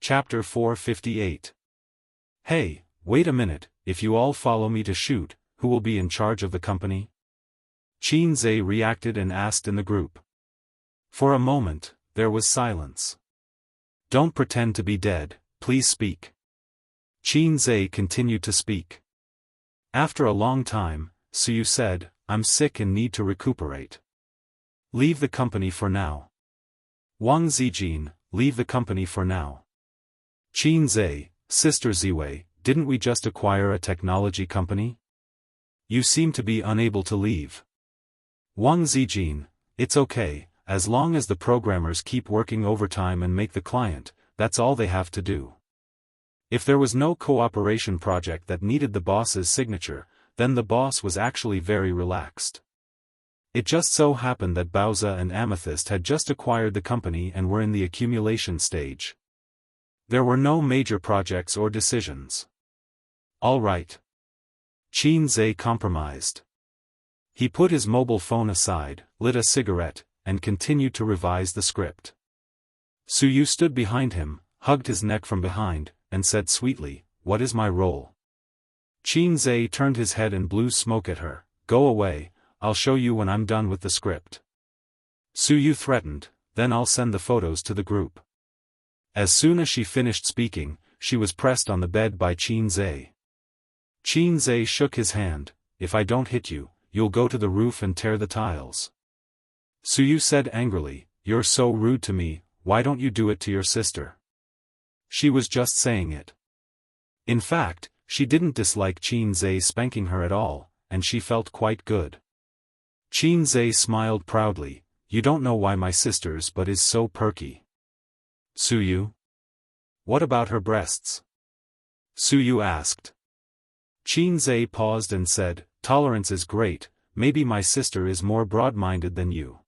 Chapter 458. Hey, wait a minute, if you all follow me to shoot, who will be in charge of the company? Qin Zhe reacted and asked in the group. For a moment, there was silence. Don't pretend to be dead, please speak. Qin Zhe continued to speak. After a long time, Suyu said, I'm sick and need to recuperate. Leave the company for now. Wang Zijin, leave the company for now. Qin Zhe, Sister Ziwei, didn't we just acquire a technology company? You seem to be unable to leave. Wang Zijin, it's okay, as long as the programmers keep working overtime and make the client, that's all they have to do. If there was no cooperation project that needed the boss's signature, then the boss was actually very relaxed. It just so happened that Baoza and Amethyst had just acquired the company and were in the accumulation stage. There were no major projects or decisions. All right. Qin Zhe compromised. He put his mobile phone aside, lit a cigarette, and continued to revise the script. Suyu stood behind him, hugged his neck from behind, and said sweetly, "What is my role?" Qin Zhe turned his head and blew smoke at her. "Go away, I'll show you when I'm done with the script." Suyu threatened, "Then I'll send the photos to the group." As soon as she finished speaking, she was pressed on the bed by Qin Zhe. Qin Zhe shook his hand. "If I don't hit you, you'll go to the roof and tear the tiles." Suyu said angrily, "You're so rude to me, why don't you do it to your sister?" She was just saying it. In fact, she didn't dislike Qin Zhe spanking her at all, and she felt quite good. Qin Zhe smiled proudly. "You don't know why my sister's butt is so perky." Suyu? What about her breasts? Suyu asked. Qin Zhe paused and said, "Tolerance is great, maybe my sister is more broad-minded than you."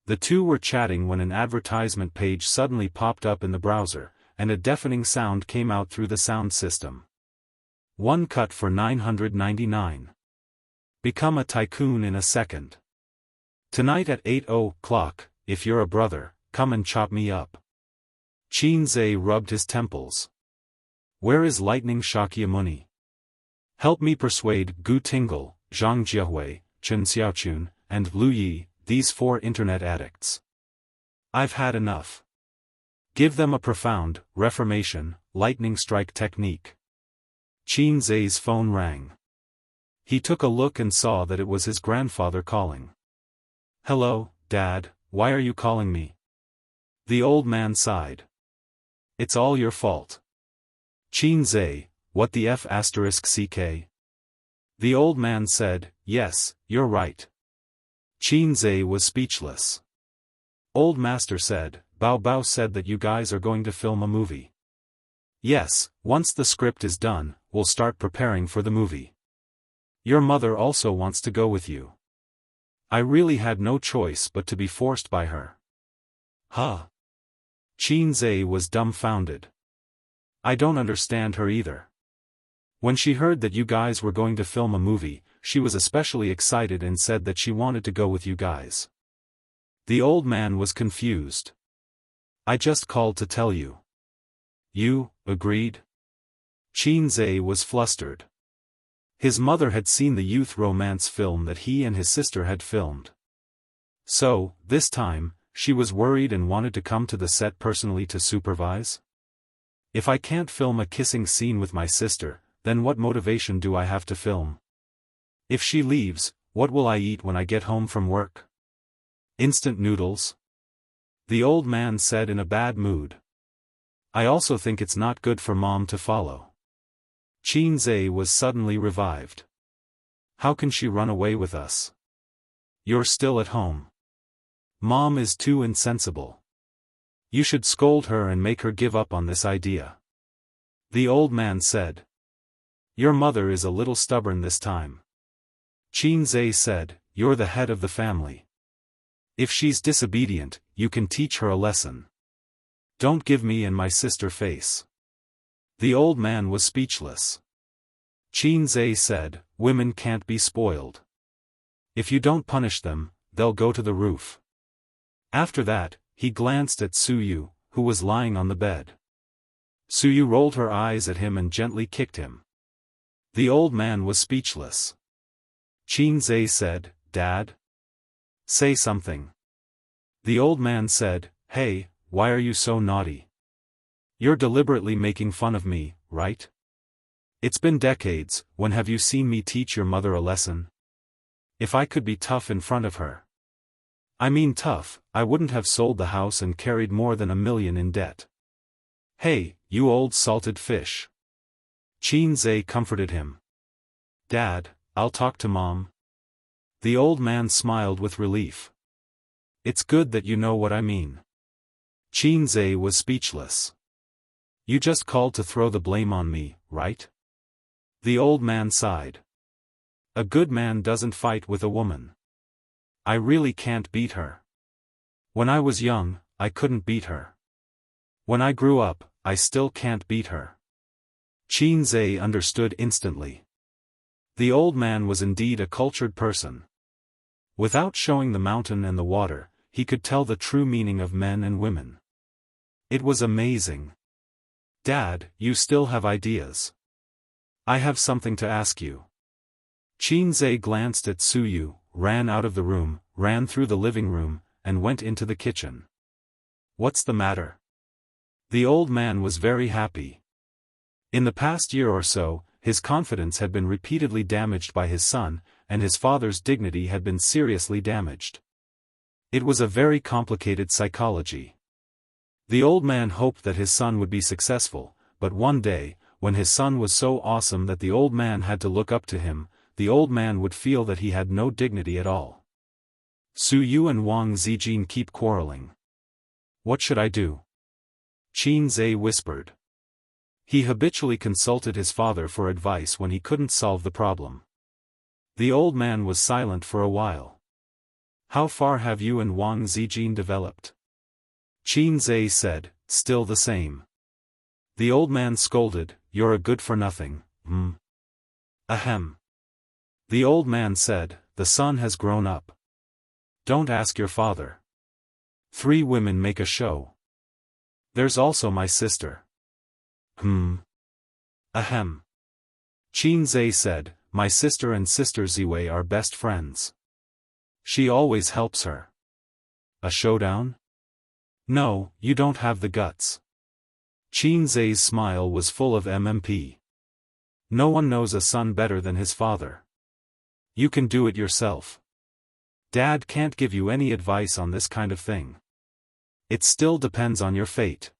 The two were chatting when an advertisement page suddenly popped up in the browser, and a deafening sound came out through the sound system. One cut for 999. Become a tycoon in a second. Tonight at 8:00, if you're a brother, come and chop me up. Qin Zhe rubbed his temples. Where is Lightning Shakyamuni? Help me persuade Gu Tingle, Zhang Jiehui, Chen Xiaochun, and Lu Yi, these 4 internet addicts. I've had enough. Give them a profound, reformation, lightning strike technique. Qin Zhe's phone rang. He took a look and saw that it was his grandfather calling. "Hello, Dad, why are you calling me?" The old man sighed. "It's all your fault." Qin Zhe, what the f***ck? The old man said, "Yes, you're right." Qin Zhe was speechless. Old Master said, "Bao Bao said that you guys are going to film a movie." "Yes, once the script is done, we'll start preparing for the movie. Your mother also wants to go with you." I really had no choice but to be forced by her. Huh? Qin Zhe was dumbfounded. I don't understand her either. When she heard that you guys were going to film a movie, she was especially excited and said that she wanted to go with you guys. The old man was confused. I just called to tell you. You agreed? Qin Zhe was flustered. His mother had seen the youth romance film that he and his sister had filmed. So, this time, she was worried and wanted to come to the set personally to supervise? If I can't film a kissing scene with my sister, then what motivation do I have to film? If she leaves, what will I eat when I get home from work? Instant noodles? The old man said in a bad mood. I also think it's not good for Mom to follow. Qin Zhe was suddenly revived. How can she run away with us? You're still at home. Mom is too insensible. You should scold her and make her give up on this idea. The old man said. Your mother is a little stubborn this time. Qin Zhe said, you're the head of the family. If she's disobedient, you can teach her a lesson. Don't give me and my sister face. The old man was speechless. Qin Zhe said, women can't be spoiled. If you don't punish them, they'll go to the roof. After that, he glanced at Suyu, who was lying on the bed. Suyu rolled her eyes at him and gently kicked him. The old man was speechless. Qinzhe said, "Dad? Say something." The old man said, "Hey, why are you so naughty? You're deliberately making fun of me, right? It's been decades, when have you seen me teach your mother a lesson? If I could be tough in front of her. I mean tough, I wouldn't have sold the house and carried more than $1 million in debt. Hey, you old salted fish." Qinzhe comforted him. "Dad, I'll talk to Mom." The old man smiled with relief. "It's good that you know what I mean." Qinzhe was speechless. "You just called to throw the blame on me, right?" The old man sighed. "A good man doesn't fight with a woman. I really can't beat her. When I was young, I couldn't beat her. When I grew up, I still can't beat her." Qinzhe understood instantly. The old man was indeed a cultured person. Without showing the mountain and the water, he could tell the true meaning of men and women. It was amazing. "Dad, you still have ideas. I have something to ask you." Qinzhe glanced at Suyu, ran out of the room, ran through the living room, and went into the kitchen. "What's the matter?" The old man was very happy. In the past year or so, his confidence had been repeatedly damaged by his son, and his father's dignity had been seriously damaged. It was a very complicated psychology. The old man hoped that his son would be successful, but one day, when his son was so awesome that the old man had to look up to him, the old man would feel that he had no dignity at all. Suyu and Wang Zijin keep quarreling. "What should I do?" Qinzhe whispered. He habitually consulted his father for advice when he couldn't solve the problem. The old man was silent for a while. "How far have you and Wang Zijin developed?" Qinzhe said, "Still the same." The old man scolded, "You're a good-for-nothing, Ahem. The old man said, "The son has grown up. Don't ask your father. 3 women make a show. There's also my sister." Ahem. Qinzhe said, "My sister and Sister Ziwei are best friends. She always helps her." "A showdown?" "No, you don't have the guts." Qinzhe's smile was full of MMP. "No one knows a son better than his father. You can do it yourself. Dad can't give you any advice on this kind of thing. It still depends on your fate."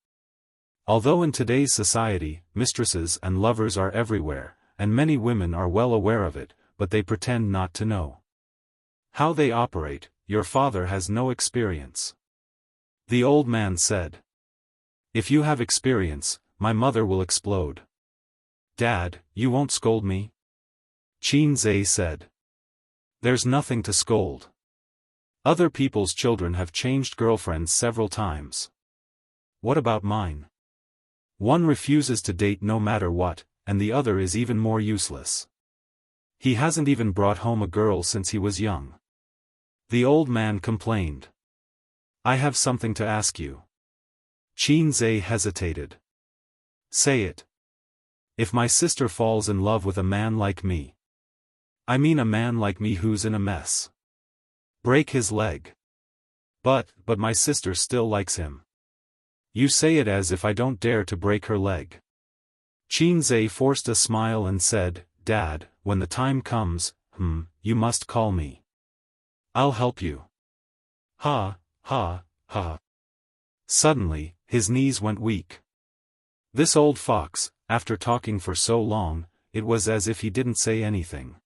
Although in today's society, mistresses and lovers are everywhere, and many women are well aware of it, but they pretend not to know how they operate, your father has no experience. The old man said. "If you have experience, my mother will explode." "Dad, you won't scold me?" Qinzhe said. "There's nothing to scold. Other people's children have changed girlfriends several times. What about mine? One refuses to date no matter what, and the other is even more useless. He hasn't even brought home a girl since he was young." The old man complained. "I have something to ask you." Qinzhe hesitated. "Say it." "If my sister falls in love with a man like me. I mean a man like me who's in a mess. Break his leg. But my sister still likes him. You say it as if I don't dare to break her leg." Qinzhe forced a smile and said, "Dad, when the time comes, you must call me. I'll help you." Ha, ha, ha. Suddenly, his knees went weak. This old fox, after talking for so long, it was as if he didn't say anything.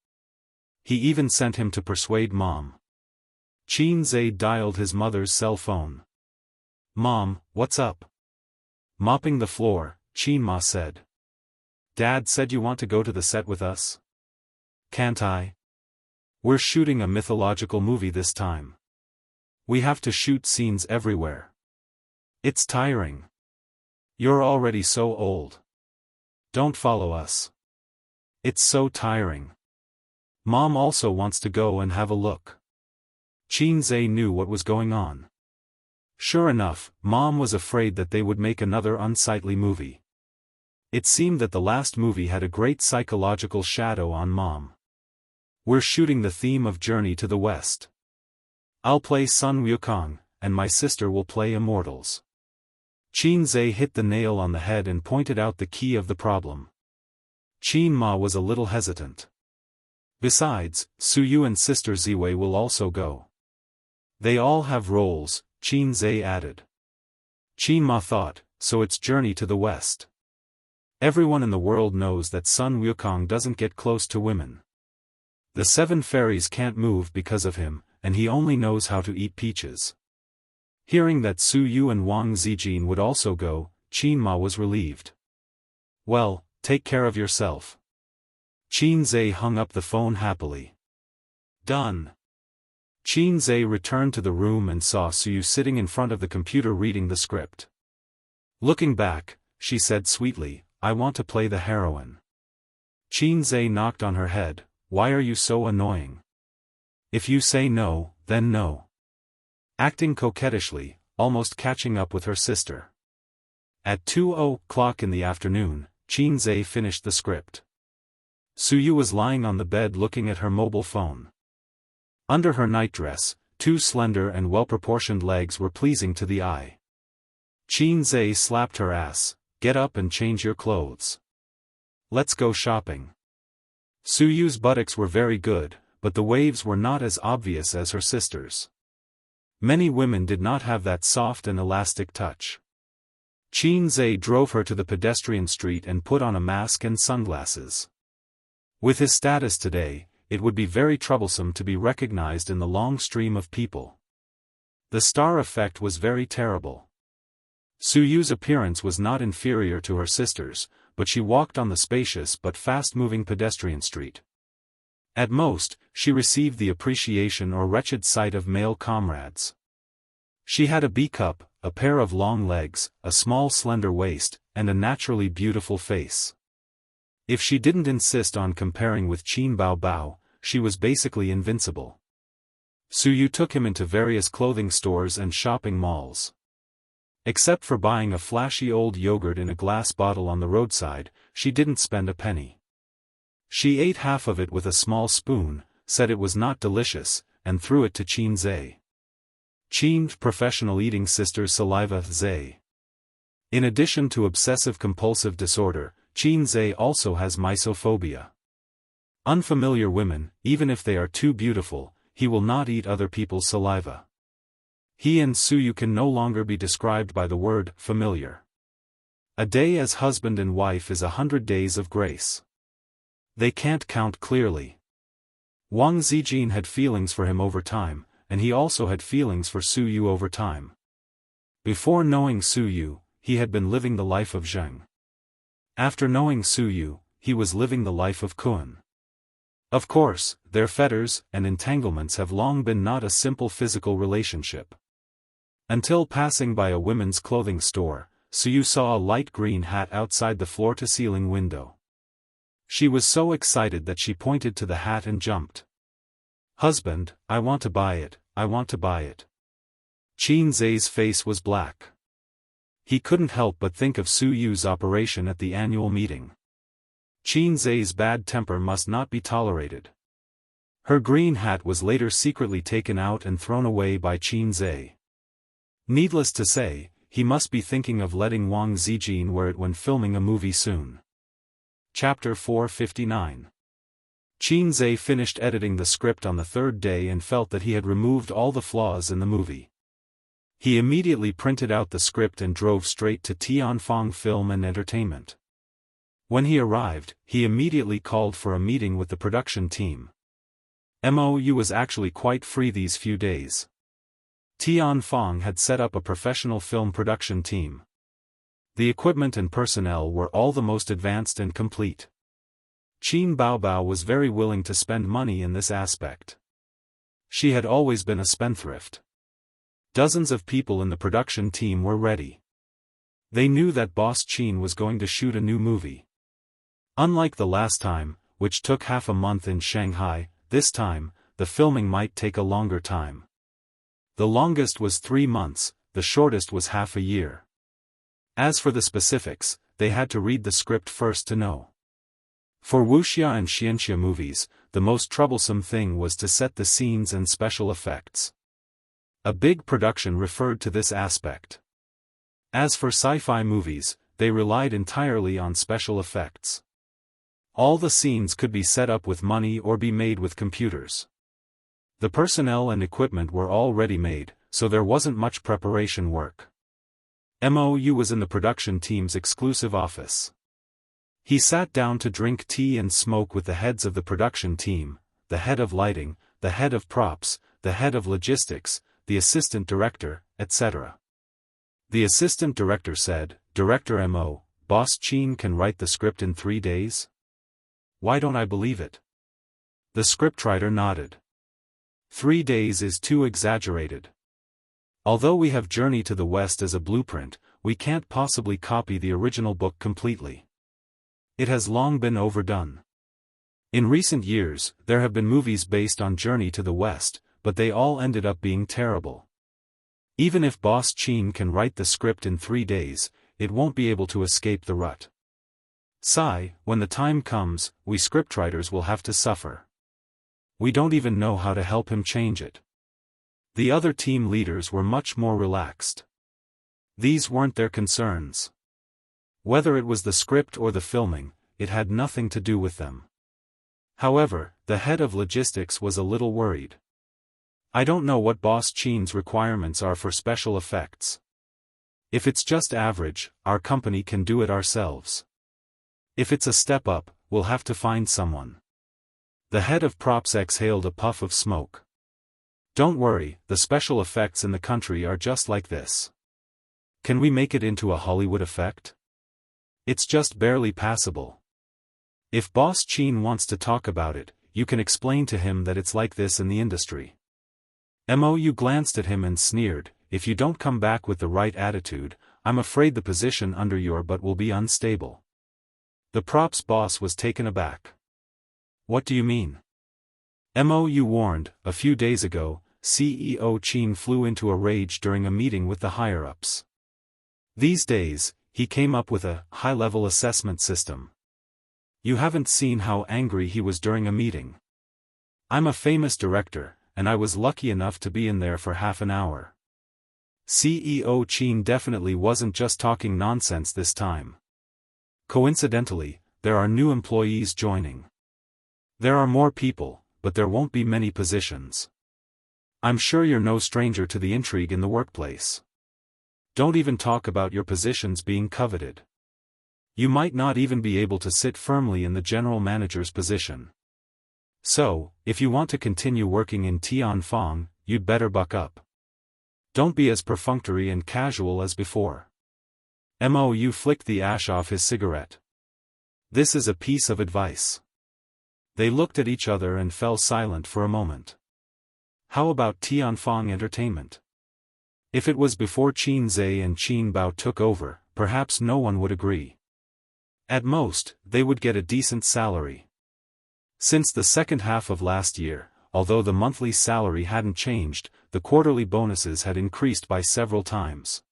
He even sent him to persuade Mom. Qinzhe dialed his mother's cell phone. "Mom, what's up?" Mopping the floor, Qinma said. "Dad said you want to go to the set with us. Can't I? We're shooting a mythological movie this time. We have to shoot scenes everywhere. It's tiring. You're already so old. Don't follow us. It's so tiring. Mom also wants to go and have a look." Qinzhe knew what was going on. Sure enough, Mom was afraid that they would make another unsightly movie. It seemed that the last movie had a great psychological shadow on Mom. We're shooting the theme of Journey to the West. I'll play Sun Wukong, and my sister will play Immortals. Qin Zhe hit the nail on the head and pointed out the key of the problem. Qin Ma was a little hesitant. Besides, Su Yu and Sister Ziwei will also go. They all have roles, Qin Zhe added. Qin Ma thought, so it's Journey to the West. Everyone in the world knows that Sun Wukong doesn't get close to women. The 7 fairies can't move because of him, and he only knows how to eat peaches. Hearing that Su Yu and Wang Zijin would also go, Qin Ma was relieved. Well, take care of yourself. Qin Zhe hung up the phone happily. Done. Qin Zhe returned to the room and saw Su Yu sitting in front of the computer reading the script. Looking back, she said sweetly, I want to play the heroine. Qin Zhe knocked on her head, why are you so annoying? If you say no, then no. Acting coquettishly, almost catching up with her sister. At 2:00 in the afternoon, Qin Zhe finished the script. Su Yu was lying on the bed looking at her mobile phone. Under her nightdress, 2 slender and well-proportioned legs were pleasing to the eye. Qin Zhe slapped her ass, get up and change your clothes. Let's go shopping. Su Yu's buttocks were very good, but the waves were not as obvious as her sister's. Many women did not have that soft and elastic touch. Qin Zhe drove her to the pedestrian street and put on a mask and sunglasses. With his status today, it would be very troublesome to be recognized in the long stream of people. The star effect was very terrible. Su Yu's appearance was not inferior to her sister's, but she walked on the spacious but fast-moving pedestrian street. At most, she received the appreciation or wretched sight of male comrades. She had a B-cup, a pair of long legs, a small slender waist, and a naturally beautiful face. If she didn't insist on comparing with Qin Bao Bao, she was basically invincible. Su Yu took him into various clothing stores and shopping malls. Except for buying a flashy old yogurt in a glass bottle on the roadside, she didn't spend a penny. She ate half of it with a small spoon, said it was not delicious, and threw it to Qin Zhe. Qin's professional eating sister's saliva Zhe. In addition to obsessive-compulsive disorder, Qin Zhe also has misophobia. Unfamiliar women, even if they are too beautiful, he will not eat other people's saliva. He and Su Yu can no longer be described by the word familiar. A day as husband and wife is 100 days of grace. They can't count clearly. Wang Zijin had feelings for him over time, and he also had feelings for Su Yu over time. Before knowing Su Yu, he had been living the life of Zheng. After knowing Su Yu, he was living the life of Kun. Of course, their fetters and entanglements have long been not a simple physical relationship. Until passing by a women's clothing store, Su Yu saw a light green hat outside the floor-to-ceiling window. She was so excited that she pointed to the hat and jumped. Husband, I want to buy it, I want to buy it. Qin Zhe's face was black. He couldn't help but think of Su Yu's operation at the annual meeting. Qin Zhe's bad temper must not be tolerated. Her green hat was later secretly taken out and thrown away by Qin Zhe. Needless to say, he must be thinking of letting Wang Zijin wear it when filming a movie soon. Chapter 459. Qin Zhe finished editing the script on the 3rd day and felt that he had removed all the flaws in the movie. He immediately printed out the script and drove straight to Tianfeng Film and Entertainment. When he arrived, he immediately called for a meeting with the production team. MOU was actually quite free these few days. Tianfeng had set up a professional film production team. The equipment and personnel were all the most advanced and complete. Qin Baobao was very willing to spend money in this aspect. She had always been a spendthrift. Dozens of people in the production team were ready. They knew that Boss Qin was going to shoot a new movie. Unlike the last time, which took half a month in Shanghai, this time, the filming might take a longer time. The longest was 3 months, the shortest was half a year. As for the specifics, they had to read the script first to know. For Wuxia and Xianxia movies, the most troublesome thing was to set the scenes and special effects. A big production referred to this aspect. As for sci-fi movies, they relied entirely on special effects. All the scenes could be set up with money or be made with computers. The personnel and equipment were all ready-made, so there wasn't much preparation work. Mou was in the production team's exclusive office. He sat down to drink tea and smoke with the heads of the production team, the head of lighting, the head of props, the head of logistics, the assistant director, etc. The assistant director said, "Director Mo, Boss Qin can write the script in 3 days? Why don't I believe it?" The scriptwriter nodded. 3 days is too exaggerated. Although we have Journey to the West as a blueprint, we can't possibly copy the original book completely. It has long been overdone. In recent years, there have been movies based on Journey to the West, but they all ended up being terrible. Even if Boss Qin can write the script in 3 days, it won't be able to escape the rut. Sigh, when the time comes, we scriptwriters will have to suffer. We don't even know how to help him change it. The other team leaders were much more relaxed. These weren't their concerns. Whether it was the script or the filming, it had nothing to do with them. However, the head of logistics was a little worried. "I don't know what Boss Qin's requirements are for special effects. If it's just average, our company can do it ourselves. If it's a step up, we'll have to find someone." The head of props exhaled a puff of smoke. "Don't worry, the special effects in the country are just like this. Can we make it into a Hollywood effect? It's just barely passable. If Boss Qin wants to talk about it, you can explain to him that it's like this in the industry." Mou glanced at him and sneered, "If you don't come back with the right attitude, I'm afraid the position under your butt will be unstable." The props boss was taken aback. "What do you mean?" Mou warned, "A few days ago, CEO Qin flew into a rage during a meeting with the higher-ups. These days, he came up with a high-level assessment system. You haven't seen how angry he was during a meeting. I'm a famous director, and I was lucky enough to be in there for half an hour. CEO Qin definitely wasn't just talking nonsense this time. Coincidentally, there are new employees joining. There are more people, but there won't be many positions. I'm sure you're no stranger to the intrigue in the workplace. Don't even talk about your positions being coveted. You might not even be able to sit firmly in the general manager's position. So, if you want to continue working in Tianfang, you'd better buck up. Don't be as perfunctory and casual as before." Mou flicked the ash off his cigarette. "This is a piece of advice." They looked at each other and fell silent for a moment. How about Tianfang Entertainment? If it was before Qin Zhe and Qin Bao took over, perhaps no one would agree. At most, they would get a decent salary. Since the second half of last year, although the monthly salary hadn't changed, the quarterly bonuses had increased by several times.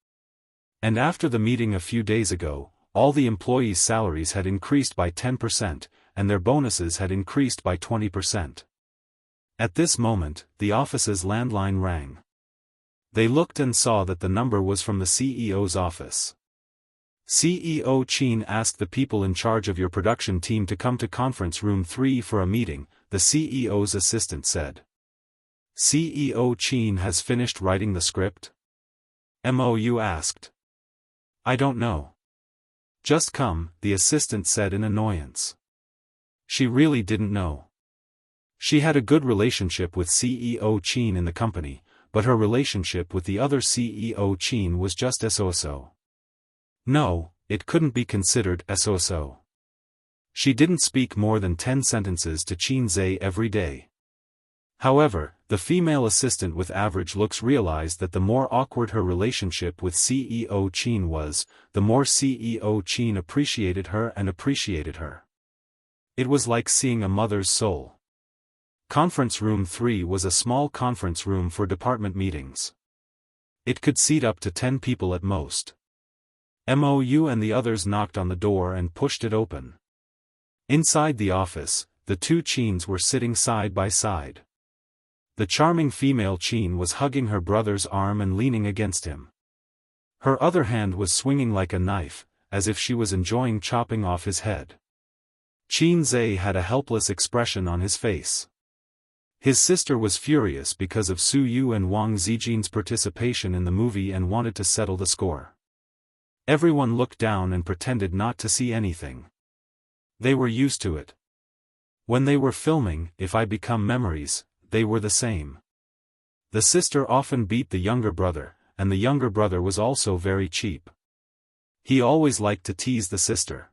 And after the meeting a few days ago, all the employees' salaries had increased by 10%, and their bonuses had increased by 20%. At this moment, the office's landline rang. They looked and saw that the number was from the CEO's office. CEO Qin asked the people in charge of your production team to come to conference room 3 for a meeting, the CEO's assistant said. CEO Qin has finished writing the script? Mou asked. I don't know. Just come, the assistant said in annoyance. She really didn't know. She had a good relationship with CEO Qin in the company, but her relationship with the other CEO Qin was just so-so. No, it couldn't be considered so-so. She didn't speak more than 10 sentences to Qin Zhe every day. However, the female assistant with average looks realized that the more awkward her relationship with CEO Qin was, the more CEO Qin appreciated her and appreciated her. It was like seeing a mother's soul. Conference Room 3 was a small conference room for department meetings. It could seat up to 10 people at most. Mou and the others knocked on the door and pushed it open. Inside the office, the two Qins were sitting side by side. The charming female Qin was hugging her brother's arm and leaning against him. Her other hand was swinging like a knife, as if she was enjoying chopping off his head. Qin Zhe had a helpless expression on his face. His sister was furious because of Su Yu and Wang Zijin's participation in the movie and wanted to settle the score. Everyone looked down and pretended not to see anything. They were used to it. When they were filming If I Become Memories, they were the same. The sister often beat the younger brother, and the younger brother was also very cheap. He always liked to tease the sister.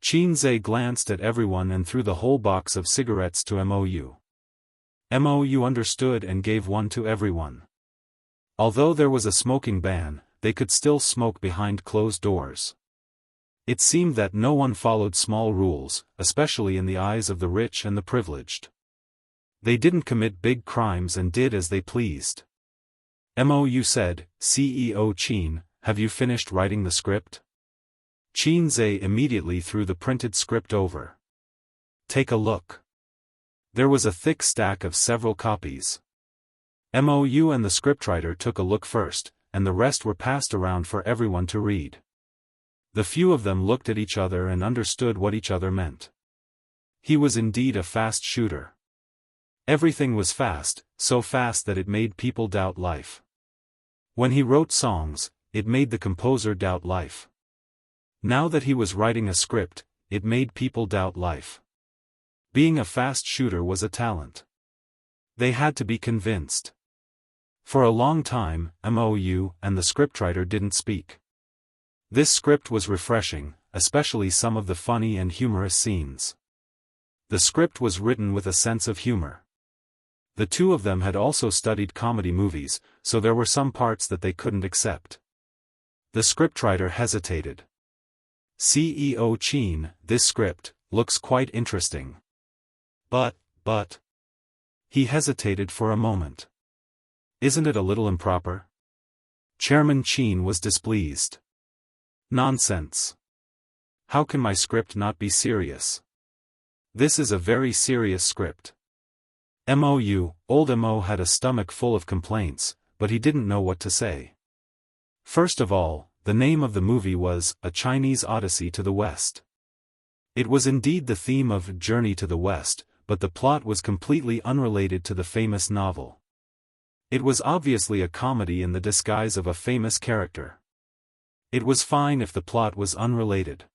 Qin Zhe glanced at everyone and threw the whole box of cigarettes to Mou. Mou understood and gave one to everyone. Although there was a smoking ban, they could still smoke behind closed doors. It seemed that no one followed small rules, especially in the eyes of the rich and the privileged. They didn't commit big crimes and did as they pleased. Mou said, "CEO Qin, have you finished writing the script?" Qin Zhe immediately threw the printed script over. "Take a look." There was a thick stack of several copies. Mou and the scriptwriter took a look first, and the rest were passed around for everyone to read. The few of them looked at each other and understood what each other meant. He was indeed a fast shooter. Everything was fast, so fast that it made people doubt life. When he wrote songs, it made the composer doubt life. Now that he was writing a script, it made people doubt life. Being a fast shooter was a talent. They had to be convinced. For a long time, Mou and the scriptwriter didn't speak. This script was refreshing, especially some of the funny and humorous scenes. The script was written with a sense of humor. The two of them had also studied comedy movies, so there were some parts that they couldn't accept. The scriptwriter hesitated. "CEO Qin, this script looks quite interesting. But... He hesitated for a moment. "Isn't it a little improper?" Chairman Qin was displeased. "Nonsense. How can my script not be serious? This is a very serious script." Old Mo had a stomach full of complaints, but he didn't know what to say. First of all, the name of the movie was A Chinese Odyssey to the West. It was indeed the theme of Journey to the West, but the plot was completely unrelated to the famous novel. It was obviously a comedy in the disguise of a famous character. It was fine if the plot was unrelated.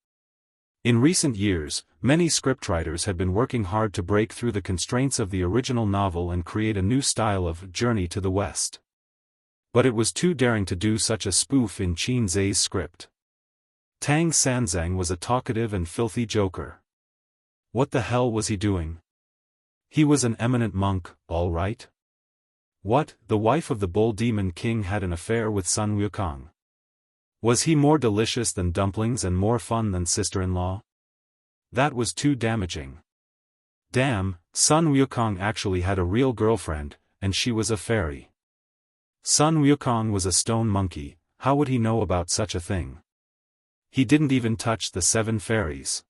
In recent years, many scriptwriters had been working hard to break through the constraints of the original novel and create a new style of Journey to the West. But it was too daring to do such a spoof in Qin Zhe's script. Tang Sanzang was a talkative and filthy joker. What the hell was he doing? He was an eminent monk, all right. What, the wife of the bull demon king had an affair with Sun Wukong? Was he more delicious than dumplings and more fun than sister-in-law? That was too damaging. Damn, Sun Wukong actually had a real girlfriend, and she was a fairy. Sun Wukong was a stone monkey, how would he know about such a thing? He didn't even touch the 7 fairies.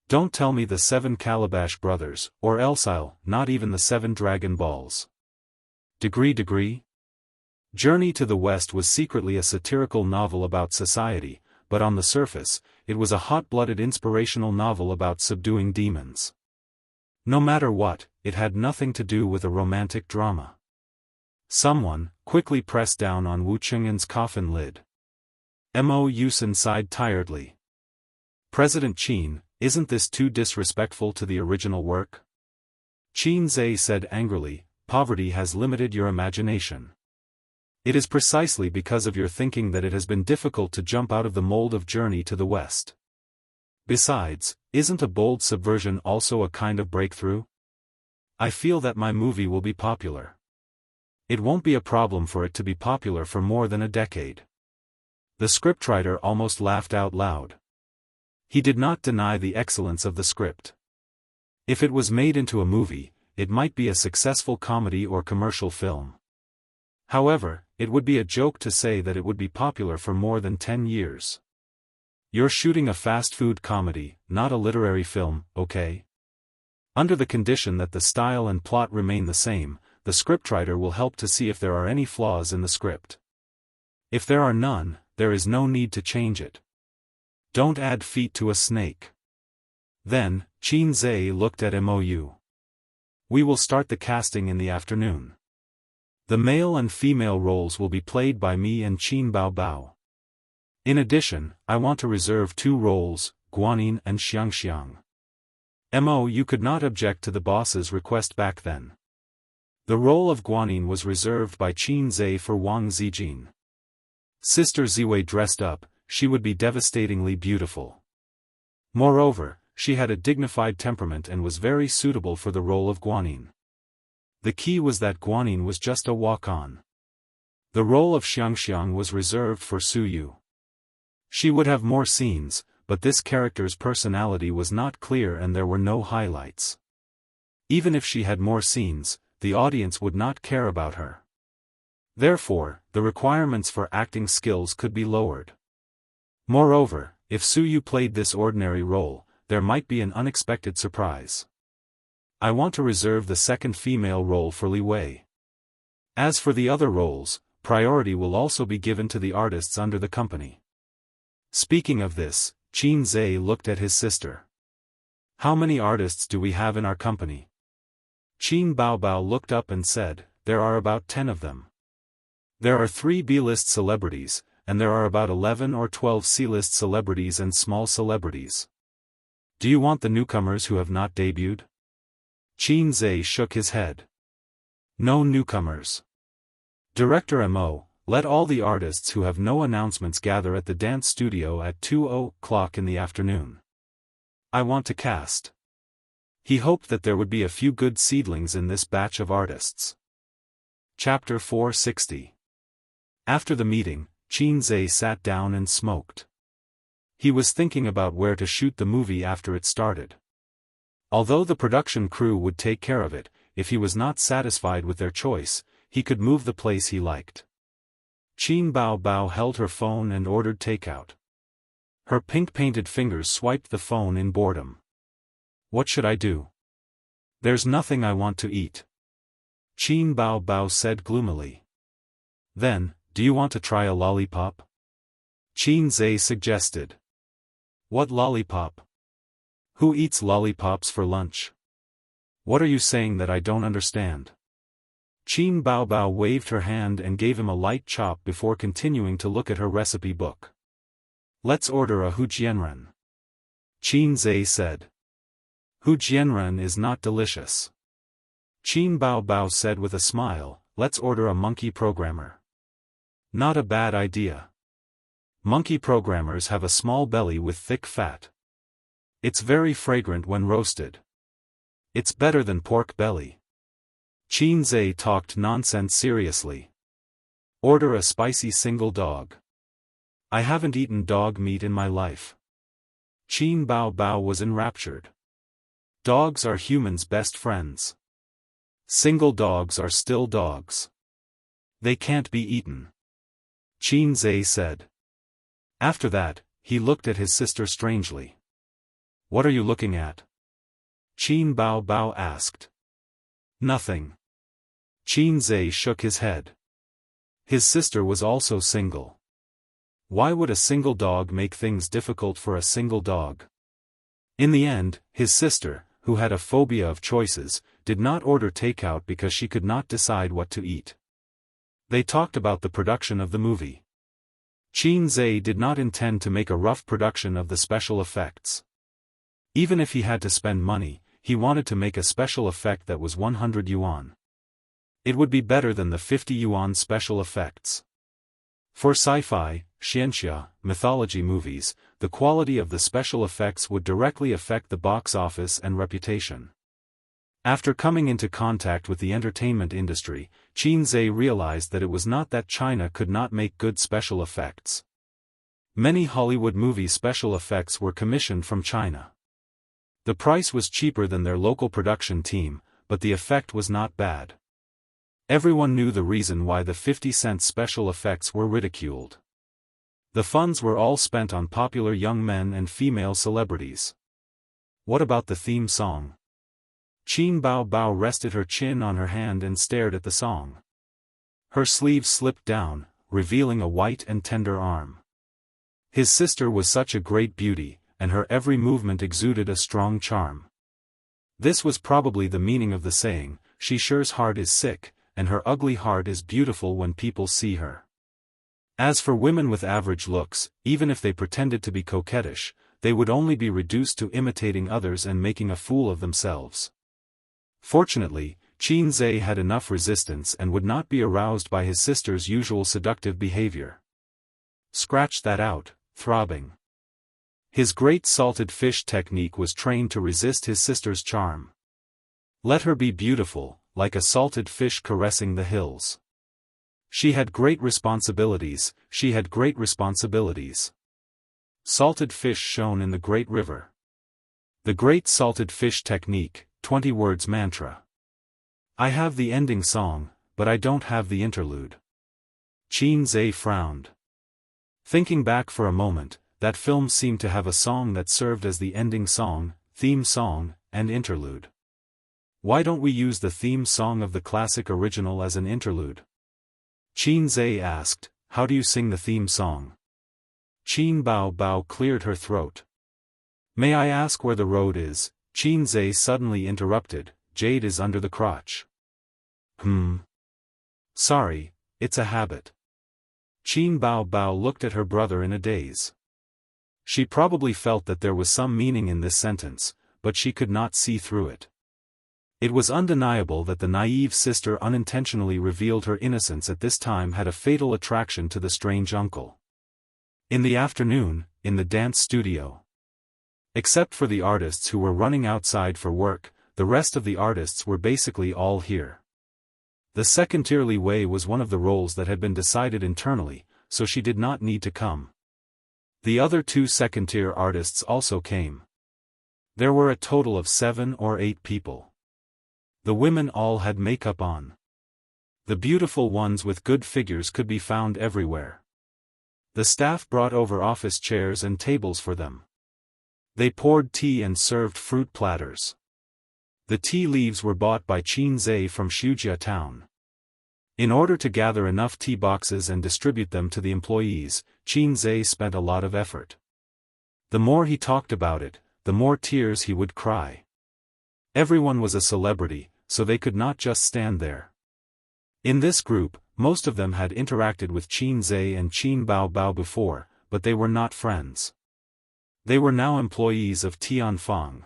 Don't tell me the 7 Calabash brothers, or else not even the 7 Dragon Balls. Degree? Journey to the West was secretly a satirical novel about society, but on the surface, it was a hot-blooded inspirational novel about subduing demons. No matter what, it had nothing to do with a romantic drama. Someone quickly pressed down on Wu Cheng'en's coffin lid. Mo Yusen sighed tiredly. President Qin, isn't this too disrespectful to the original work? Qin Zhe said angrily, poverty has limited your imagination. It is precisely because of your thinking that it has been difficult to jump out of the mold of Journey to the West. Besides, isn't a bold subversion also a kind of breakthrough? I feel that my movie will be popular. It won't be a problem for it to be popular for more than a decade. The scriptwriter almost laughed out loud. He did not deny the excellence of the script. If it was made into a movie, it might be a successful comedy or commercial film. However, it would be a joke to say that it would be popular for more than 10 years. You're shooting a fast food comedy, not a literary film, okay? Under the condition that the style and plot remain the same, the scriptwriter will help to see if there are any flaws in the script. If there are none, there is no need to change it. Don't add feet to a snake. Then, Qin Zhe looked at Mou. We will start the casting in the afternoon. The male and female roles will be played by me and Qin Baobao. In addition, I want to reserve 2 roles, Guanyin and Xiangxiang. Mou could not object to the boss's request back then. The role of Guanyin was reserved by Qin Zhe for Wang Zijin. Sister Ziwei dressed up, she would be devastatingly beautiful. Moreover, she had a dignified temperament and was very suitable for the role of Guanyin. The key was that Guanyin was just a walk-on. The role of Xiangxiang was reserved for Su Yu. She would have more scenes, but this character's personality was not clear and there were no highlights. Even if she had more scenes, the audience would not care about her. Therefore, the requirements for acting skills could be lowered. Moreover, if Su Yu played this ordinary role, there might be an unexpected surprise. I want to reserve the second female role for Li Wei. As for the other roles, priority will also be given to the artists under the company. Speaking of this, Qin Zhe looked at his sister. How many artists do we have in our company? Qin Baobao looked up and said, there are about 10 of them. There are 3 B-list celebrities, and there are about 11 or 12 C-list celebrities and small celebrities. Do you want the newcomers who have not debuted? Qin Zhe shook his head. No newcomers. Director Mo, let all the artists who have no announcements gather at the dance studio at 2:00 in the afternoon. I want to cast. He hoped that there would be a few good seedlings in this batch of artists. Chapter 460. After the meeting, Qin Zhe sat down and smoked. He was thinking about where to shoot the movie after it started. Although the production crew would take care of it, if he was not satisfied with their choice, he could move the place he liked. Qin Baobao held her phone and ordered takeout. Her pink-painted fingers swiped the phone in boredom. What should I do? There's nothing I want to eat. Qin Baobao said gloomily. Then, do you want to try a lollipop? Qin Zhe suggested. What lollipop? Who eats lollipops for lunch? What are you saying that I don't understand? Qin Baobao waved her hand and gave him a light chop before continuing to look at her recipe book. Let's order a hujianren. Qin Zhe said. Hujianren is not delicious. Qin Baobao said with a smile, let's order a monkey programmer. Not a bad idea. Monkey programmers have a small belly with thick fat. It's very fragrant when roasted. It's better than pork belly. Qin Zhe talked nonsense seriously. Order a spicy single dog. I haven't eaten dog meat in my life. Qin Baobao was enraptured. Dogs are humans' best friends. Single dogs are still dogs. They can't be eaten. Qin Zhe said. After that, he looked at his sister strangely. What are you looking at? Qin Baobao asked. Nothing. Qin Zhe shook his head. His sister was also single. Why would a single dog make things difficult for a single dog? In the end, his sister, who had a phobia of choices, did not order takeout because she could not decide what to eat. They talked about the production of the movie. Qin Zhe did not intend to make a rough production of the special effects. Even if he had to spend money, he wanted to make a special effect that was 100 yuan. It would be better than the 50 yuan special effects. For sci-fi, Xianxia, mythology movies, the quality of the special effects would directly affect the box office and reputation. After coming into contact with the entertainment industry, Qin Zhe realized that it was not that China could not make good special effects. Many Hollywood movie special effects were commissioned from China. The price was cheaper than their local production team, but the effect was not bad. Everyone knew the reason why the 50-cent special effects were ridiculed. The funds were all spent on popular young men and female celebrities. What about the theme song? Qin Bao Bao rested her chin on her hand and stared at the song. Her sleeve slipped down, revealing a white and tender arm. His sister was such a great beauty, and her every movement exuded a strong charm. This was probably the meaning of the saying, "She sure's heart is sick, and her ugly heart is beautiful when people see her." As for women with average looks, even if they pretended to be coquettish, they would only be reduced to imitating others and making a fool of themselves. Fortunately, Qin Zhe had enough resistance and would not be aroused by his sister's usual seductive behavior. Scratch that out, throbbing. His great salted fish technique was trained to resist his sister's charm. Let her be beautiful, like a salted fish caressing the hills. She had great responsibilities, she had great responsibilities. Salted fish shone in the great river. The great salted fish technique, 20 words mantra. I have the ending song, but I don't have the interlude. Qin Zhe frowned. Thinking back for a moment, that film seemed to have a song that served as the ending song, theme song, and interlude. Why don't we use the theme song of the classic original as an interlude? Qin Zhe asked, how do you sing the theme song? Qin Bao Bao cleared her throat. May I ask where the road is? Qin Zhe suddenly interrupted, jade is under the crotch. Sorry, it's a habit. Qin Bao Bao looked at her brother in a daze. She probably felt that there was some meaning in this sentence, but she could not see through it. It was undeniable that the naive sister unintentionally revealed her innocence at this time had a fatal attraction to the strange uncle. In the afternoon, in the dance studio. Except for the artists who were running outside for work, the rest of the artists were basically all here. The second-tier Li Wei was one of the roles that had been decided internally, so she did not need to come. The other two second-tier artists also came. There were a total of 7 or 8 people. The women all had makeup on. The beautiful ones with good figures could be found everywhere. The staff brought over office chairs and tables for them. They poured tea and served fruit platters. The tea leaves were bought by Qin Zhe from Shujia town. In order to gather enough tea boxes and distribute them to the employees, Qin Zhe spent a lot of effort. The more he talked about it, the more tears he would cry. Everyone was a celebrity, so they could not just stand there. In this group, most of them had interacted with Qin Zhe and Qin Bao Bao before, but they were not friends. They were now employees of Tianfang.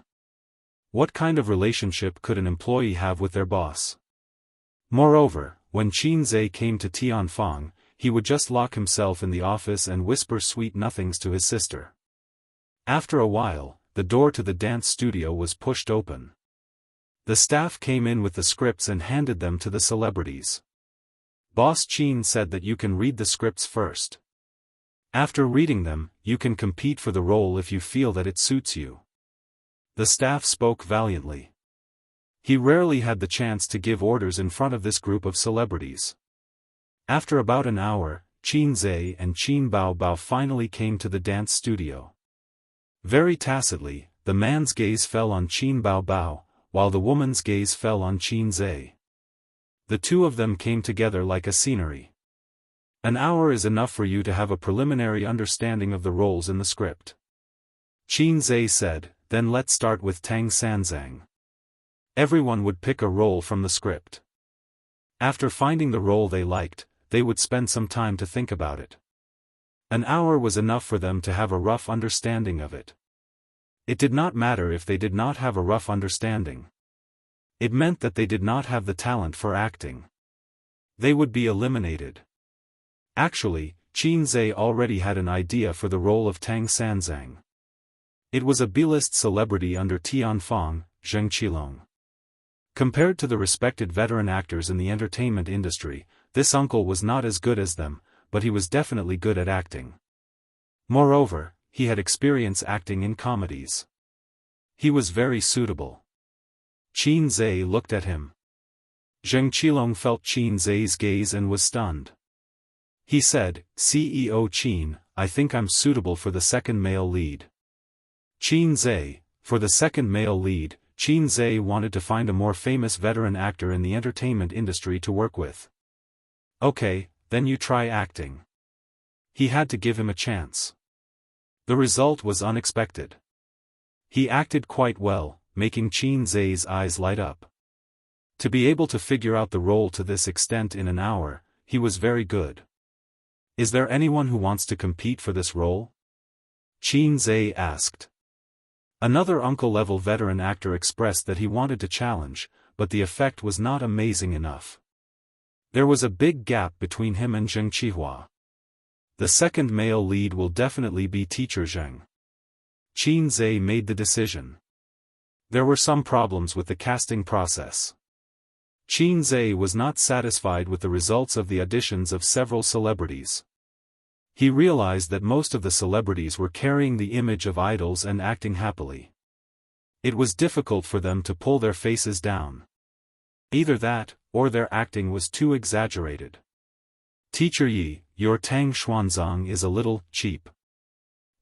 What kind of relationship could an employee have with their boss? Moreover, when Qin Zhe came to Tianfang, he would just lock himself in the office and whisper sweet nothings to his sister. After a while, the door to the dance studio was pushed open. The staff came in with the scripts and handed them to the celebrities. Boss Qin said that you can read the scripts first. After reading them, you can compete for the role if you feel that it suits you. The staff spoke valiantly. He rarely had the chance to give orders in front of this group of celebrities. After about an hour, Qin Zhe and Qin Bao Bao finally came to the dance studio. Very tacitly, the man's gaze fell on Qin Bao Bao, while the woman's gaze fell on Qin Zhe. The two of them came together like a scenery. An hour is enough for you to have a preliminary understanding of the roles in the script. Qin Zhe said, then let's start with Tang Sanzang. Everyone would pick a role from the script. After finding the role they liked, they would spend some time to think about it. An hour was enough for them to have a rough understanding of it. It did not matter if they did not have a rough understanding. It meant that they did not have the talent for acting. They would be eliminated. Actually, Qin Zhe already had an idea for the role of Tang Sanzang. It was a B-list celebrity under Tianfang, Zheng Qilong. Compared to the respected veteran actors in the entertainment industry, this uncle was not as good as them, but he was definitely good at acting. Moreover, he had experience acting in comedies. He was very suitable. Qin Zhe looked at him. Zheng Qilong felt Qin Zai's gaze and was stunned. He said, CEO Qin, I think I'm suitable for the second male lead. Qin Zai, for the second male lead, Qin Zai wanted to find a more famous veteran actor in the entertainment industry to work with. Okay, then you try acting. He had to give him a chance. The result was unexpected. He acted quite well, making Qin Zai's eyes light up. To be able to figure out the role to this extent in an hour, he was very good. Is there anyone who wants to compete for this role? Qin Zai asked. Another uncle-level veteran actor expressed that he wanted to challenge, but the effect was not amazing enough. There was a big gap between him and Zheng Qihua. The second male lead will definitely be Teacher Zheng. Qin Zai made the decision. There were some problems with the casting process. Qin Zai was not satisfied with the results of the auditions of several celebrities. He realized that most of the celebrities were carrying the image of idols and acting happily. It was difficult for them to pull their faces down. Either that, or their acting was too exaggerated. Teacher Yi, your Tang Xuanzang is a little cheap.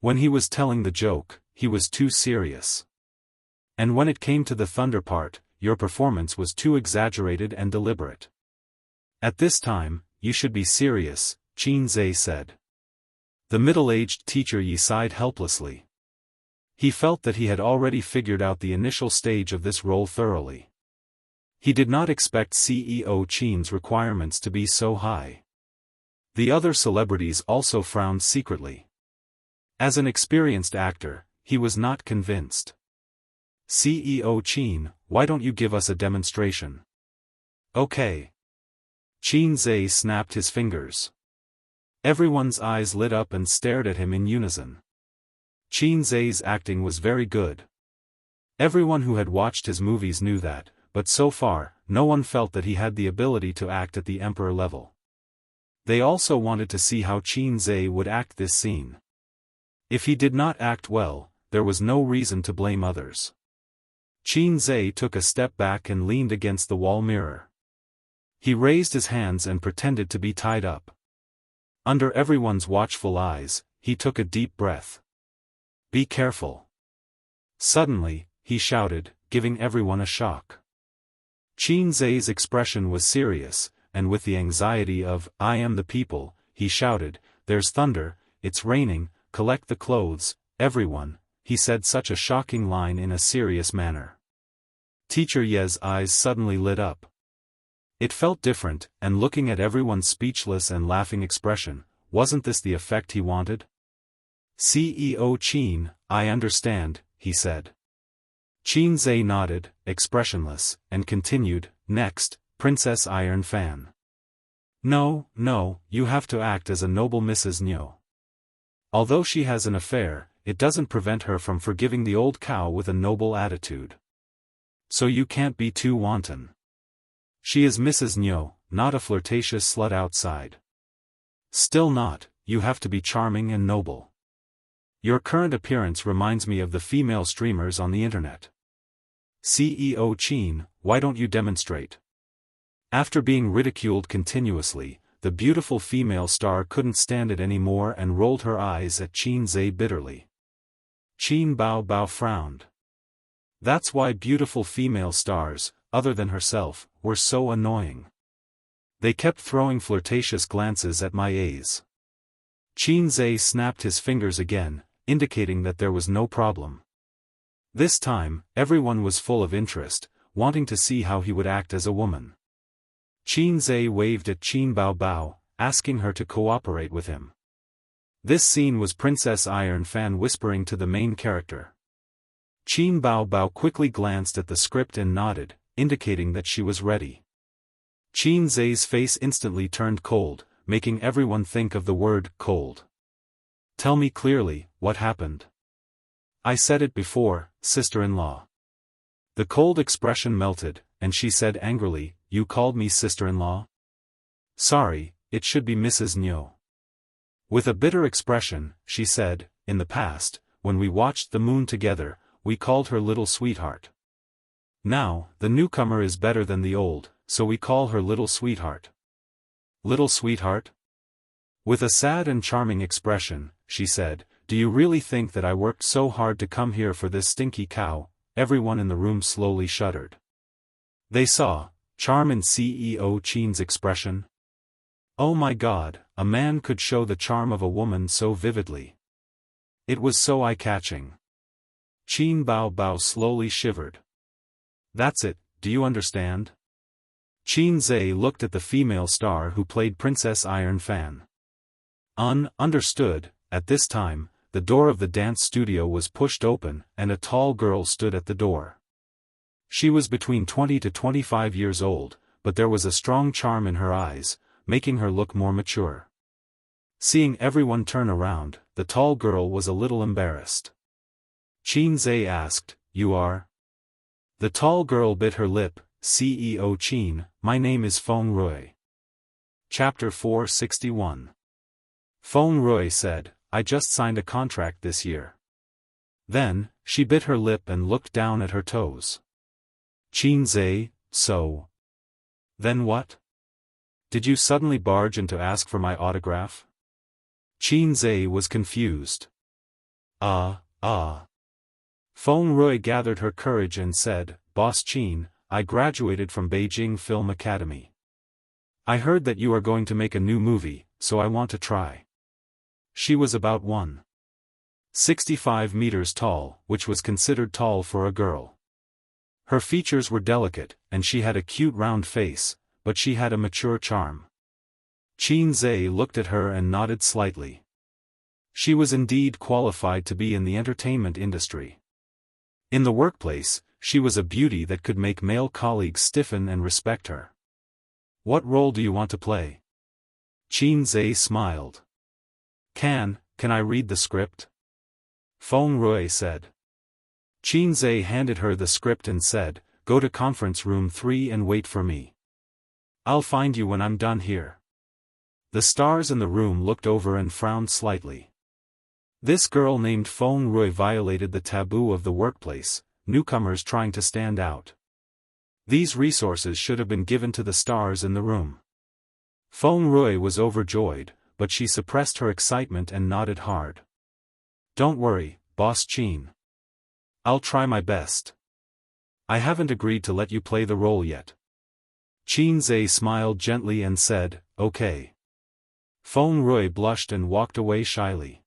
When he was telling the joke, he was too serious. And when it came to the thunder part, your performance was too exaggerated and deliberate. At this time, you should be serious, Qin Zai said. The middle-aged Teacher Yi sighed helplessly. He felt that he had already figured out the initial stage of this role thoroughly. He did not expect CEO Qin's requirements to be so high. The other celebrities also frowned secretly. As an experienced actor, he was not convinced. CEO Qin, why don't you give us a demonstration? Okay. Qin Zai snapped his fingers. Everyone's eyes lit up and stared at him in unison. Qin Zai's acting was very good. Everyone who had watched his movies knew that, but so far, no one felt that he had the ability to act at the emperor level. They also wanted to see how Qin Zai would act this scene. If he did not act well, there was no reason to blame others. Qin Zai took a step back and leaned against the wall mirror. He raised his hands and pretended to be tied up. Under everyone's watchful eyes, he took a deep breath. Be careful. Suddenly, he shouted, giving everyone a shock. Qin Zai's expression was serious, and with the anxiety of, I am the people, he shouted, there's thunder, it's raining, collect the clothes, everyone. He said such a shocking line in a serious manner. Teacher Ye's eyes suddenly lit up. It felt different, and looking at everyone's speechless and laughing expression, wasn't this the effect he wanted? CEO Qin, I understand, he said. Qin Zai nodded, expressionless, and continued, next, Princess Iron Fan. No, you have to act as a noble Mrs. Niu. Although she has an affair, it doesn't prevent her from forgiving the old cow with a noble attitude. So you can't be too wanton. She is Mrs. Niu, not a flirtatious slut outside. Still not, you have to be charming and noble. Your current appearance reminds me of the female streamers on the internet. CEO Qin, why don't you demonstrate? After being ridiculed continuously, the beautiful female star couldn't stand it anymore and rolled her eyes at Qin Zai bitterly. Qin Bao frowned. That's why beautiful female stars, other than herself, were so annoying. They kept throwing flirtatious glances at my A's. Qin Zai snapped his fingers again, indicating that there was no problem. This time, everyone was full of interest, wanting to see how he would act as a woman. Qin Zai waved at Qin Bao, asking her to cooperate with him. This scene was Princess Iron Fan whispering to the main character. Qin Bao quickly glanced at the script and nodded, indicating that she was ready. Qin Zai's face instantly turned cold, making everyone think of the word cold. Tell me clearly, what happened? I said it before, sister-in-law. The cold expression melted, and she said angrily, you called me sister-in-law? Sorry, it should be Mrs. Niu. With a bitter expression, she said, in the past, when we watched the moon together, we called her little sweetheart. Now, the newcomer is better than the old, so we call her Little Sweetheart. Little Sweetheart? With a sad and charming expression, she said, "Do you really think that I worked so hard to come here for this stinky cow?" Everyone in the room slowly shuddered. They saw charm in CEO Qin's expression. Oh my God, a man could show the charm of a woman so vividly. It was so eye-catching. Qin Bao slowly shivered. That's it, do you understand? Qin Zhe looked at the female star who played Princess Iron Fan. Understood. At this time, the door of the dance studio was pushed open and a tall girl stood at the door. She was between 20 to 25 years old, but there was a strong charm in her eyes, making her look more mature. Seeing everyone turn around, the tall girl was a little embarrassed. Qin Zhe asked, "You are?" The tall girl bit her lip. CEO Qin, my name is Feng Rui. Chapter 461. Feng Rui said, I just signed a contract this year. Then, she bit her lip and looked down at her toes. Qin Zhe, so? Then what? Did you suddenly barge in to ask for my autograph? Qin Zhe was confused. Feng Rui gathered her courage and said, Boss Qin, I graduated from Beijing Film Academy. I heard that you are going to make a new movie, so I want to try. She was about 1.65 meters tall, which was considered tall for a girl. Her features were delicate, and she had a cute round face, but she had a mature charm. Qin Zhe looked at her and nodded slightly. She was indeed qualified to be in the entertainment industry. In the workplace, she was a beauty that could make male colleagues stiffen and respect her. What role do you want to play? Qin Zhe smiled. Can I read the script? Feng Rui said. Qin Zhe handed her the script and said, Go to conference room 3 and wait for me. I'll find you when I'm done here. The stars in the room looked over and frowned slightly. This girl named Feng Rui violated the taboo of the workplace, newcomers trying to stand out. These resources should have been given to the stars in the room. Feng Rui was overjoyed, but she suppressed her excitement and nodded hard. Don't worry, Boss Qin. I'll try my best. I haven't agreed to let you play the role yet. Qin Zhe smiled gently and said, Okay. Feng Rui blushed and walked away shyly.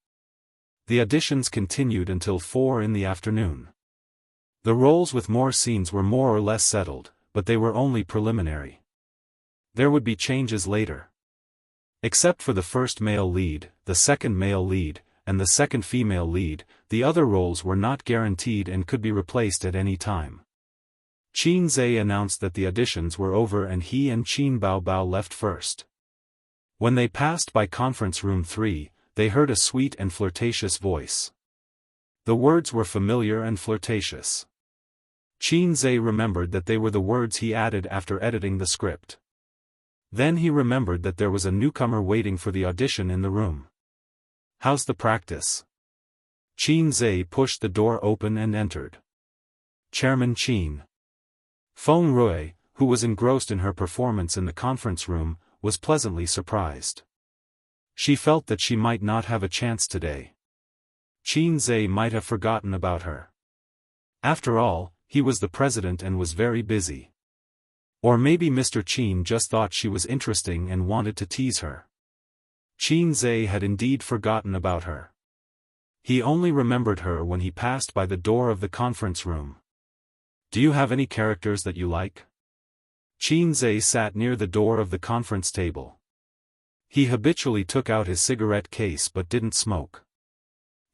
The auditions continued until 4 in the afternoon. The roles with more scenes were more or less settled, but they were only preliminary. There would be changes later. Except for the first male lead, the second male lead, and the second female lead, the other roles were not guaranteed and could be replaced at any time. Qin Zhe announced that the auditions were over and he and Qin Bao left first. When they passed by conference room 3, they heard a sweet and flirtatious voice. The words were familiar and flirtatious. Qin Zhe remembered that they were the words he added after editing the script. Then he remembered that there was a newcomer waiting for the audition in the room. How's the practice? Qin Zhe pushed the door open and entered. Chairman Qin. Feng Rui, who was engrossed in her performance in the conference room, was pleasantly surprised. She felt that she might not have a chance today. Qin Zhe might have forgotten about her. After all, he was the president and was very busy. Or maybe Mr. Qin just thought she was interesting and wanted to tease her. Qin Zhe had indeed forgotten about her. He only remembered her when he passed by the door of the conference room. Do you have any characters that you like? Qin Zhe sat near the door of the conference table. He habitually took out his cigarette case but didn't smoke.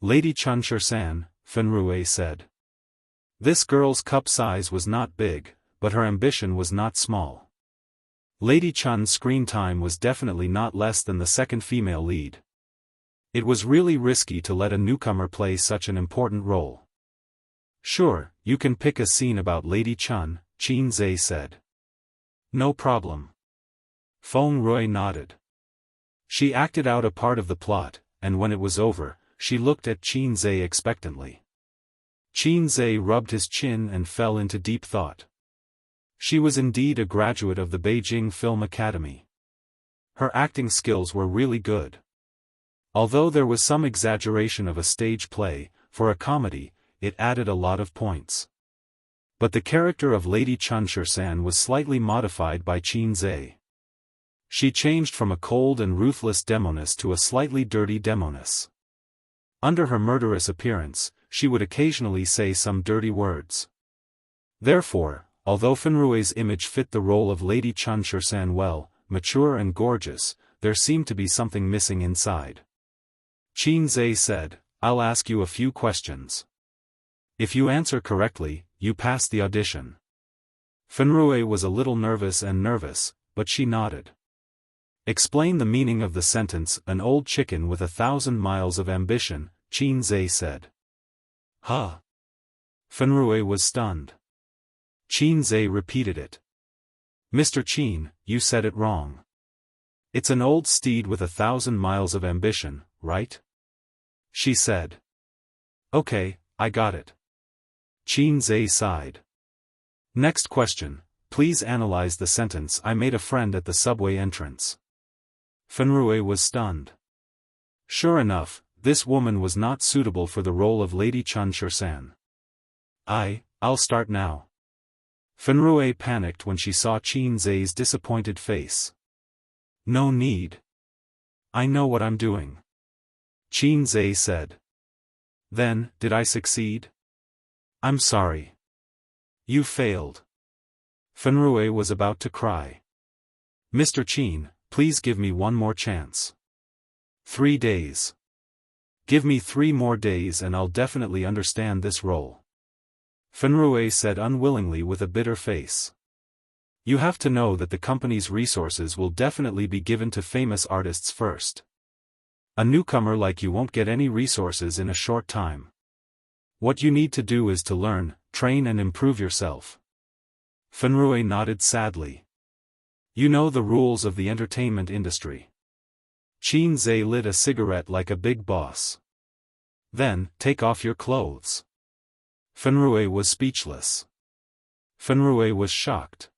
Lady Chun Shersan, Feng Rui said. This girl's cup size was not big, but her ambition was not small. Lady Chun's screen time was definitely not less than the second female lead. It was really risky to let a newcomer play such an important role. Sure, you can pick a scene about Lady Chun, Qin Zhe said. No problem. Feng Rui nodded. She acted out a part of the plot, and when it was over, she looked at Qin Zhe expectantly. Qin Zhe rubbed his chin and fell into deep thought. She was indeed a graduate of the Beijing Film Academy. Her acting skills were really good. Although there was some exaggeration of a stage play, for a comedy, it added a lot of points. But the character of Lady Chunshirsan was slightly modified by Qin Zhe. She changed from a cold and ruthless demoness to a slightly dirty demoness. Under her murderous appearance, she would occasionally say some dirty words. Therefore, although Fenrue's image fit the role of Lady Chunshirsan well, mature and gorgeous, there seemed to be something missing inside. Qin Zhe said, "I'll ask you a few questions. If you answer correctly, you pass the audition." Fenrue was a little nervous, but she nodded. "Explain the meaning of the sentence, 'an old chicken with 1,000 miles of ambition,'" Qin Zhe said. "Huh?" Fenrue was stunned. Qin Zhe repeated it. "Mr. Qin, you said it wrong. It's an old steed with 1,000 miles of ambition, right?" She said. "Okay, I got it." Qin Zhe sighed. "Next question, please analyze the sentence, 'I made a friend at the subway entrance.'" Fenrue was stunned. Sure enough, this woman was not suitable for the role of Lady Chunshirsan. I'll start now." Fenrue panicked when she saw Qin Zhe's disappointed face. "No need. I know what I'm doing," Qin Zhe said. "Then, did I succeed?" "I'm sorry. You failed." Fenrue was about to cry. "Mr. Qin, please give me one more chance." 3 days. "Give me 3 more days and I'll definitely understand this role," Fenrue said unwillingly with a bitter face. "You have to know that the company's resources will definitely be given to famous artists first. A newcomer like you won't get any resources in a short time. What you need to do is to learn, train and improve yourself." Fenrue nodded sadly. "You know the rules of the entertainment industry." Qin Zhe lit a cigarette like a big boss. "Then, take off your clothes." Fenrue was speechless. Fenrue was shocked.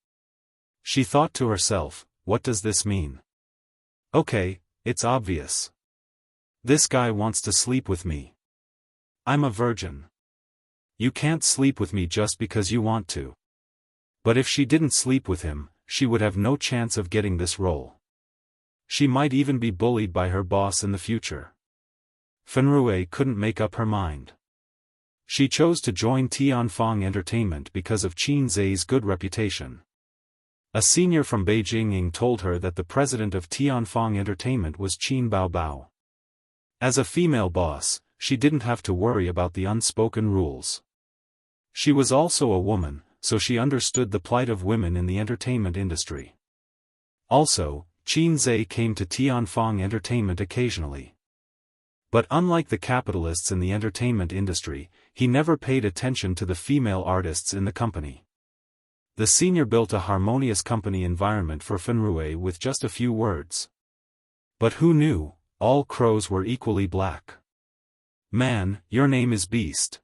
She thought to herself, what does this mean? Okay, it's obvious. This guy wants to sleep with me. I'm a virgin. You can't sleep with me just because you want to. But if she didn't sleep with him, she would have no chance of getting this role. She might even be bullied by her boss in the future. Fenrue couldn't make up her mind. She chose to join Tianfang Entertainment because of Qin Zhe's good reputation. A senior from Beijing told her that the president of Tianfang Entertainment was Qin Baobao. As a female boss, she didn't have to worry about the unspoken rules. She was also a woman, so she understood the plight of women in the entertainment industry. Also, Qin Zhe came to Tianfang Entertainment occasionally. But unlike the capitalists in the entertainment industry, he never paid attention to the female artists in the company. The senior built a harmonious company environment for Fenrue with just a few words. But who knew, all crows were equally black. "Man, your name is Beast.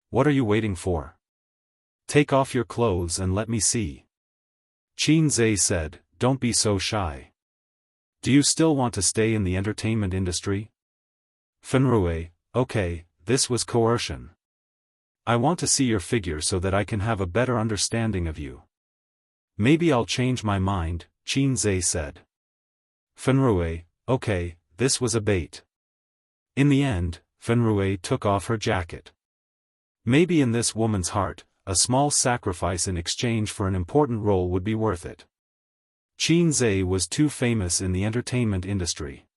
What are you waiting for? Take off your clothes and let me see." Qin Zhe said, "Don't be so shy. Do you still want to stay in the entertainment industry?" Fenrue, "Okay, this was coercion. I want to see your figure so that I can have a better understanding of you." "Maybe I'll change my mind," Qin Zhe said. Fenrue, "Okay, this was a bait." In the end, Fenrue took off her jacket. Maybe in this woman's heart, a small sacrifice in exchange for an important role would be worth it. Qin Zhe was too famous in the entertainment industry.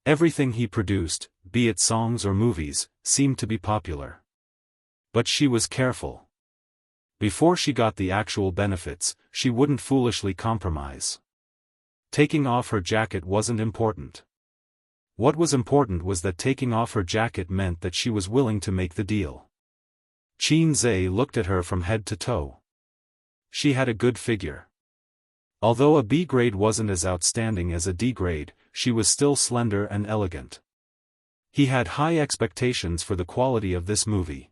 Everything he produced, be it songs or movies, seemed to be popular. But she was careful. Before she got the actual benefits, she wouldn't foolishly compromise. Taking off her jacket wasn't important. What was important was that taking off her jacket meant that she was willing to make the deal. Qin Zhe looked at her from head to toe. She had a good figure. Although a B grade wasn't as outstanding as a D grade, she was still slender and elegant. He had high expectations for the quality of this movie.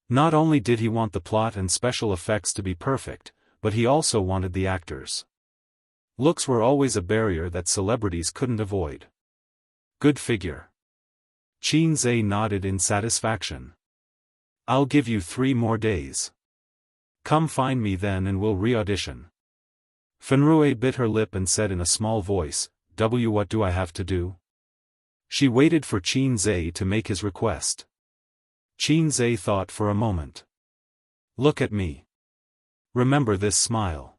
Not only did he want the plot and special effects to be perfect, but he also wanted the actors. Looks were always a barrier that celebrities couldn't avoid. Good figure. Qin Zhe nodded in satisfaction. I'll give you 3 more days. Come find me then and we'll re-audition. Fenrui bit her lip and said in a small voice, What do I have to do? She waited for Qin Zhe to make his request. Qin Zhe thought for a moment. Look at me. Remember this smile.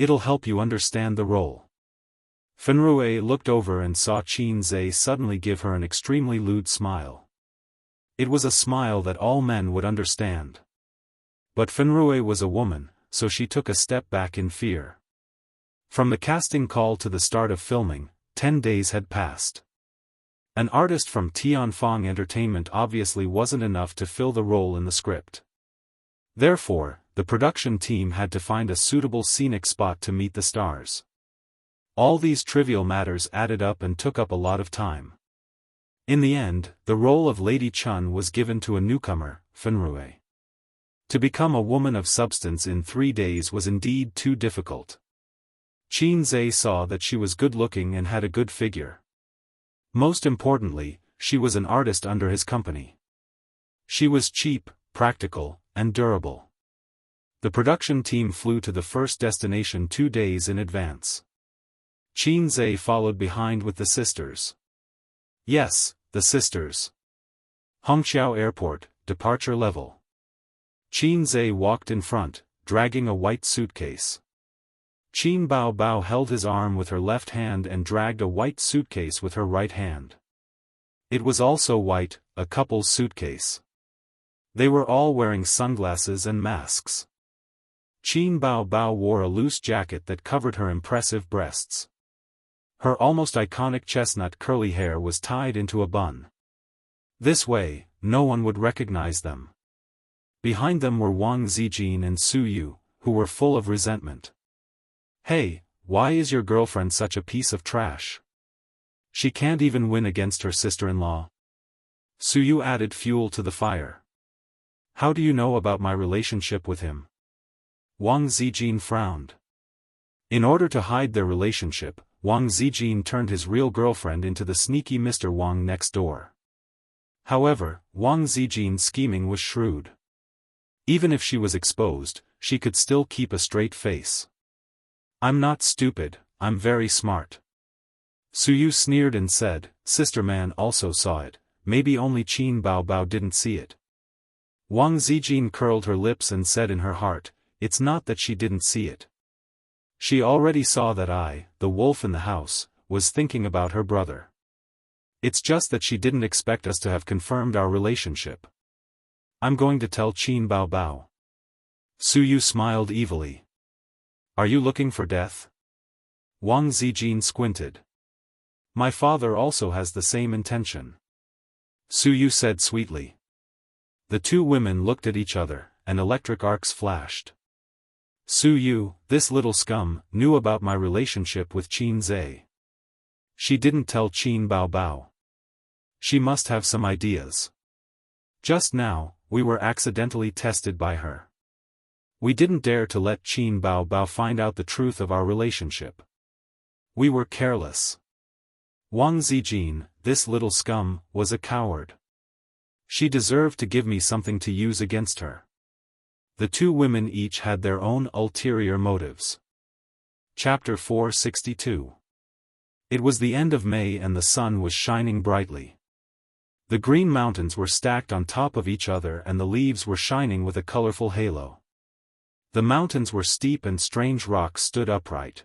It'll help you understand the role. Fenrui looked over and saw Qin Zhe suddenly give her an extremely lewd smile. It was a smile that all men would understand. But Fenrui was a woman, so she took a step back in fear. From the casting call to the start of filming, 10 days had passed. An artist from Tianfang Entertainment obviously wasn't enough to fill the role in the script. Therefore, the production team had to find a suitable scenic spot to meet the stars. All these trivial matters added up and took up a lot of time. In the end, the role of Lady Chun was given to a newcomer, Fenrui. To become a woman of substance in 3 days was indeed too difficult. Qin Zhe saw that she was good-looking and had a good figure. Most importantly, she was an artist under his company. She was cheap, practical, and durable. The production team flew to the first destination 2 days in advance. Qin Zhe followed behind with the sisters. Yes, the sisters. Hongqiao Airport, departure level. Qin Zhe walked in front, dragging a white suitcase. Qin Bao Bao held his arm with her left hand and dragged a white suitcase with her right hand. It was also white, a couple's suitcase. They were all wearing sunglasses and masks. Qin Bao Bao wore a loose jacket that covered her impressive breasts. Her almost iconic chestnut curly hair was tied into a bun. This way, no one would recognize them. Behind them were Wang Zijin and Su Yu, who were full of resentment. Hey, why is your girlfriend such a piece of trash? She can't even win against her sister-in-law. Su Yu added fuel to the fire. How do you know about my relationship with him? Wang Zijin frowned. In order to hide their relationship, Wang Zijin turned his real girlfriend into the sneaky Mr. Wang next door. However, Wang Zijin's scheming was shrewd. Even if she was exposed, she could still keep a straight face. I'm not stupid, I'm very smart. Su Yu sneered and said, Sister Man also saw it, maybe only Qin Bao Bao didn't see it. Wang Zijin curled her lips and said in her heart, it's not that she didn't see it. She already saw that I, the wolf in the house, was thinking about her brother. It's just that she didn't expect us to have confirmed our relationship. I'm going to tell Qin Bao Bao. Su Yu smiled evilly. Are you looking for death? Wang Zijin squinted. My father also has the same intention. Su Yu said sweetly. The two women looked at each other, and electric arcs flashed. Su Yu, this little scum, knew about my relationship with Qin Zhe. She didn't tell Qin Bao Bao. She must have some ideas. Just now, we were accidentally tested by her. We didn't dare to let Qin Bao Bao find out the truth of our relationship. We were careless. Wang Zijin, this little scum, was a coward. She deserved to give me something to use against her. The two women each had their own ulterior motives. Chapter 462. It was the end of May and the sun was shining brightly. The green mountains were stacked on top of each other and the leaves were shining with a colorful halo. The mountains were steep and strange rocks stood upright.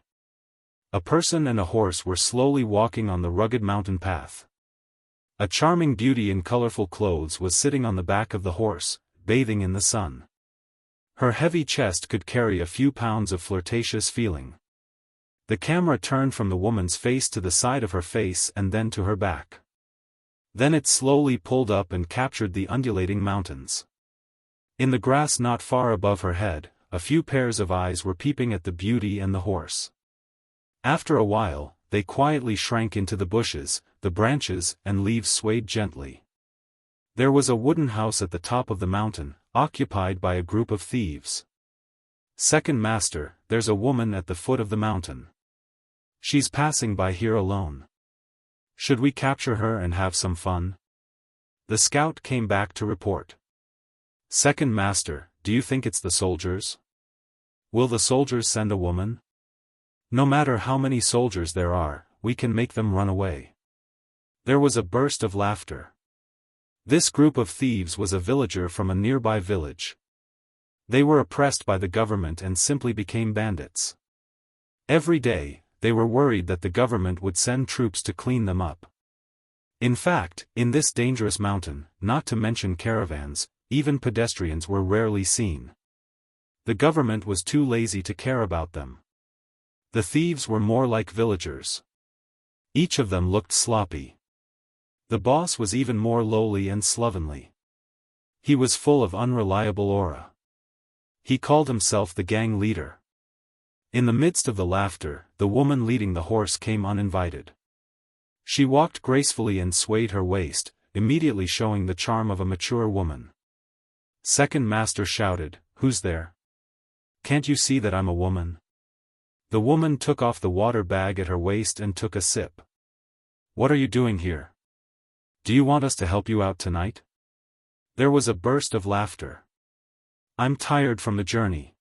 A person and a horse were slowly walking on the rugged mountain path. A charming beauty in colorful clothes was sitting on the back of the horse, bathing in the sun. Her heavy chest could carry a few pounds of flirtatious feeling. The camera turned from the woman's face to the side of her face and then to her back. Then it slowly pulled up and captured the undulating mountains. In the grass not far above her head, a few pairs of eyes were peeping at the beauty and the horse. After a while, they quietly shrank into the bushes, the branches and leaves swayed gently. There was a wooden house at the top of the mountain, occupied by a group of thieves. Second master, there's a woman at the foot of the mountain. She's passing by here alone. Should we capture her and have some fun? The scout came back to report. Second master, do you think it's the soldiers? Will the soldiers send a woman? No matter how many soldiers there are, we can make them run away. There was a burst of laughter. This group of thieves was a villager from a nearby village. They were oppressed by the government and simply became bandits. Every day, they were worried that the government would send troops to clean them up. In fact, in this dangerous mountain, not to mention caravans, even pedestrians were rarely seen. The government was too lazy to care about them. The thieves were more like villagers. Each of them looked sloppy. The boss was even more lowly and slovenly. He was full of unreliable aura. He called himself the gang leader. In the midst of the laughter, the woman leading the horse came uninvited. She walked gracefully and swayed her waist, immediately showing the charm of a mature woman. Second master shouted, "Who's there? Can't you see that I'm a woman?" The woman took off the water bag at her waist and took a sip. "What are you doing here? Do you want us to help you out tonight?" There was a burst of laughter. "I'm tired from the journey.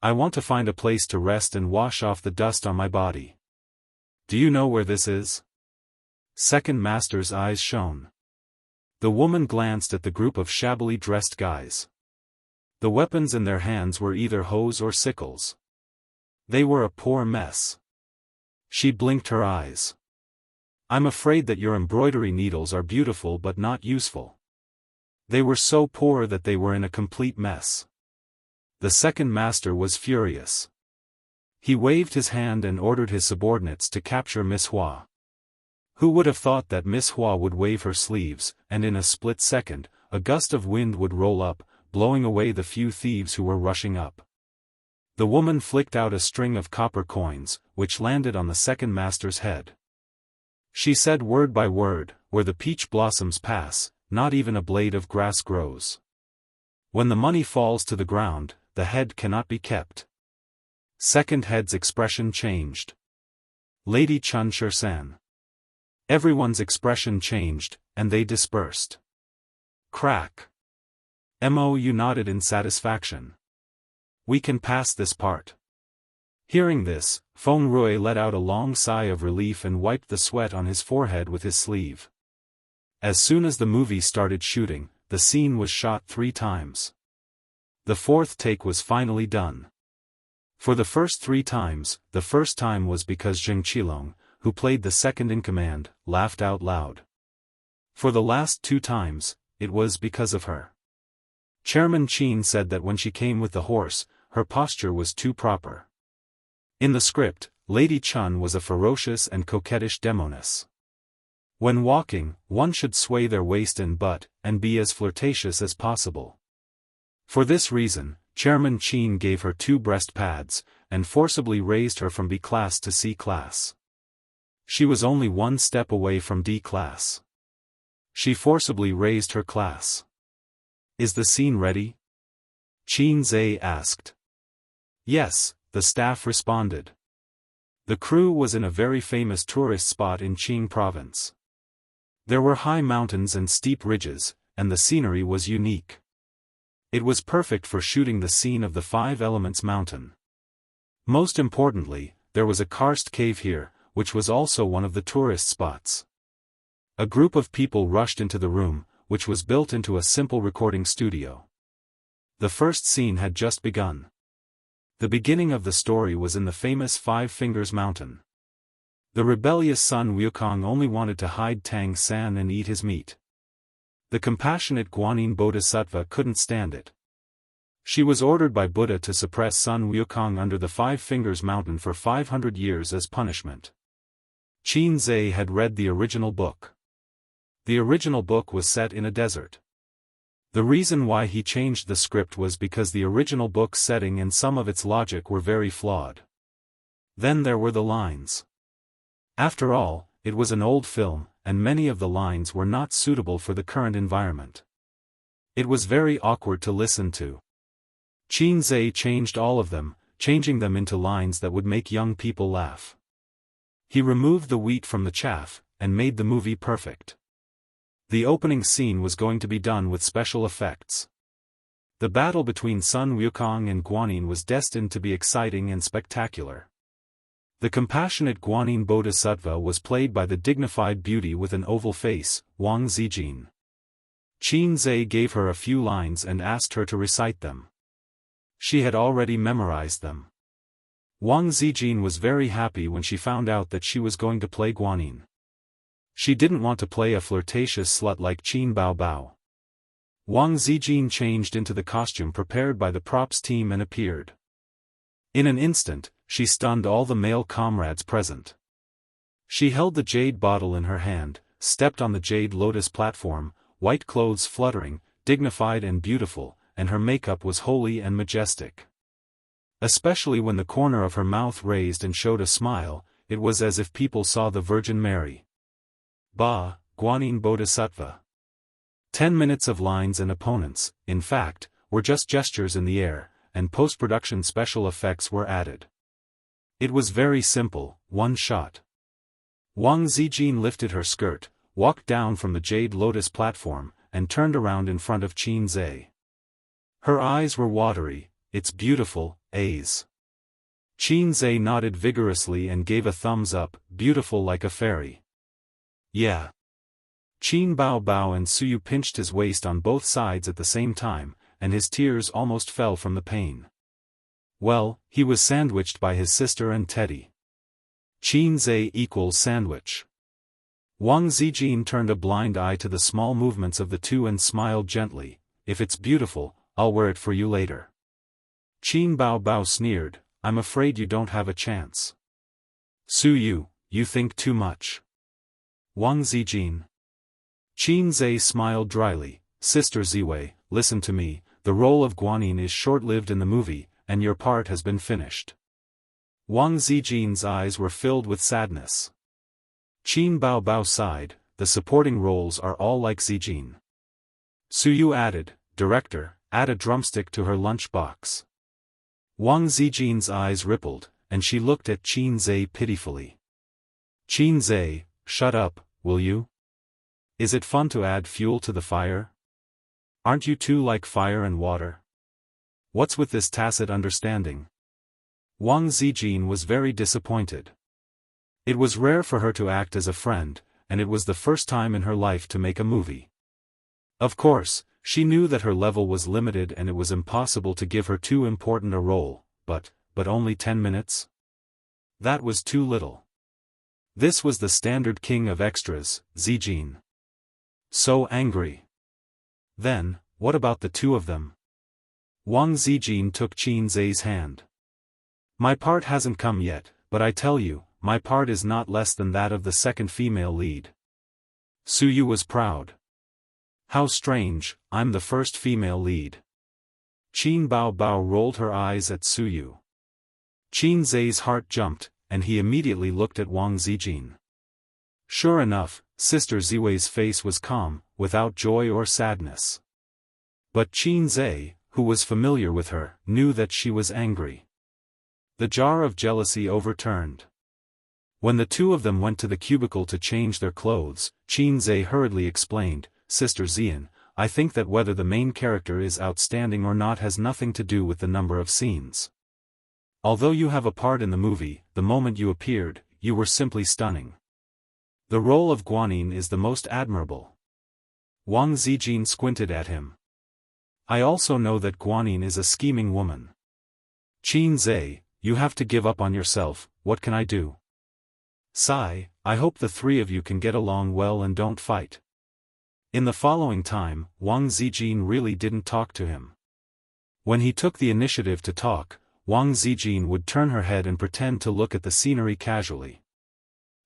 I want to find a place to rest and wash off the dust on my body. Do you know where this is?" Second master's eyes shone. The woman glanced at the group of shabbily dressed guys. The weapons in their hands were either hoes or sickles. They were a poor mess. She blinked her eyes. "I'm afraid that your embroidery needles are beautiful but not useful." They were so poor that they were in a complete mess. The second master was furious. He waved his hand and ordered his subordinates to capture Miss Hua. Who would have thought that Miss Hua would wave her sleeves, and in a split second, a gust of wind would roll up, blowing away the few thieves who were rushing up. The woman flicked out a string of copper coins, which landed on the second master's head. She said word by word, "Where the peach blossoms pass, not even a blade of grass grows. When the money falls to the ground, the head cannot be kept." Second head's expression changed. Lady Chun Shersan. Everyone's expression changed, and they dispersed. Crack. Mo nodded in satisfaction. "We can pass this part." Hearing this, Feng Rui let out a long sigh of relief and wiped the sweat on his forehead with his sleeve. As soon as the movie started shooting, the scene was shot 3 times. The 4th take was finally done. For the first 3 times, the first time was because Zheng Qilong, who played the second-in-command, laughed out loud. For the last 2 times, it was because of her. Chairman Qin said that when she came with the horse, her posture was too proper. In the script, Lady Chun was a ferocious and coquettish demoness. When walking, one should sway their waist and butt, and be as flirtatious as possible. For this reason, Chairman Qin gave her 2 breast pads, and forcibly raised her from B class to C class. She was only 1 step away from D class. She forcibly raised her class. "Is the scene ready?" Qin Zhe asked. "Yes," the staff responded. The crew was in a very famous tourist spot in Qing province. There were high mountains and steep ridges, and the scenery was unique. It was perfect for shooting the scene of the 5 Elements mountain. Most importantly, there was a karst cave here, which was also one of the tourist spots. A group of people rushed into the room, which was built into a simple recording studio. The first scene had just begun. The beginning of the story was in the famous 5 Fingers Mountain. The rebellious son Wukong only wanted to hide Tang San and eat his meat. The compassionate Guanyin Bodhisattva couldn't stand it. She was ordered by Buddha to suppress Sun Wukong under the 5 Fingers Mountain for 500 years as punishment. Qin Zhe had read the original book. The original book was set in a desert. The reason why he changed the script was because the original book's setting and some of its logic were very flawed. Then there were the lines. After all, it was an old film, and many of the lines were not suitable for the current environment. It was very awkward to listen to. Qin Zhe changed all of them, changing them into lines that would make young people laugh. He removed the wheat from the chaff, and made the movie perfect. The opening scene was going to be done with special effects. The battle between Sun Wukong and Guanyin was destined to be exciting and spectacular. The compassionate Guanyin Bodhisattva was played by the dignified beauty with an oval face, Wang Zijin. Qin Zhe gave her a few lines and asked her to recite them. She had already memorized them. Wang Zijin was very happy when she found out that she was going to play Guanyin. She didn't want to play a flirtatious slut like Qin Baobao. Wang Zijin changed into the costume prepared by the props team and appeared. In an instant, she stunned all the male comrades present. She held the jade bottle in her hand, stepped on the jade lotus platform, white clothes fluttering, dignified and beautiful, and her makeup was holy and majestic. Especially when the corner of her mouth raised and showed a smile, it was as if people saw the Virgin Mary. Ba, Guanyin Bodhisattva. 10 minutes of lines and opponents, in fact, were just gestures in the air, and post-production special effects were added. It was very simple, one shot. Wang Zijin lifted her skirt, walked down from the jade lotus platform, and turned around in front of Qin Zhe. Her eyes were watery. It's beautiful, A's. Qin Zhe nodded vigorously and gave a thumbs up, beautiful like a fairy. Yeah. Qin Baobao and Suyu pinched his waist on both sides at the same time, and his tears almost fell from the pain. Well, he was sandwiched by his sister and Teddy. Qin Zhe equals sandwich. Wang Zijin turned a blind eye to the small movements of the two and smiled gently. If it's beautiful, I'll wear it for you later. Qin Baobao sneered, I'm afraid you don't have a chance. Suyu, you think too much. Wang Zijin. Qin Zhe smiled dryly, Sister Ziwei, listen to me, the role of Guanyin is short-lived in the movie, and your part has been finished. Wang Zijin's eyes were filled with sadness. Qin Baobao sighed, the supporting roles are all like Zijin. Suyu added, Director, add a drumstick to her lunchbox. Wang Zijin's eyes rippled, and she looked at Qin Zhe pitifully. Qin Zhe, shut up, will you? Is it fun to add fuel to the fire? Aren't you two like fire and water? What's with this tacit understanding? Wang Zijin was very disappointed. It was rare for her to act as a friend, and it was the first time in her life to make a movie. Of course, she knew that her level was limited and it was impossible to give her too important a role, but only 10 minutes? That was too little. This was the standard king of extras, Zijin. So angry. Then, what about the two of them? Wang Zijin took Qin Zhe's hand. My part hasn't come yet, but I tell you, my part is not less than that of the second female lead. Suyu was proud. How strange, I'm the first female lead. Qin Baobao rolled her eyes at Suyu. Qin Zhe's heart jumped, and he immediately looked at Wang Zijin. Sure enough, Sister Ziwei's face was calm, without joy or sadness. But Qin Zhe, who was familiar with her, knew that she was angry. The jar of jealousy overturned. When the two of them went to the cubicle to change their clothes, Qin Zhe hurriedly explained, Sister Zian, I think that whether the main character is outstanding or not has nothing to do with the number of scenes. Although you have a part in the movie, the moment you appeared, you were simply stunning. The role of Guanyin is the most admirable. Wang Zijin squinted at him. I also know that Guanyin is a scheming woman. Qin Zhe, you have to give up on yourself, what can I do? Sigh, I hope the three of you can get along well and don't fight. In the following time, Wang Zijin really didn't talk to him. When he took the initiative to talk, Wang Zijin would turn her head and pretend to look at the scenery casually.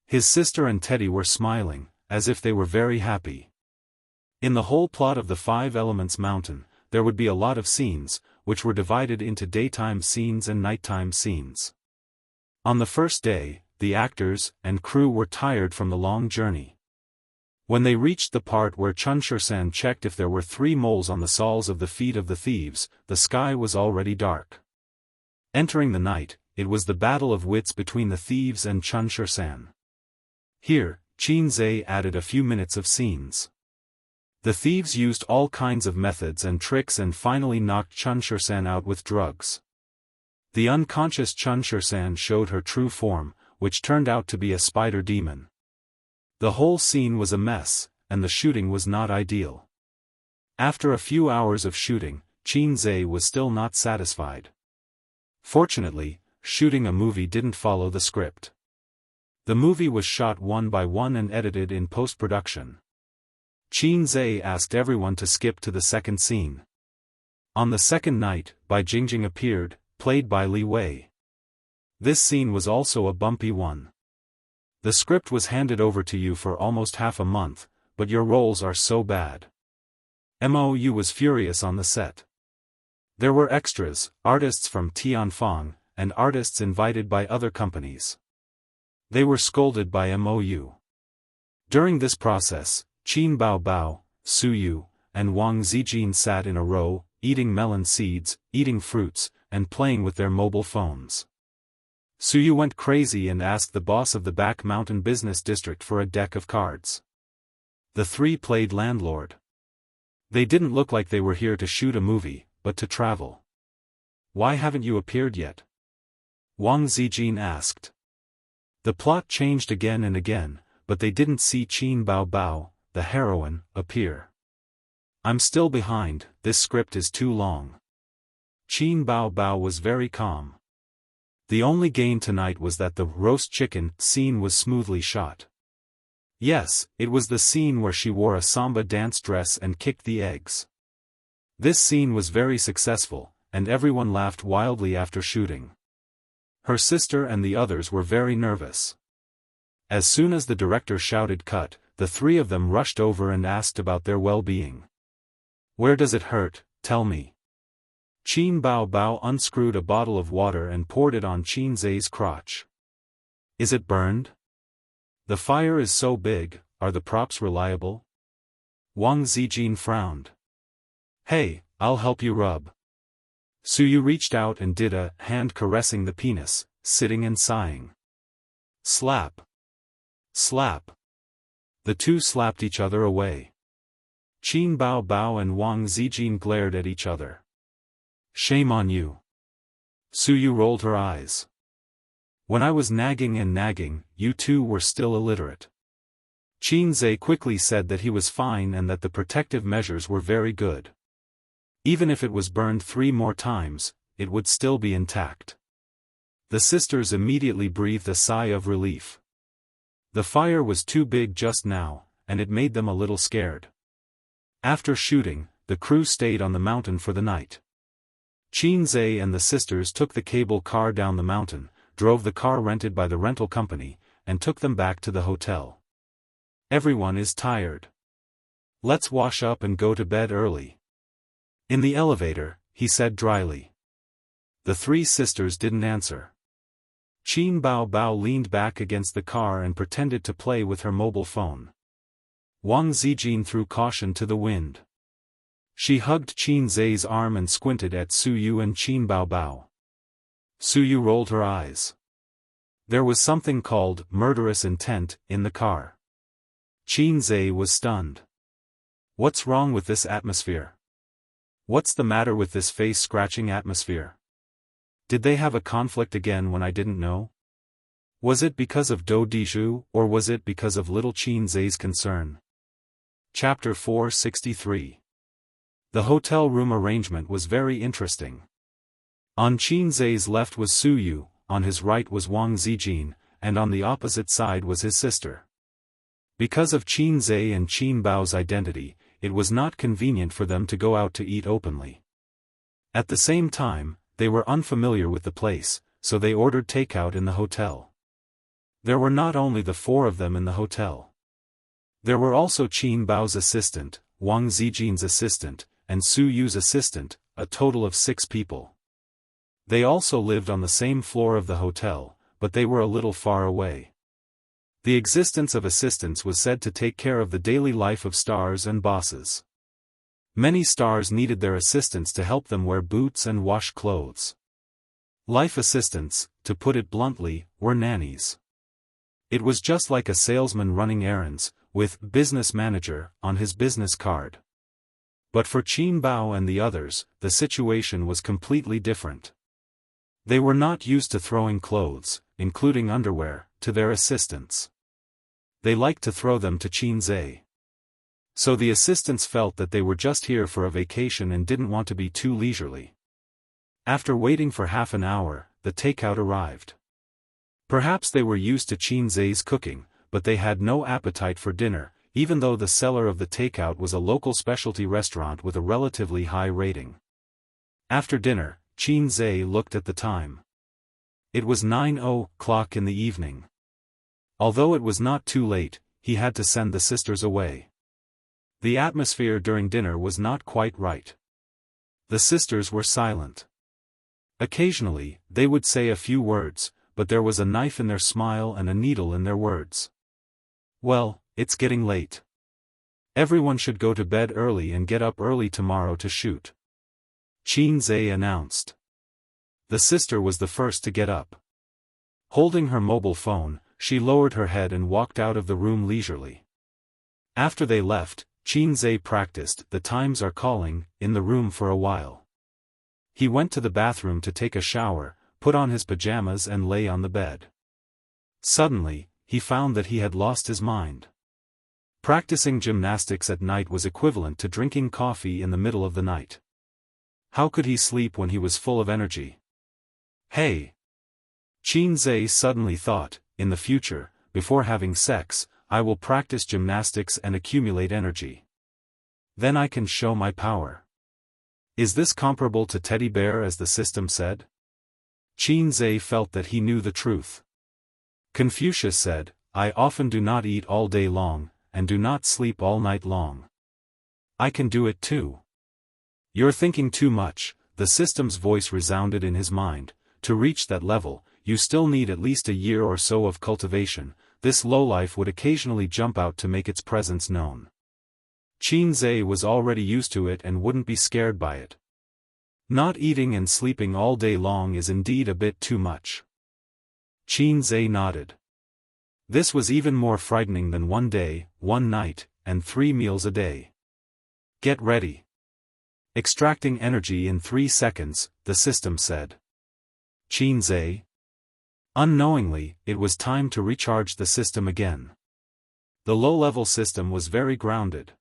His sister and Teddy were smiling, as if they were very happy. In the whole plot of the Five Elements Mountain, there would be a lot of scenes, which were divided into daytime scenes and nighttime scenes. On the first day, the actors and crew were tired from the long journey. When they reached the part where Chunshirsan checked if there were 3 moles on the soles of the feet of the thieves, the sky was already dark. Entering the night, it was the battle of wits between the thieves and Chunshirsan. Here, Qinzhe added a few minutes of scenes. The thieves used all kinds of methods and tricks and finally knocked Chunshirsan out with drugs. The unconscious Chunshirsan showed her true form, which turned out to be a spider demon. The whole scene was a mess, and the shooting was not ideal. After a few hours of shooting, Qinzhe was still not satisfied. Fortunately, shooting a movie didn't follow the script. The movie was shot one by one and edited in post-production. Qinzhe asked everyone to skip to the second scene. On the second night, Bai Jingjing appeared, played by Li Wei. This scene was also a bumpy one. The script was handed over to you for almost half a month, but your roles are so bad. Mou was furious on the set. There were extras, artists from Tianfang, and artists invited by other companies. They were scolded by Mou. During this process, Qin Baobao, Su Yu, and Wang Zijin sat in a row, eating melon seeds, eating fruits, and playing with their mobile phones. Su Yu went crazy and asked the boss of the Back Mountain Business District for a deck of cards. The 3 played landlord. They didn't look like they were here to shoot a movie, but to travel. Why haven't you appeared yet? Wang Zijin asked. The plot changed again and again, but they didn't see Qin Baobao, the heroine, appear. I'm still behind, this script is too long. Qin Baobao was very calm. The only gain tonight was that the roast chicken scene was smoothly shot. Yes, it was the scene where she wore a samba dance dress and kicked the eggs. This scene was very successful, and everyone laughed wildly after shooting. Her sister and the others were very nervous. As soon as the director shouted cut, the 3 of them rushed over and asked about their well-being. Where does it hurt, tell me. Qin Baobao unscrewed a bottle of water and poured it on Qinzhe's crotch. Is it burned? The fire is so big, are the props reliable? Wang Zijin frowned. Hey, I'll help you rub. Su Yu reached out and did a hand caressing the penis, sitting and sighing. Slap. Slap. The 2 slapped each other away. Qin Baobao and Wang Zijin glared at each other. Shame on you. Su Yu rolled her eyes. When I was nagging and nagging, you 2 were still illiterate. Qinzhe quickly said that he was fine and that the protective measures were very good. Even if it was burned 3 more times, it would still be intact. The sisters immediately breathed a sigh of relief. The fire was too big just now, and it made them a little scared. After shooting, the crew stayed on the mountain for the night. Qinzhe and the sisters took the cable car down the mountain, drove the car rented by the rental company, and took them back to the hotel. Everyone is tired. Let's wash up and go to bed early. In the elevator, he said dryly. The 3 sisters didn't answer. Qin Baobao leaned back against the car and pretended to play with her mobile phone. Wang Zijin threw caution to the wind. She hugged Qinzhe's arm and squinted at Su Yu and Qin Baobao. Su Yu rolled her eyes. There was something called murderous intent in the car. Qinzhe was stunned. What's wrong with this atmosphere? What's the matter with this face-scratching atmosphere? Did they have a conflict again when I didn't know? Was it because of Do Dizhu, or was it because of little Qinzhe's concern? Chapter 463. The hotel room arrangement was very interesting. On Qinzhe's left was Su Yu, on his right was Wang Zijin, and on the opposite side was his sister. Because of Qinzhe and Qin Bao's identity, it was not convenient for them to go out to eat openly. At the same time, they were unfamiliar with the place, so they ordered takeout in the hotel. There were not only the 4 of them in the hotel. There were also Qin Bao's assistant, Wang Zijin's assistant, and Su Yu's assistant, a total of 6 people. They also lived on the same floor of the hotel, but they were a little far away. The existence of assistants was said to take care of the daily life of stars and bosses. Many stars needed their assistants to help them wear boots and wash clothes. Life assistants, to put it bluntly, were nannies. It was just like a salesman running errands, with business manager on his business card. But for Qin Bao and the others, the situation was completely different. They were not used to throwing clothes, including underwear, to their assistants. They liked to throw them to Qin Zhe. So the assistants felt that they were just here for a vacation and didn't want to be too leisurely. After waiting for half an hour, the takeout arrived. Perhaps they were used to Qin Zhe's cooking, but they had no appetite for dinner, even though the seller of the takeout was a local specialty restaurant with a relatively high rating. After dinner, Qin Zhe looked at the time. It was 9:00 in the evening. Although it was not too late, he had to send the sisters away. The atmosphere during dinner was not quite right. The sisters were silent. Occasionally, they would say a few words, but there was a knife in their smile and a needle in their words. Well, it's getting late. Everyone should go to bed early and get up early tomorrow to shoot. Qin Zhe announced. The sister was the first to get up. Holding her mobile phone, she lowered her head and walked out of the room leisurely. After they left, Qin Zhe practiced "The Times Are Calling" in the room for a while. He went to the bathroom to take a shower, put on his pajamas and lay on the bed. Suddenly, he found that he had lost his mind. Practicing gymnastics at night was equivalent to drinking coffee in the middle of the night. How could he sleep when he was full of energy? Hey! Qin Zhe suddenly thought, in the future, before having sex, I will practice gymnastics and accumulate energy. Then I can show my power. Is this comparable to teddy bear as the system said? Qin Zhe felt that he knew the truth. Confucius said, I often do not eat all day long, and do not sleep all night long. I can do it too. You're thinking too much, the system's voice resounded in his mind. To reach that level, you still need at least a year or so of cultivation. This lowlife would occasionally jump out to make its presence known. Qin Zhe was already used to it and wouldn't be scared by it. Not eating and sleeping all day long is indeed a bit too much. Qin Zhe nodded. This was even more frightening than 1 day, 1 night, and 3 meals a day. Get ready. Extracting energy in 3 seconds, the system said. Qin Zhe. Unknowingly, it was time to recharge the system again. The low-level system was very grounded.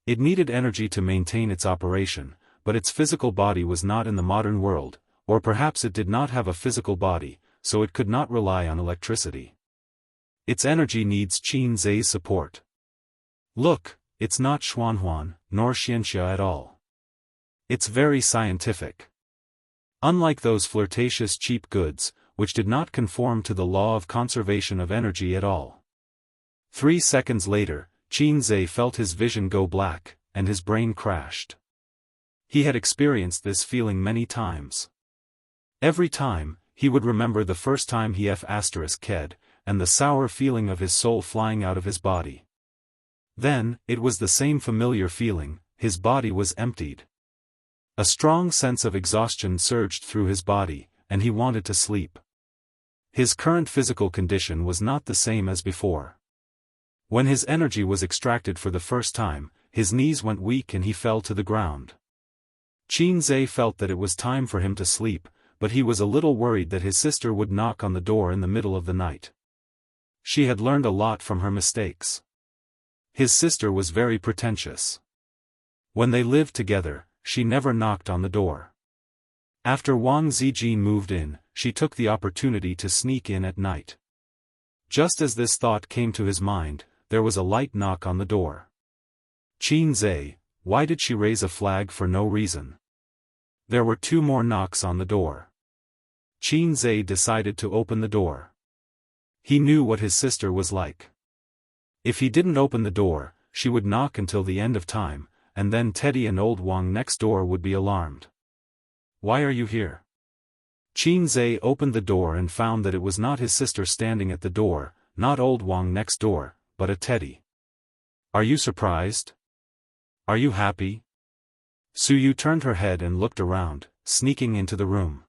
It needed energy to maintain its operation, but its physical body was not in the modern world, or perhaps it did not have a physical body, so it could not rely on electricity. Its energy needs Qin Zhe's support. Look, it's not Xuanhuan, nor Xianxia at all. It's very scientific. Unlike those flirtatious cheap goods, which did not conform to the law of conservation of energy at all. 3 seconds later, Qin Zhe felt his vision go black, and his brain crashed. He had experienced this feeling many times. Every time, he would remember the first time he f***ed, and the sour feeling of his soul flying out of his body. Then, it was the same familiar feeling, his body was emptied. A strong sense of exhaustion surged through his body, and he wanted to sleep. His current physical condition was not the same as before. When his energy was extracted for the first time, his knees went weak and he fell to the ground. Qin Zhe felt that it was time for him to sleep, but he was a little worried that his sister would knock on the door in the middle of the night. She had learned a lot from her mistakes. His sister was very pretentious. When they lived together, she never knocked on the door. After Wang Zijin moved in, she took the opportunity to sneak in at night. Just as this thought came to his mind, there was a light knock on the door. Qin Zhe, why did she raise a flag for no reason? There were 2 more knocks on the door. Qin Zhe decided to open the door. He knew what his sister was like. If he didn't open the door, she would knock until the end of time, and then Teddy and old Wang next door would be alarmed. Why are you here? Qin Zhe opened the door and found that it was not his sister standing at the door, not old Wang next door, but a teddy. Are you surprised? Are you happy? Suyu turned her head and looked around, sneaking into the room.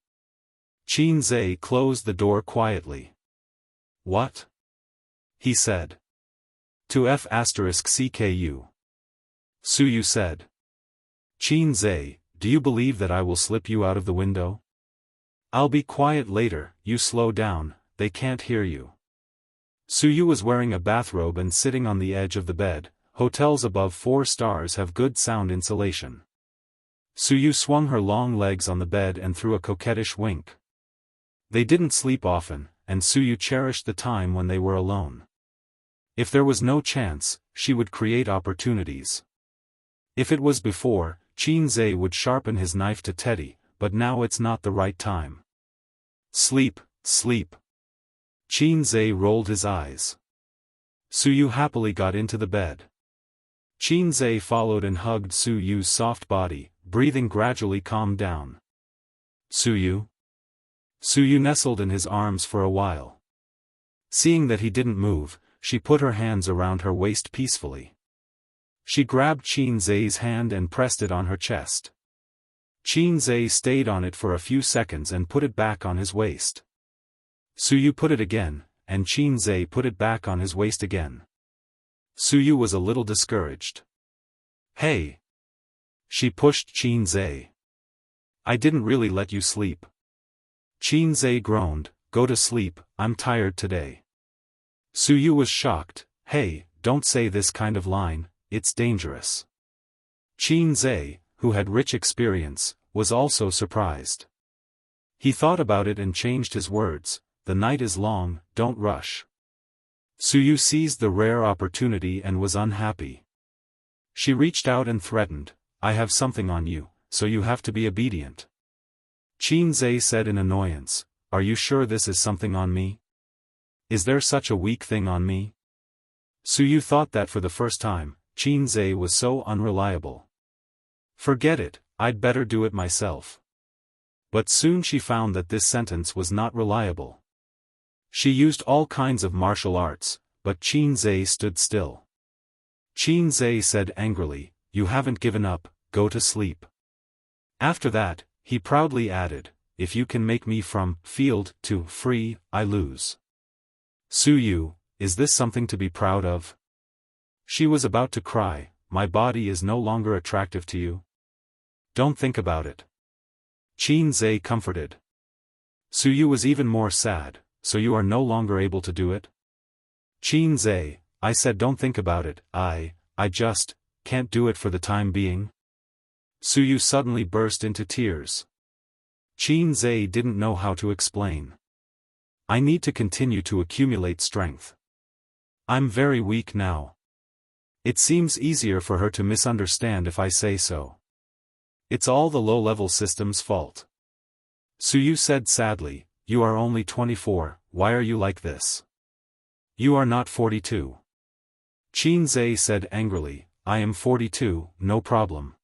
Qin Zhe closed the door quietly. What? He said. To F***CKU. Suyu said. Qin Zhe, do you believe that I will slip you out of the window? I'll be quiet later, you slow down, they can't hear you. Suyu was wearing a bathrobe and sitting on the edge of the bed. Hotels above 4 stars have good sound insulation. Suyu swung her long legs on the bed and threw a coquettish wink. They didn't sleep often, and Suyu cherished the time when they were alone. If there was no chance, she would create opportunities. If it was before, Qin Zhe would sharpen his knife to Teddy, but now it's not the right time. Sleep, sleep. Qin Zhe rolled his eyes. Suyu happily got into the bed. Qin Zhe followed and hugged Suyu's soft body, breathing gradually calmed down. Suyu? Suyu nestled in his arms for a while. Seeing that he didn't move, she put her hands around her waist peacefully. She grabbed Qin Zhe's hand and pressed it on her chest. Qin Zhe stayed on it for a few seconds and put it back on his waist. Suyu put it again, and Qin Zhe put it back on his waist again. Suyu was a little discouraged. Hey! She pushed Qin Zhe. I didn't really let you sleep. Qin Zhe groaned, go to sleep, I'm tired today. Suyu was shocked, hey, don't say this kind of line, it's dangerous. Qin Zhe, who had rich experience, was also surprised. He thought about it and changed his words, the night is long, don't rush. Suyu seized the rare opportunity and was unhappy. She reached out and threatened, I have something on you, so you have to be obedient. Qin Zhe said in annoyance, are you sure this is something on me? Is there such a weak thing on me? Suyu thought that for the first time, Qin Zhe was so unreliable. Forget it, I'd better do it myself. But soon she found that this sentence was not reliable. She used all kinds of martial arts, but Qin Zhe stood still. Qin Zhe said angrily, you haven't given up, go to sleep. After that, he proudly added, if you can make me from field to free, I lose. Suyu, is this something to be proud of? She was about to cry, my body is no longer attractive to you. Don't think about it. Qin Zhe comforted. Suyu was even more sad, so you are no longer able to do it? Qin Zhe, I said don't think about it, I just, can't do it for the time being. Suyu suddenly burst into tears. Qin Zhe didn't know how to explain. I need to continue to accumulate strength. I'm very weak now. It seems easier for her to misunderstand if I say so. It's all the low-level system's fault. Suyu said sadly, you are only 24, why are you like this? You are not 42. Qin Zhe said angrily, I am 42, no problem.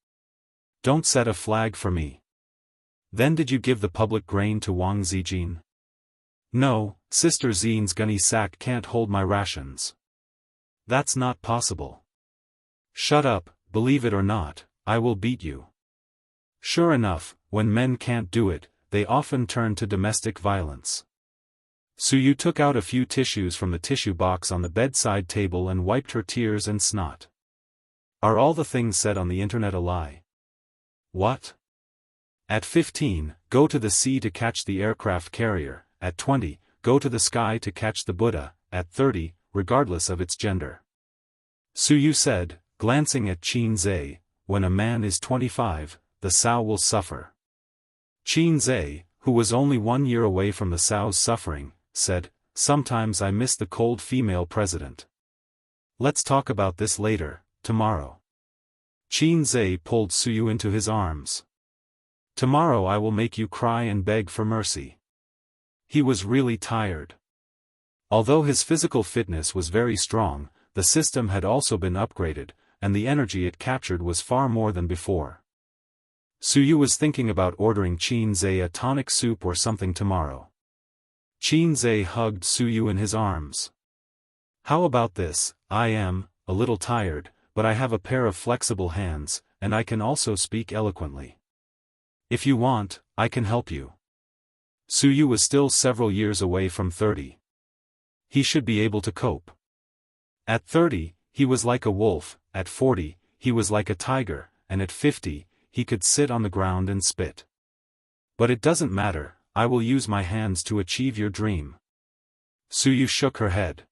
Don't set a flag for me. Then did you give the public grain to Wang Zijin? No, Sister Zin's gunny sack can't hold my rations. That's not possible. Shut up, believe it or not, I will beat you. Sure enough, when men can't do it, they often turn to domestic violence. Suyu took out a few tissues from the tissue box on the bedside table and wiped her tears and snot. Are all the things said on the internet a lie? What? At 15, go to the sea to catch the aircraft carrier, at 20, go to the sky to catch the Buddha, at 30, regardless of its gender. Suyu said, glancing at Qin Zhe, when a man is 25, the Sao will suffer. Qin Zhe, who was only 1 year away from the Sao's suffering, said, sometimes I miss the cold female president. Let's talk about this later, tomorrow. Qin Zhe pulled Suyu into his arms. Tomorrow I will make you cry and beg for mercy. He was really tired. Although his physical fitness was very strong, the system had also been upgraded, and the energy it captured was far more than before. Suyu was thinking about ordering Qin Zhe a tonic soup or something tomorrow. Qin Zhe hugged Suyu in his arms. How about this? I am a little tired, but I have a pair of flexible hands, and I can also speak eloquently. If you want, I can help you. Suyu was still several years away from 30. He should be able to cope. At 30, he was like a wolf, at 40, he was like a tiger, and at 50, he could sit on the ground and spit. But it doesn't matter, I will use my hands to achieve your dream. Suyu shook her head.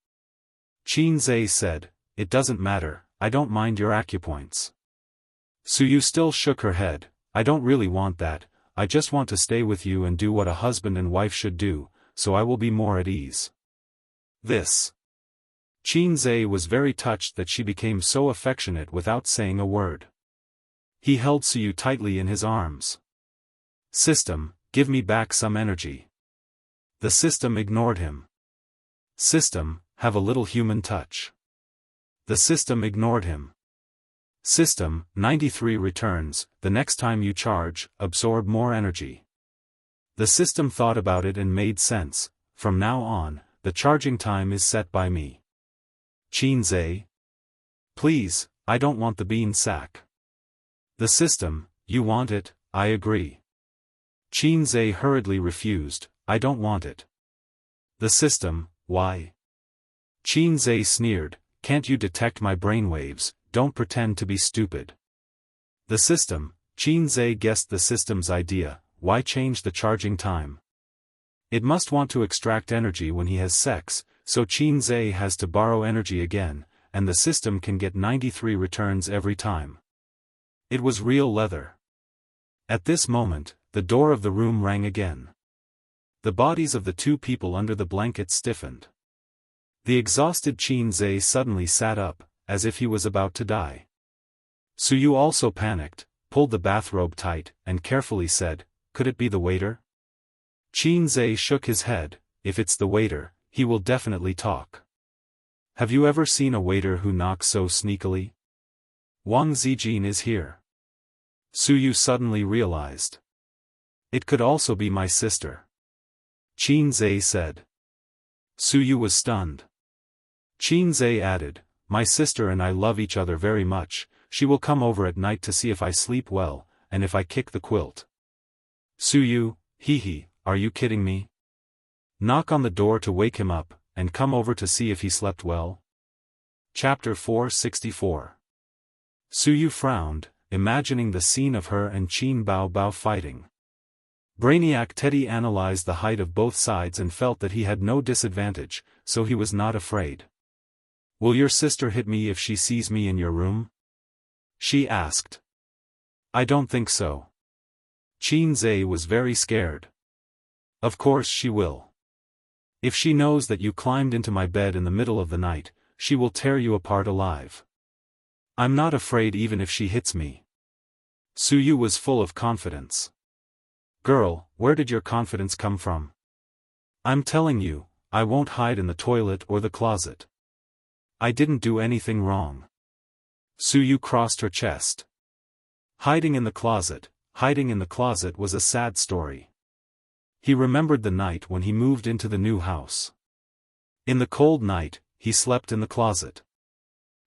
Qinzhe said, it doesn't matter, I don't mind your acupoints. Suyu still shook her head, I don't really want that, I just want to stay with you and do what a husband and wife should do, so I will be more at ease. This. Qinzhe was very touched that she became so affectionate without saying a word. He held Suyu tightly in his arms. System, give me back some energy. The system ignored him. System, have a little human touch. The system ignored him. System, 93 returns, the next time you charge, absorb more energy. The system thought about it and made sense, from now on, the charging time is set by me. Qinzhe. Please, I don't want the bean sack. The system, you want it, I agree. Qinzhe hurriedly refused, I don't want it. The system, why? Qinzhe sneered, can't you detect my brainwaves, don't pretend to be stupid. The system, Qinzhe guessed the system's idea, why change the charging time? It must want to extract energy when he has sex, so Qinzhe has to borrow energy again, and the system can get 93 returns every time. It was real leather. At this moment, the door of the room rang again. The bodies of the two people under the blanket stiffened. The exhausted Qinzhe suddenly sat up, as if he was about to die. Suyu also panicked, pulled the bathrobe tight, and carefully said, could it be the waiter? Qinzhe shook his head, if it's the waiter, he will definitely talk. Have you ever seen a waiter who knocks so sneakily? Wang Zijin is here. Suyu suddenly realized. It could also be my sister. Qinzhe said. Suyu was stunned. Qinzhe added, my sister and I love each other very much, she will come over at night to see if I sleep well, and if I kick the quilt. Suyu, hee, are you kidding me? Knock on the door to wake him up, and come over to see if he slept well? Chapter 464. Suyu frowned, imagining the scene of her and Qin Bao fighting. Brainiac Teddy analyzed the height of both sides and felt that he had no disadvantage, so he was not afraid. Will your sister hit me if she sees me in your room? She asked. I don't think so. Qinzhe was very scared. Of course she will. If she knows that you climbed into my bed in the middle of the night, she will tear you apart alive. I'm not afraid even if she hits me. Suyu was full of confidence. Girl, where did your confidence come from? I'm telling you, I won't hide in the toilet or the closet. I didn't do anything wrong. Suyu crossed her chest. Hiding in the closet was a sad story. He remembered the night when he moved into the new house. In the cold night, he slept in the closet.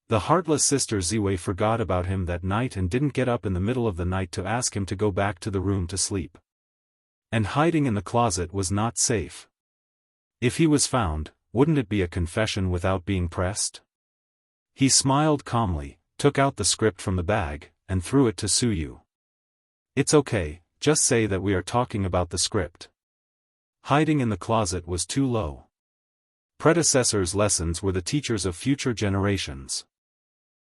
The heartless sister Ziwei forgot about him that night and didn't get up in the middle of the night to ask him to go back to the room to sleep. And hiding in the closet was not safe. If he was found, wouldn't it be a confession without being pressed? He smiled calmly, took out the script from the bag, and threw it to Suyu. It's okay, just say that we are talking about the script. Hiding in the closet was too low. Predecessors' lessons were the teachers of future generations.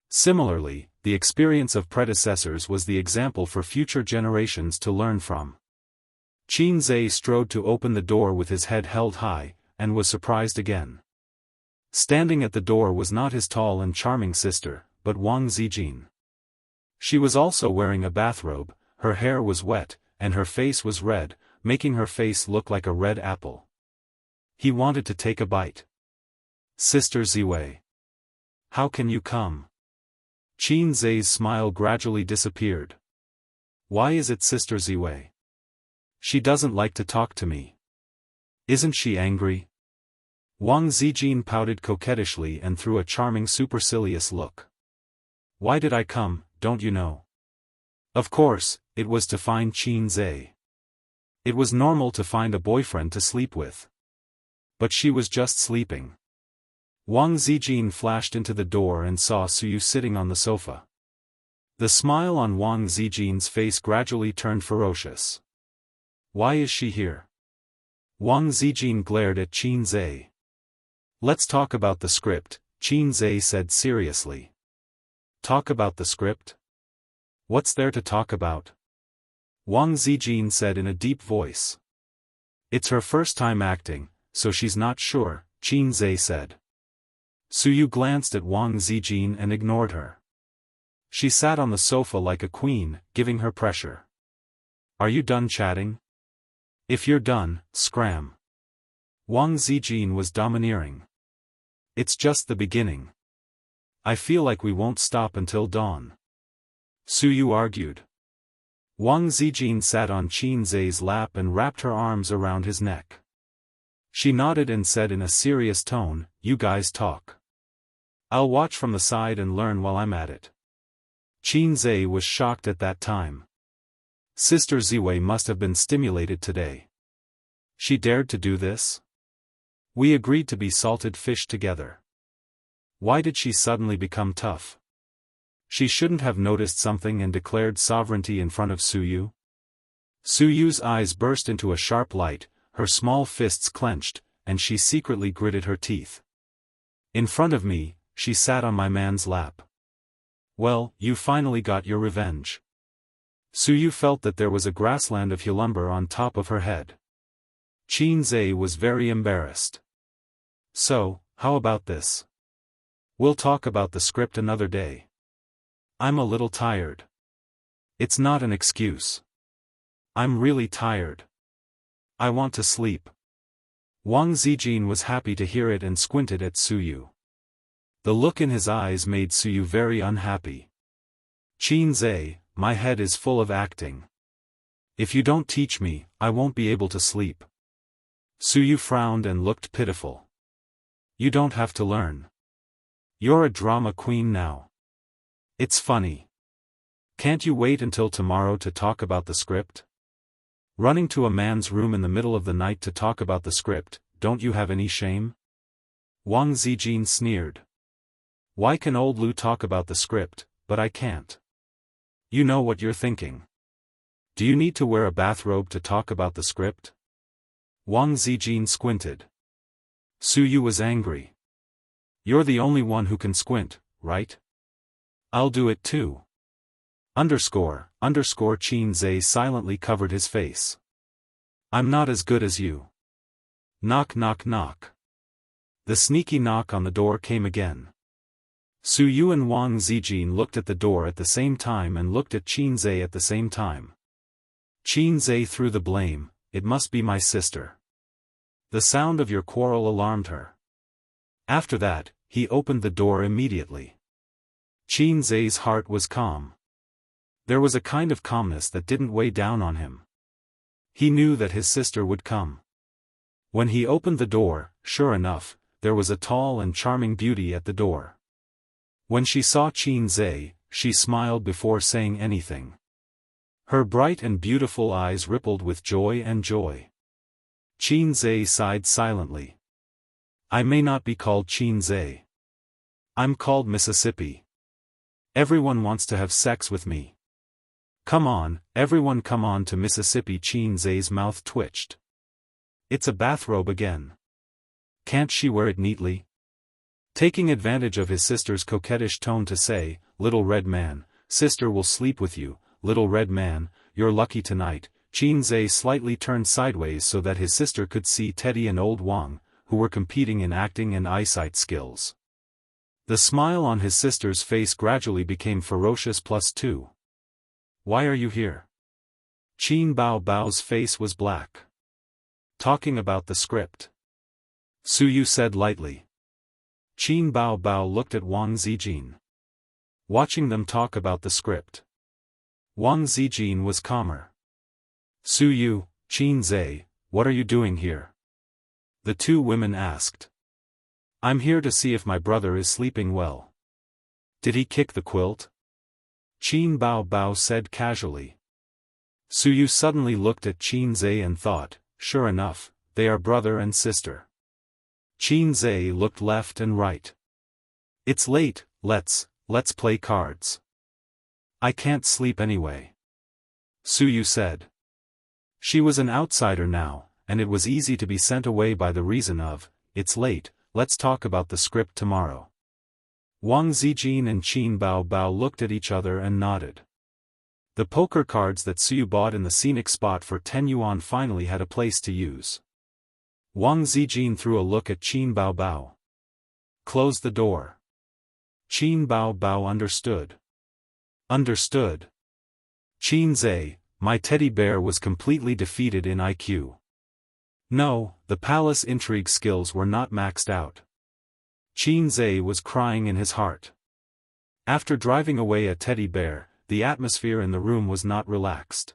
Similarly, the experience of predecessors was the example for future generations to learn from. Qinzhe strode to open the door with his head held high, and was surprised again. Standing at the door was not his tall and charming sister, but Wang Zijin. She was also wearing a bathrobe, her hair was wet, and her face was red, making her face look like a red apple. He wanted to take a bite. Sister Ziwei. How can you come? Qinzhe's smile gradually disappeared. Why is it Sister Ziwei? She doesn't like to talk to me. Isn't she angry? Wang Zijin pouted coquettishly and threw a charming supercilious look. Why did I come, don't you know? Of course, it was to find Qin Zhe. It was normal to find a boyfriend to sleep with. But she was just sleeping. Wang Zijin flashed into the door and saw Suyu sitting on the sofa. The smile on Wang Zijin's face gradually turned ferocious. Why is she here? Wang Zijin glared at Qin Zhe. Let's talk about the script, Qin Zhe said seriously. Talk about the script? What's there to talk about? Wang Zijin said in a deep voice. It's her first time acting, so she's not sure, Qin Zhe said. Suyu glanced at Wang Zijin and ignored her. She sat on the sofa like a queen, giving her pressure. Are you done chatting? If you're done, scram. Wang Zijin was domineering. It's just the beginning. I feel like we won't stop until dawn. Suyu argued. Wang Zijin sat on Qin Zhe's lap and wrapped her arms around his neck. She nodded and said in a serious tone, you guys talk. I'll watch from the side and learn while I'm at it. Qin Zhe was shocked at that time. Sister Ziwei must have been stimulated today. She dared to do this? We agreed to be salted fish together. Why did she suddenly become tough? She shouldn't have noticed something and declared sovereignty in front of Suyu. Suyu's eyes burst into a sharp light, her small fists clenched, and she secretly gritted her teeth. In front of me, she sat on my man's lap. Well, you finally got your revenge. Suyu felt that there was a grassland of hulumber on top of her head. Qin Zhe was very embarrassed. So, how about this? We'll talk about the script another day. I'm a little tired. It's not an excuse. I'm really tired. I want to sleep. Wang Zijin was happy to hear it and squinted at Suyu. The look in his eyes made Suyu very unhappy. Qin Zhe, my head is full of acting. If you don't teach me, I won't be able to sleep. Suyu frowned and looked pitiful. You don't have to learn. You're a drama queen now. It's funny. Can't you wait until tomorrow to talk about the script? Running to a man's room in the middle of the night to talk about the script, don't you have any shame? Wang Zijin sneered. Why can old Lu talk about the script, but I can't? You know what you're thinking. Do you need to wear a bathrobe to talk about the script? Wang Zijin squinted. Suyu was angry. You're the only one who can squint, right? I'll do it too. Qin Zhe silently covered his face. I'm not as good as you. Knock knock knock. The sneaky knock on the door came again. Suyu and Wang Zijin looked at the door at the same time and looked at Qin Zhe at the same time. Qin Zhe threw the blame, it must be my sister. The sound of your quarrel alarmed her. After that, he opened the door immediately. Qin Zhe's heart was calm. There was a kind of calmness that didn't weigh down on him. He knew that his sister would come. When he opened the door, sure enough, there was a tall and charming beauty at the door. When she saw Qin Zhe, she smiled before saying anything. Her bright and beautiful eyes rippled with joy and joy. Qin Zhe sighed silently. I may not be called Qin Zhe. I'm called Mississippi. Everyone wants to have sex with me. Come on, everyone come on to Mississippi. Qin Zhe's mouth twitched. It's a bathrobe again. Can't she wear it neatly? Taking advantage of his sister's coquettish tone to say, Little red man, sister will sleep with you, little red man, you're lucky tonight. Qin Zhe slightly turned sideways so that his sister could see Teddy and old Wang, who were competing in acting and eyesight skills. The smile on his sister's face gradually became ferocious +2. Why are you here? Qin Bao Bao's face was black. Talking about the script. Suyu said lightly. Qin Bao Bao looked at Wang Zijin. Watching them talk about the script. Wang Zijin was calmer. Suyu, Qin Zhe, what are you doing here? The two women asked. I'm here to see if my brother is sleeping well. Did he kick the quilt? Qin Bao Bao said casually. Suyu suddenly looked at Qin Zhe and thought, sure enough, they are brother and sister. Qin Zhe looked left and right. It's late, let's play cards. I can't sleep anyway. Suyu said. She was an outsider now, and it was easy to be sent away by the reason of, it's late, let's talk about the script tomorrow. Wang Zijin and Qin Bao Bao looked at each other and nodded. The poker cards that Suyu bought in the scenic spot for 10 yuan finally had a place to use. Wang Zijin threw a look at Qin Bao Bao. Close the door. Qin Bao Bao understood. Understood. Qin Zhe, my teddy bear was completely defeated in IQ. No, the palace intrigue skills were not maxed out. Qin Zhe was crying in his heart. After driving away a teddy bear, the atmosphere in the room was not relaxed.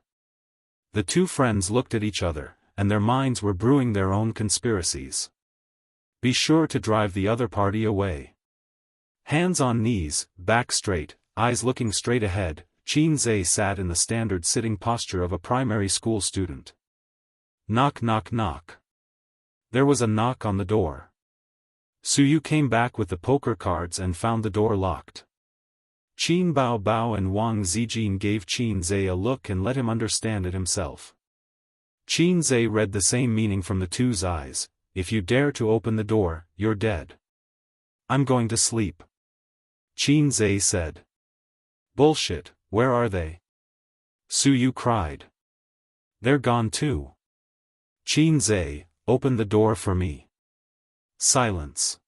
The two friends looked at each other, and their minds were brewing their own conspiracies. Be sure to drive the other party away. Hands on knees, back straight, eyes looking straight ahead, Qin Zhe sat in the standard sitting posture of a primary school student. Knock knock knock. There was a knock on the door. Suyu came back with the poker cards and found the door locked. Qin Bao Bao and Wang Zijin gave Qin Zhe a look and let him understand it himself. Qin Zhe read the same meaning from the two's eyes, if you dare to open the door, you're dead. I'm going to sleep. Qin Zhe said. Bullshit, where are they? Suyu cried. They're gone too. Qin Zhe, open the door for me. Silence.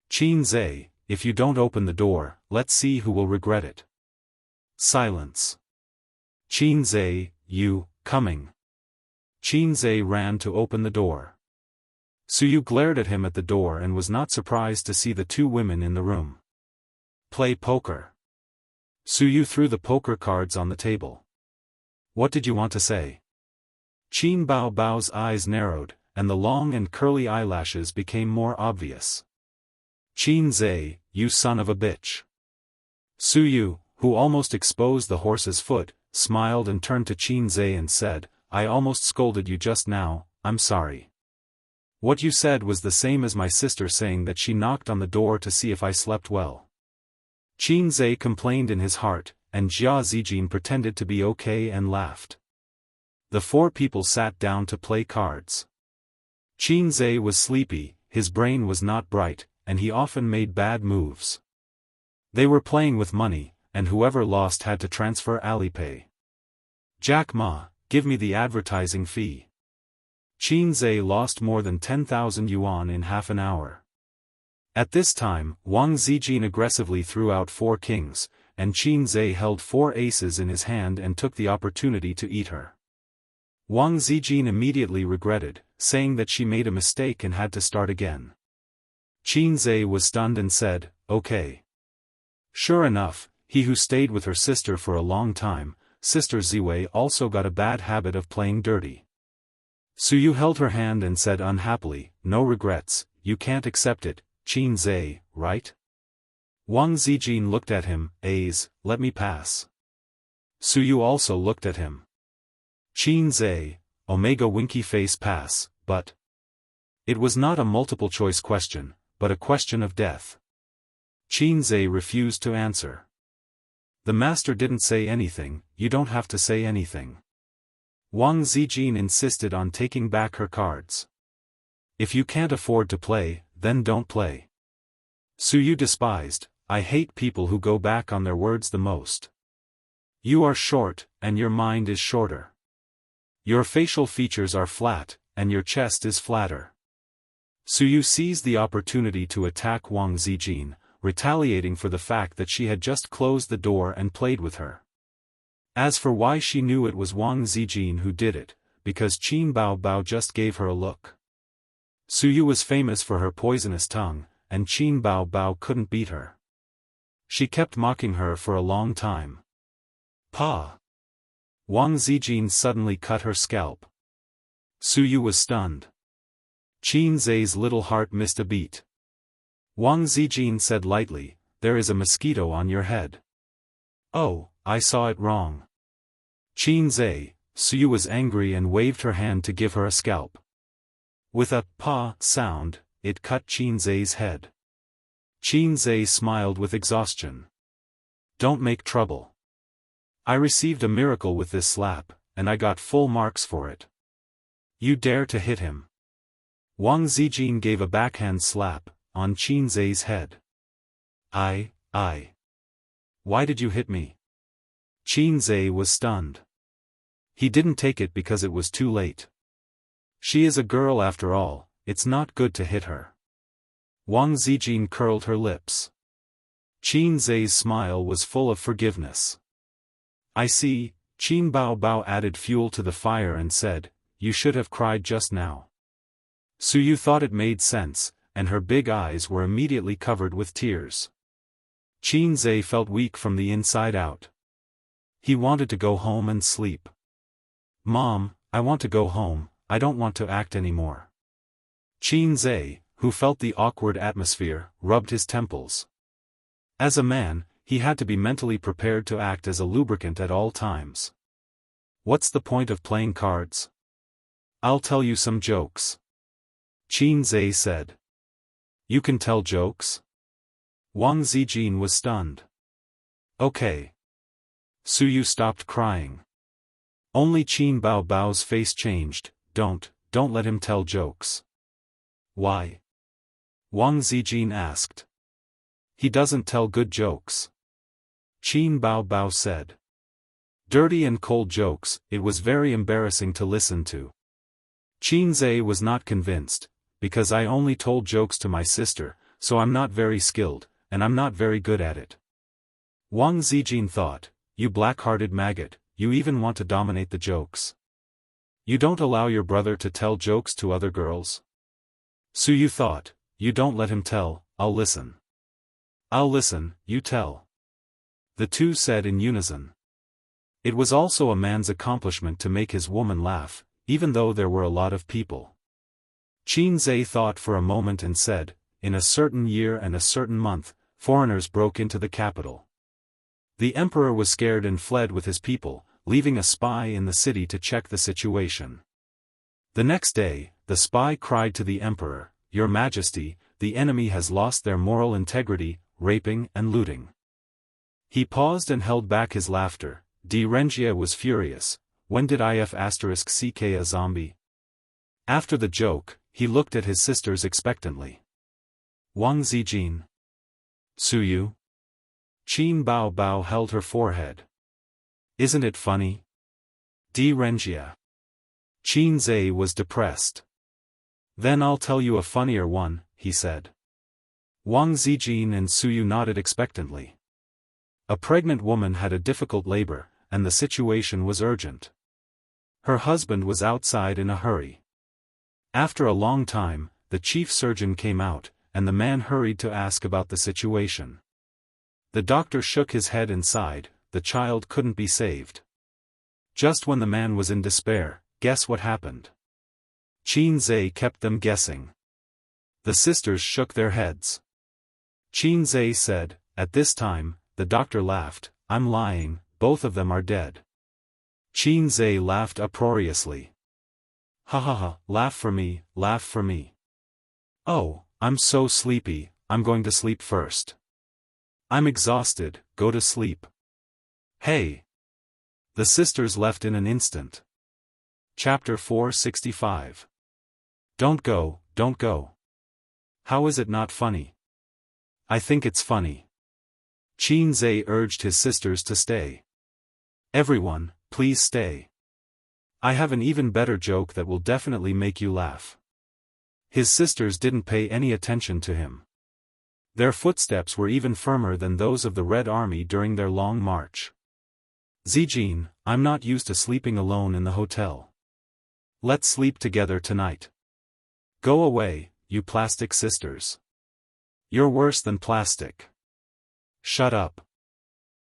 Qin Zhe, if you don't open the door, let's see who will regret it. Silence. Qin Zhe, you, coming. Qin Zhe ran to open the door. Suyu glared at him at the door and was not surprised to see the two women in the room. Play poker. Suyu threw the poker cards on the table. What did you want to say? Qin Bao Bao's eyes narrowed, and the long and curly eyelashes became more obvious. Qin Zhe, you son of a bitch. Suyu, who almost exposed the horse's foot, smiled and turned to Qin Zhe and said, I almost scolded you just now, I'm sorry. What you said was the same as my sister saying that she knocked on the door to see if I slept well. Qin Zhe complained in his heart, and Jia Zijin pretended to be okay and laughed. The four people sat down to play cards. Qin Zhe was sleepy, his brain was not bright, and he often made bad moves. They were playing with money, and whoever lost had to transfer Alipay. Jack Ma, give me the advertising fee. Qin Zhe lost more than 10,000 yuan in half an hour. At this time, Wang Zijin aggressively threw out 4 kings, and Qin Zhe held 4 aces in his hand and took the opportunity to eat her. Wang Zijin immediately regretted, saying that she made a mistake and had to start again. Qin Zhe was stunned and said, okay. Sure enough, he who stayed with her sister for a long time, Sister Ziwei also got a bad habit of playing dirty. Suyu held her hand and said unhappily, no regrets, you can't accept it, Qin Zhe, right? Wang Zijin looked at him, A's, let me pass. Suyu also looked at him. Qin Zhe, Omega winky face pass, but... It was not a multiple-choice question, but a question of death. Qin Zhe refused to answer. The master didn't say anything, you don't have to say anything. Wang Zijin insisted on taking back her cards. If you can't afford to play, then don't play. Suyu despised, I hate people who go back on their words the most. You are short, and your mind is shorter. Your facial features are flat, and your chest is flatter. Suyu seized the opportunity to attack Wang Zijin, retaliating for the fact that she had just closed the door and played with her. As for why she knew it was Wang Zijin who did it, because Qin Bao Bao just gave her a look. Suyu was famous for her poisonous tongue, and Qin Bao Bao couldn't beat her. She kept mocking her for a long time. Pa! Wang Zijin suddenly cut her scalp. Suyu was stunned. Qin Zhe's little heart missed a beat. Wang Zijin said lightly, "There is a mosquito on your head." "Oh, I saw it wrong." Qin Zhe, Suyu was angry and waved her hand to give her a scalp. With a "pa" sound, it cut Qin Zhe's head. Qin Zhe smiled with exhaustion. "Don't make trouble. I received a miracle with this slap, and I got full marks for it. You dare to hit him." Wang Zijin gave a backhand slap on Qin Zhe's head. I. Why did you hit me?" Qin Zhe was stunned. He didn't take it because it was too late. She is a girl after all, it's not good to hit her. Wang Zijin curled her lips. Qin Zhe's smile was full of forgiveness. "I see," Qin Bao added fuel to the fire and said, "You should have cried just now." Suyu thought it made sense, and her big eyes were immediately covered with tears. Qin Zhe felt weak from the inside out. He wanted to go home and sleep. "Mom, I want to go home, I don't want to act anymore." Qin Zhe, who felt the awkward atmosphere, rubbed his temples. As a man, he had to be mentally prepared to act as a lubricant at all times. "What's the point of playing cards? I'll tell you some jokes," Qin Zhe said. "You can tell jokes?" Wang Zijin was stunned. "Okay." Suyu stopped crying. Only Qin Bao's face changed. Don't let him tell jokes." "Why?" Wang Zijin asked. "He doesn't tell good jokes," Qin Bao said. "Dirty and cold jokes, it was very embarrassing to listen to." Qin Zhe was not convinced, "Because I only told jokes to my sister, so I'm not very skilled, and I'm not very good at it." Wang Zijin thought, "You black-hearted maggot, you even want to dominate the jokes. You don't allow your brother to tell jokes to other girls?" Suyu thought, "You don't let him tell, I'll listen." "I'll listen, you tell," the two said in unison. It was also a man's accomplishment to make his woman laugh, even though there were a lot of people. Qin Zhe thought for a moment and said, "In a certain year and a certain month, foreigners broke into the capital. The emperor was scared and fled with his people, leaving a spy in the city to check the situation. The next day, the spy cried to the emperor, 'Your Majesty, the enemy has lost their moral integrity, raping and looting.'" He paused and held back his laughter. Xianxia was furious. "When did ck a zombie?" After the joke, he looked at his sisters expectantly. Wang Zijin. Suyu. Qin Bao held her forehead. "Isn't it funny?" Xianxia. Qin Zhe was depressed. "Then I'll tell you a funnier one," he said. Wang Zijin and Suyu nodded expectantly. A pregnant woman had a difficult labor, and the situation was urgent. Her husband was outside in a hurry. After a long time, the chief surgeon came out, and the man hurried to ask about the situation. The doctor shook his head and sighed, the child couldn't be saved. Just when the man was in despair, guess what happened? Qin Zhe kept them guessing. The sisters shook their heads. Qin Zhe said, "At this time," the doctor laughed, "I'm lying, both of them are dead." Qin Zhe laughed uproariously. "Ha ha ha, laugh for me, laugh for me. Oh, I'm so sleepy, I'm going to sleep first. I'm exhausted, go to sleep." "Hey!" The sisters left in an instant. Chapter 465. Don't go, don't go. How is it not funny? I think it's funny. Qin Zhe urged his sisters to stay. Everyone, please stay. I have an even better joke that will definitely make you laugh. His sisters didn't pay any attention to him. Their footsteps were even firmer than those of the Red Army during their long march. "Zijin, I'm not used to sleeping alone in the hotel. Let's sleep together tonight." "Go away, you plastic sisters. You're worse than plastic." "Shut up.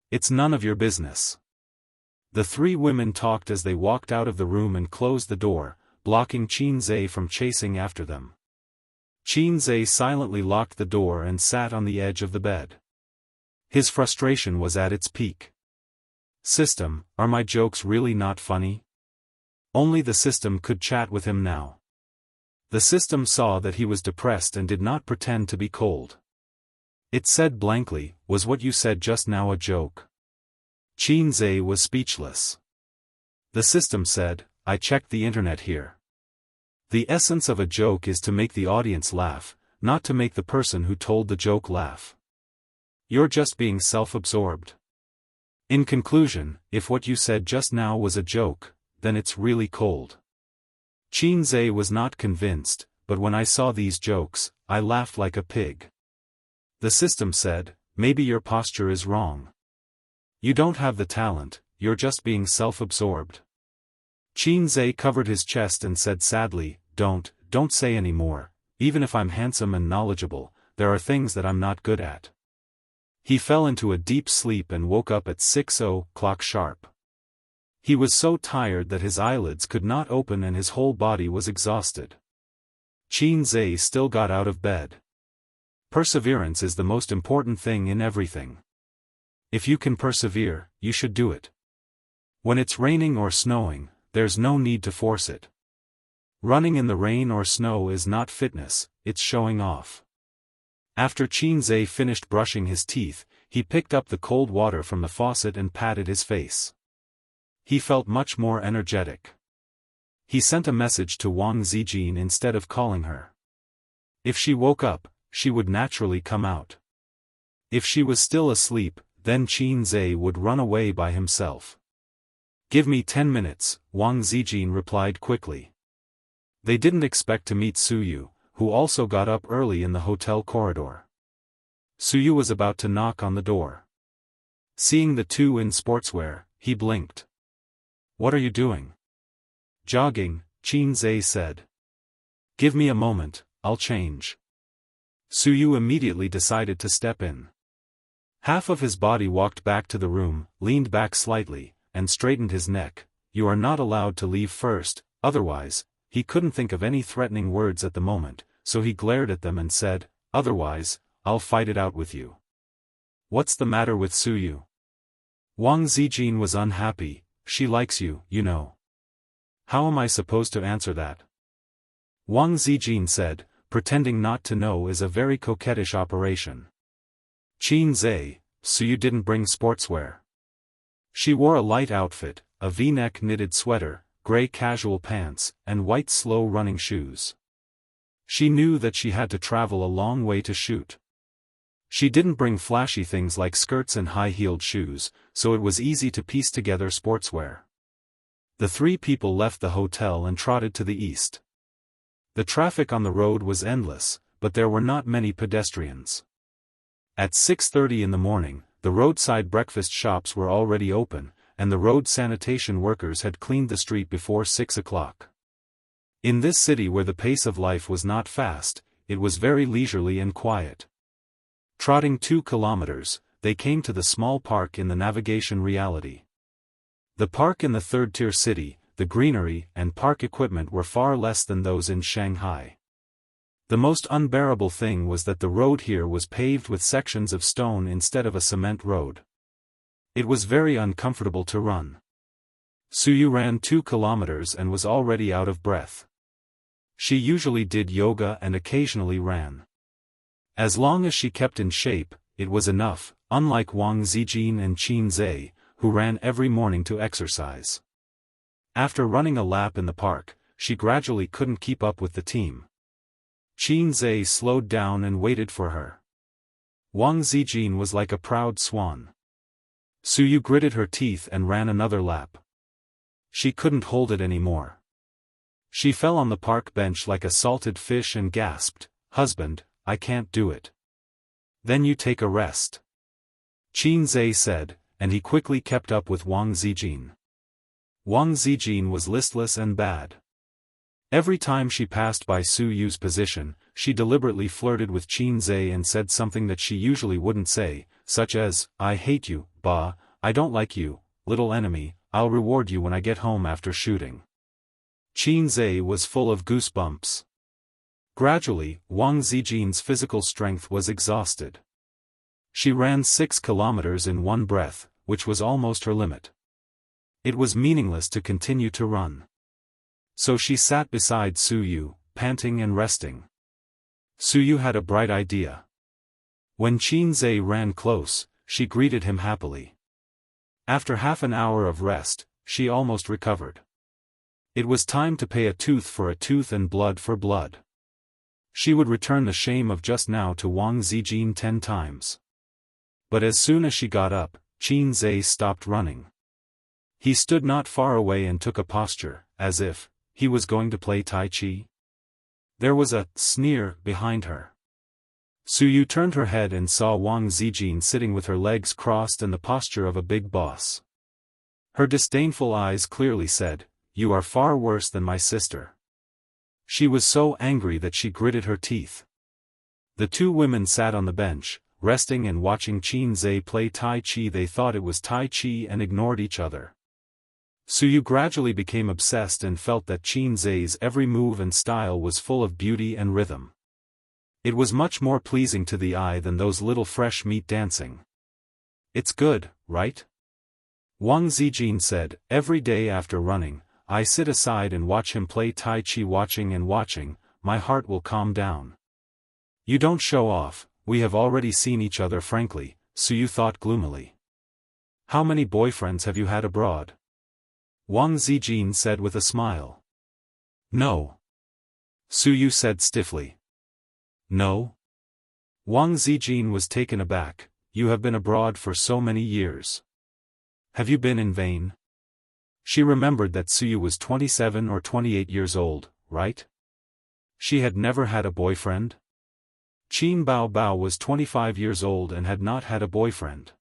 It's none of your business." The three women talked as they walked out of the room and closed the door, blocking Qin Zhe from chasing after them. Qin silently locked the door and sat on the edge of the bed. His frustration was at its peak. System, are my jokes really not funny? Only the system could chat with him now. The system saw that he was depressed and did not pretend to be cold. It said blankly, was what you said just now a joke? Qin was speechless. The system said, I checked the internet here. The essence of a joke is to make the audience laugh, not to make the person who told the joke laugh. You're just being self-absorbed. In conclusion, if what you said just now was a joke, then it's really cold. Qin was not convinced, but when I saw these jokes, I laughed like a pig. The system said, maybe your posture is wrong. You don't have the talent, you're just being self-absorbed. Qin covered his chest and said sadly, don't say any more. Even if I'm handsome and knowledgeable, there are things that I'm not good at. He fell into a deep sleep and woke up at 6:00 sharp. He was so tired that his eyelids could not open and his whole body was exhausted. Qin still got out of bed. Perseverance is the most important thing in everything. If you can persevere, you should do it. When it's raining or snowing, there's no need to force it. Running in the rain or snow is not fitness, it's showing off. After Qin finished brushing his teeth, he picked up the cold water from the faucet and patted his face. He felt much more energetic. He sent a message to Wang Zijin instead of calling her. If she woke up, she would naturally come out. If she was still asleep, then Qin would run away by himself. Give me 10 minutes, Wang Zijin replied quickly. They didn't expect to meet Suyu, who also got up early in the hotel corridor. Suyu was about to knock on the door. Seeing the two in sportswear, he blinked. What are you doing? Jogging, Qin said. Give me a moment, I'll change. Suyu immediately decided to step in. Half of his body walked back to the room, leaned back slightly, and straightened his neck. You are not allowed to leave first, otherwise. He couldn't think of any threatening words at the moment, so he glared at them and said, otherwise, I'll fight it out with you. What's the matter with Suyu? Wang Zijin was unhappy. She likes you, you know. How am I supposed to answer that? Wang Zijin said, pretending not to know is a very coquettish operation. Qin, so you didn't bring sportswear. She wore a light outfit, a V-neck knitted sweater, gray casual pants, and white slow-running shoes. She knew that she had to travel a long way to shoot. She didn't bring flashy things like skirts and high-heeled shoes, so it was easy to piece together sportswear. The three people left the hotel and trotted to the east. The traffic on the road was endless, but there were not many pedestrians. At 6:30 in the morning, the roadside breakfast shops were already open, and the road sanitation workers had cleaned the street before 6 o'clock. In this city where the pace of life was not fast, it was very leisurely and quiet. Trotting 2 kilometers, they came to the small park in the navigation reality. The park in the third-tier city, the greenery and park equipment were far less than those in Shanghai. The most unbearable thing was that the road here was paved with sections of stone instead of a cement road. It was very uncomfortable to run. Suyu ran 2 kilometers and was already out of breath. She usually did yoga and occasionally ran. As long as she kept in shape, it was enough, unlike Wang Zijin and Qin, who ran every morning to exercise. After running a lap in the park, she gradually couldn't keep up with the team. Qin slowed down and waited for her. Wang Zijin was like a proud swan. Suyu gritted her teeth and ran another lap. She couldn't hold it anymore. She fell on the park bench like a salted fish and gasped, "Husband, I can't do it." "Then you take a rest," Qin said, and he quickly kept up with Wang Zijin. Wang Zijin was listless and bad. Every time she passed by Suyu's position, she deliberately flirted with Qin and said something that she usually wouldn't say, such as, "I hate you, Ba, I don't like you, little enemy, I'll reward you when I get home after shooting." Qin was full of goosebumps. Gradually, Wang Zijin's physical strength was exhausted. She ran 6 kilometers in one breath, which was almost her limit. It was meaningless to continue to run. So she sat beside Su Yu, panting and resting. Su Yu had a bright idea. When Qin Zhe ran close, she greeted him happily. After half an hour of rest, she almost recovered. It was time to pay a tooth for a tooth and blood for blood. She would return the shame of just now to Wang Zijin 10 times. But as soon as she got up, Qin Zhe stopped running. He stood not far away and took a posture, as if he was going to play Tai Chi. There was a sneer behind her. Su Yu turned her head and saw Wang Zijin sitting with her legs crossed and the posture of a big boss. Her disdainful eyes clearly said, "You are far worse than my sister." She was so angry that she gritted her teeth. The two women sat on the bench, resting and watching Qin Zhe play Tai Chi. They thought it was Tai Chi and ignored each other. Su Yu gradually became obsessed and felt that Qin Zhe's every move and style was full of beauty and rhythm. It was much more pleasing to the eye than those little fresh meat dancing. "It's good, right?" Wang Zijin said. "Every day after running, I sit aside and watch him play Tai Chi. Watching and watching, my heart will calm down." "You don't show off, we have already seen each other frankly," Su Yu thought gloomily. "How many boyfriends have you had abroad?" Wang Zijin said with a smile. "No." Su Yu said stiffly. "No?" Wang Zijin was taken aback. "You have been abroad for so many years. Have you been in vain?" She remembered that Su Yu was 27 or 28 years old, right? She had never had a boyfriend? Qin Bao was 25 years old and had not had a boyfriend.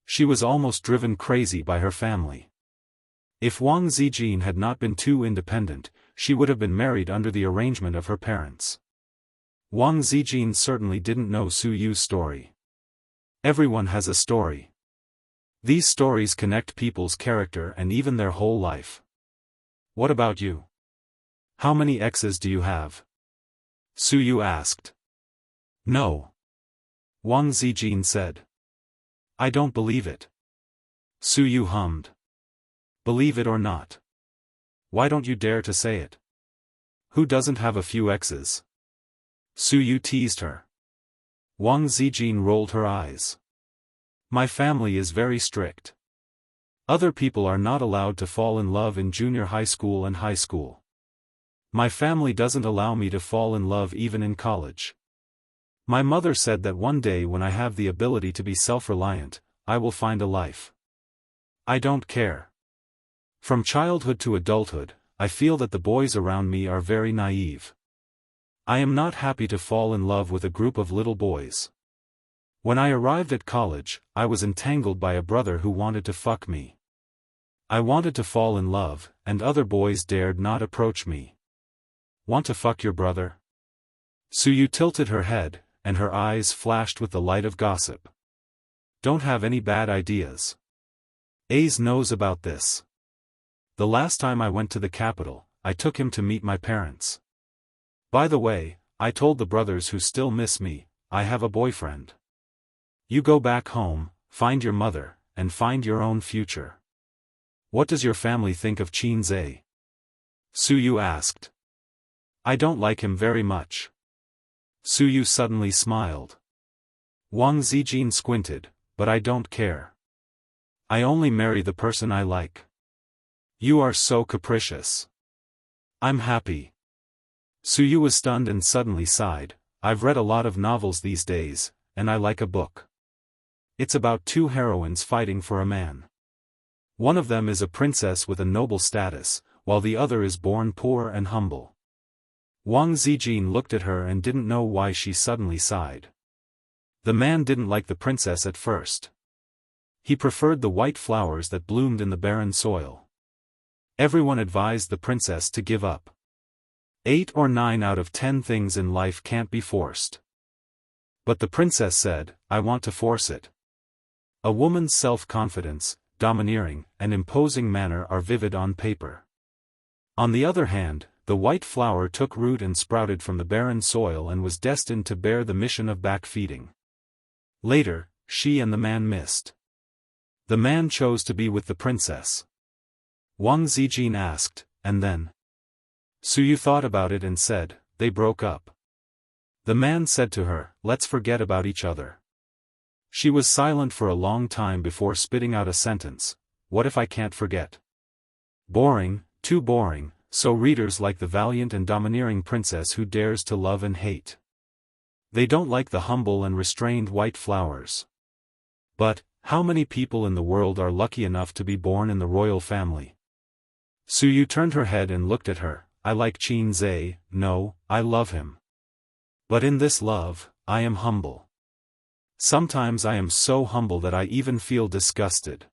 She was almost driven crazy by her family. If Wang Zijin had not been too independent, she would have been married under the arrangement of her parents. Wang Zijin certainly didn't know Su Yu's story. Everyone has a story. These stories connect people's character and even their whole life. "What about you? How many exes do you have?" Su Yu asked. "No." Wang Zijin said. "I don't believe it." Su Yu hummed. "Believe it or not. Why don't you dare to say it? Who doesn't have a few exes?" Su Yu teased her. Wang Zijin rolled her eyes. "My family is very strict. Other people are not allowed to fall in love in junior high school and high school. My family doesn't allow me to fall in love even in college. My mother said that one day when I have the ability to be self-reliant, I will find a life. I don't care. From childhood to adulthood, I feel that the boys around me are very naive. I am not happy to fall in love with a group of little boys. When I arrived at college, I was entangled by a brother who wanted to fuck me. I wanted to fall in love, and other boys dared not approach me." "Want to fuck your brother?" Su Yu tilted her head, and her eyes flashed with the light of gossip. "Don't have any bad ideas. Ace knows about this. The last time I went to the capital, I took him to meet my parents. By the way, I told the brothers who still miss me, I have a boyfriend. You go back home, find your mother, and find your own future." "What does your family think of Qin Zhe?" Su Yu asked. "I don't like him very much." Su Yu suddenly smiled. Wang Zijin squinted, "But I don't care. I only marry the person I like." "You are so capricious." "I'm happy." Su Yu was stunned and suddenly sighed. "I've read a lot of novels these days, and I like a book. It's about two heroines fighting for a man. One of them is a princess with a noble status, while the other is born poor and humble." Wang Zijin looked at her and didn't know why she suddenly sighed. The man didn't like the princess at first. He preferred the white flowers that bloomed in the barren soil. Everyone advised the princess to give up. 8 or 9 out of 10 things in life can't be forced. But the princess said, "I want to force it." A woman's self-confidence, domineering, and imposing manner are vivid on paper. On the other hand, The white flower took root and sprouted from the barren soil and was destined to bear the mission of backfeeding. Later, she and the man missed. The man chose to be with the princess. Wang Zijin asked, and then? Suyu thought about it and said, they broke up. The man said to her, let's forget about each other. She was silent for a long time before spitting out a sentence, what if I can't forget? Boring, too boring, so readers like the valiant and domineering princess who dares to love and hate. They don't like the humble and restrained white flowers. But, how many people in the world are lucky enough to be born in the royal family? Suyu turned her head and looked at her, I like Qin Zhe, no, I love him. But in this love, I am humble. Sometimes I am so humble that I even feel disgusted.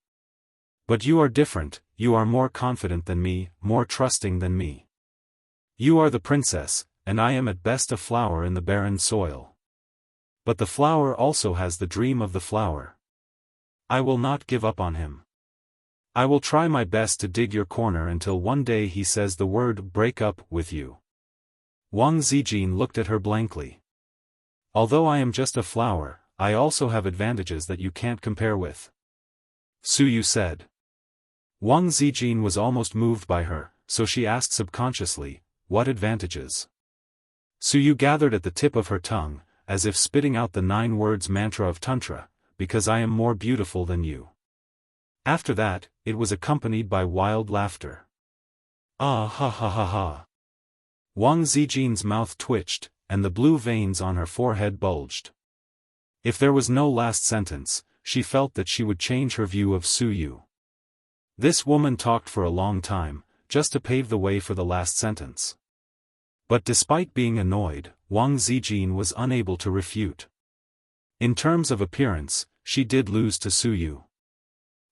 But you are different, you are more confident than me, more trusting than me. You are the princess, and I am at best a flower in the barren soil. But the flower also has the dream of the flower. I will not give up on him. I will try my best to dig your corner until one day he says the word break up with you. Wang Zijin looked at her blankly. Although I am just a flower, I also have advantages that you can't compare with. Suyu said. Wang Zijin was almost moved by her, so she asked subconsciously, what advantages? Suyu gathered at the tip of her tongue, as if spitting out the 9 words mantra of Tantra, because I am more beautiful than you. After that, it was accompanied by wild laughter. Ah ha ha ha ha. Wang Zijin's mouth twitched, and the blue veins on her forehead bulged. If there was no last sentence, she felt that she would change her view of Suyu. This woman talked for a long time, just to pave the way for the last sentence. But despite being annoyed, Wang Zijin was unable to refute. In terms of appearance, she did lose to Suyu.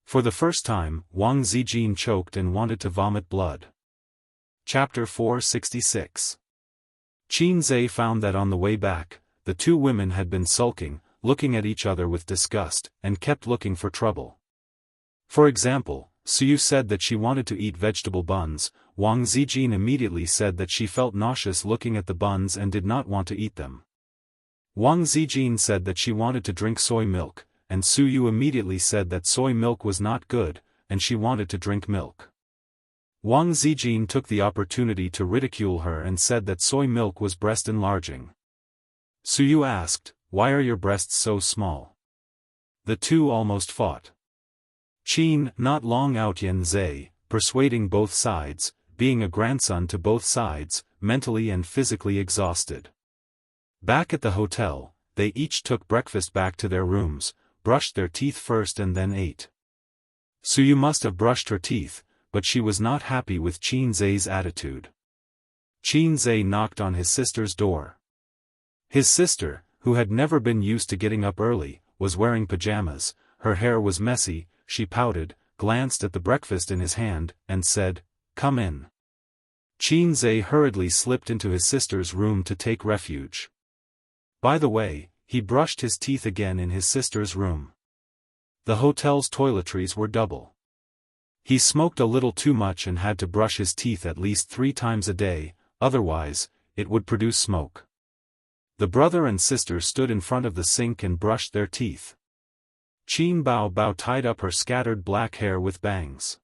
For the first time, Wang Zijin choked and wanted to vomit blood. Chapter 466. Qin Zhe found that on the way back, the two women had been sulking, looking at each other with disgust, and kept looking for trouble. For example, Suyu said that she wanted to eat vegetable buns, Wang Zijin immediately said that she felt nauseous looking at the buns and did not want to eat them. Wang Zijin said that she wanted to drink soy milk, and Suyu immediately said that soy milk was not good, and she wanted to drink milk. Wang Zijin took the opportunity to ridicule her and said that soy milk was breast enlarging. Suyu asked, why are your breasts so small? The two almost fought. Qin, not long out Yan Zhe, persuading both sides, being a grandson to both sides, mentally and physically exhausted. Back at the hotel, they each took breakfast back to their rooms, brushed their teeth first and then ate. Suyu must have brushed her teeth, but she was not happy with Qin Zhe's attitude. Qin Zhe knocked on his sister's door. His sister, who had never been used to getting up early, was wearing pajamas, her hair was messy, she pouted, glanced at the breakfast in his hand, and said, come in. Qin Zhe hurriedly slipped into his sister's room to take refuge. By the way, he brushed his teeth again in his sister's room. The hotel's toiletries were double. He smoked a little too much and had to brush his teeth at least 3 times a day, otherwise, it would produce smoke. The brother and sister stood in front of the sink and brushed their teeth. Qin Bao tied up her scattered black hair with bangs.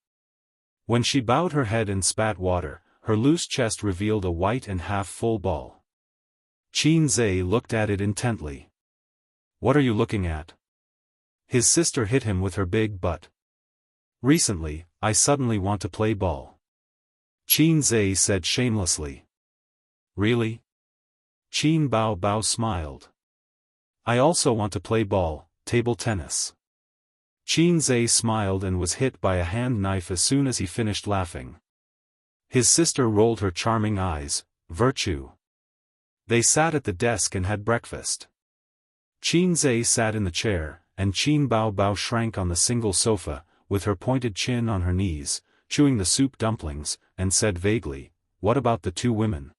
When she bowed her head and spat water, her loose chest revealed a white and half-full ball. Qin Zhe looked at it intently. What are you looking at? His sister hit him with her big butt. Recently, I suddenly want to play ball. Qin Zhe said shamelessly. Really? Qin Bao smiled. I also want to play ball, table tennis. Qin Zhe smiled and was hit by a hand knife as soon as he finished laughing. His sister rolled her charming eyes, virtue. They sat at the desk and had breakfast. Qin Zhe sat in the chair, and Qin Bao shrank on the single sofa, with her pointed chin on her knees, chewing the soup dumplings, and said vaguely, what about the two women?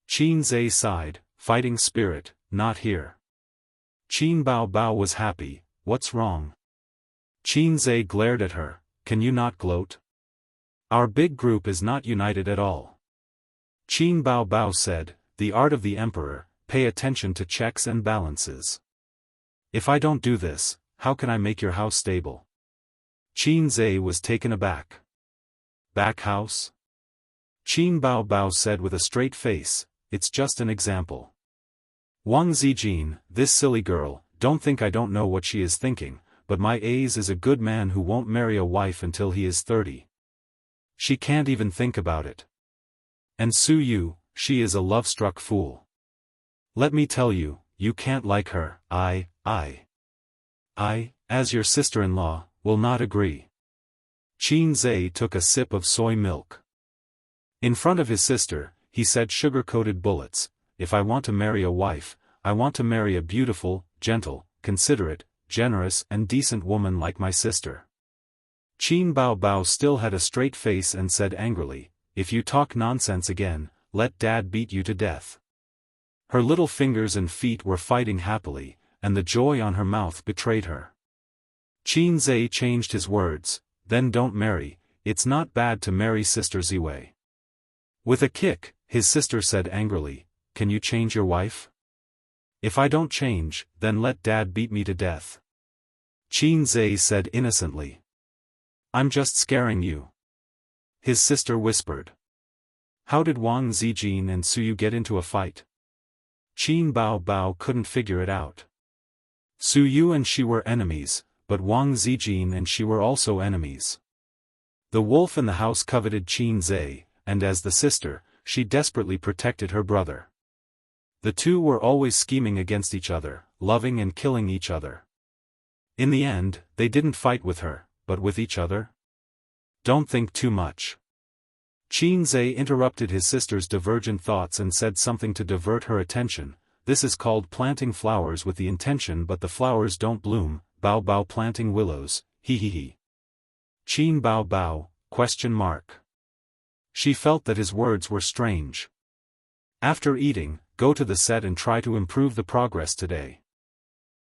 Qin Zhe sighed, fighting spirit, not here. Qin Bao was happy, what's wrong? Qin Zhe glared at her, can you not gloat? Our big group is not united at all. Qin Bao Bao said, "The art of the emperor, pay attention to checks and balances. If I don't do this, how can I make your house stable?" Qin Zhe was taken aback. "Back house?" Qin Bao Bao said with a straight face, "It's just an example. Wang Zijin, this silly girl, don't think I don't know what she is thinking, but my Ace is a good man who won't marry a wife until he is 30. She can't even think about it. And Su Yu, she is a love-struck fool. Let me tell you, you can't like her. I, as your sister-in-law, will not agree." Qin Zhe took a sip of soy milk. In front of his sister, he said sugar-coated bullets, "If I want to marry a wife, I want to marry a beautiful, gentle, considerate, generous and decent woman like my sister." Qin Bao Bao still had a straight face and said angrily, "If you talk nonsense again, let Dad beat you to death." Her little fingers and feet were fighting happily, and the joy on her mouth betrayed her. Qin Zhe changed his words, "Then don't marry, it's not bad to marry Sister Ziwei." With a kick, his sister said angrily, "Can you change your wife?" "If I don't change, then let Dad beat me to death." Qin Zhe said innocently. "I'm just scaring you." His sister whispered. "How did Wang Zijin and Su Yu get into a fight?" Qin Bao Bao couldn't figure it out. Su Yu and she were enemies, but Wang Zijin and she were also enemies. The wolf in the house coveted Qin Zhe, and as the sister, she desperately protected her brother. The two were always scheming against each other, loving and killing each other. In the end, they didn't fight with her, but with each other? Don't think too much. Qin Zhe interrupted his sister's divergent thoughts and said something to divert her attention. "This is called planting flowers with the intention, but the flowers don't bloom. Bao Bao planting willows, he. Qin Bao Bao, question mark. She felt that his words were strange. "After eating, go to the set and try to improve the progress today.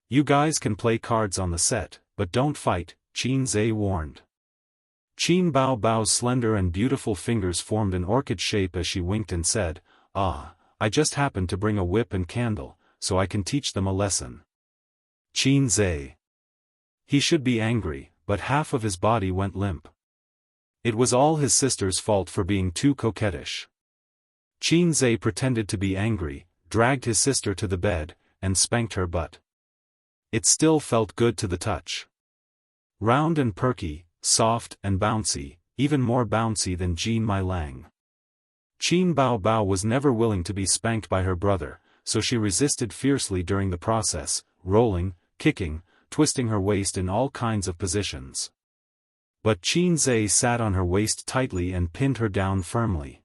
You guys can play cards on the set, but don't fight," Qin Zhe warned. Qin Bao Bao's slender and beautiful fingers formed an orchid shape as she winked and said, "Ah, I just happened to bring a whip and candle, so I can teach them a lesson." Qin Zhe. He should be angry, but half of his body went limp. It was all his sister's fault for being too coquettish. Qin Zhe pretended to be angry, dragged his sister to the bed, and spanked her butt. It still felt good to the touch. Round and perky, soft and bouncy, even more bouncy than Jean Mai Lang. Qin Bao Bao was never willing to be spanked by her brother, so she resisted fiercely during the process, rolling, kicking, twisting her waist in all kinds of positions. But Qin Zhe sat on her waist tightly and pinned her down firmly.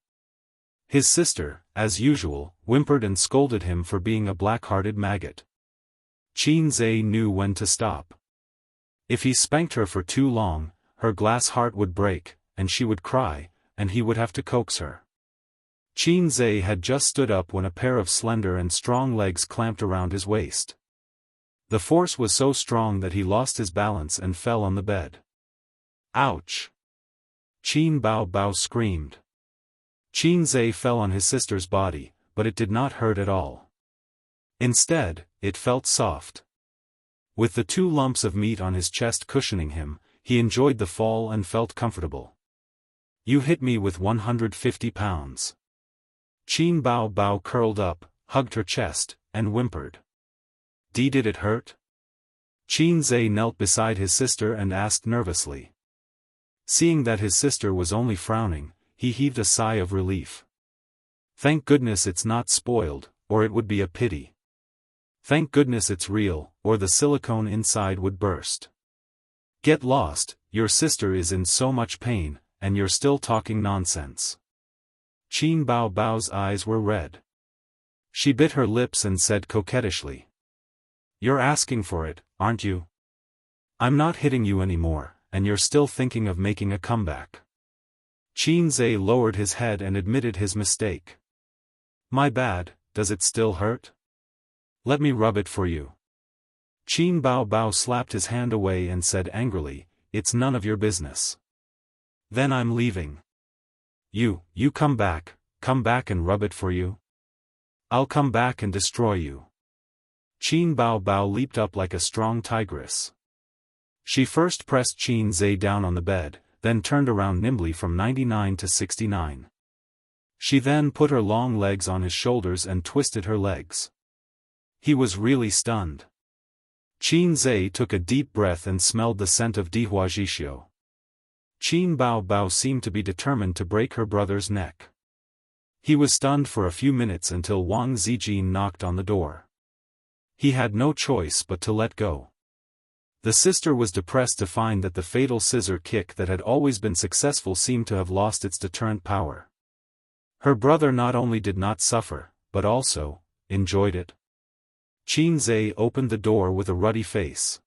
His sister, as usual, whimpered and scolded him for being a black-hearted maggot. Qin Zhe knew when to stop. If he spanked her for too long, her glass heart would break, and she would cry, and he would have to coax her. Qin Zhe had just stood up when a pair of slender and strong legs clamped around his waist. The force was so strong that he lost his balance and fell on the bed. "Ouch!" Qin Bao Bao screamed. Qin Zhe fell on his sister's body, but it did not hurt at all. Instead, it felt soft. With the 2 lumps of meat on his chest cushioning him, he enjoyed the fall and felt comfortable. "You hit me with 150 pounds. Qin Bao Bao curled up, hugged her chest, and whimpered. "Did it hurt?" Qin Zhe knelt beside his sister and asked nervously. Seeing that his sister was only frowning, he heaved a sigh of relief. "Thank goodness it's not spoiled, or it would be a pity. Thank goodness it's real, or the silicone inside would burst. Get lost, your sister is in so much pain, and you're still talking nonsense." Qin Bao Bao's eyes were red. She bit her lips and said coquettishly, "You're asking for it, aren't you? I'm not hitting you anymore, and you're still thinking of making a comeback." Qin Zhe lowered his head and admitted his mistake. "My bad, does it still hurt? Let me rub it for you." Qin Bao Bao slapped his hand away and said angrily, "It's none of your business." "Then I'm leaving." You come back, come back and rub it for you? I'll come back and destroy you. Qin Bao Bao leaped up like a strong tigress. She first pressed Qin Zhe down on the bed, then turned around nimbly from 99 to 69. She then put her long legs on his shoulders and twisted her legs. He was really stunned. Qin Zhe took a deep breath and smelled the scent of Dihuajixio. Qin Bao Bao seemed to be determined to break her brother's neck. He was stunned for a few minutes until Wang Zijin knocked on the door. He had no choice but to let go. The sister was depressed to find that the fatal scissor kick that had always been successful seemed to have lost its deterrent power. Her brother not only did not suffer, but also enjoyed it. Qin Zhe opened the door with a ruddy face.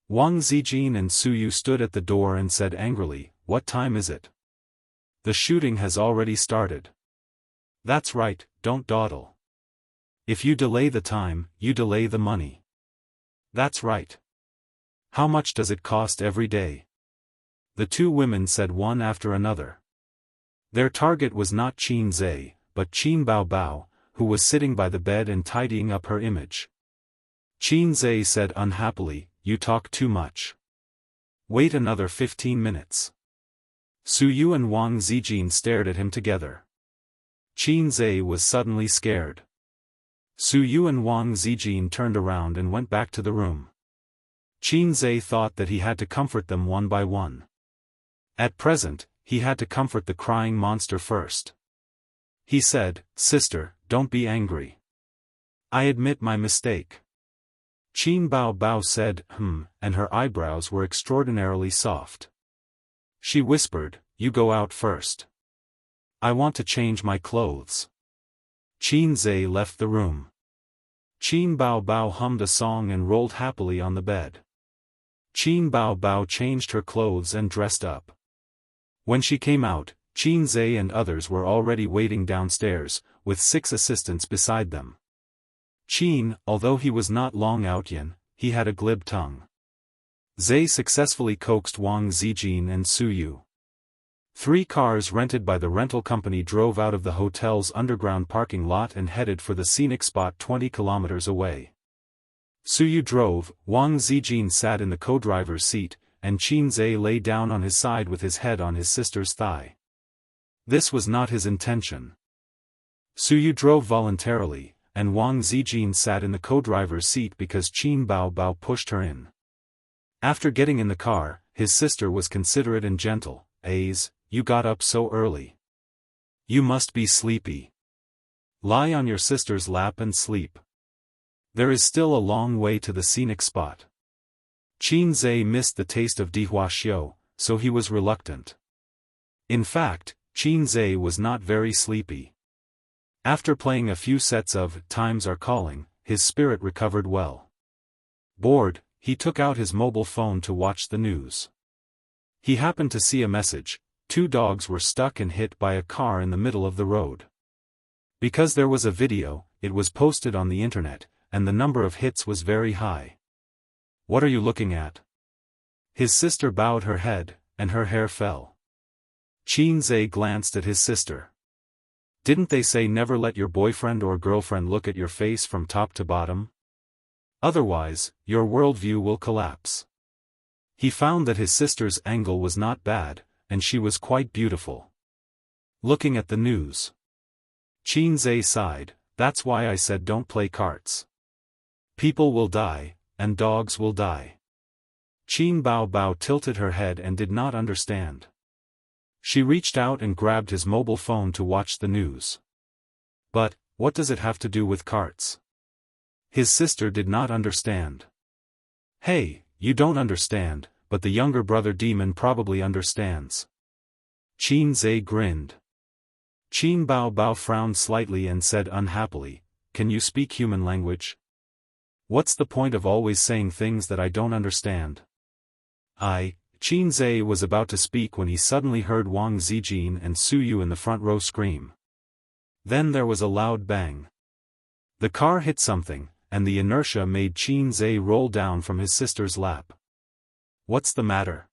Wang Zijin and Suyu stood at the door and said angrily, "What time is it? The shooting has already started." "That's right, don't dawdle. If you delay the time, you delay the money." "That's right. How much does it cost every day?" The two women said one after another. Their target was not Qin Zhe, but Qin Bao Bao, who was sitting by the bed and tidying up her image. Qin Zhe said unhappily, "You talk too much. Wait another 15 minutes. Suyu and Wang Zijin stared at him together. Qin Zhe was suddenly scared. Suyu and Wang Zijin turned around and went back to the room. Qin Zhe thought that he had to comfort them one by one. At present, he had to comfort the crying monster first. He said, "Sister, don't be angry. I admit my mistake." Qin Bao Bao said, and her eyebrows were extraordinarily soft. She whispered, "You go out first. I want to change my clothes." Qin Zhe left the room. Qin Bao Bao hummed a song and rolled happily on the bed. Qin Bao Bao changed her clothes and dressed up. When she came out, Qin Zhe and others were already waiting downstairs, with 6 assistants beside them. Qin, although he was not long Outyan, he had a glib tongue. Zhe successfully coaxed Wang Zijin and Suyu. 3 cars rented by the rental company drove out of the hotel's underground parking lot and headed for the scenic spot 20 kilometers away. Suyu drove, Wang Zijin sat in the co-driver's seat, and Qin Zhe lay down on his side with his head on his sister's thigh. This was not his intention. Suyu drove voluntarily, and Wang Zijin sat in the co-driver's seat because Qin Bao Bao pushed her in. After getting in the car, his sister was considerate and gentle. "Aze, you got up so early. You must be sleepy. Lie on your sister's lap and sleep. There is still a long way to the scenic spot." Qin Zhe missed the taste of Dihuaxiu, so he was reluctant. In fact, Qin Zhe was not very sleepy. After playing a few sets of Times Are Calling, his spirit recovered well. Bored, he took out his mobile phone to watch the news. He happened to see a message: 2 dogs were stuck and hit by a car in the middle of the road. Because there was a video, it was posted on the internet, and the number of hits was very high. "What are you looking at?" His sister bowed her head, and her hair fell. Qin Zhe glanced at his sister. "Didn't they say never let your boyfriend or girlfriend look at your face from top to bottom? Otherwise, your worldview will collapse." He found that his sister's angle was not bad, and she was quite beautiful. Looking at the news. Qin Zhe sighed, "That's why I said don't play cards. People will die, and dogs will die." Qin Bao Bao tilted her head and did not understand. She reached out and grabbed his mobile phone to watch the news. "But, what does it have to do with carts?" His sister did not understand. "Hey, you don't understand, but the younger brother demon probably understands." Qin Zhe grinned. Qin Bao Bao frowned slightly and said unhappily, "Can you speak human language? What's the point of always saying things that I don't understand?" Qin Zhe was about to speak when he suddenly heard Wang Zijin and Suyu in the front row scream. Then there was a loud bang. The car hit something, and the inertia made Qin Zhe roll down from his sister's lap. "What's the matter?"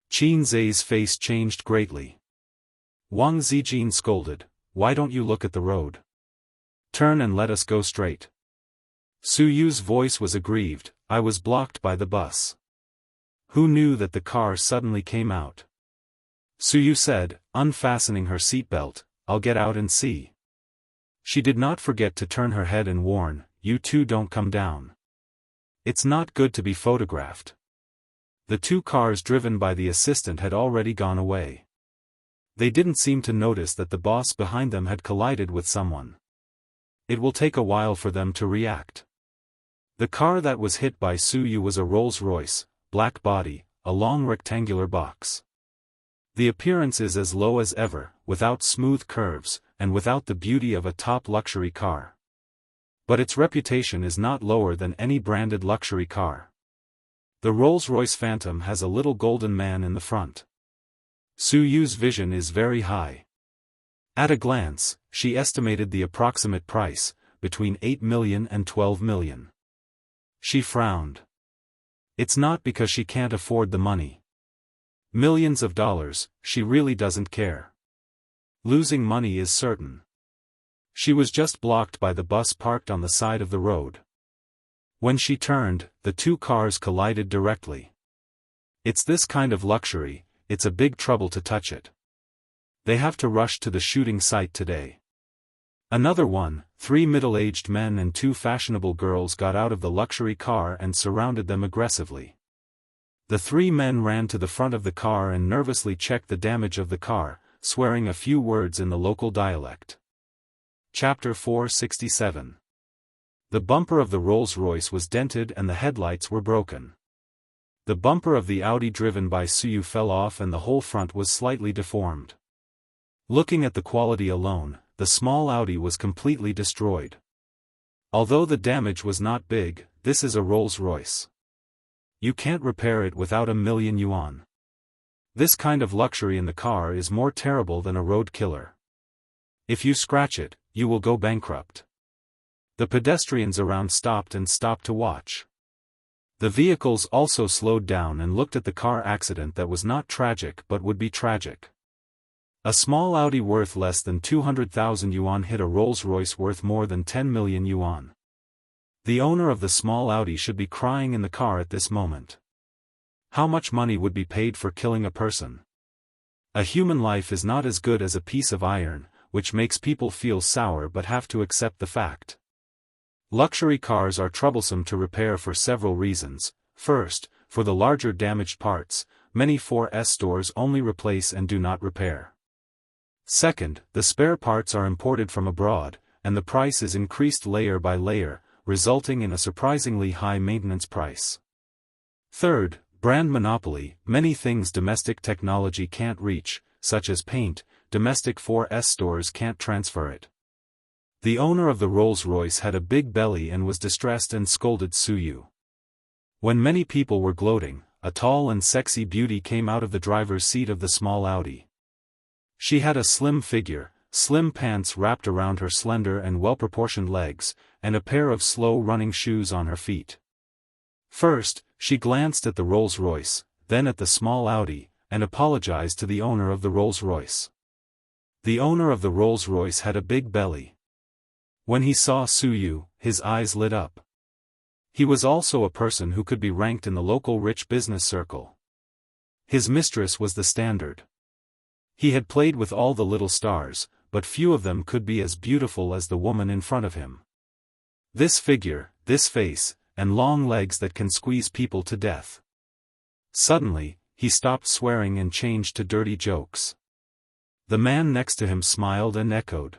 Qin Zhe's face changed greatly. Wang Zijin scolded, why don't you look at the road? Turn and let us go straight. Su Yu's voice was aggrieved. I was blocked by the bus. Who knew that the car suddenly came out? Su Yu said, unfastening her seatbelt, I'll get out and see. She did not forget to turn her head and warn, you two don't come down. It's not good to be photographed. The two cars driven by the assistant had already gone away. They didn't seem to notice that the boss behind them had collided with someone. It will take a while for them to react. The car that was hit by Su Yu was a Rolls-Royce, black body, a long rectangular box. The appearance is as low as ever, without smooth curves, and without the beauty of a top luxury car. But its reputation is not lower than any branded luxury car. The Rolls-Royce Phantom has a little golden man in the front. Su Yu's vision is very high. At a glance, she estimated the approximate price, between 8 million and 12 million. She frowned. It's not because she can't afford the money. Millions of dollars, she really doesn't care. Losing money is certain. She was just blocked by the bus parked on the side of the road. When she turned, the two cars collided directly. It's this kind of luxury, it's a big trouble to touch it. They have to rush to the shooting site today. Another one, 3 middle-aged men and 2 fashionable girls got out of the luxury car and surrounded them aggressively. The 3 men ran to the front of the car and nervously checked the damage of the car, swearing a few words in the local dialect. Chapter 467. The bumper of the Rolls-Royce was dented and the headlights were broken. The bumper of the Audi driven by Su Yu fell off and the whole front was slightly deformed. Looking at the quality alone, the small Audi was completely destroyed. Although the damage was not big, this is a Rolls-Royce. You can't repair it without a million yuan. This kind of luxury in the car is more terrible than a road killer. If you scratch it, you will go bankrupt. The pedestrians around stopped to watch. The vehicles also slowed down and looked at the car accident that was not tragic but would be tragic. A small Audi worth less than 200,000 yuan hit a Rolls-Royce worth more than 10 million yuan. The owner of the small Audi should be crying in the car at this moment. How much money would be paid for killing a person? A human life is not as good as a piece of iron, which makes people feel sour but have to accept the fact. Luxury cars are troublesome to repair for several reasons. First, for the larger damaged parts, many 4S stores only replace and do not repair. Second, the spare parts are imported from abroad, and the price is increased layer by layer, resulting in a surprisingly high maintenance price. Third, brand monopoly. Many things domestic technology can't reach, such as paint, domestic 4S stores can't transfer it. The owner of the Rolls-Royce had a big belly and was distressed and scolded Su Yu. When many people were gloating, a tall and sexy beauty came out of the driver's seat of the small Audi. She had a slim figure, slim pants wrapped around her slender and well-proportioned legs, and a pair of slow-running shoes on her feet. First, she glanced at the Rolls-Royce, then at the small Audi, and apologized to the owner of the Rolls-Royce. The owner of the Rolls-Royce had a big belly. When he saw Su Yu, his eyes lit up. He was also a person who could be ranked in the local rich business circle. His mistress was the standard. He had played with all the little stars, but few of them could be as beautiful as the woman in front of him. This figure, this face, and long legs that can squeeze people to death. Suddenly, he stopped swearing and changed to dirty jokes. The man next to him smiled and echoed.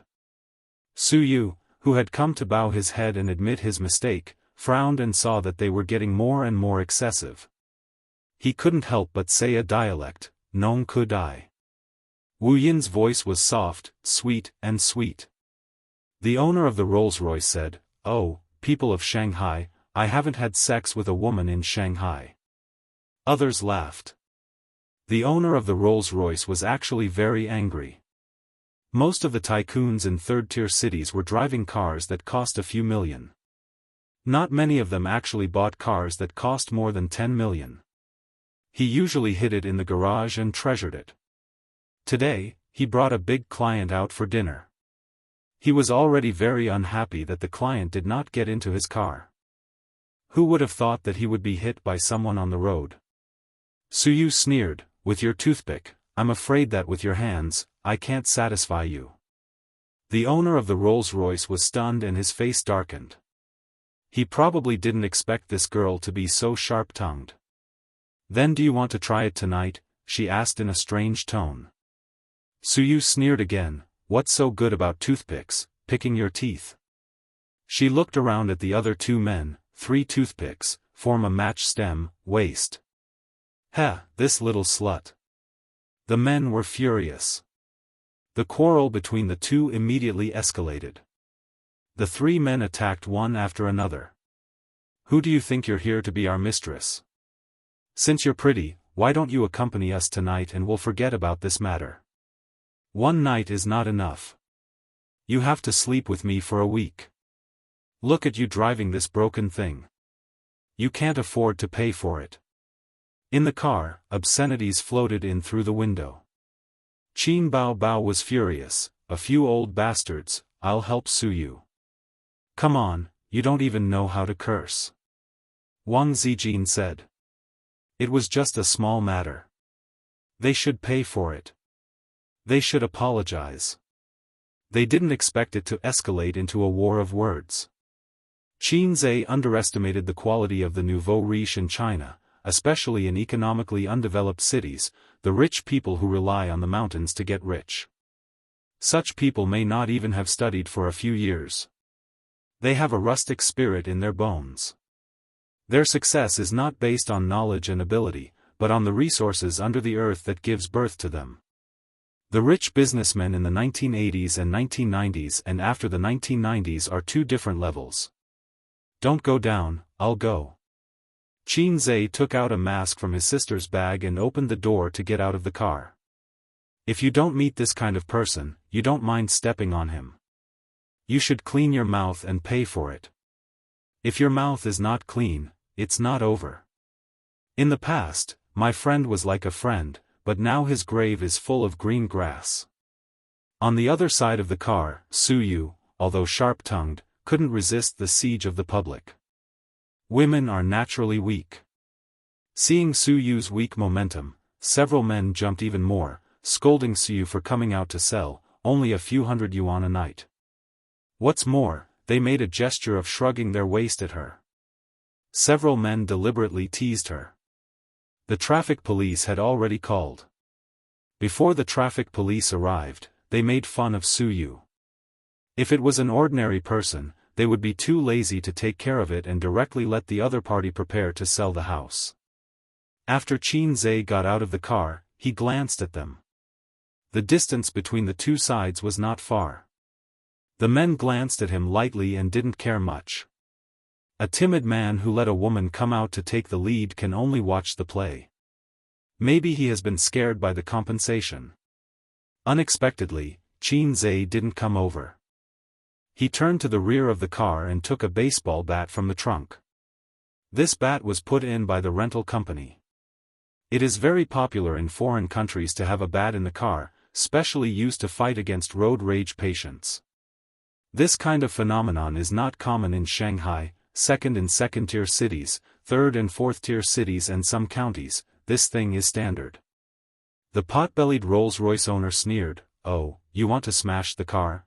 Su Yu, who had come to bow his head and admit his mistake, frowned and saw that they were getting more and more excessive. He couldn't help but say a dialect, "Non could I." Wu Yin's voice was soft, sweet. The owner of the Rolls-Royce said, "Oh, people of Shanghai, I haven't had sex with a woman in Shanghai." Others laughed. The owner of the Rolls-Royce was actually very angry. Most of the tycoons in third-tier cities were driving cars that cost a few million. Not many of them actually bought cars that cost more than 10 million. He usually hid it in the garage and treasured it. Today, he brought a big client out for dinner. He was already very unhappy that the client did not get into his car. Who would have thought that he would be hit by someone on the road? Suyu sneered, "With your toothpick, I'm afraid that with your hands, I can't satisfy you." The owner of the Rolls-Royce was stunned and his face darkened. He probably didn't expect this girl to be so sharp-tongued. "Then do you want to try it tonight?" she asked in a strange tone. Suyu sneered again, "What's so good about toothpicks, picking your teeth?" She looked around at the other two men. 3 toothpicks, form a match stem, waste. "Heh, this little slut." The men were furious. The quarrel between the two immediately escalated. The 3 men attacked one after another. "Who do you think you're here to be our mistress? Since you're pretty, why don't you accompany us tonight and we'll forget about this matter? One night is not enough. You have to sleep with me for a week. Look at you driving this broken thing. You can't afford to pay for it." In the car, obscenities floated in through the window. Qin Bao Bao was furious, "A few old bastards, I'll help Suyu." "Come on, you don't even know how to curse." Wang Zijin said. "It was just a small matter. They should pay for it. They should apologize." They didn't expect it to escalate into a war of words. Qin Zhe underestimated the quality of the nouveau riche in China, especially in economically undeveloped cities, the rich people who rely on the mountains to get rich. Such people may not even have studied for a few years. They have a rustic spirit in their bones. Their success is not based on knowledge and ability, but on the resources under the earth that gives birth to them. The rich businessmen in the 1980s and 1990s and after the 1990s are 2 different levels. "Don't go down, I'll go." Qin Zhe took out a mask from his sister's bag and opened the door to get out of the car. "If you don't meet this kind of person, you don't mind stepping on him. You should clean your mouth and pay for it. If your mouth is not clean, it's not over. In the past, my friend was like a friend, but now his grave is full of green grass." On the other side of the car, Suyu, although sharp-tongued, couldn't resist the siege of the public. Women are naturally weak. Seeing Suyu's weak momentum, several men jumped even more, scolding Suyu for coming out to sell, only a few hundred yuan a night. What's more, they made a gesture of shrugging their waist at her. Several men deliberately teased her. The traffic police had already called. Before the traffic police arrived, they made fun of Suyu. If it was an ordinary person, they would be too lazy to take care of it and directly let the other party prepare to sell the house. After Qin Zhe got out of the car, he glanced at them. The distance between the two sides was not far. The men glanced at him lightly and didn't care much. A timid man who let a woman come out to take the lead can only watch the play. Maybe he has been scared by the compensation. Unexpectedly, Qin Zhe didn't come over. He turned to the rear of the car and took a baseball bat from the trunk. This bat was put in by the rental company. It is very popular in foreign countries to have a bat in the car, specially used to fight against road rage patients. This kind of phenomenon is not common in Shanghai, second and second-tier cities, third and fourth-tier cities and some counties. This thing is standard. The pot-bellied Rolls-Royce owner sneered, "Oh, you want to smash the car?"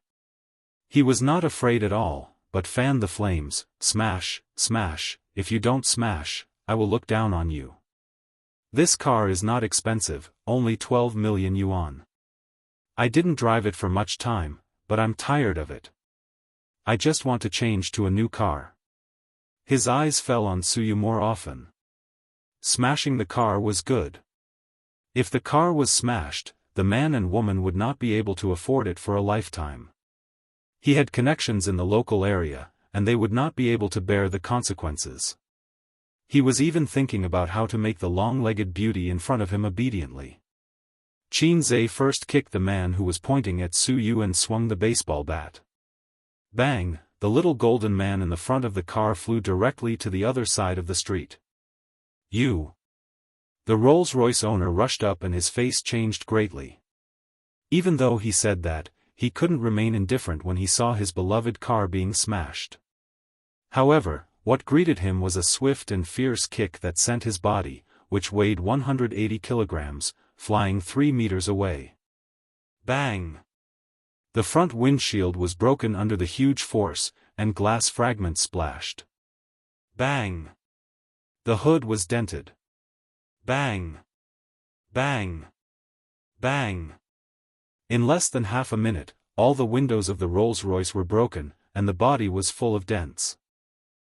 He was not afraid at all, but fanned the flames. "Smash, smash, if you don't smash, I will look down on you. This car is not expensive, only 12 million yuan. I didn't drive it for much time, but I'm tired of it. I just want to change to a new car." His eyes fell on Suyu more often. Smashing the car was good. If the car was smashed, the man and woman would not be able to afford it for a lifetime. He had connections in the local area, and they would not be able to bear the consequences. He was even thinking about how to make the long-legged beauty in front of him obediently. Qin Zhe first kicked the man who was pointing at Suyu and swung the baseball bat. Bang! The little golden man in the front of the car flew directly to the other side of the street. "You!" The Rolls-Royce owner rushed up and his face changed greatly. Even though he said that, he couldn't remain indifferent when he saw his beloved car being smashed. However, what greeted him was a swift and fierce kick that sent his body, which weighed 180 kilograms, flying 3 meters away. Bang! The front windshield was broken under the huge force, and glass fragments splashed. Bang! The hood was dented. Bang! Bang! Bang! In less than half a minute, all the windows of the Rolls-Royce were broken, and the body was full of dents.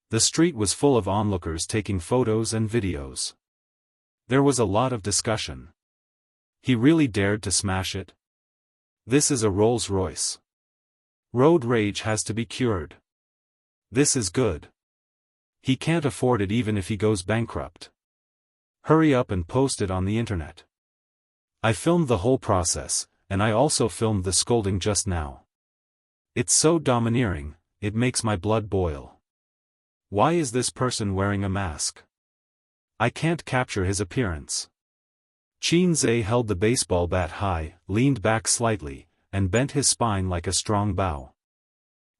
The street was full of onlookers taking photos and videos. There was a lot of discussion. He really dared to smash it? This is a Rolls-Royce. Road rage has to be cured. This is good. He can't afford it even if he goes bankrupt. Hurry up and post it on the internet. I filmed the whole process, and I also filmed the scolding just now. It's so domineering, it makes my blood boil. Why is this person wearing a mask? I can't capture his appearance. Qianxia held the baseball bat high, leaned back slightly, and bent his spine like a strong bow.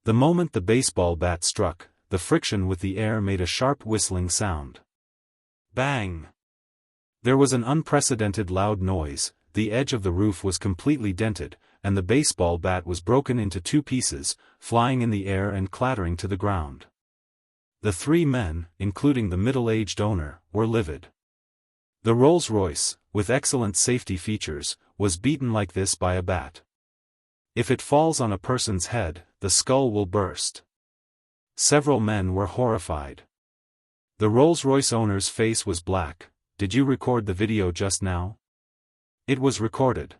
The moment the baseball bat struck, the friction with the air made a sharp whistling sound. Bang! There was an unprecedented loud noise, the edge of the roof was completely dented, and the baseball bat was broken into 2 pieces, flying in the air and clattering to the ground. The 3 men, including the middle-aged owner, were livid. The Rolls-Royce, with excellent safety features, was beaten like this by a bat. If it falls on a person's head, the skull will burst. Several men were horrified. The Rolls-Royce owner's face was black. Did you record the video just now? It was recorded.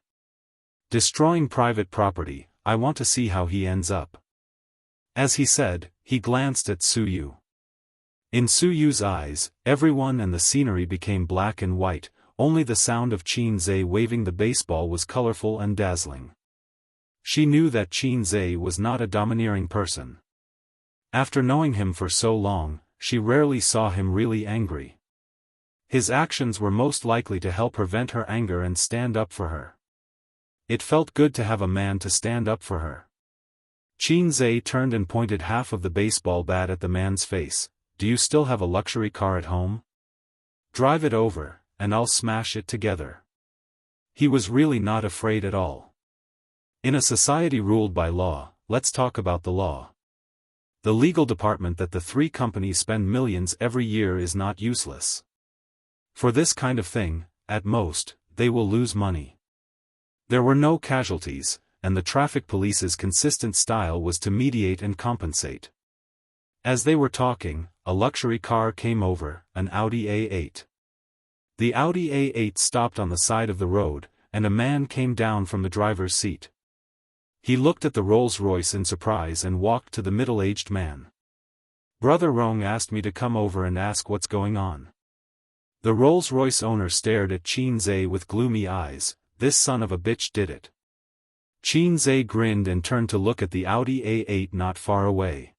Destroying private property, I want to see how he ends up. As he said, he glanced at Suyu. In Suyu's eyes, everyone and the scenery became black and white, only the sound of Qianxia waving the baseball was colorful and dazzling. She knew that Qianxia was not a domineering person. After knowing him for so long, she rarely saw him really angry. His actions were most likely to help prevent her anger and stand up for her. It felt good to have a man to stand up for her. Qianxia turned and pointed half of the baseball bat at the man's face. Do you still have a luxury car at home? Drive it over, and I'll smash it together. He was really not afraid at all. In a society ruled by law, let's talk about the law. The legal department that the 3 companies spend millions every year is not useless. For this kind of thing, at most, they will lose money. There were no casualties, and the traffic police's consistent style was to mediate and compensate. As they were talking, a luxury car came over, an Audi A8. The Audi A8 stopped on the side of the road, and a man came down from the driver's seat. He looked at the Rolls-Royce in surprise and walked to the middle-aged man. Brother Rong asked me to come over and ask what's going on. The Rolls-Royce owner stared at Qianxia with gloomy eyes. This son of a bitch did it. Qianxia grinned and turned to look at the Audi A8 not far away.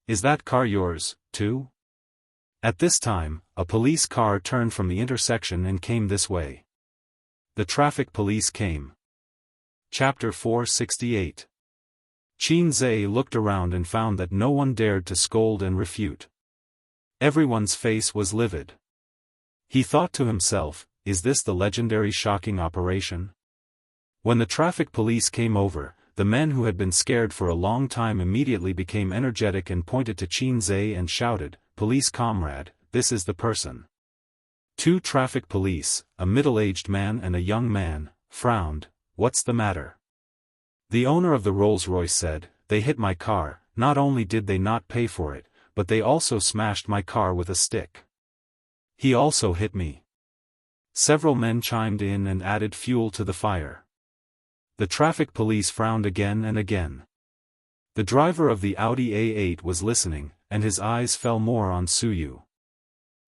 Is that car yours, too? At this time, a police car turned from the intersection and came this way. The traffic police came. Chapter 468. Qianxia looked around and found that no one dared to scold and refute. Everyone's face was livid. He thought to himself, is this the legendary shocking operation? When the traffic police came over, the men who had been scared for a long time immediately became energetic and pointed to Qianxia and shouted, "Police comrade, this is the person." 2 traffic police, a middle-aged man and a young man, frowned. What's the matter? The owner of the Rolls-Royce said, they hit my car. Not only did they not pay for it, but they also smashed my car with a stick. He also hit me. Several men chimed in and added fuel to the fire. The traffic police frowned again and again. The driver of the Audi A8 was listening, and his eyes fell more on Suyu.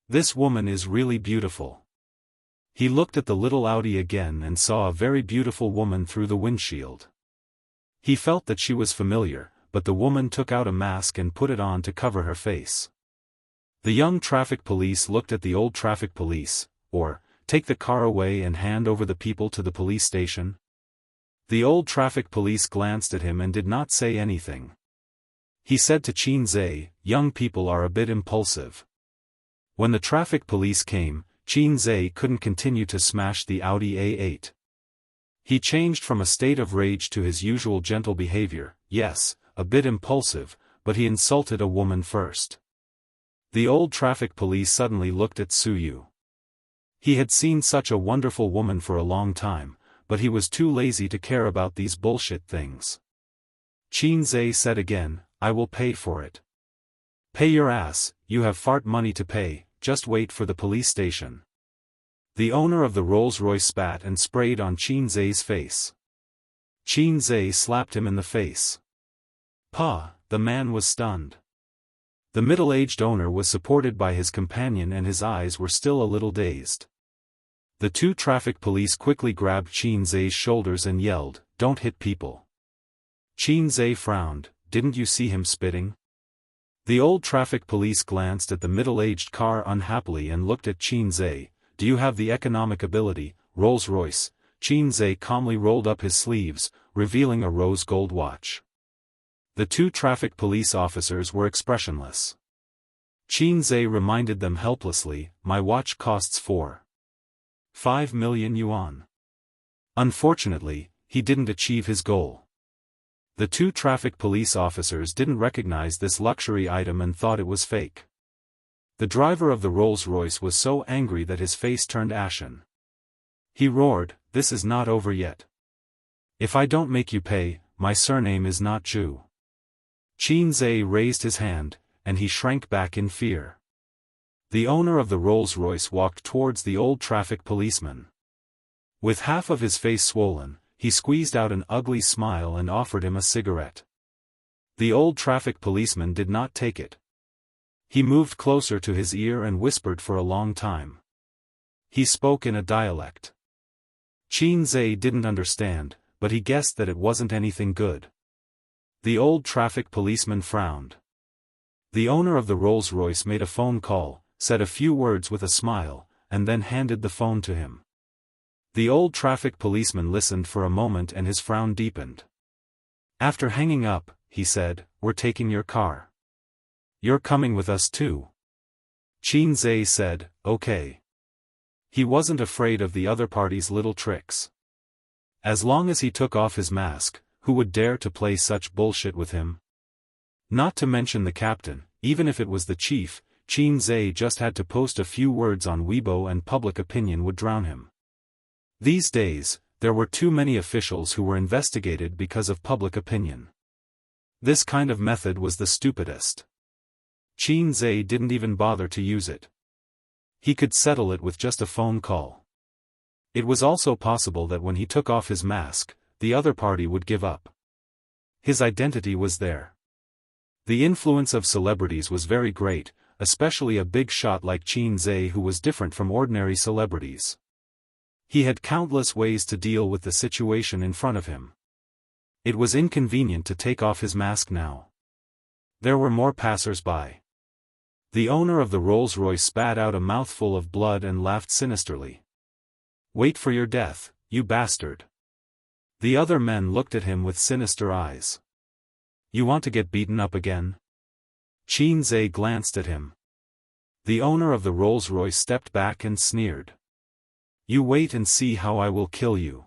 This woman is really beautiful. He looked at the little Audi again and saw a very beautiful woman through the windshield. He felt that she was familiar, but the woman took out a mask and put it on to cover her face. The young traffic police looked at the old traffic police, or, take the car away and hand over the people to the police station. The old traffic police glanced at him and did not say anything. He said to Qin Zhe, young people are a bit impulsive. When the traffic police came, Qin Zhe couldn't continue to smash the Audi A8. He changed from a state of rage to his usual gentle behavior, yes, a bit impulsive, but he insulted a woman first. The old traffic police suddenly looked at Suyu. He had seen such a wonderful woman for a long time, but he was too lazy to care about these bullshit things. Qin Zhe said again, I will pay for it. Pay your ass, you have fart money to pay, just wait for the police station. The owner of the Rolls-Royce spat and sprayed on Qin Zhe's face. Qin Zhe slapped him in the face. Pa, the man was stunned. The middle-aged owner was supported by his companion and his eyes were still a little dazed. The two traffic police quickly grabbed Qin Zhe's shoulders and yelled, don't hit people. Qin Zhe frowned, didn't you see him spitting? The old traffic police glanced at the middle-aged car unhappily and looked at Qin Zhe, do you have the economic ability, Rolls-Royce? Qin Zhe calmly rolled up his sleeves, revealing a rose gold watch. The two traffic police officers were expressionless. Qin Zhe reminded them helplessly, my watch costs 4.5 million yuan. Unfortunately, he didn't achieve his goal. The two traffic police officers didn't recognize this luxury item and thought it was fake. The driver of the Rolls-Royce was so angry that his face turned ashen. He roared, this is not over yet. If I don't make you pay, my surname is not Zhu. Qin Zhe raised his hand, and he shrank back in fear. The owner of the Rolls-Royce walked towards the old traffic policeman. With half of his face swollen, he squeezed out an ugly smile and offered him a cigarette. The old traffic policeman did not take it. He moved closer to his ear and whispered for a long time. He spoke in a dialect. Qin Zhe didn't understand, but he guessed that it wasn't anything good. The old traffic policeman frowned. The owner of the Rolls-Royce made a phone call, said a few words with a smile, and then handed the phone to him. The old traffic policeman listened for a moment and his frown deepened. After hanging up, he said, we're taking your car. You're coming with us too. Qin Zhe said, okay. He wasn't afraid of the other party's little tricks. As long as he took off his mask, who would dare to play such bullshit with him? Not to mention the captain, even if it was the chief, Qin Zhe just had to post a few words on Weibo and public opinion would drown him. These days, there were too many officials who were investigated because of public opinion. This kind of method was the stupidest. Qin Zhe didn't even bother to use it. He could settle it with just a phone call. It was also possible that when he took off his mask, the other party would give up. His identity was there. The influence of celebrities was very great, especially a big shot like Qin Zhe who was different from ordinary celebrities. He had countless ways to deal with the situation in front of him. It was inconvenient to take off his mask now. There were more passers-by. The owner of the Rolls-Royce spat out a mouthful of blood and laughed sinisterly. Wait for your death, you bastard. The other men looked at him with sinister eyes. You want to get beaten up again? Qin Zhe glanced at him. The owner of the Rolls-Royce stepped back and sneered. You wait and see how I will kill you.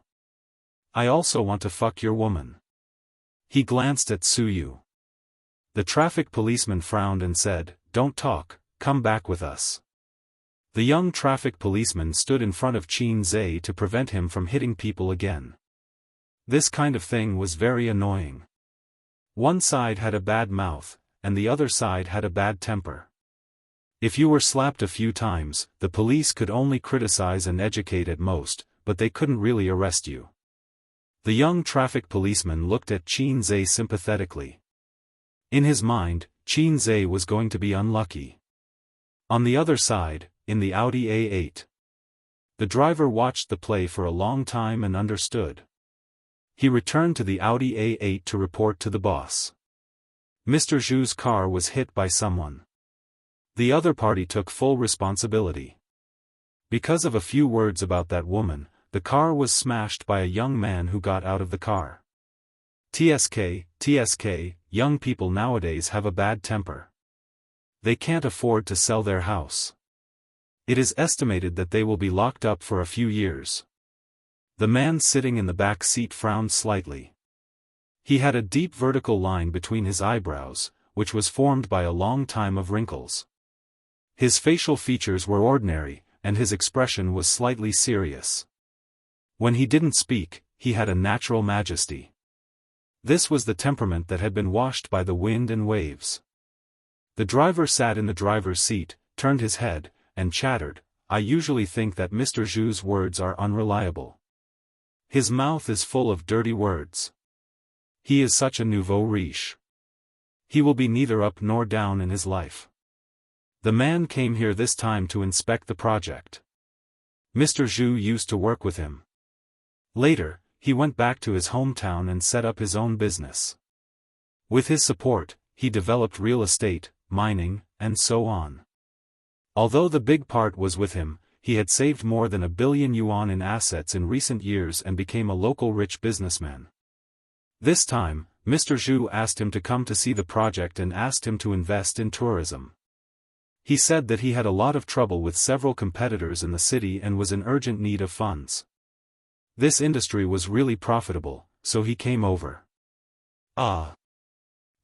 I also want to fuck your woman. He glanced at Suyu. The traffic policeman frowned and said, don't talk, come back with us. The young traffic policeman stood in front of Qin Zhe to prevent him from hitting people again. This kind of thing was very annoying. One side had a bad mouth, and the other side had a bad temper. If you were slapped a few times, the police could only criticize and educate at most, but they couldn't really arrest you. The young traffic policeman looked at Qin Zhe sympathetically. In his mind, Qin Zhe was going to be unlucky. On the other side, in the Audi A8. The driver watched the play for a long time and understood. He returned to the Audi A8 to report to the boss. Mr. Zhu's car was hit by someone. The other party took full responsibility. Because of a few words about that woman, the car was smashed by a young man who got out of the car. TSK, young people nowadays have a bad temper. They can't afford to sell their house. It is estimated that they will be locked up for a few years. The man sitting in the back seat frowned slightly. He had a deep vertical line between his eyebrows, which was formed by a long time of wrinkles. His facial features were ordinary, and his expression was slightly serious. When he didn't speak, he had a natural majesty. This was the temperament that had been washed by the wind and waves. The driver sat in the driver's seat, turned his head, and chattered. I usually think that Mr. Zhu's words are unreliable. His mouth is full of dirty words. He is such a nouveau riche. He will be neither up nor down in his life. The man came here this time to inspect the project. Mr. Zhu used to work with him. Later, he went back to his hometown and set up his own business. With his support, he developed real estate, mining, and so on. Although the big part was with him, he had saved more than 1 billion yuan in assets in recent years and became a local rich businessman. This time, Mr. Zhu asked him to come to see the project and asked him to invest in tourism. He said that he had a lot of trouble with several competitors in the city and was in urgent need of funds. This industry was really profitable, so he came over. Ah.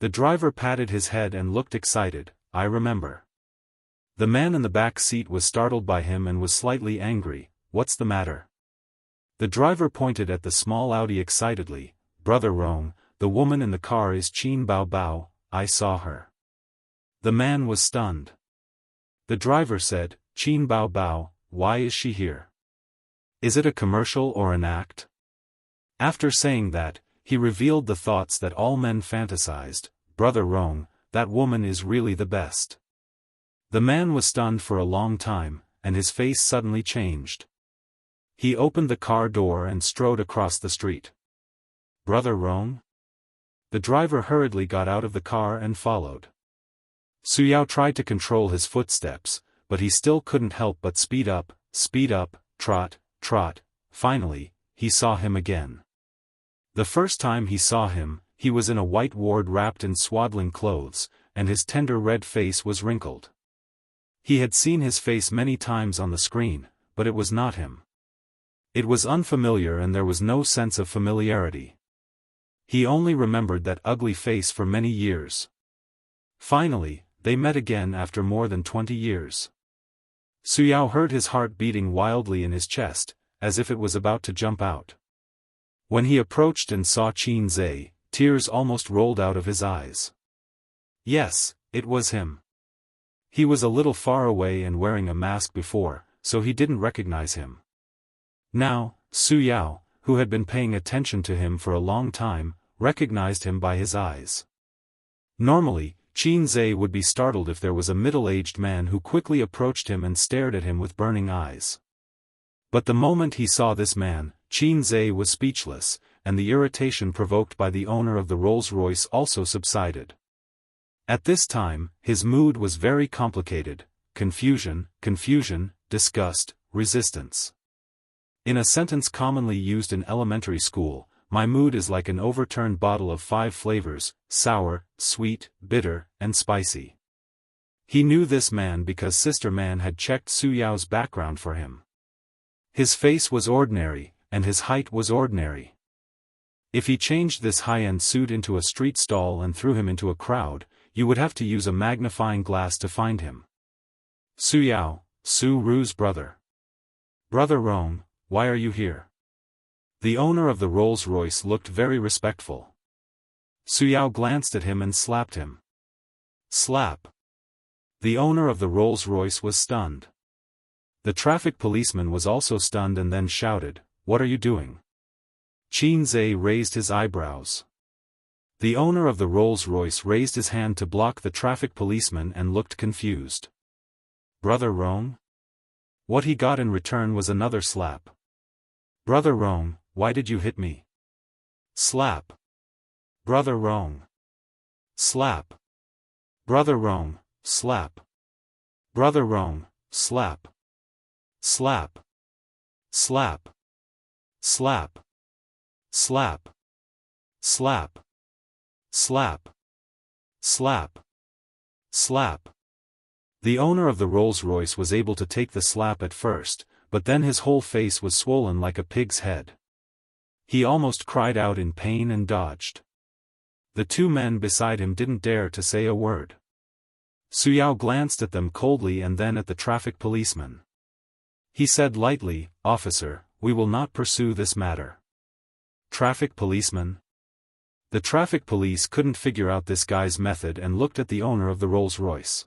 The driver patted his head and looked excited. I remember. The man in the back seat was startled by him and was slightly angry. What's the matter? The driver pointed at the small Audi excitedly. Brother Rong, the woman in the car is Qin Bao Bao, I saw her. The man was stunned. The driver said, Qin Bao Bao, why is she here? Is it a commercial or an act? After saying that, he revealed the thoughts that all men fantasized. Brother Rong, that woman is really the best. The man was stunned for a long time, and his face suddenly changed. He opened the car door and strode across the street. Brother Rong? The driver hurriedly got out of the car and followed. Suyao tried to control his footsteps, but he still couldn't help but speed up, trot, trot. Finally, he saw him again. The first time he saw him, he was in a white ward wrapped in swaddling clothes, and his tender red face was wrinkled. He had seen his face many times on the screen, but it was not him. It was unfamiliar and there was no sense of familiarity. He only remembered that ugly face for many years. Finally, they met again after more than 20 years. Suyao heard his heart beating wildly in his chest, as if it was about to jump out. When he approached and saw Qin Zhe, tears almost rolled out of his eyes. Yes, it was him. He was a little far away and wearing a mask before, so he didn't recognize him. Now, Suyao, who had been paying attention to him for a long time, recognized him by his eyes. Normally, Qin Zhe would be startled if there was a middle-aged man who quickly approached him and stared at him with burning eyes. But the moment he saw this man, Qin Zhe was speechless, and the irritation provoked by the owner of the Rolls-Royce also subsided. At this time, his mood was very complicated: confusion, disgust, resistance. In a sentence commonly used in elementary school, my mood is like an overturned bottle of 5 flavors: sour, sweet, bitter, and spicy. He knew this man because Sister Man had checked Suyao's background for him. His face was ordinary, and his height was ordinary. If he changed this high-end suit into a street stall and threw him into a crowd, you would have to use a magnifying glass to find him. Suyao, Su Ru's brother. Brother Rong, why are you here? The owner of the Rolls-Royce looked very respectful. Suyao glanced at him and slapped him. Slap. The owner of the Rolls-Royce was stunned. The traffic policeman was also stunned and then shouted, "What are you doing?" Qin Zhe raised his eyebrows. The owner of the Rolls-Royce raised his hand to block the traffic policeman and looked confused. Brother Rong? What he got in return was another slap. Brother Rong, why did you hit me? Slap. Brother Rong. Slap. Brother Rong, slap. Brother Rong, slap. Slap. Slap. Slap. Slap. Slap. Slap. Slap. Slap. The owner of the Rolls-Royce was able to take the slap at first, but then his whole face was swollen like a pig's head. He almost cried out in pain and dodged. The two men beside him didn't dare to say a word. Su Yao glanced at them coldly and then at the traffic policeman. He said lightly, "Officer, we will not pursue this matter." Traffic policeman? The traffic police couldn't figure out this guy's method and looked at the owner of the Rolls-Royce.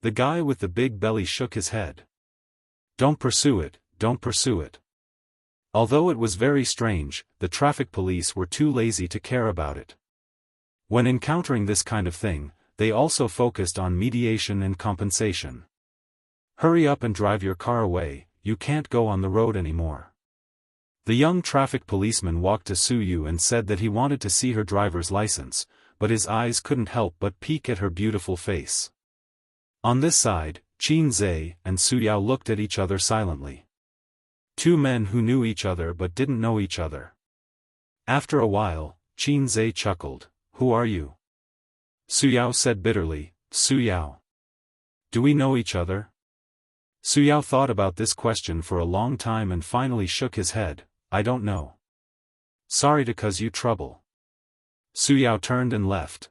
The guy with the big belly shook his head. "Don't pursue it, don't pursue it." Although it was very strange, the traffic police were too lazy to care about it. When encountering this kind of thing, they also focused on mediation and compensation. "Hurry up and drive your car away, you can't go on the road anymore." The young traffic policeman walked to Su Yu and said that he wanted to see her driver's license, but his eyes couldn't help but peek at her beautiful face. On this side, Qin Zhe and Su Yao looked at each other silently. Two men who knew each other but didn't know each other. After a while, Qin Zhe chuckled. "Who are you?" Su Yao said bitterly, "Su Yao. Do we know each other?" Su Yao thought about this question for a long time and finally shook his head. "I don't know. Sorry to cause you trouble." Su Yao turned and left.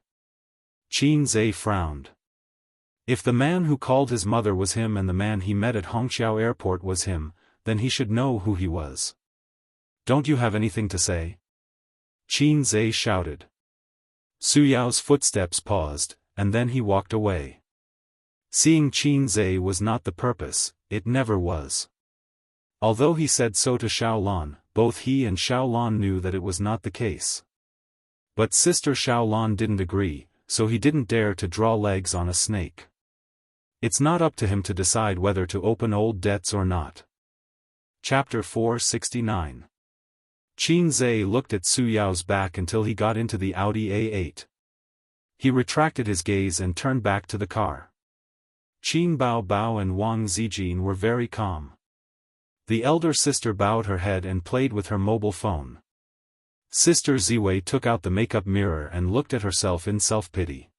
Qin Zhe frowned. If the man who called his mother was him and the man he met at Hongqiao Airport was him, then he should know who he was. "Don't you have anything to say?" Qin Zhe shouted. Su Yao's footsteps paused, and then he walked away. Seeing Qin Zhe was not the purpose, it never was. Although he said so to Xiaolan, both he and Xiaolan knew that it was not the case. But Sister Xiaolan didn't agree, so he didn't dare to draw legs on a snake. It's not up to him to decide whether to open old debts or not. Chapter 469. Qin Zhe looked at Su Yao's back until he got into the Audi A8. He retracted his gaze and turned back to the car. Qin Bao Bao and Wang Zijin were very calm. The elder sister bowed her head and played with her mobile phone. Sister Ziwei took out the makeup mirror and looked at herself in self-pity.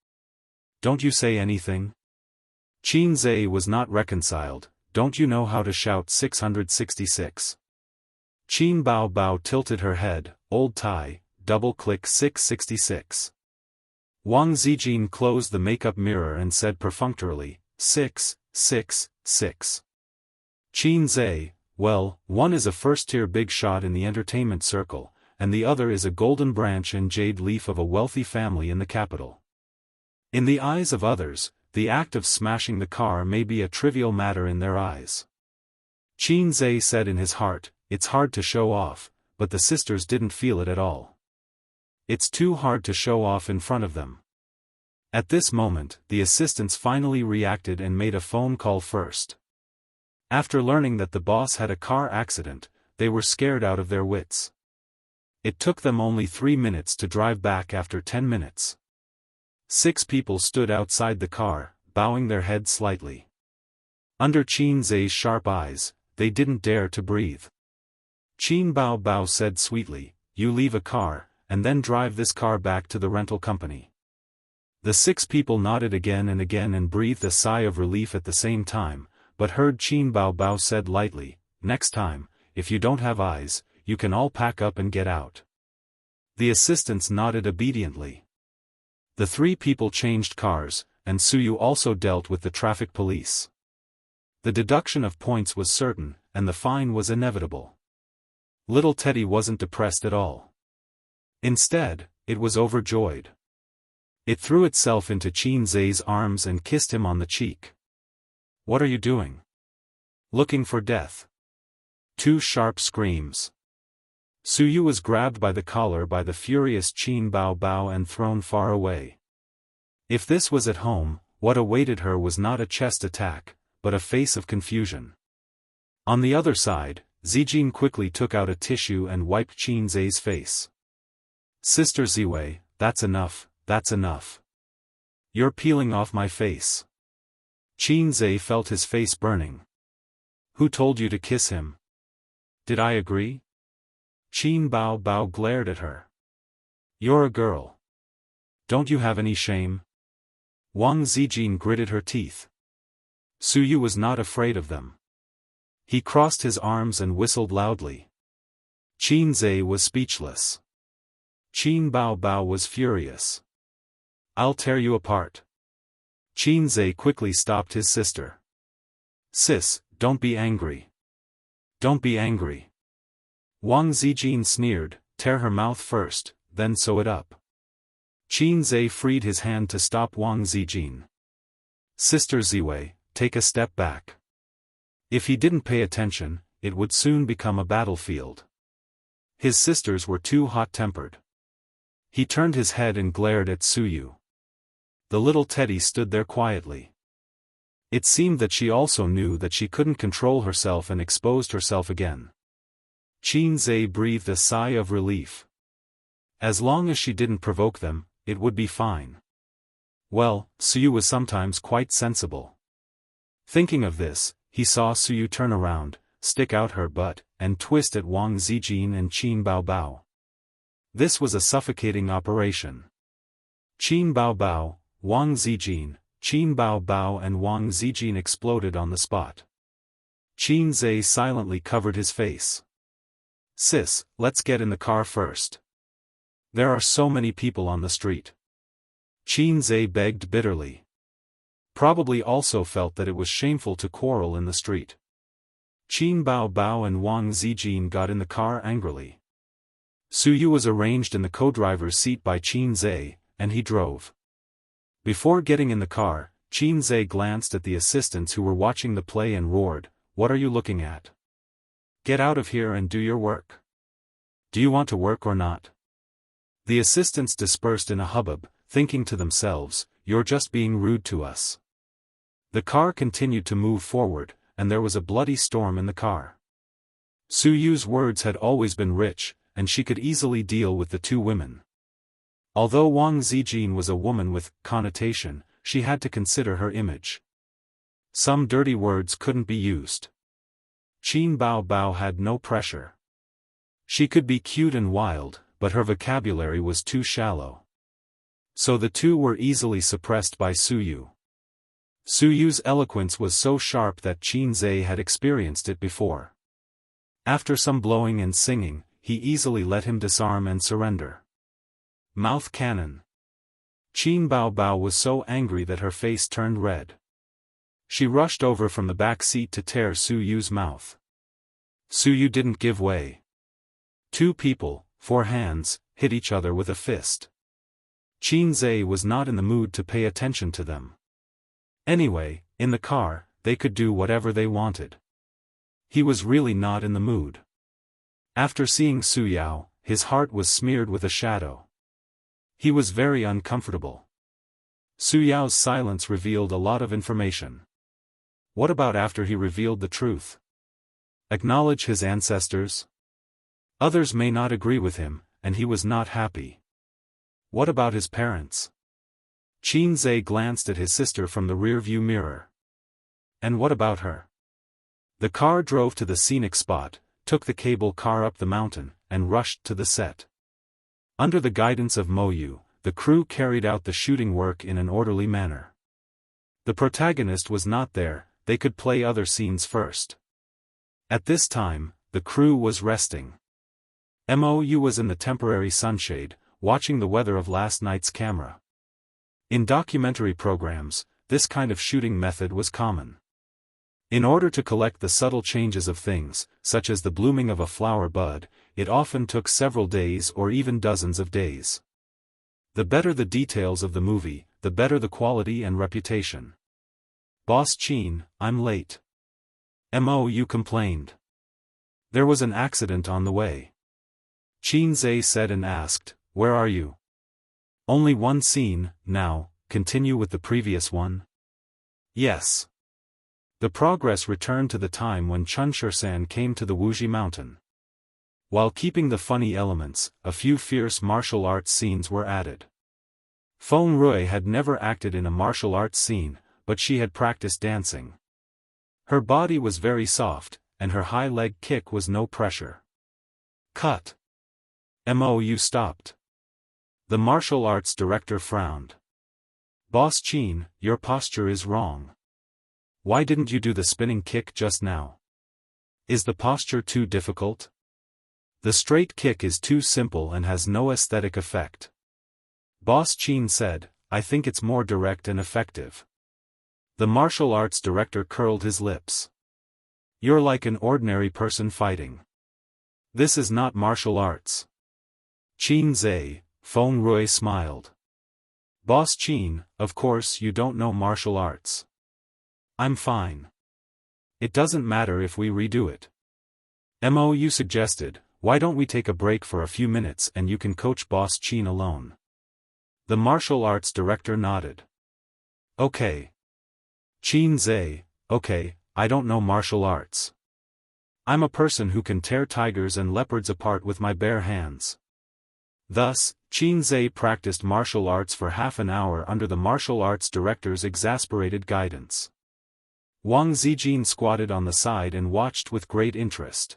"Don't you say anything?" Qin Zhe was not reconciled. "Don't you know how to shout 666? Qin Bao Bao tilted her head. "Old tie, double-click 666. Wang Zijin closed the makeup mirror and said perfunctorily, 666. Qin Zhe, "Well, one is a first-tier big shot in the entertainment circle, and the other is a golden branch and jade leaf of a wealthy family in the capital. In the eyes of others, the act of smashing the car may be a trivial matter in their eyes." Qin Zhe said in his heart, "It's hard to show off," but the sisters didn't feel it at all. It's too hard to show off in front of them. At this moment, the assistants finally reacted and made a phone call first. After learning that the boss had a car accident, they were scared out of their wits. It took them only 3 minutes to drive back after 10 minutes. 6 people stood outside the car, bowing their heads slightly. Under Qin Zhe's sharp eyes, they didn't dare to breathe. Qin Bao Bao said sweetly, "You leave a car, and then drive this car back to the rental company." The 6 people nodded again and breathed a sigh of relief at the same time, but heard Qin Bao Bao said lightly, "Next time, if you don't have eyes, you can all pack up and get out." The assistants nodded obediently. The 3 people changed cars, and Su Yu also dealt with the traffic police. The deduction of points was certain, and the fine was inevitable. Little Teddy wasn't depressed at all. Instead, it was overjoyed. It threw itself into Qin Zhe's arms and kissed him on the cheek. "What are you doing?" "Looking for death." 2 sharp screams. Su Yu was grabbed by the collar by the furious Qin Bao Bao and thrown far away. If this was at home, what awaited her was not a chest attack, but a face of confusion. On the other side, Zijin quickly took out a tissue and wiped Qin Zhe's face. "Sister Ziwei, that's enough, that's enough. You're peeling off my face." Qin Zhe felt his face burning. "Who told you to kiss him?" "Did I agree?" Qin Bao Bao glared at her. You're a girl. Don't you have any shame? Wang Zijin gritted her teeth. Suyu was not afraid of them. He crossed his arms and whistled loudly. Qin Zhe was speechless. Qin Bao Bao was furious. I'll tear you apart. Qin Zhe quickly stopped his sister. Sis, don't be angry. Don't be angry. Wang Zijin sneered, tear her mouth first, then sew it up. Qin Zhe freed his hand to stop Wang Zijin. Sister Ziwei, take a step back. If he didn't pay attention, it would soon become a battlefield. His sisters were too hot-tempered. He turned his head and glared at Suyu. The little teddy stood there quietly. It seemed that she also knew that she couldn't control herself and exposed herself again. Qin Zhe breathed a sigh of relief. As long as she didn't provoke them, it would be fine. Well, Suyu was sometimes quite sensible. Thinking of this, he saw Suyu turn around, stick out her butt, and twist at Wang Zijin and Qin Bao Bao. This was a suffocating operation. Qin Bao Bao, Wang Zijin, Qin Bao Bao and Wang Zijin exploded on the spot. Qin Zhe silently covered his face. Sis, let's get in the car first. There are so many people on the street. Qin Zhe begged bitterly. Probably also felt that it was shameful to quarrel in the street. Qin Bao Bao and Wang Zijin got in the car angrily. Suyu was arranged in the co-driver's seat by Qin Zhe, and he drove. Before getting in the car, Qin Zhe glanced at the assistants who were watching the play and roared, "What are you looking at? Get out of here and do your work. Do you want to work or not?" The assistants dispersed in a hubbub, thinking to themselves, "You're just being rude to us." The car continued to move forward, and there was a bloody storm in the car. Suyu's words had always been rich, and she could easily deal with the two women. Although Wang Zijin was a woman with connotation, she had to consider her image. Some dirty words couldn't be used. Qin Bao Bao had no pressure. She could be cute and wild, but her vocabulary was too shallow. So the two were easily suppressed by Suyu. Suyu's eloquence was so sharp that Qin Zhe had experienced it before. After some blowing and singing, he easily let him disarm and surrender. Mouth cannon. Qin Bao Bao was so angry that her face turned red. She rushed over from the back seat to tear Suyu's mouth. Suyu didn't give way. Two people, 4 hands, hit each other with a fist. Qin Zhe was not in the mood to pay attention to them. Anyway, in the car, they could do whatever they wanted. He was really not in the mood. After seeing Suyao, his heart was smeared with a shadow. He was very uncomfortable. Suyao's silence revealed a lot of information. What about after he revealed the truth? Acknowledge his ancestors? Others may not agree with him, and he was not happy. What about his parents? Qin Zhe glanced at his sister from the rear-view mirror. And what about her? The car drove to the scenic spot, took the cable car up the mountain, and rushed to the set. Under the guidance of Mo Yu, the crew carried out the shooting work in an orderly manner. The protagonist was not there, they could play other scenes first. At this time, the crew was resting. Mo Yu was in the temporary sunshade, watching the weather of last night's camera. In documentary programs, this kind of shooting method was common. In order to collect the subtle changes of things, such as the blooming of a flower bud, it often took several days or even dozens of days. The better the details of the movie, the better the quality and reputation. "Boss Qin, I'm late." Mo Yu complained. There was an accident on the way. Qin Zhe said and asked, "Where are you?" "Only one scene, now, continue with the previous one?" "Yes." The progress returned to the time when Chunshirsan came to the Wuxia mountain. While keeping the funny elements, a few fierce martial arts scenes were added. Feng Rui had never acted in a martial arts scene, but she had practiced dancing. Her body was very soft, and her high leg kick was no pressure. Cut. You stopped. The martial arts director frowned. Boss Qin, your posture is wrong. Why didn't you do the spinning kick just now? Is the posture too difficult? The straight kick is too simple and has no aesthetic effect. Boss Qin said, I think it's more direct and effective. The martial arts director curled his lips. You're like an ordinary person fighting. This is not martial arts. Qin Zhe, Feng Rui smiled. Boss Qin, of course you don't know martial arts. I'm fine. It doesn't matter if we redo it. You suggested, why don't we take a break for a few minutes and you can coach Boss Qin alone? The martial arts director nodded. Okay. Qin Zhe, okay, I don't know martial arts. I'm a person who can tear tigers and leopards apart with my bare hands. Thus, Qin Zhe practiced martial arts for half an hour under the martial arts director's exasperated guidance. Wang Zijin squatted on the side and watched with great interest.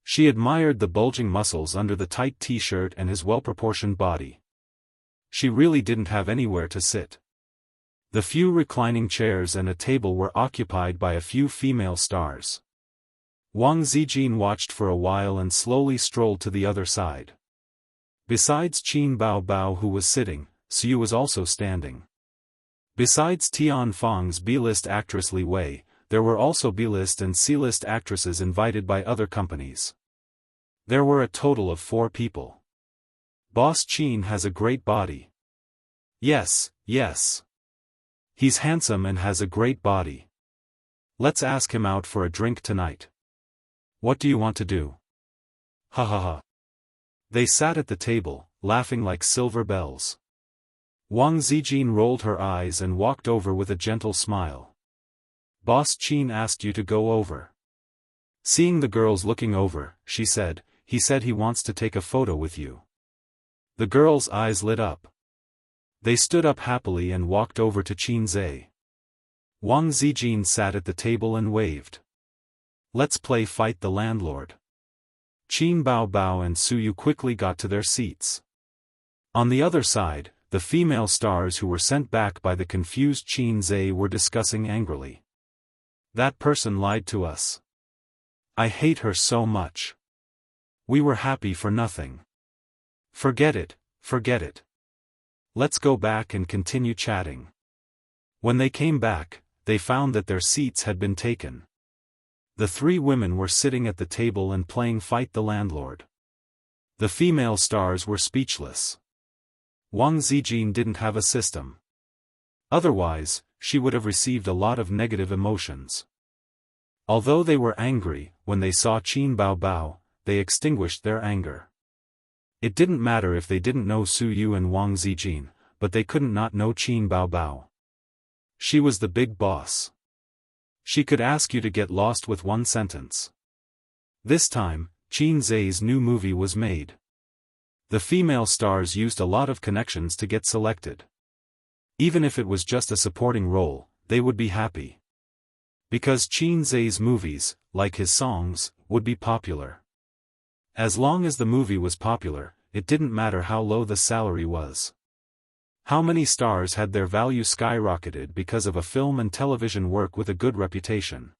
She admired the bulging muscles under the tight t-shirt and his well-proportioned body. She really didn't have anywhere to sit. The few reclining chairs and a table were occupied by a few female stars. Wang Zijin watched for a while and slowly strolled to the other side. Besides Qin Baobao who was sitting, Suyu was also standing. Besides Tian Feng's B-list actress Li Wei, there were also B-list and C-list actresses invited by other companies. There were a total of 4 people. Boss Qin has a great body. Yes, yes. He's handsome and has a great body. Let's ask him out for a drink tonight. What do you want to do? Ha ha ha. They sat at the table, laughing like silver bells. Wang Zijin rolled her eyes and walked over with a gentle smile. Boss Qin asked you to go over. Seeing the girls looking over, she said, he said he wants to take a photo with you. The girls' eyes lit up. They stood up happily and walked over to Qin Zhe. Wang Zijin sat at the table and waved. Let's play Fight the Landlord. Qin Baobao and Suyu quickly got to their seats. On the other side, the female stars who were sent back by the confused Qin Zhe were discussing angrily. That person lied to us. I hate her so much. We were happy for nothing. Forget it, forget it. Let's go back and continue chatting. When they came back, they found that their seats had been taken. The 3 women were sitting at the table and playing Fight the Landlord. The female stars were speechless. Wang Zijin didn't have a system. Otherwise, she would have received a lot of negative emotions. Although they were angry, when they saw Qin Baobao, they extinguished their anger. It didn't matter if they didn't know Su Yu and Wang Zijin, but they couldn't not know Qin Baobao. She was the big boss. She could ask you to get lost with one sentence. This time, Qin Zhe's new movie was made. The female stars used a lot of connections to get selected. Even if it was just a supporting role, they would be happy. Because Qin Zhe's movies, like his songs, would be popular. As long as the movie was popular, it didn't matter how low the salary was. How many stars had their value skyrocketed because of a film and television work with a good reputation?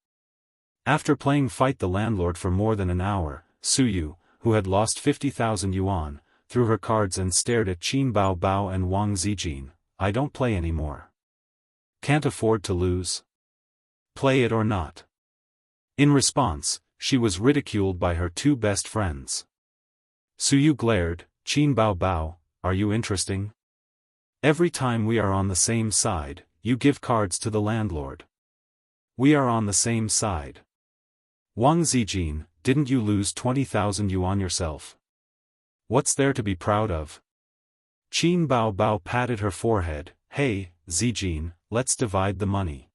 After playing Fight the Landlord for more than an hour, Suyu, who had lost 50,000 yuan, threw her cards and stared at Qin Baobao and Wang Zijin. I don't play anymore. Can't afford to lose. Play it or not. In response, she was ridiculed by her 2 best friends. Suyu glared, Qin Baobao, are you interesting? Every time we are on the same side, you give cards to the landlord. We are on the same side. Wang Zijin, didn't you lose 20,000 yuan yourself? What's there to be proud of? Qin Baobao patted her forehead, hey, Zijin, let's divide the money.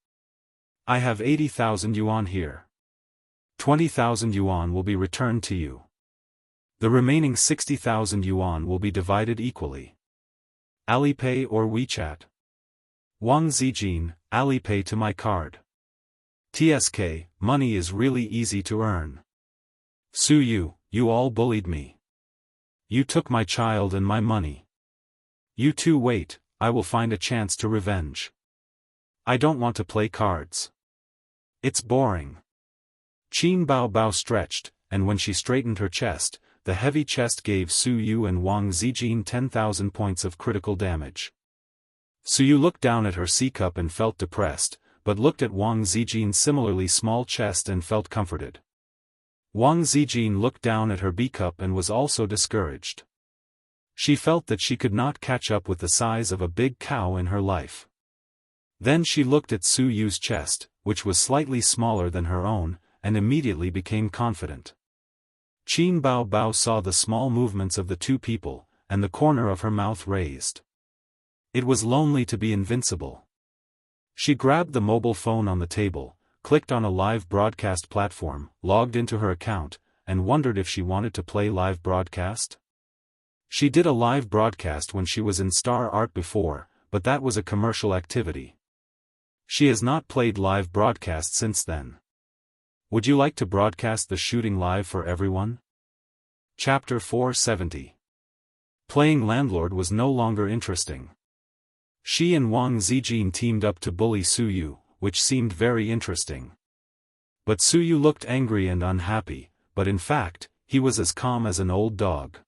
I have 80,000 yuan here. 20,000 yuan will be returned to you. The remaining 60,000 yuan will be divided equally. Alipay or WeChat? Wang Zijin, Alipay to my card. TSK, money is really easy to earn. Suyu, you all bullied me. You took my child and my money. You two wait, I will find a chance to revenge. I don't want to play cards. It's boring. Qin Bao Bao stretched, and when she straightened her chest, the heavy chest gave Su Yu and Wang Zijin 10,000 points of critical damage. Su Yu looked down at her C-cup and felt depressed, but looked at Wang Zijin's similarly small chest and felt comforted. Wang Zijin looked down at her B-cup and was also discouraged. She felt that she could not catch up with the size of a big cow in her life. Then she looked at Su Yu's chest, which was slightly smaller than her own, and immediately became confident. Qin Bao Bao saw the small movements of the two people, and the corner of her mouth raised. It was lonely to be invincible. She grabbed the mobile phone on the table, clicked on a live broadcast platform, logged into her account, and wondered if she wanted to play live broadcast. She did a live broadcast when she was in Star Art before, but that was a commercial activity. She has not played live broadcast since then. Would you like to broadcast the shooting live for everyone? Chapter 470. Playing landlord was no longer interesting. She and Wang Zijin teamed up to bully Su Yu, which seemed very interesting. But Su Yu looked angry and unhappy, but in fact, he was as calm as an old dog.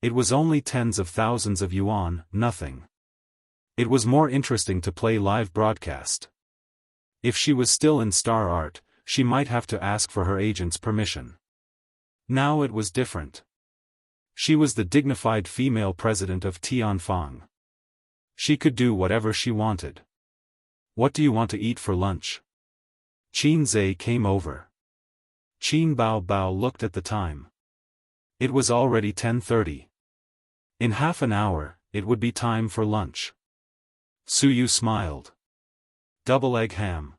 It was only tens of thousands of yuan, nothing. It was more interesting to play live broadcast. If she was still in Star Art, she might have to ask for her agent's permission. Now it was different. She was the dignified female president of Tianfang. She could do whatever she wanted. What do you want to eat for lunch? Qin Zhe came over. Qin Bao Bao looked at the time. It was already 10:30. In half an hour, it would be time for lunch. Su Yu smiled. Double egg ham.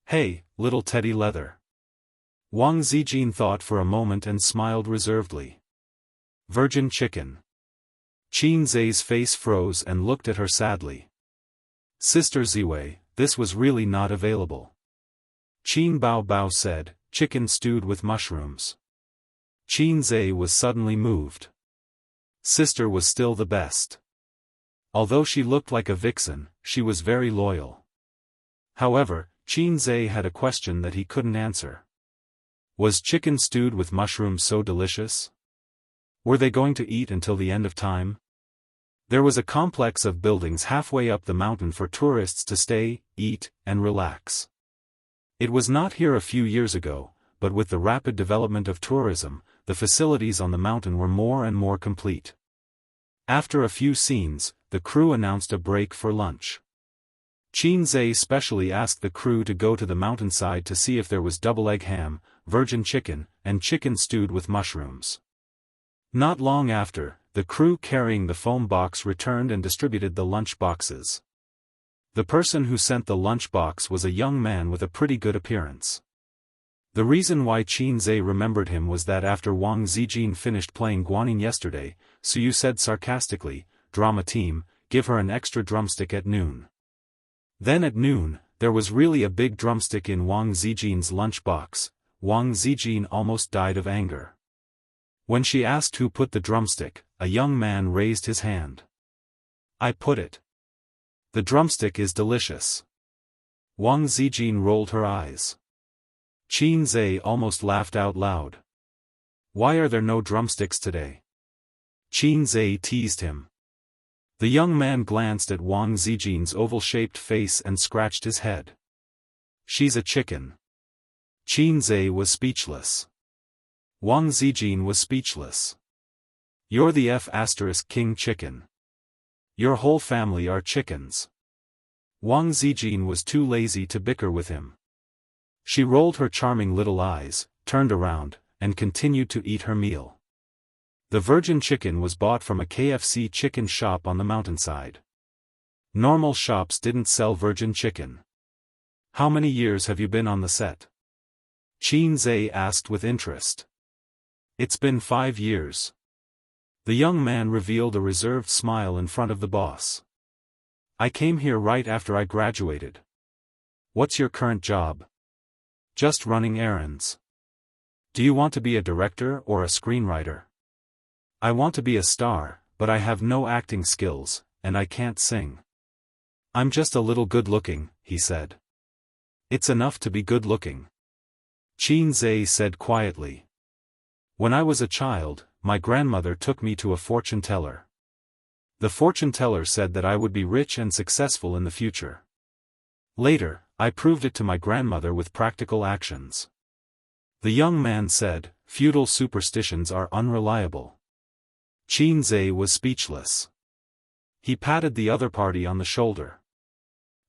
Hey, little teddy leather. Wang Zijin thought for a moment and smiled reservedly. Virgin chicken. Qin Zhe's face froze and looked at her sadly. Sister Ziwei, this was really not available. Qin Bao Bao said, chicken stewed with mushrooms. Qin Zhe was suddenly moved. Sister was still the best. Although she looked like a vixen, she was very loyal. However, Qin Zhe had a question that he couldn't answer. Was chicken stewed with mushrooms so delicious? Were they going to eat until the end of time? There was a complex of buildings halfway up the mountain for tourists to stay, eat, and relax. It was not here a few years ago, but with the rapid development of tourism, the facilities on the mountain were more and more complete. After a few scenes, the crew announced a break for lunch. Qin Zhe specially asked the crew to go to the mountainside to see if there was double egg ham, virgin chicken, and chicken stewed with mushrooms. Not long after, the crew carrying the foam box returned and distributed the lunch boxes. The person who sent the lunch box was a young man with a pretty good appearance. The reason why Qin Zhe remembered him was that after Wang Zijin finished playing Guanyin yesterday, Su Yu said sarcastically, "Drama team, give her an extra drumstick at noon." Then at noon, there was really a big drumstick in Wang Zijin's lunch box. Wang Zijin almost died of anger. When she asked who put the drumstick, a young man raised his hand. I put it. The drumstick is delicious. Wang Zijin rolled her eyes. Qin Zhe almost laughed out loud. Why are there no drumsticks today? Qin Zhe teased him. The young man glanced at Wang Zijin's oval-shaped face and scratched his head. She's a chicken. Qin Zhe was speechless. Wang Zijin was speechless. You're the F***king chicken. Your whole family are chickens. Wang Zijin was too lazy to bicker with him. She rolled her charming little eyes, turned around, and continued to eat her meal. The virgin chicken was bought from a KFC chicken shop on the mountainside. Normal shops didn't sell virgin chicken. How many years have you been on the set? Qin Zhe asked with interest. It's been 5 years. The young man revealed a reserved smile in front of the boss. I came here right after I graduated. What's your current job? Just running errands. Do you want to be a director or a screenwriter? I want to be a star, but I have no acting skills, and I can't sing. I'm just a little good-looking, he said. It's enough to be good-looking. Qin Zhe said quietly. When I was a child, my grandmother took me to a fortune teller. The fortune teller said that I would be rich and successful in the future. Later, I proved it to my grandmother with practical actions. The young man said, feudal superstitions are unreliable. Qin Zhe was speechless. He patted the other party on the shoulder.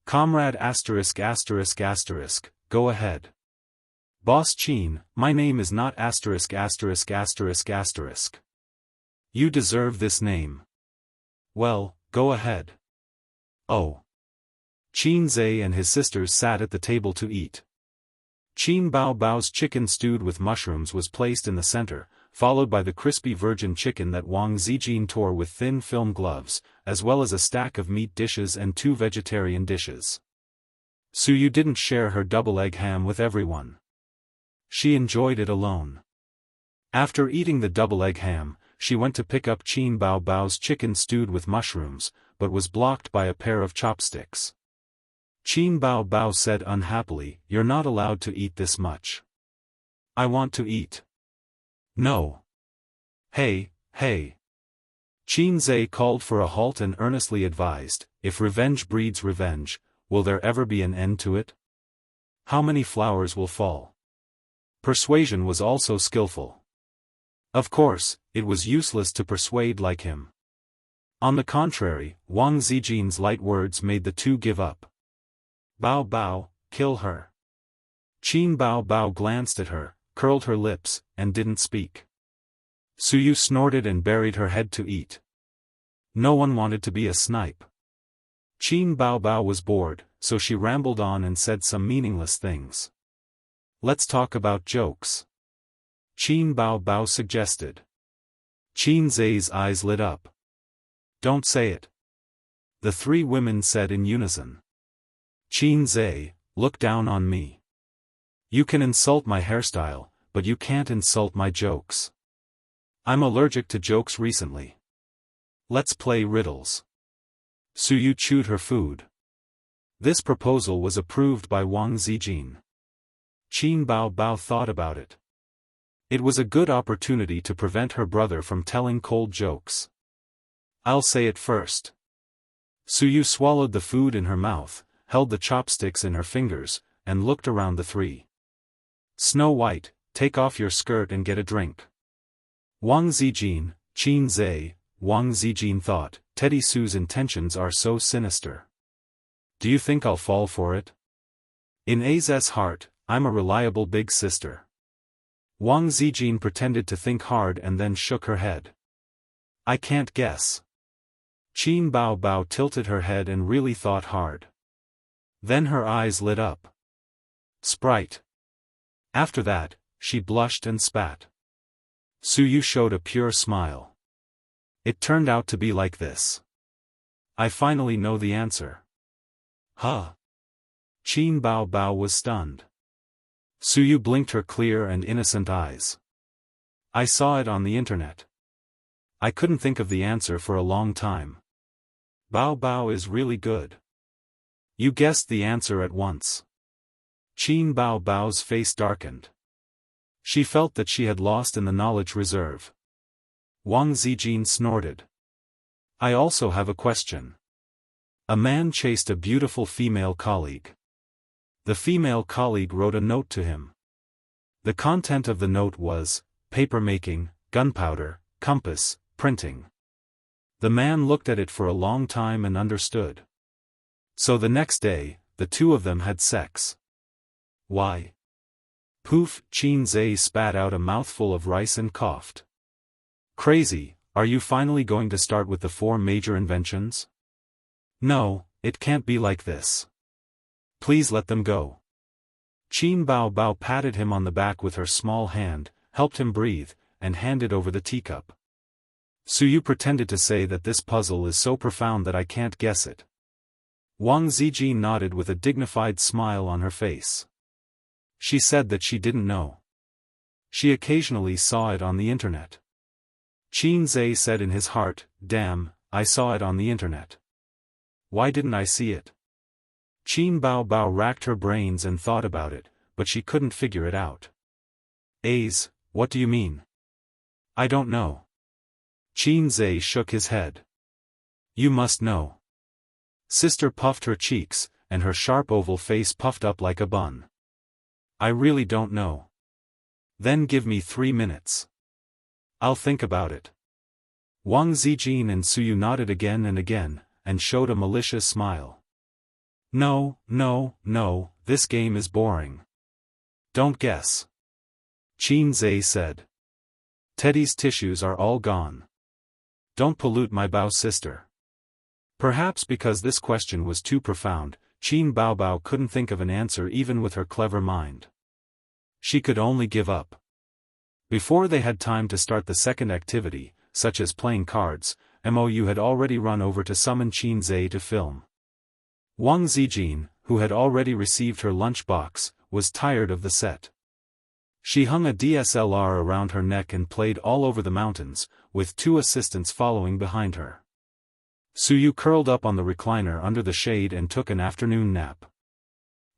Comrade asterisk asterisk asterisk, go ahead. Boss Qin, my name is not asterisk asterisk asterisk asterisk. You deserve this name. Well, go ahead. Oh. Qin Zhe and his sisters sat at the table to eat. Qin Bao Bao's chicken stewed with mushrooms was placed in the center, followed by the crispy virgin chicken that Wang Zijin tore with thin film gloves, as well as a stack of meat dishes and 2 vegetarian dishes. Suyu didn't share her double egg ham with everyone. She enjoyed it alone. After eating the double egg ham, she went to pick up Qin Bao Bao's chicken stewed with mushrooms, but was blocked by a pair of chopsticks. Qin Bao Bao said unhappily, "You're not allowed to eat this much. I want to eat." "No. Hey, hey." Qin Zhe called for a halt and earnestly advised, "If revenge breeds revenge, will there ever be an end to it? How many flowers will fall?" Persuasion was also skillful. Of course, it was useless to persuade like him. On the contrary, Wang Zijin's light words made the two give up. "Bao Bao, kill her." Qin Bao Bao glanced at her, curled her lips, and didn't speak. Suyu snorted and buried her head to eat. No one wanted to be a snipe. Qin Bao Bao was bored, so she rambled on and said some meaningless things. "Let's talk about jokes," Qin Bao Bao suggested. Qin Zhe's eyes lit up. "Don't say it," the 3 women said in unison. "Qin Zhe, look down on me. You can insult my hairstyle, but you can't insult my jokes. I'm allergic to jokes recently. Let's play riddles." Suyu chewed her food. This proposal was approved by Wang Zijin. Qin Bao Bao thought about it. It was a good opportunity to prevent her brother from telling cold jokes. "I'll say it first." Suyu swallowed the food in her mouth, held the chopsticks in her fingers, and looked around the 3. "Snow White, take off your skirt and get a drink." Wang Zijin, Qin Zhe, Wang Zijin thought, Teddy Su's intentions are so sinister. Do you think I'll fall for it? In A's heart, I'm a reliable big sister. Wang Zijin pretended to think hard and then shook her head. "I can't guess." Qin Bao Bao tilted her head and really thought hard. Then her eyes lit up. Sprite. After that, she blushed and spat. Suyu showed a pure smile. "It turned out to be like this. I finally know the answer." "Huh?" Qin Bao Bao was stunned. Suyu blinked her clear and innocent eyes. "I saw it on the internet. I couldn't think of the answer for a long time. Bao Bao is really good. You guessed the answer at once." Qin Bao Bao's face darkened. She felt that she had lost in the knowledge reserve. Wang Zijin snorted. "I also have a question." A man chased a beautiful female colleague. The female colleague wrote a note to him. The content of the note was, paper making, gunpowder, compass, printing. The man looked at it for a long time and understood. So the next day, the 2 of them had sex. Why? Poof! Qin Zhe spat out a mouthful of rice and coughed. "Crazy, are you finally going to start with the 4 major inventions? No, it can't be like this. Please let them go." Qin Bao Bao patted him on the back with her small hand, helped him breathe, and handed over the teacup. Suyu pretended to say that this puzzle is so profound that I can't guess it. Wang Zijin nodded with a dignified smile on her face. She said that she didn't know. She occasionally saw it on the internet. Qin Zhe said in his heart, damn, I saw it on the internet. Why didn't I see it? Qin Bao Bao racked her brains and thought about it, but she couldn't figure it out. What do you mean? I don't know. Qin Zhe shook his head. You must know. Sister puffed her cheeks, and her sharp oval face puffed up like a bun. I really don't know. Then give me 3 minutes. I'll think about it. Wang Zijin and Suyu nodded again and again, and showed a malicious smile. No, this game is boring. Don't guess. Qin Zhe said. Teddy's tissues are all gone. Don't pollute my Bao sister. Perhaps because this question was too profound, Qin Bao Bao couldn't think of an answer even with her clever mind. She could only give up. Before they had time to start the second activity, such as playing cards, Mou had already run over to summon Qin Zhe to film. Wang Zijin, who had already received her lunch box, was tired of the set. She hung a DSLR around her neck and played all over the mountains, with 2 assistants following behind her. Suyu curled up on the recliner under the shade and took an afternoon nap.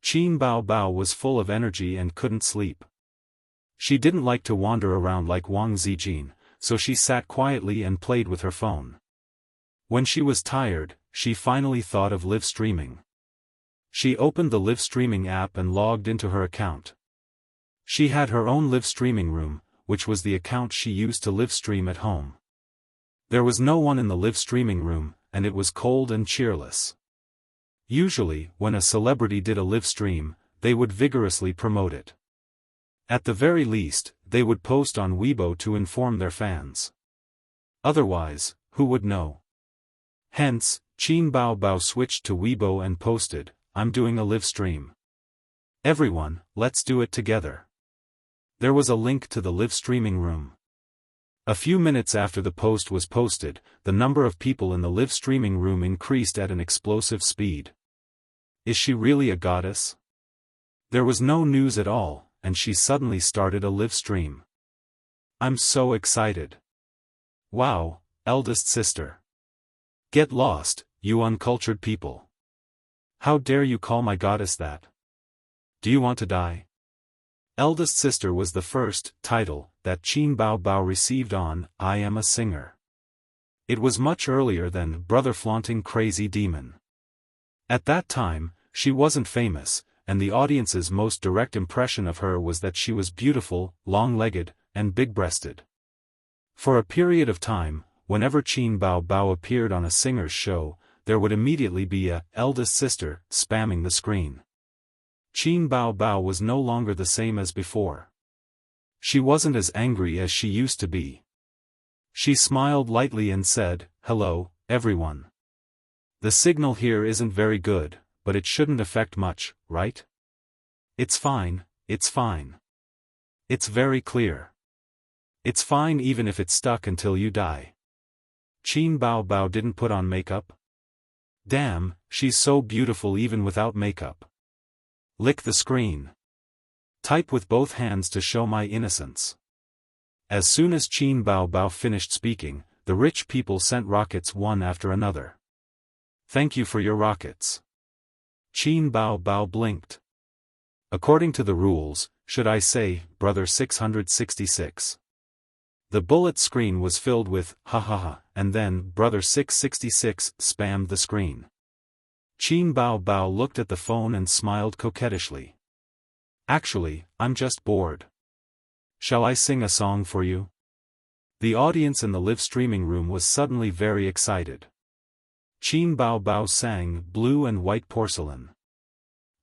Qin Bao Bao was full of energy and couldn't sleep. She didn't like to wander around like Wang Zijin, so she sat quietly and played with her phone. When she was tired, she finally thought of live streaming. She opened the live streaming app and logged into her account. She had her own live streaming room, which was the account she used to live stream at home. There was no one in the live streaming room, and it was cold and cheerless. Usually, when a celebrity did a live stream, they would vigorously promote it. At the very least, they would post on Weibo to inform their fans. Otherwise, who would know? Hence, Qin Bao Bao switched to Weibo and posted, I'm doing a live stream. Everyone, let's do it together. There was a link to the live streaming room. A few minutes after the post was posted, the number of people in the live streaming room increased at an explosive speed. Is she really a goddess? There was no news at all, and she suddenly started a live stream. I'm so excited. Wow, eldest sister. Get lost, you uncultured people. How dare you call my goddess that? Do you want to die? Eldest sister was the first title that Qin Bao Bao received on I Am a Singer. It was much earlier than Brother Flaunting Crazy Demon. At that time, she wasn't famous, and the audience's most direct impression of her was that she was beautiful, long-legged, and big-breasted. For a period of time, whenever Qin Bao Bao appeared on a singer's show, there would immediately be a eldest sister spamming the screen. Qin Bao Bao was no longer the same as before. She wasn't as angry as she used to be. She smiled lightly and said, hello, everyone. The signal here isn't very good, but it shouldn't affect much, right? It's fine, it's fine. It's very clear. It's fine even if it's stuck until you die. Qin Bao Bao didn't put on makeup. Damn, she's so beautiful even without makeup. Lick the screen. Type with both hands to show my innocence. As soon as Qin Bao Bao finished speaking, the rich people sent rockets one after another. Thank you for your rockets. Qin Bao Bao blinked. According to the rules, should I say, Brother 666? The bullet screen was filled with, ha ha ha, and then Brother 666 spammed the screen. Qin Bao Bao looked at the phone and smiled coquettishly. Actually, I'm just bored. Shall I sing a song for you? The audience in the live streaming room was suddenly very excited. Qin Bao Bao sang Blue and White Porcelain.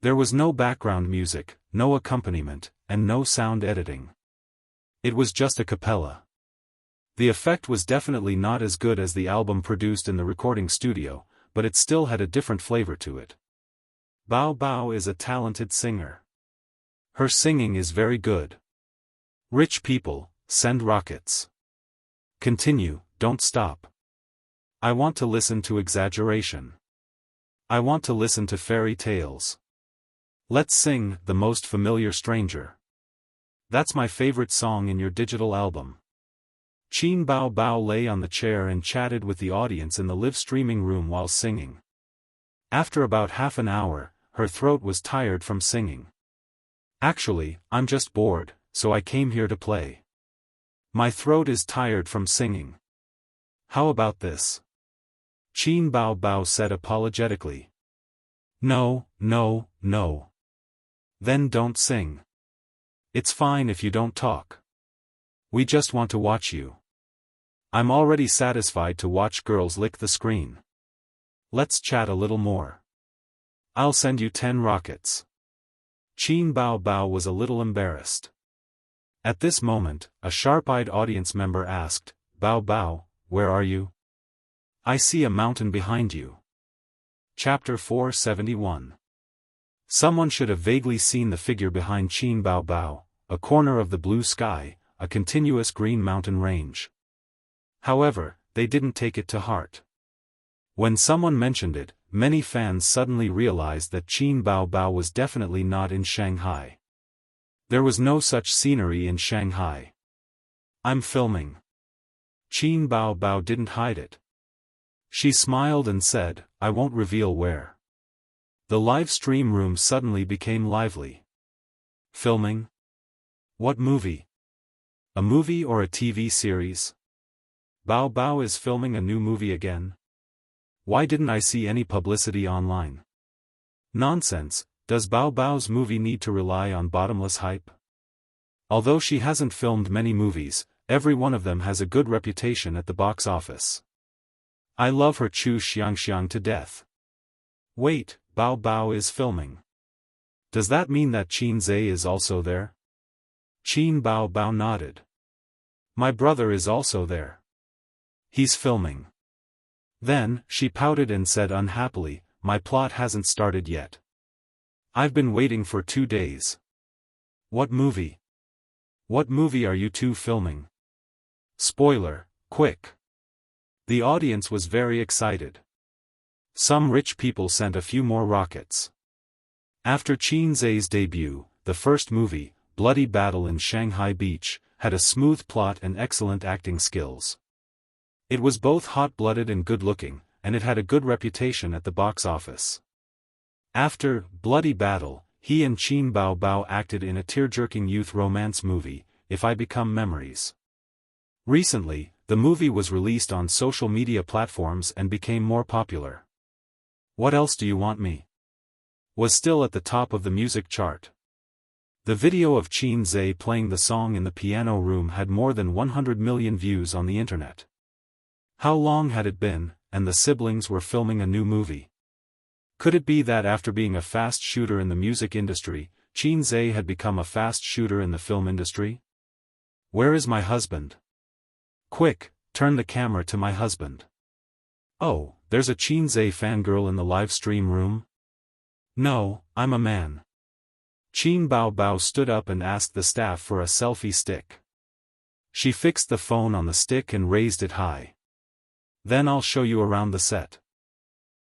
There was no background music, no accompaniment, and no sound editing. It was just a cappella. The effect was definitely not as good as the album produced in the recording studio, but it still had a different flavor to it. Bao Bao is a talented singer. Her singing is very good. Rich people, send rockets. Continue, don't stop. I want to listen to exaggeration. I want to listen to fairy tales. Let's sing The Most Familiar Stranger. That's my favorite song in your digital album. Qin Bao Bao lay on the chair and chatted with the audience in the live streaming room while singing. After about half an hour, her throat was tired from singing. Actually, I'm just bored, so I came here to play. My throat is tired from singing. How about this? Qin Bao Bao said apologetically. No, no, no. Then don't sing. It's fine if you don't talk. We just want to watch you. I'm already satisfied to watch girls lick the screen. Let's chat a little more. I'll send you 10 rockets. Qin Bao Bao was a little embarrassed. At this moment, a sharp-eyed audience member asked, Bao Bao, where are you? I see a mountain behind you. Chapter 471. Someone should have vaguely seen the figure behind Qin Bao Bao, a corner of the blue sky, a continuous green mountain range. However, they didn't take it to heart. When someone mentioned it, many fans suddenly realized that Qin Bao Bao was definitely not in Shanghai. There was no such scenery in Shanghai. I'm filming. Qin Bao Bao didn't hide it. She smiled and said, I won't reveal where. The live stream room suddenly became lively. Filming? What movie? A movie or a TV series? Bao Bao is filming a new movie again? Why didn't I see any publicity online? Nonsense, does Bao Bao's movie need to rely on bottomless hype? Although she hasn't filmed many movies, every one of them has a good reputation at the box office. I love her Wuxia Xianxia to death. Wait, Bao Bao is filming. Does that mean that Qin Zhe is also there? Qin Bao Bao nodded. My brother is also there. He's filming. Then, she pouted and said unhappily, my plot hasn't started yet. I've been waiting for 2 days. What movie? What movie are you two filming? Spoiler, quick. The audience was very excited. Some rich people sent a few more rockets. After Qin Zhe's debut, the first movie, Bloody Battle in Shanghai Beach, had a smooth plot and excellent acting skills. It was both hot-blooded and good-looking, and it had a good reputation at the box office. After Bloody Battle, he and Qin Bao Bao acted in a tear-jerking youth romance movie, If I Become Memories. Recently, the movie was released on social media platforms and became more popular. What Else Do You Want Me? Was still at the top of the music chart. The video of Qin Zhe playing the song in the piano room had more than 100 million views on the internet. How long had it been, and the siblings were filming a new movie? Could it be that after being a fast shooter in the music industry, Qin Zhe had become a fast shooter in the film industry? Where is my husband? Quick, turn the camera to my husband. Oh, there's a Qin Zhe fangirl in the live stream room? No, I'm a man. Qin Bao Bao stood up and asked the staff for a selfie stick. She fixed the phone on the stick and raised it high. Then I'll show you around the set.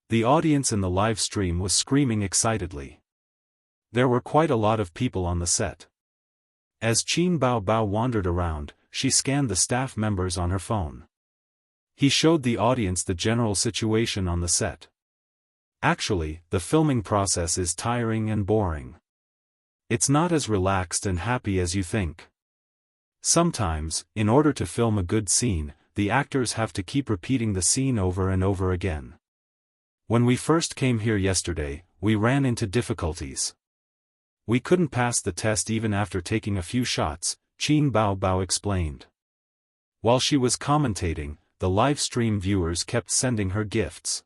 The audience in the live stream was screaming excitedly. There were quite a lot of people on the set. As Qin Bao Bao wandered around, she scanned the staff members on her phone. He showed the audience the general situation on the set. Actually, the filming process is tiring and boring. It's not as relaxed and happy as you think. Sometimes, in order to film a good scene, the actors have to keep repeating the scene over and over again. When we first came here yesterday, we ran into difficulties. We couldn't pass the test even after taking a few shots, Qin Bao Bao explained. While she was commentating, the live stream viewers kept sending her gifts.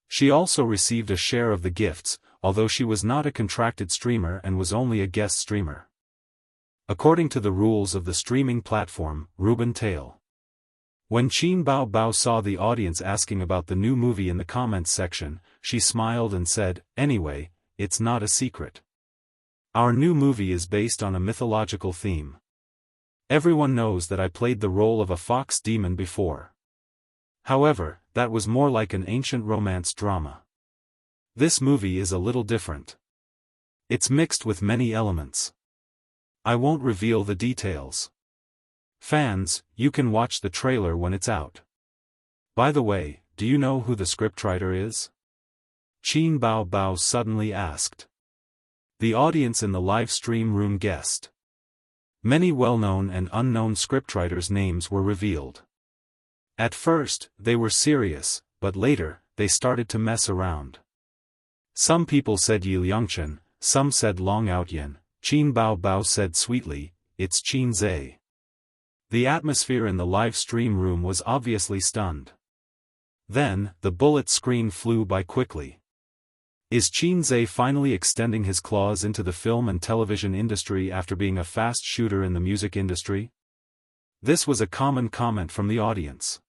She also received a share of the gifts, although she was not a contracted streamer and was only a guest streamer. According to the rules of the streaming platform, Ruben Tail. When Qin Bao Bao saw the audience asking about the new movie in the comments section, she smiled and said, anyway, it's not a secret. Our new movie is based on a mythological theme. Everyone knows that I played the role of a fox demon before. However, that was more like an ancient romance drama. This movie is a little different. It's mixed with many elements. I won't reveal the details. Fans, you can watch the trailer when it's out. By the way, do you know who the scriptwriter is? Qin Bao Bao suddenly asked. The audience in the live stream room guessed. Many well-known and unknown scriptwriters' names were revealed. At first, they were serious, but later, they started to mess around. Some people said Yi Liangchen, some said Long Outyan. Qin Bao Bao said sweetly, "It's Qin Zhe." The atmosphere in the live stream room was obviously stunned. Then, the bullet screen flew by quickly. Is Qin Zhe finally extending his claws into the film and television industry after being a fast shooter in the music industry? This was a common comment from the audience.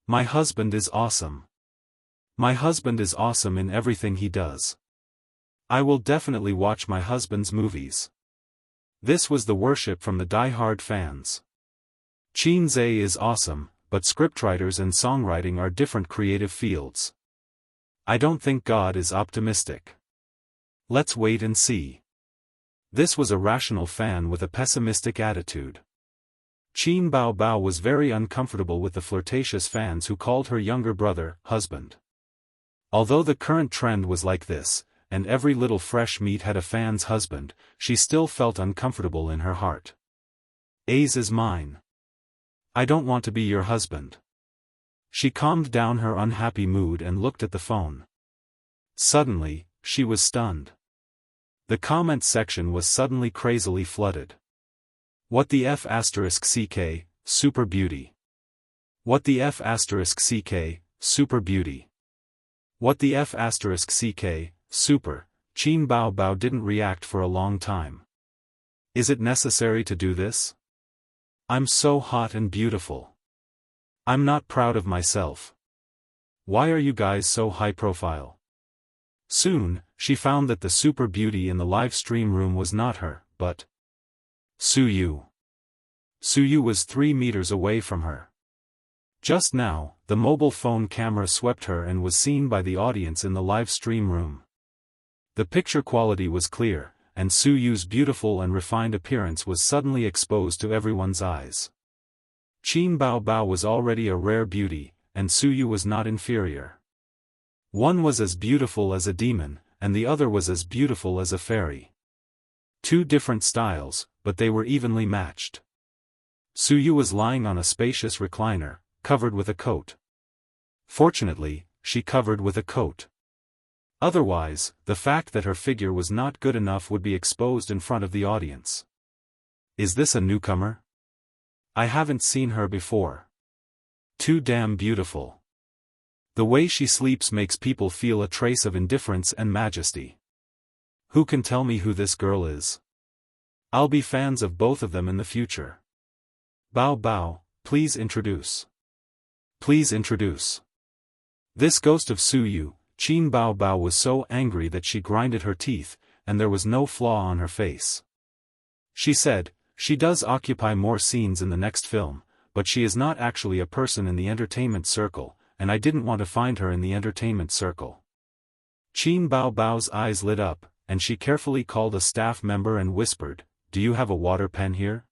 My husband is awesome. My husband is awesome in everything he does. I will definitely watch my husband's movies. This was the worship from the die-hard fans. Qin Zhe is awesome, but scriptwriters and songwriting are different creative fields. I don't think God is optimistic. Let's wait and see. This was a rational fan with a pessimistic attitude. Qin Bao Bao was very uncomfortable with the flirtatious fans who called her younger brother, husband. Although the current trend was like this, and every little fresh meat had a fan's husband, she still felt uncomfortable in her heart. Ace is mine. I don't want to be your husband. She calmed down her unhappy mood and looked at the phone. Suddenly, she was stunned. The comment section was suddenly crazily flooded. What the F*** CK, super beauty. What the F*** CK, super beauty. What the F*** CK, super. Qin Bao Bao didn't react for a long time. Is it necessary to do this? I'm so hot and beautiful. I'm not proud of myself. Why are you guys so high profile? Soon, she found that the super beauty in the live stream room was not her, but Suyu. Suyu was 3 meters away from her. Just now, the mobile phone camera swept her and was seen by the audience in the live stream room. The picture quality was clear, and Suyu's beautiful and refined appearance was suddenly exposed to everyone's eyes. Qin Bao Bao was already a rare beauty, and Suyu was not inferior. One was as beautiful as a demon, and the other was as beautiful as a fairy. Two different styles, but they were evenly matched. Suyu was lying on a spacious recliner, covered with a coat. Fortunately, she covered with a coat. Otherwise, the fact that her figure was not good enough would be exposed in front of the audience. Is this a newcomer? I haven't seen her before. Too damn beautiful. The way she sleeps makes people feel a trace of indifference and majesty. Who can tell me who this girl is? I'll be fans of both of them in the future. Bao Bao, please introduce. Please introduce. This ghost of Suyu. Qin Bao Bao was so angry that she grinded her teeth, and there was no flaw on her face. She said, she does occupy more scenes in the next film, but she is not actually a person in the entertainment circle, and I didn't want to find her in the entertainment circle. Qin Bao Bao's eyes lit up, and she carefully called a staff member and whispered, "Do you have a water pen here?"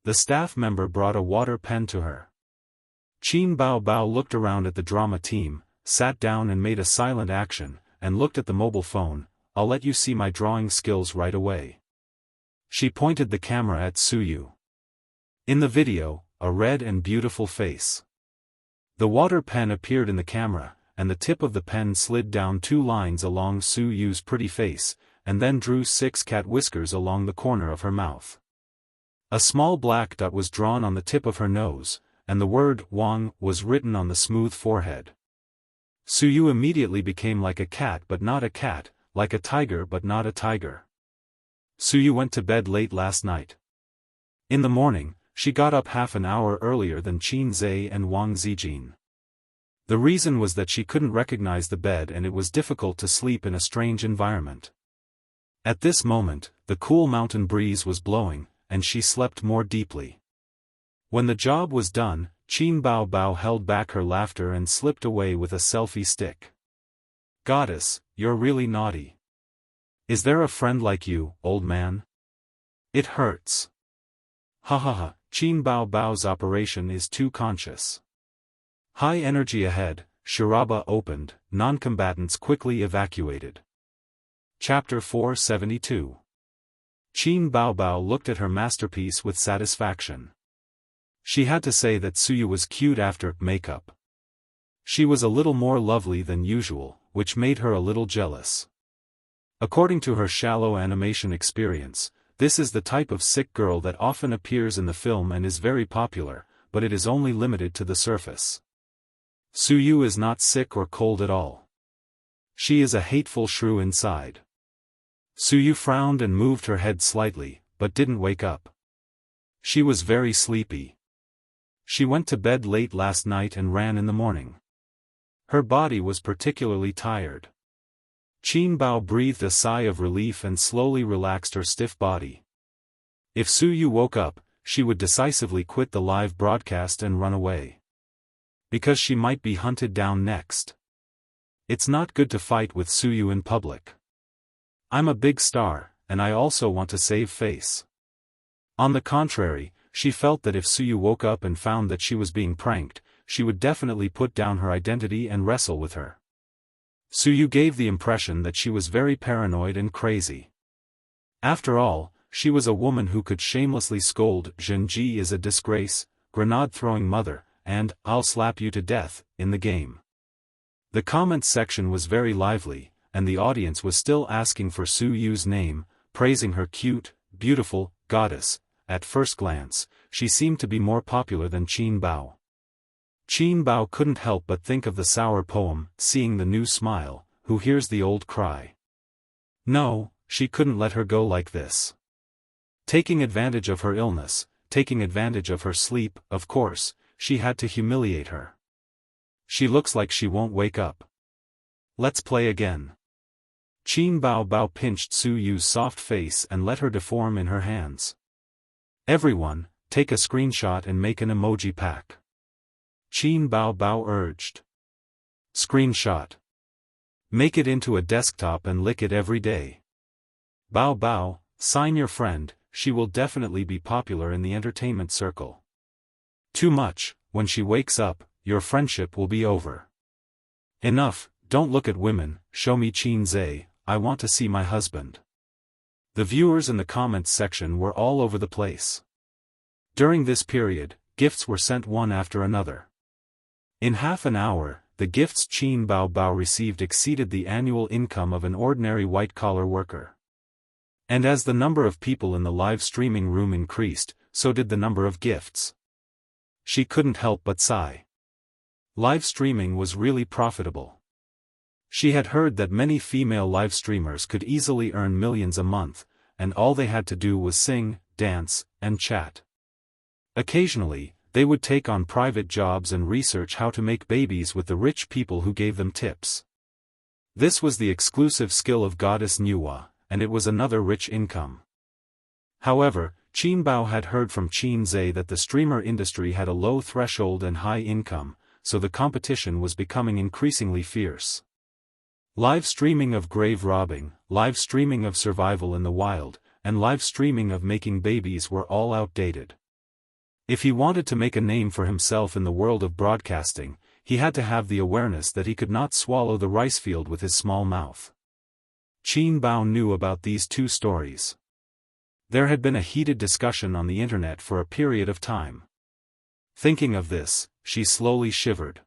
The staff member brought a water pen to her. Qin Bao Bao looked around at the drama team, sat down and made a silent action, and looked at the mobile phone. "I'll let you see my drawing skills right away." She pointed the camera at Suyu. In the video, a red and beautiful face. The water pen appeared in the camera, and the tip of the pen slid down 2 lines along Suyu's pretty face, and then drew 6 cat whiskers along the corner of her mouth. A small black dot was drawn on the tip of her nose, and the word Wang was written on the smooth forehead. Suyu immediately became like a cat but not a cat, like a tiger but not a tiger. Suyu went to bed late last night. In the morning, she got up half an hour earlier than Qin Zhe and Wang Zijin. The reason was that she couldn't recognize the bed and it was difficult to sleep in a strange environment. At this moment, the cool mountain breeze was blowing, and she slept more deeply. When the job was done, Qin Bao Bao held back her laughter and slipped away with a selfie stick. "Goddess, you're really naughty. Is there a friend like you, old man? It hurts." Ha ha ha, Qin Bao Bao's operation is too conscious. High energy ahead, Shiraba opened, non-combatants quickly evacuated. Chapter 472. Qin Bao Bao looked at her masterpiece with satisfaction. She had to say that Suyu was cute after makeup. She was a little more lovely than usual, which made her a little jealous. According to her shallow animation experience, this is the type of sick girl that often appears in the film and is very popular, but it is only limited to the surface. Suyu is not sick or cold at all. She is a hateful shrew inside. Suyu frowned and moved her head slightly, but didn't wake up. She was very sleepy. She went to bed late last night and ran in the morning. Her body was particularly tired. Qin Bao breathed a sigh of relief and slowly relaxed her stiff body. If Suyu woke up, she would decisively quit the live broadcast and run away. Because she might be hunted down next. It's not good to fight with Suyu in public. I'm a big star, and I also want to save face. On the contrary, she felt that if Suyu woke up and found that she was being pranked, she would definitely put down her identity and wrestle with her. Suyu gave the impression that she was very paranoid and crazy. After all, she was a woman who could shamelessly scold Zhenji is a disgrace, grenade-throwing mother, and I'll slap you to death, in the game. The comments section was very lively, and the audience was still asking for Suyu's name, praising her cute, beautiful, goddess. At first glance, she seemed to be more popular than Qin Bao. Qin Bao couldn't help but think of the sour poem, Seeing the New Smile, Who Hears the Old Cry. No, she couldn't let her go like this. Taking advantage of her illness, taking advantage of her sleep, of course, she had to humiliate her. She looks like she won't wake up. Let's play again. Qin Bao Bao pinched Suyu's soft face and let her deform in her hands. Everyone, take a screenshot and make an emoji pack. Qin Bao Bao urged. Screenshot. Make it into a desktop and lick it every day. Bao Bao, sign your friend, she will definitely be popular in the entertainment circle. Too much, when she wakes up, your friendship will be over. Enough, don't look at women, show me Qin Zhe, I want to see my husband. The viewers in the comments section were all over the place. During this period, gifts were sent one after another. In half an hour, the gifts Qin Bao Bao received exceeded the annual income of an ordinary white-collar worker. And as the number of people in the live streaming room increased, so did the number of gifts. She couldn't help but sigh. Live streaming was really profitable. She had heard that many female live streamers could easily earn millions a month, and all they had to do was sing, dance, and chat. Occasionally, they would take on private jobs and research how to make babies with the rich people who gave them tips. This was the exclusive skill of Goddess Nuwa, and it was another rich income. However, Qin Bao had heard from Qin Zhe that the streamer industry had a low threshold and high income, so the competition was becoming increasingly fierce. Live streaming of grave robbing, live streaming of survival in the wild, and live streaming of making babies were all outdated. If he wanted to make a name for himself in the world of broadcasting, he had to have the awareness that he could not swallow the rice field with his small mouth. Qin Bao knew about these two stories. There had been a heated discussion on the internet for a period of time. Thinking of this, she slowly shivered.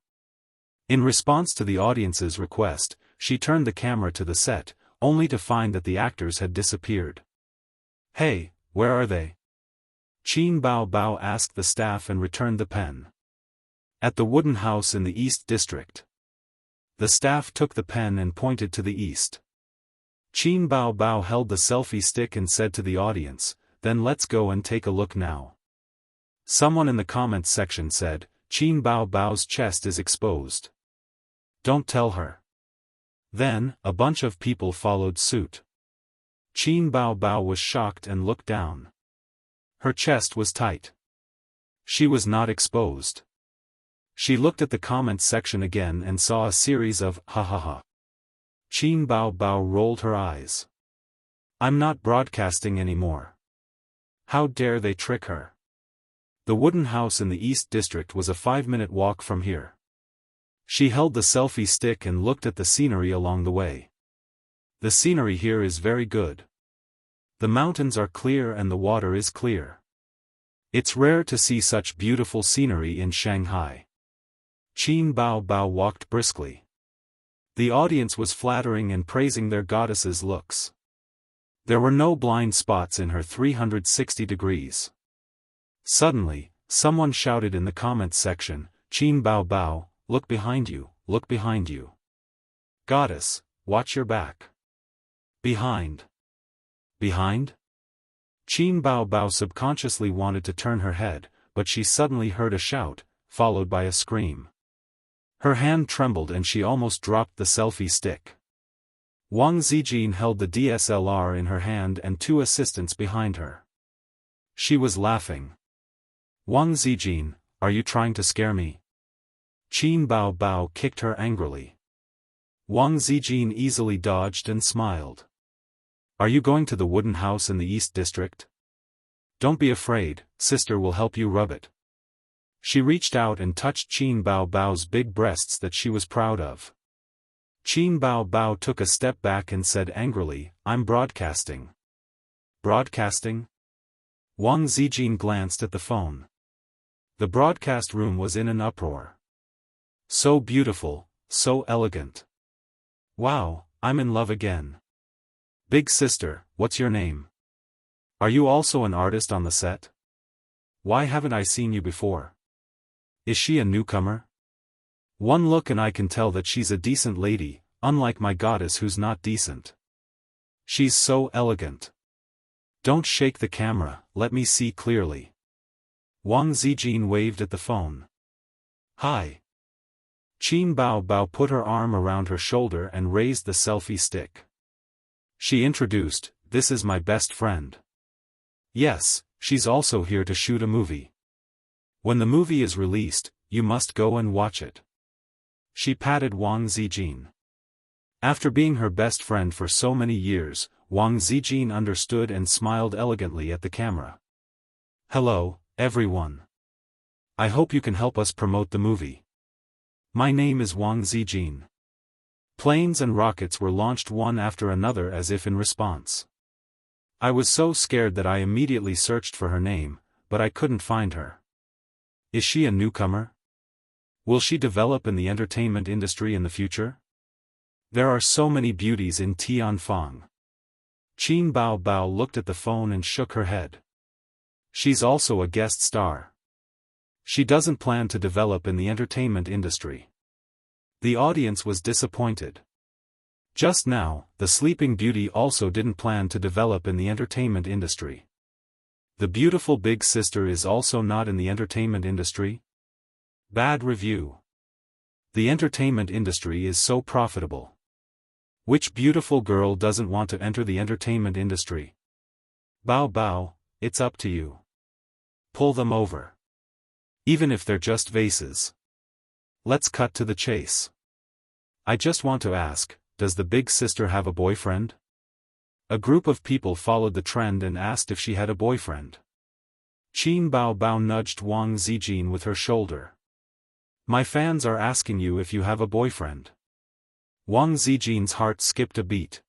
In response to the audience's request, she turned the camera to the set, only to find that the actors had disappeared. Hey, where are they? Qin Bao Bao asked the staff and returned the pen. At the wooden house in the East District. The staff took the pen and pointed to the east. Qin Bao Bao held the selfie stick and said to the audience, then let's go and take a look now. Someone in the comments section said, Qin Bao Bao's chest is exposed. Don't tell her. Then, a bunch of people followed suit. Qin Bao Bao was shocked and looked down. Her chest was tight. She was not exposed. She looked at the comments section again and saw a series of ha ha ha. Qin Bao Bao rolled her eyes. I'm not broadcasting anymore. How dare they trick her? The wooden house in the East District was a 5-minute walk from here. She held the selfie stick and looked at the scenery along the way. The scenery here is very good. The mountains are clear and the water is clear. It's rare to see such beautiful scenery in Shanghai. Qin Bao Bao walked briskly. The audience was flattering and praising their goddess's looks. There were no blind spots in her 360 degrees. Suddenly, someone shouted in the comments section, "Qin Bao Bao, look behind you, look behind you. Goddess, watch your back." Behind. Behind? Qin Bao Bao subconsciously wanted to turn her head, but she suddenly heard a shout, followed by a scream. Her hand trembled and she almost dropped the selfie stick. Wang Zijin held the DSLR in her hand and 2 assistants behind her. She was laughing. "Wang Zijin, are you trying to scare me?" Qin Bao Bao kicked her angrily. Wang Zijin easily dodged and smiled. "Are you going to the wooden house in the East District? Don't be afraid, sister will help you rub it." She reached out and touched Qin Bao Bao's big breasts that she was proud of. Qin Bao Bao took a step back and said angrily, "I'm broadcasting." Broadcasting? Wang Zijin glanced at the phone. The broadcast room was in an uproar. So beautiful, so elegant. Wow, I'm in love again. Big sister, what's your name? Are you also an artist on the set? Why haven't I seen you before? Is she a newcomer? One look and I can tell that she's a decent lady, unlike my goddess who's not decent. She's so elegant. Don't shake the camera, let me see clearly. Wang Zijin waved at the phone. Hi. Qin Bao Bao put her arm around her shoulder and raised the selfie stick. She introduced, "This is my best friend. Yes, she's also here to shoot a movie. When the movie is released, you must go and watch it." She patted Wang Zijin. After being her best friend for so many years, Wang Zijin understood and smiled elegantly at the camera. "Hello, everyone. I hope you can help us promote the movie. My name is Wang Zijin." Planes and rockets were launched one after another as if in response. I was so scared that I immediately searched for her name, but I couldn't find her. Is she a newcomer? Will she develop in the entertainment industry in the future? There are so many beauties in Tianfang. Qin Bao Bao looked at the phone and shook her head. She's also a guest star. She doesn't plan to develop in the entertainment industry. The audience was disappointed. Just now, the Sleeping Beauty also didn't plan to develop in the entertainment industry. The beautiful big sister is also not in the entertainment industry? Bad review. The entertainment industry is so profitable. Which beautiful girl doesn't want to enter the entertainment industry? Bao Bao, it's up to you. Pull them over. Even if they're just vases. Let's cut to the chase. I just want to ask, does the big sister have a boyfriend? A group of people followed the trend and asked if she had a boyfriend. Qin Bao Bao nudged Wang Zijin with her shoulder. My fans are asking you if you have a boyfriend. Wang Zijin's heart skipped a beat.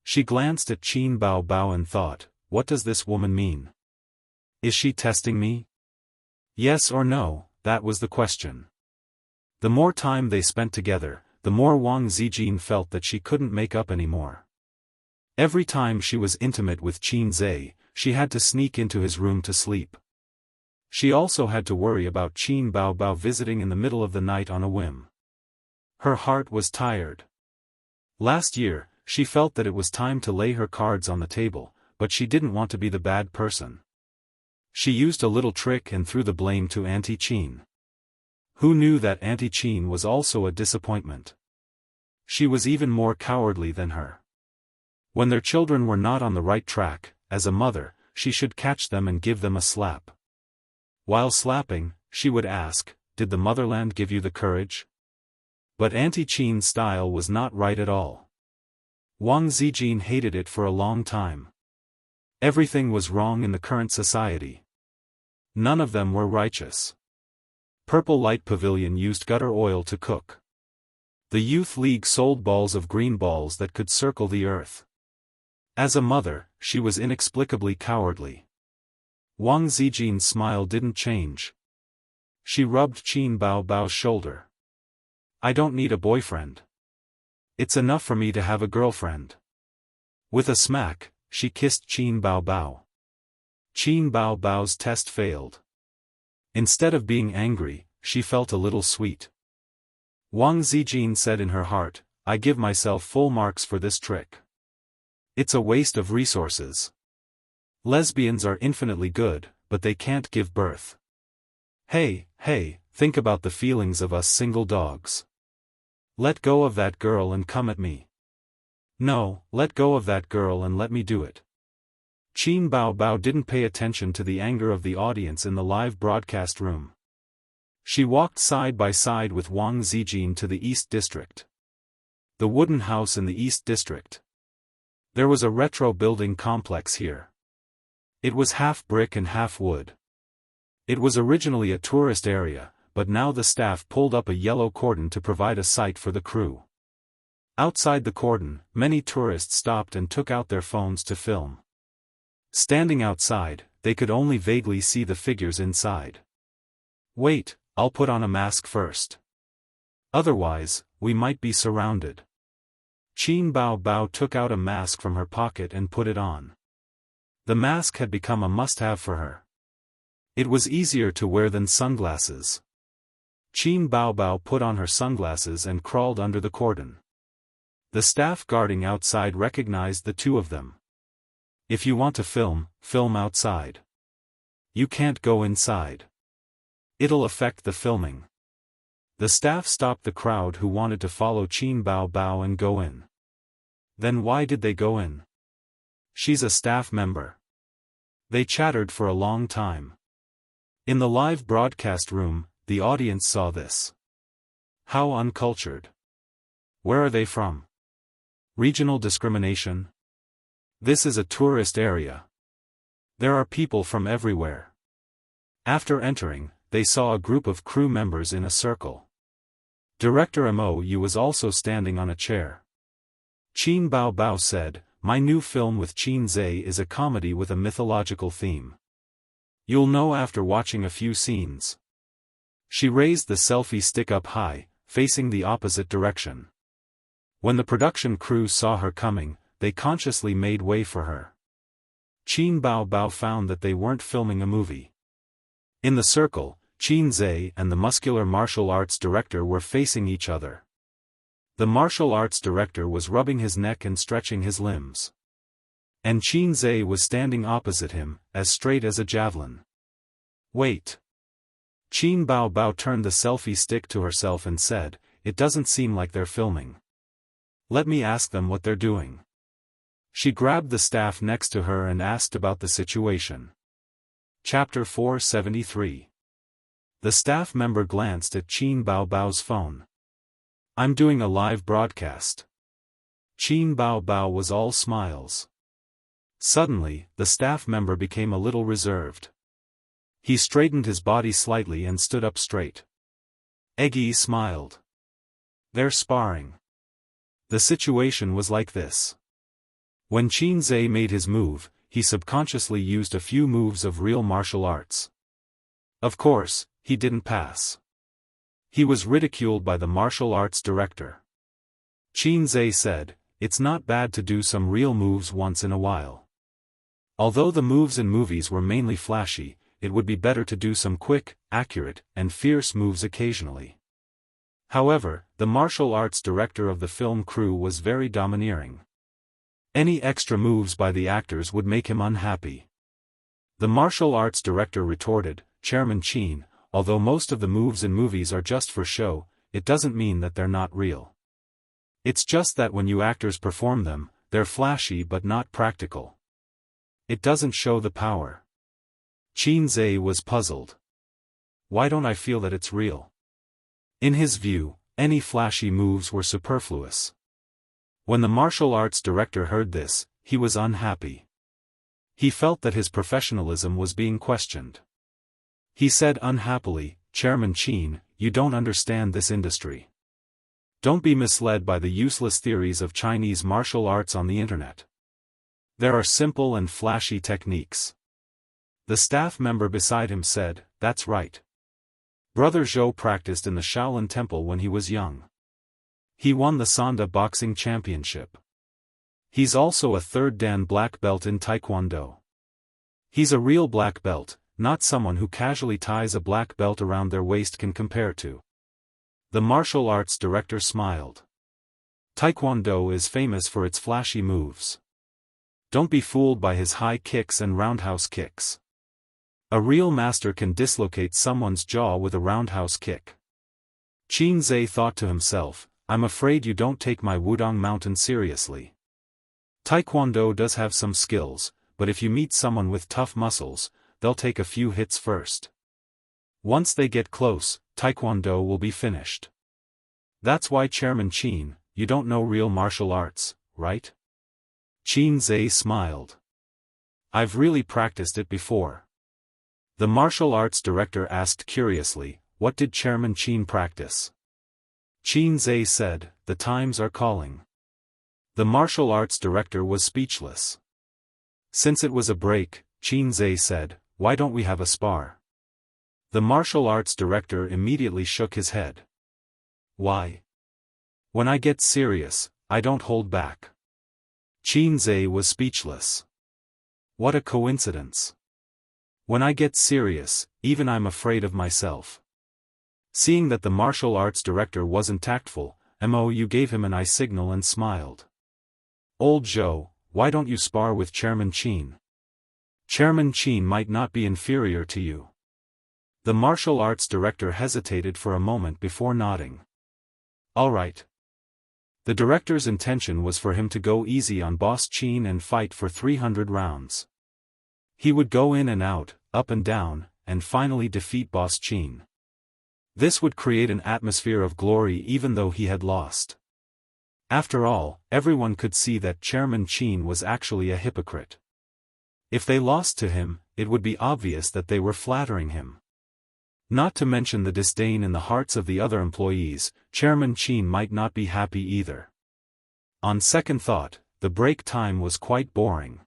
She glanced at Qin Bao Bao and thought, what does this woman mean? Is she testing me? Yes or no, that was the question. The more time they spent together, the more Wang Zijin felt that she couldn't make up anymore. Every time she was intimate with Qin Zhe, she had to sneak into his room to sleep. She also had to worry about Qin Bao Bao visiting in the middle of the night on a whim. Her heart was tired. Last year, she felt that it was time to lay her cards on the table, but she didn't want to be the bad person. She used a little trick and threw the blame to Auntie Qin. Who knew that Auntie Qin was also a disappointment? She was even more cowardly than her. When their children were not on the right track, as a mother, she should catch them and give them a slap. While slapping, she would ask, did the motherland give you the courage? But Auntie Qin's style was not right at all. Wang Zijin hated it for a long time. Everything was wrong in the current society. None of them were righteous. Purple Light Pavilion used gutter oil to cook. The Youth League sold balls of green balls that could circle the earth. As a mother, she was inexplicably cowardly. Wang Zijin's smile didn't change. She rubbed Qin Bao Bao's shoulder. I don't need a boyfriend. It's enough for me to have a girlfriend. With a smack, she kissed Qin Bao Bao. Qin Bao Bao's test failed. Instead of being angry, she felt a little sweet. Wang Zijin said in her heart, I give myself full marks for this trick. It's a waste of resources. Lesbians are infinitely good, but they can't give birth. Hey, think about the feelings of us single dogs. Let go of that girl and come at me. No, let go of that girl and let me do it. Qin Bao Bao didn't pay attention to the anger of the audience in the live broadcast room. She walked side by side with Wang Zijin to the East District. The wooden house in the East District. There was a retro building complex here. It was half brick and half wood. It was originally a tourist area, but now the staff pulled up a yellow cordon to provide a site for the crew. Outside the cordon, many tourists stopped and took out their phones to film. Standing outside, they could only vaguely see the figures inside. Wait, I'll put on a mask first. Otherwise, we might be surrounded. Qin Bao Bao took out a mask from her pocket and put it on. The mask had become a must-have for her. It was easier to wear than sunglasses. Qin Bao Bao put on her sunglasses and crawled under the cordon. The staff guarding outside recognized the two of them. If you want to film, film outside. You can't go inside. It'll affect the filming. The staff stopped the crowd who wanted to follow Qin Bao Bao and go in. Then why did they go in? She's a staff member. They chattered for a long time. In the live broadcast room, the audience saw this. How uncultured. Where are they from? Regional discrimination? This is a tourist area. There are people from everywhere. After entering, they saw a group of crew members in a circle. Director Mou was also standing on a chair. Qin Bao Bao said, My new film with Qin Zhe is a comedy with a mythological theme. You'll know after watching a few scenes. She raised the selfie stick up high, facing the opposite direction. When the production crew saw her coming, they consciously made way for her. Qin Bao Bao found that they weren't filming a movie. In the circle, Qin Zhe and the muscular martial arts director were facing each other. The martial arts director was rubbing his neck and stretching his limbs. And Qin Zhe was standing opposite him, as straight as a javelin. Wait. Qin Bao Bao turned the selfie stick to herself and said, It doesn't seem like they're filming. Let me ask them what they're doing. She grabbed the staff next to her and asked about the situation. Chapter 473. The staff member glanced at Qin Bao Bao's phone. I'm doing a live broadcast. Qin Bao Bao was all smiles. Suddenly, the staff member became a little reserved. He straightened his body slightly and stood up straight. Eggy smiled. They're sparring. The situation was like this. When Qin Zhe made his move, he subconsciously used a few moves of real martial arts. Of course, he didn't pass. He was ridiculed by the martial arts director. Qin Zhe said, It's not bad to do some real moves once in a while. Although the moves in movies were mainly flashy, it would be better to do some quick, accurate, and fierce moves occasionally. However, the martial arts director of the film crew was very domineering. Any extra moves by the actors would make him unhappy. The martial arts director retorted, Chairman Qin, although most of the moves in movies are just for show, it doesn't mean that they're not real. It's just that when you actors perform them, they're flashy but not practical. It doesn't show the power. Qin Zhe was puzzled. Why don't I feel that it's real? In his view, any flashy moves were superfluous. When the martial arts director heard this, he was unhappy. He felt that his professionalism was being questioned. He said unhappily, Chairman Qin, you don't understand this industry. Don't be misled by the useless theories of Chinese martial arts on the internet. There are simple and flashy techniques. The staff member beside him said, that's right. Brother Zhou practiced in the Shaolin Temple when he was young. He won the Sanda Boxing Championship. He's also a third Dan black belt in Taekwondo. He's a real black belt, not someone who casually ties a black belt around their waist can compare to. The martial arts director smiled. Taekwondo is famous for its flashy moves. Don't be fooled by his high kicks and roundhouse kicks. A real master can dislocate someone's jaw with a roundhouse kick. Qin Zhe thought to himself, I'm afraid you don't take my Wudong Mountain seriously. Taekwondo does have some skills, but if you meet someone with tough muscles, they'll take a few hits first. Once they get close, Taekwondo will be finished. That's why Chairman Qin, you don't know real martial arts, right? Qin Zhe smiled. I've really practiced it before. The martial arts director asked curiously, what did Chairman Qin practice? Qin Zhe said, the times are calling. The martial arts director was speechless. Since it was a break, Qin Zhe said, why don't we have a spar? The martial arts director immediately shook his head. Why? When I get serious, I don't hold back. Qin Zhe was speechless. What a coincidence. When I get serious, even I'm afraid of myself. Seeing that the martial arts director wasn't tactful, Mou gave him an eye signal and smiled. Old Zhou, why don't you spar with Chairman Qin? Chairman Qin might not be inferior to you. The martial arts director hesitated for a moment before nodding. All right. The director's intention was for him to go easy on Boss Qin and fight for 300 rounds. He would go in and out, up and down, and finally defeat Boss Qin. This would create an atmosphere of glory even though he had lost. After all, everyone could see that Chairman Qin was actually a hypocrite. If they lost to him, it would be obvious that they were flattering him. Not to mention the disdain in the hearts of the other employees, Chairman Qin might not be happy either. On second thought, the break time was quite boring.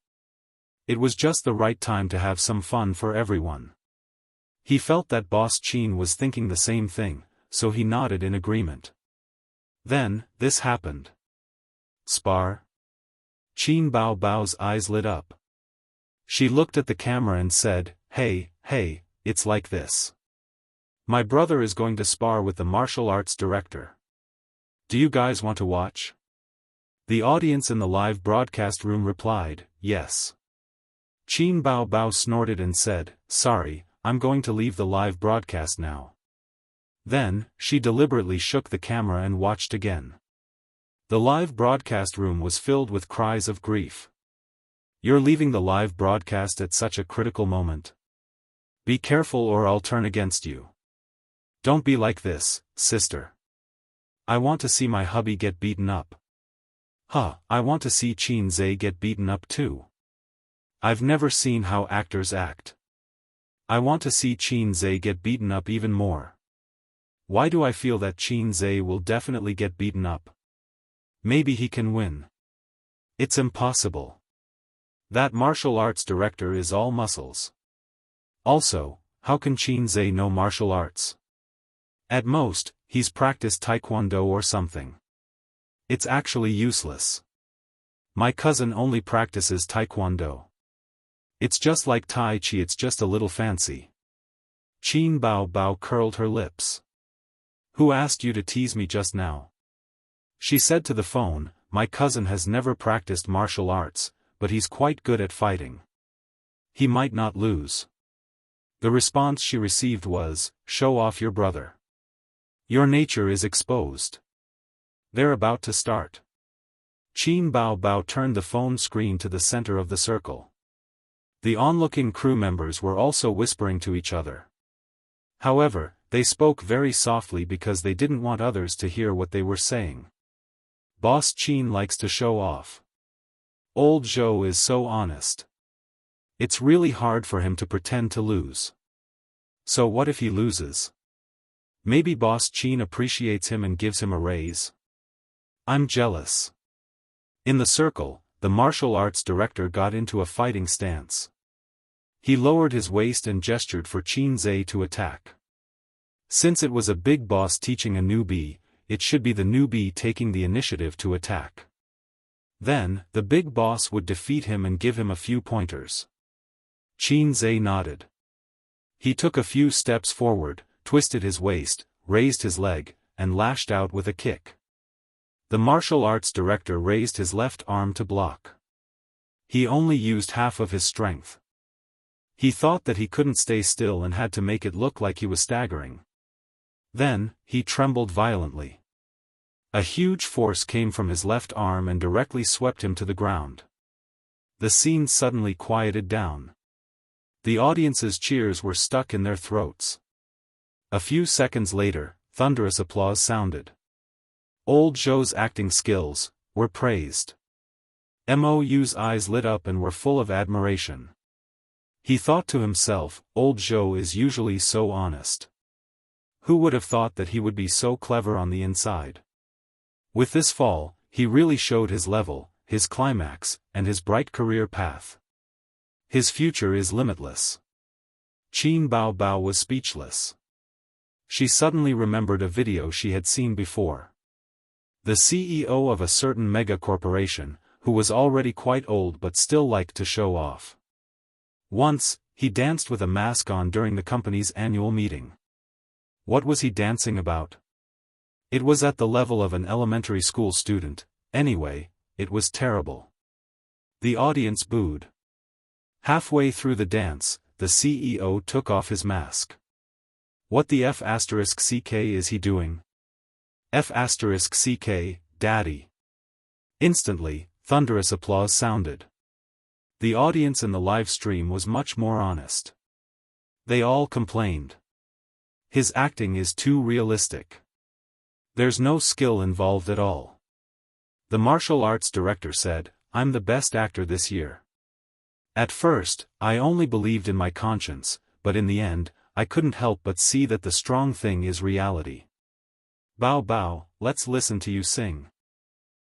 It was just the right time to have some fun for everyone. He felt that Boss Qin was thinking the same thing, so he nodded in agreement. Then, this happened. Spar? Qin Bao's eyes lit up. She looked at the camera and said, hey, it's like this. My brother is going to spar with the martial arts director. Do you guys want to watch? The audience in the live broadcast room replied, yes. Qin Bao snorted and said, sorry, I'm going to leave the live broadcast now. Then, she deliberately shook the camera and watched again. The live broadcast room was filled with cries of grief. You're leaving the live broadcast at such a critical moment. Be careful or I'll turn against you. Don't be like this, sister. I want to see my hubby get beaten up. I want to see Qin Zhe get beaten up too. I've never seen how actors act. I want to see Qin Zhe get beaten up even more. Why do I feel that Qin Zhe will definitely get beaten up? Maybe he can win. It's impossible. That martial arts director is all muscles. Also, how can Qin Zhe know martial arts? At most, he's practiced Taekwondo or something. It's actually useless. My cousin only practices Taekwondo. It's just like Tai Chi, it's just a little fancy. Qin Bao curled her lips. Who asked you to tease me just now? She said to the phone, my cousin has never practiced martial arts, but he's quite good at fighting. He might not lose. The response she received was, show off your brother. Your nature is exposed. They're about to start. Qin Bao turned the phone screen to the center of the circle. The onlooking crew members were also whispering to each other. However, they spoke very softly because they didn't want others to hear what they were saying. Boss Qin likes to show off. Old Zhou is so honest. It's really hard for him to pretend to lose. So what if he loses? Maybe Boss Qin appreciates him and gives him a raise? I'm jealous. In the circle, the martial arts director got into a fighting stance. He lowered his waist and gestured for Qin Zhe to attack. Since it was a big boss teaching a newbie, it should be the newbie taking the initiative to attack. Then, the big boss would defeat him and give him a few pointers. Qin Zhe nodded. He took a few steps forward, twisted his waist, raised his leg, and lashed out with a kick. The martial arts director raised his left arm to block. He only used half of his strength. He thought that he couldn't stay still and had to make it look like he was staggering. Then, he trembled violently. A huge force came from his left arm and directly swept him to the ground. The scene suddenly quieted down. The audience's cheers were stuck in their throats. A few seconds later, thunderous applause sounded. Old Zhou's acting skills were praised. Mou's eyes lit up and were full of admiration. He thought to himself, Old Zhou is usually so honest. Who would have thought that he would be so clever on the inside? With this fall, he really showed his level, his climax, and his bright career path. His future is limitless. Qin Bao Bao was speechless. She suddenly remembered a video she had seen before. The CEO of a certain mega corporation, who was already quite old but still liked to show off. Once, he danced with a mask on during the company's annual meeting. What was he dancing about? It was at the level of an elementary school student. Anyway, it was terrible. The audience booed. Halfway through the dance, the CEO took off his mask. What the F***ck is he doing? F***ck, Daddy. Instantly, thunderous applause sounded. The audience in the live stream was much more honest. They all complained. His acting is too realistic. There's no skill involved at all. The martial arts director said, I'm the best actor this year. At first, I only believed in my conscience, but in the end, I couldn't help but see that the strong thing is reality. Bao Bao, let's listen to you sing.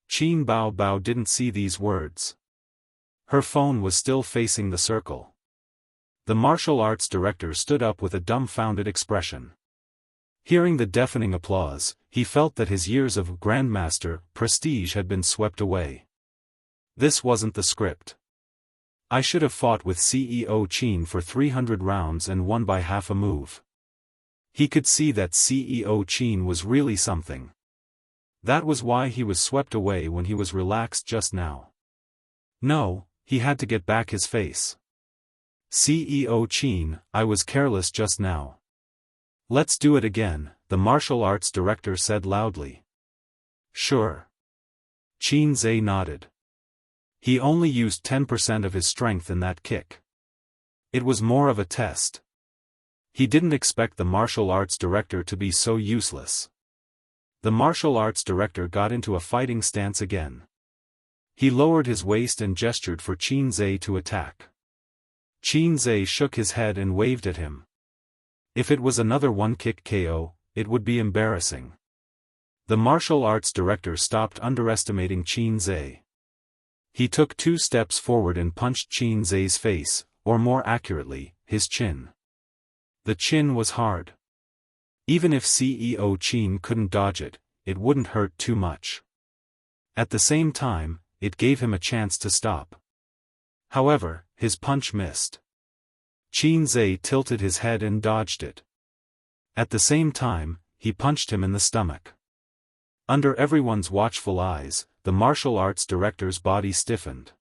Qin Bao Bao didn't see these words. Her phone was still facing the circle. The martial arts director stood up with a dumbfounded expression. Hearing the deafening applause, he felt that his years of grandmaster prestige had been swept away. This wasn't the script. I should have fought with CEO Qin for 300 rounds and won by half a move. He could see that CEO Qin was really something. That was why he was swept away when he was relaxed just now. No, he had to get back his face. CEO Qin, I was careless just now. Let's do it again, the martial arts director said loudly. Sure. Qin Zhe nodded. He only used 10% of his strength in that kick. It was more of a test. He didn't expect the martial arts director to be so useless. The martial arts director got into a fighting stance again. He lowered his waist and gestured for Qin Zhe to attack. Qin Zhe shook his head and waved at him. If it was another one-kick KO, it would be embarrassing. The martial arts director stopped underestimating Qin Zhe. He took 2 steps forward and punched Qin Zhe's face, or more accurately, his chin. The chin was hard. Even if CEO Qin couldn't dodge it, it wouldn't hurt too much. At the same time, it gave him a chance to stop. However, his punch missed. Qin Zhe tilted his head and dodged it. At the same time, he punched him in the stomach. Under everyone's watchful eyes, the martial arts director's body stiffened.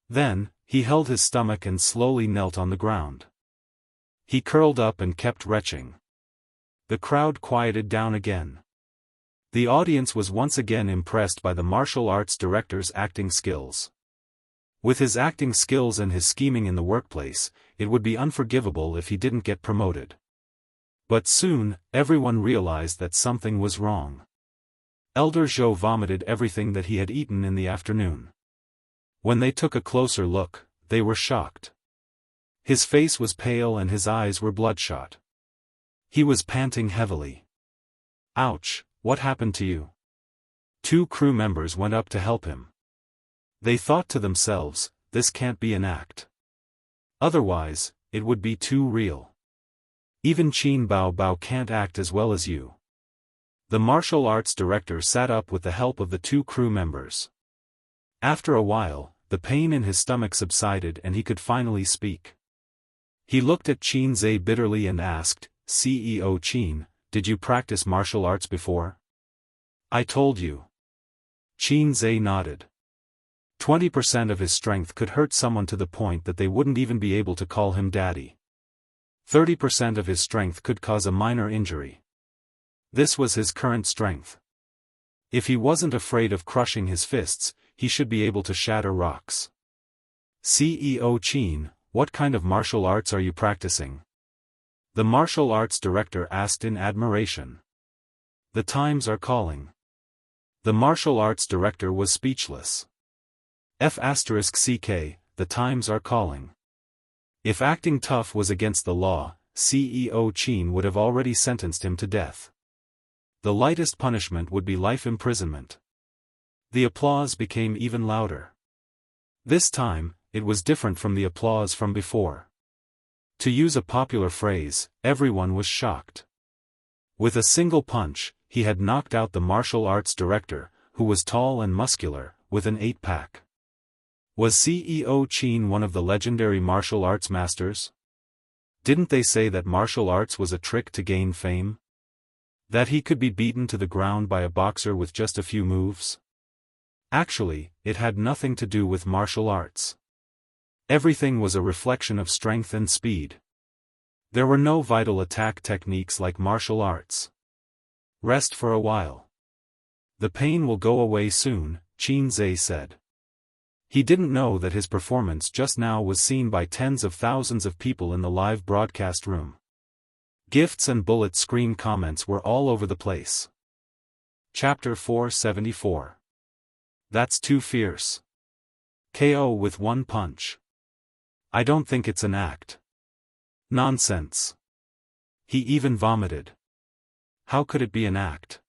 Then, he held his stomach and slowly knelt on the ground. He curled up and kept retching. The crowd quieted down again. The audience was once again impressed by the martial arts director's acting skills. With his acting skills and his scheming in the workplace, it would be unforgivable if he didn't get promoted. But soon, everyone realized that something was wrong. Elder Zhou vomited everything that he had eaten in the afternoon. When they took a closer look, they were shocked. His face was pale and his eyes were bloodshot. He was panting heavily. Ouch, what happened to you? Two crew members went up to help him. They thought to themselves, this can't be an act. Otherwise, it would be too real. Even Qin Bao Bao can't act as well as you. The martial arts director sat up with the help of the two crew members. After a while, the pain in his stomach subsided and he could finally speak. He looked at Qin Zhe bitterly and asked, CEO Qin, did you practice martial arts before? I told you. Qin Zhe nodded. 20% of his strength could hurt someone to the point that they wouldn't even be able to call him daddy. 30% of his strength could cause a minor injury. This was his current strength. If he wasn't afraid of crushing his fists, he should be able to shatter rocks. CEO Qin, what kind of martial arts are you practicing? The martial arts director asked in admiration. The times are calling. The martial arts director was speechless. F***CK, the times are calling. If acting tough was against the law, CEO Qin would have already sentenced him to death. The lightest punishment would be life imprisonment. The applause became even louder. This time, it was different from the applause from before. To use a popular phrase, everyone was shocked. With a single punch, he had knocked out the martial arts director, who was tall and muscular, with an 8-pack. Was CEO Qin one of the legendary martial arts masters? Didn't they say that martial arts was a trick to gain fame? That he could be beaten to the ground by a boxer with just a few moves? Actually, it had nothing to do with martial arts. Everything was a reflection of strength and speed. There were no vital attack techniques like martial arts. Rest for a while. The pain will go away soon, Qin Zhe said. He didn't know that his performance just now was seen by tens of thousands of people in the live broadcast room. Gifts and bullet screen comments were all over the place. Chapter 474. That's too fierce. KO with one punch. I don't think it's an act. Nonsense. He even vomited. How could it be an act?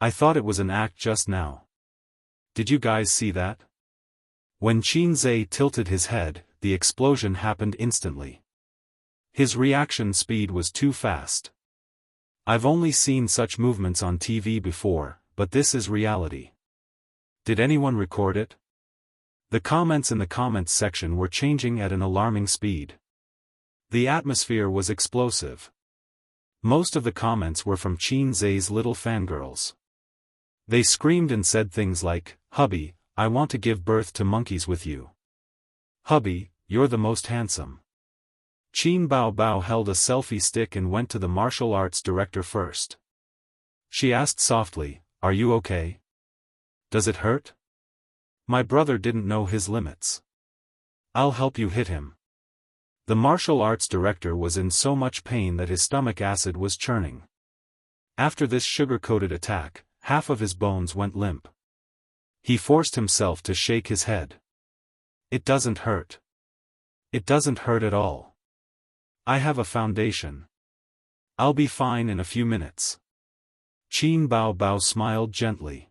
I thought it was an act just now. Did you guys see that? When Qin Zhe tilted his head, the explosion happened instantly. His reaction speed was too fast. I've only seen such movements on TV before, but this is reality. Did anyone record it? The comments in the comments section were changing at an alarming speed. The atmosphere was explosive. Most of the comments were from Qin Zhe's little fangirls. They screamed and said things like, "Hubby, I want to give birth to monkeys with you. Hubby, you're the most handsome." Qin Bao Bao held a selfie stick and went to the martial arts director first. She asked softly, "Are you okay? Does it hurt? My brother didn't know his limits. I'll help you hit him." The martial arts director was in so much pain that his stomach acid was churning. After this sugar-coated attack, half of his bones went limp. He forced himself to shake his head. It doesn't hurt. It doesn't hurt at all. I have a foundation. I'll be fine in a few minutes. Qin Bao Bao smiled gently.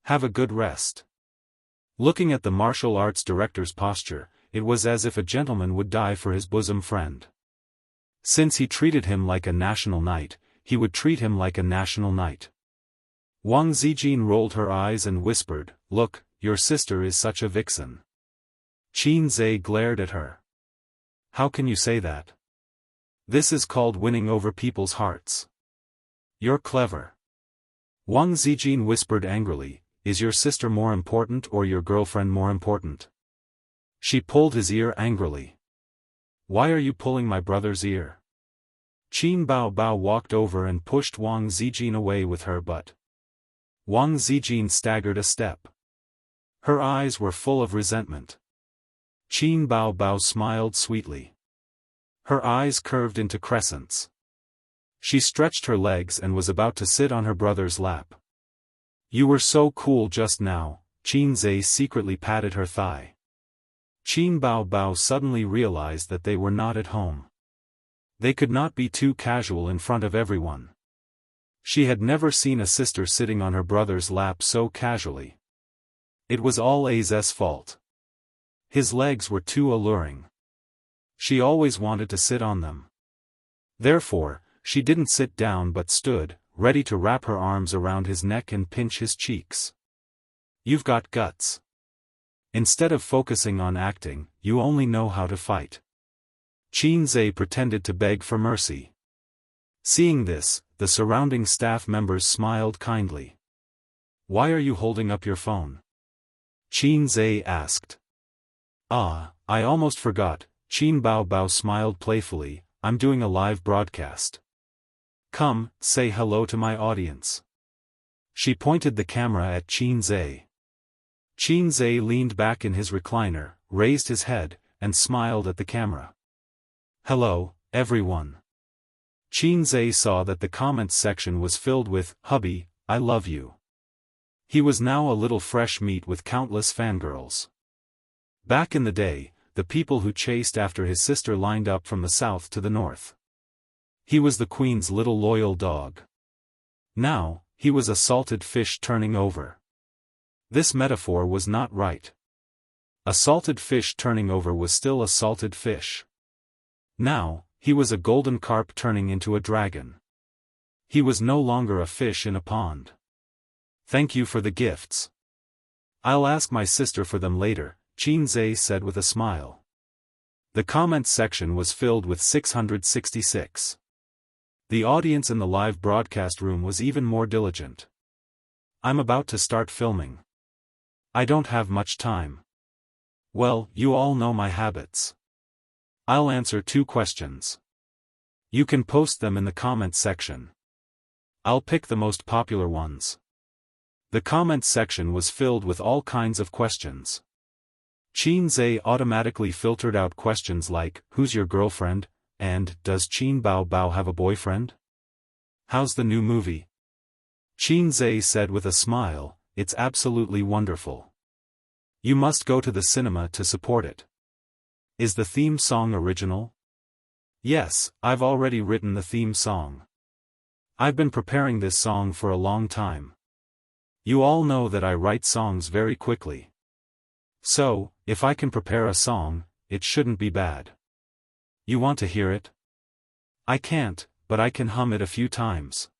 Have a good rest. Looking at the martial arts director's posture, it was as if a gentleman would die for his bosom friend. Since he treated him like a national knight, he would treat him like a national knight. Wang Zijin rolled her eyes and whispered, "Look, your sister is such a vixen." Qin Zhe glared at her. How can you say that? This is called winning over people's hearts. You're clever. Wang Zijin whispered angrily, "Is your sister more important or your girlfriend more important?" She pulled his ear angrily. "Why are you pulling my brother's ear?" Qin Bao Bao walked over and pushed Wang Zijin away with her butt. Wang Zijin staggered a step. Her eyes were full of resentment. Qin Bao Bao smiled sweetly. Her eyes curved into crescents. She stretched her legs and was about to sit on her brother's lap. "You were so cool just now," Qin Zhe secretly patted her thigh. Qin Bao Bao suddenly realized that they were not at home. They could not be too casual in front of everyone. She had never seen a sister sitting on her brother's lap so casually. It was all A's fault. His legs were too alluring. She always wanted to sit on them. Therefore, she didn't sit down but stood, ready to wrap her arms around his neck and pinch his cheeks. You've got guts. Instead of focusing on acting, you only know how to fight. Qin pretended to beg for mercy. Seeing this, the surrounding staff members smiled kindly. Why are you holding up your phone? Qin asked. Ah, I almost forgot, Qin Bao smiled playfully, I'm doing a live broadcast. Come, say hello to my audience. She pointed the camera at Qin. Qin leaned back in his recliner, raised his head, and smiled at the camera. Hello, everyone. Qin saw that the comments section was filled with, "Hubby, I love you." He was now a little fresh meat with countless fangirls. Back in the day, the people who chased after his sister lined up from the south to the north. He was the queen's little loyal dog. Now, he was a salted fish turning over. This metaphor was not right. A salted fish turning over was still a salted fish. Now, he was a golden carp turning into a dragon. He was no longer a fish in a pond. Thank you for the gifts. I'll ask my sister for them later, Qin said with a smile. The comments section was filled with 666. The audience in the live broadcast room was even more diligent. I'm about to start filming. I don't have much time. Well, you all know my habits. I'll answer 2 questions. You can post them in the comments section. I'll pick the most popular ones. The comments section was filled with all kinds of questions. Qin automatically filtered out questions like, who's your girlfriend, and, does Qin Bao have a boyfriend? How's the new movie? Qin said with a smile, it's absolutely wonderful. You must go to the cinema to support it. Is the theme song original? Yes, I've already written the theme song. I've been preparing this song for a long time. You all know that I write songs very quickly. So, if I can prepare a song, it shouldn't be bad. You want to hear it? I can't, but I can hum it a few times.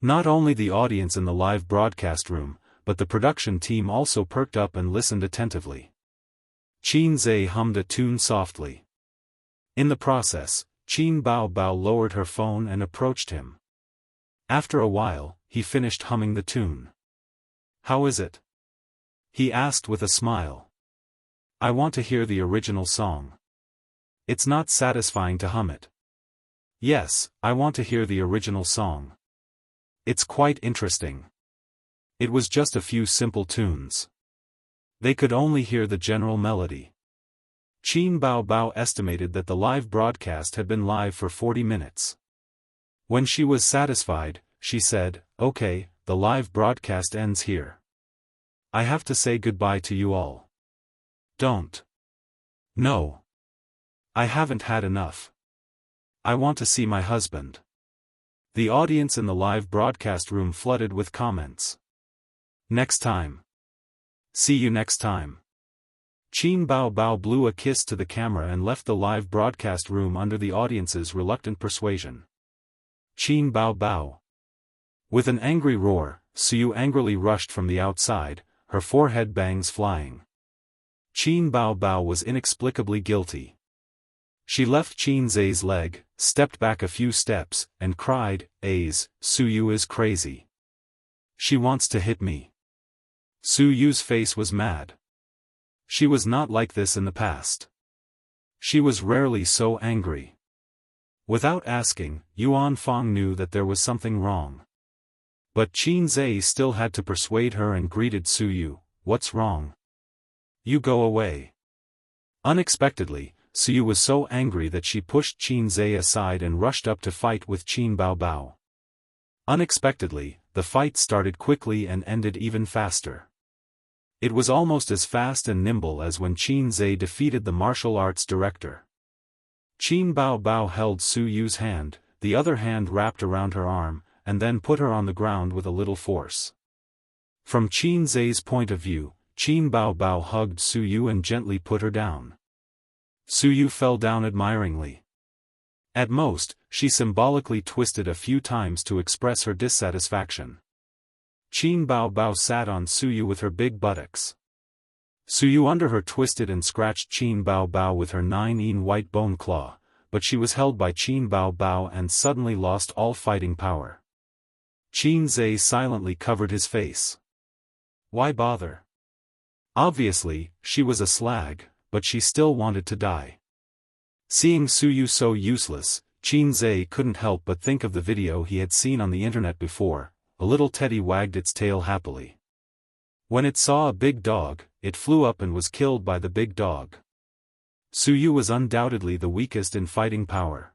Not only the audience in the live broadcast room, but the production team also perked up and listened attentively. Qin hummed a tune softly. In the process, Qin Bao lowered her phone and approached him. After a while, he finished humming the tune. How is it? He asked with a smile. I want to hear the original song. It's not satisfying to hum it. Yes, I want to hear the original song. It's quite interesting. It was just a few simple tunes. They could only hear the general melody. Qin Bao estimated that the live broadcast had been live for 40 minutes. When she was satisfied, she said, okay, the live broadcast ends here. I have to say goodbye to you all. Don't. No. I haven't had enough. I want to see my husband. The audience in the live broadcast room flooded with comments. Next time. See you next time. Qin Bao blew a kiss to the camera and left the live broadcast room under the audience's reluctant persuasion. Qin Bao. With an angry roar, Suyu angrily rushed from the outside, her forehead bangs flying. Qin Bao was inexplicably guilty. She left Qin's leg, stepped back a few steps, and cried, Suyu is crazy. She wants to hit me. Suyu's face was mad. She was not like this in the past. She was rarely so angry. Without asking, Yuan Fong knew that there was something wrong. But Qin still had to persuade her and greeted Suyu, what's wrong? You go away. Unexpectedly, Suyu was so angry that she pushed Qin aside and rushed up to fight with Qin Bao. Unexpectedly, the fight started quickly and ended even faster. It was almost as fast and nimble as when Qin defeated the martial arts director. Qin Bao Bao held Su Yu's hand, the other hand wrapped around her arm, and then put her on the ground with a little force. From Qin Zai's point of view, Qin Bao Bao hugged Su Yu and gently put her down. Su Yu fell down admiringly. At most, she symbolically twisted a few times to express her dissatisfaction. Qin Bao Bao sat on Su Yu with her big buttocks. Su Yu under her twisted and scratched Qin Bao Bao with her 9-in white bone claw, but she was held by Qin Bao Bao and suddenly lost all fighting power. Qin Zai silently covered his face. Why bother? Obviously, she was a slag, but she still wanted to die. Seeing Su Yu so useless, Qin Zai couldn't help but think of the video he had seen on the internet before. A little teddy wagged its tail happily. When it saw a big dog, it flew up and was killed by the big dog. Su Yu was undoubtedly the weakest in fighting power.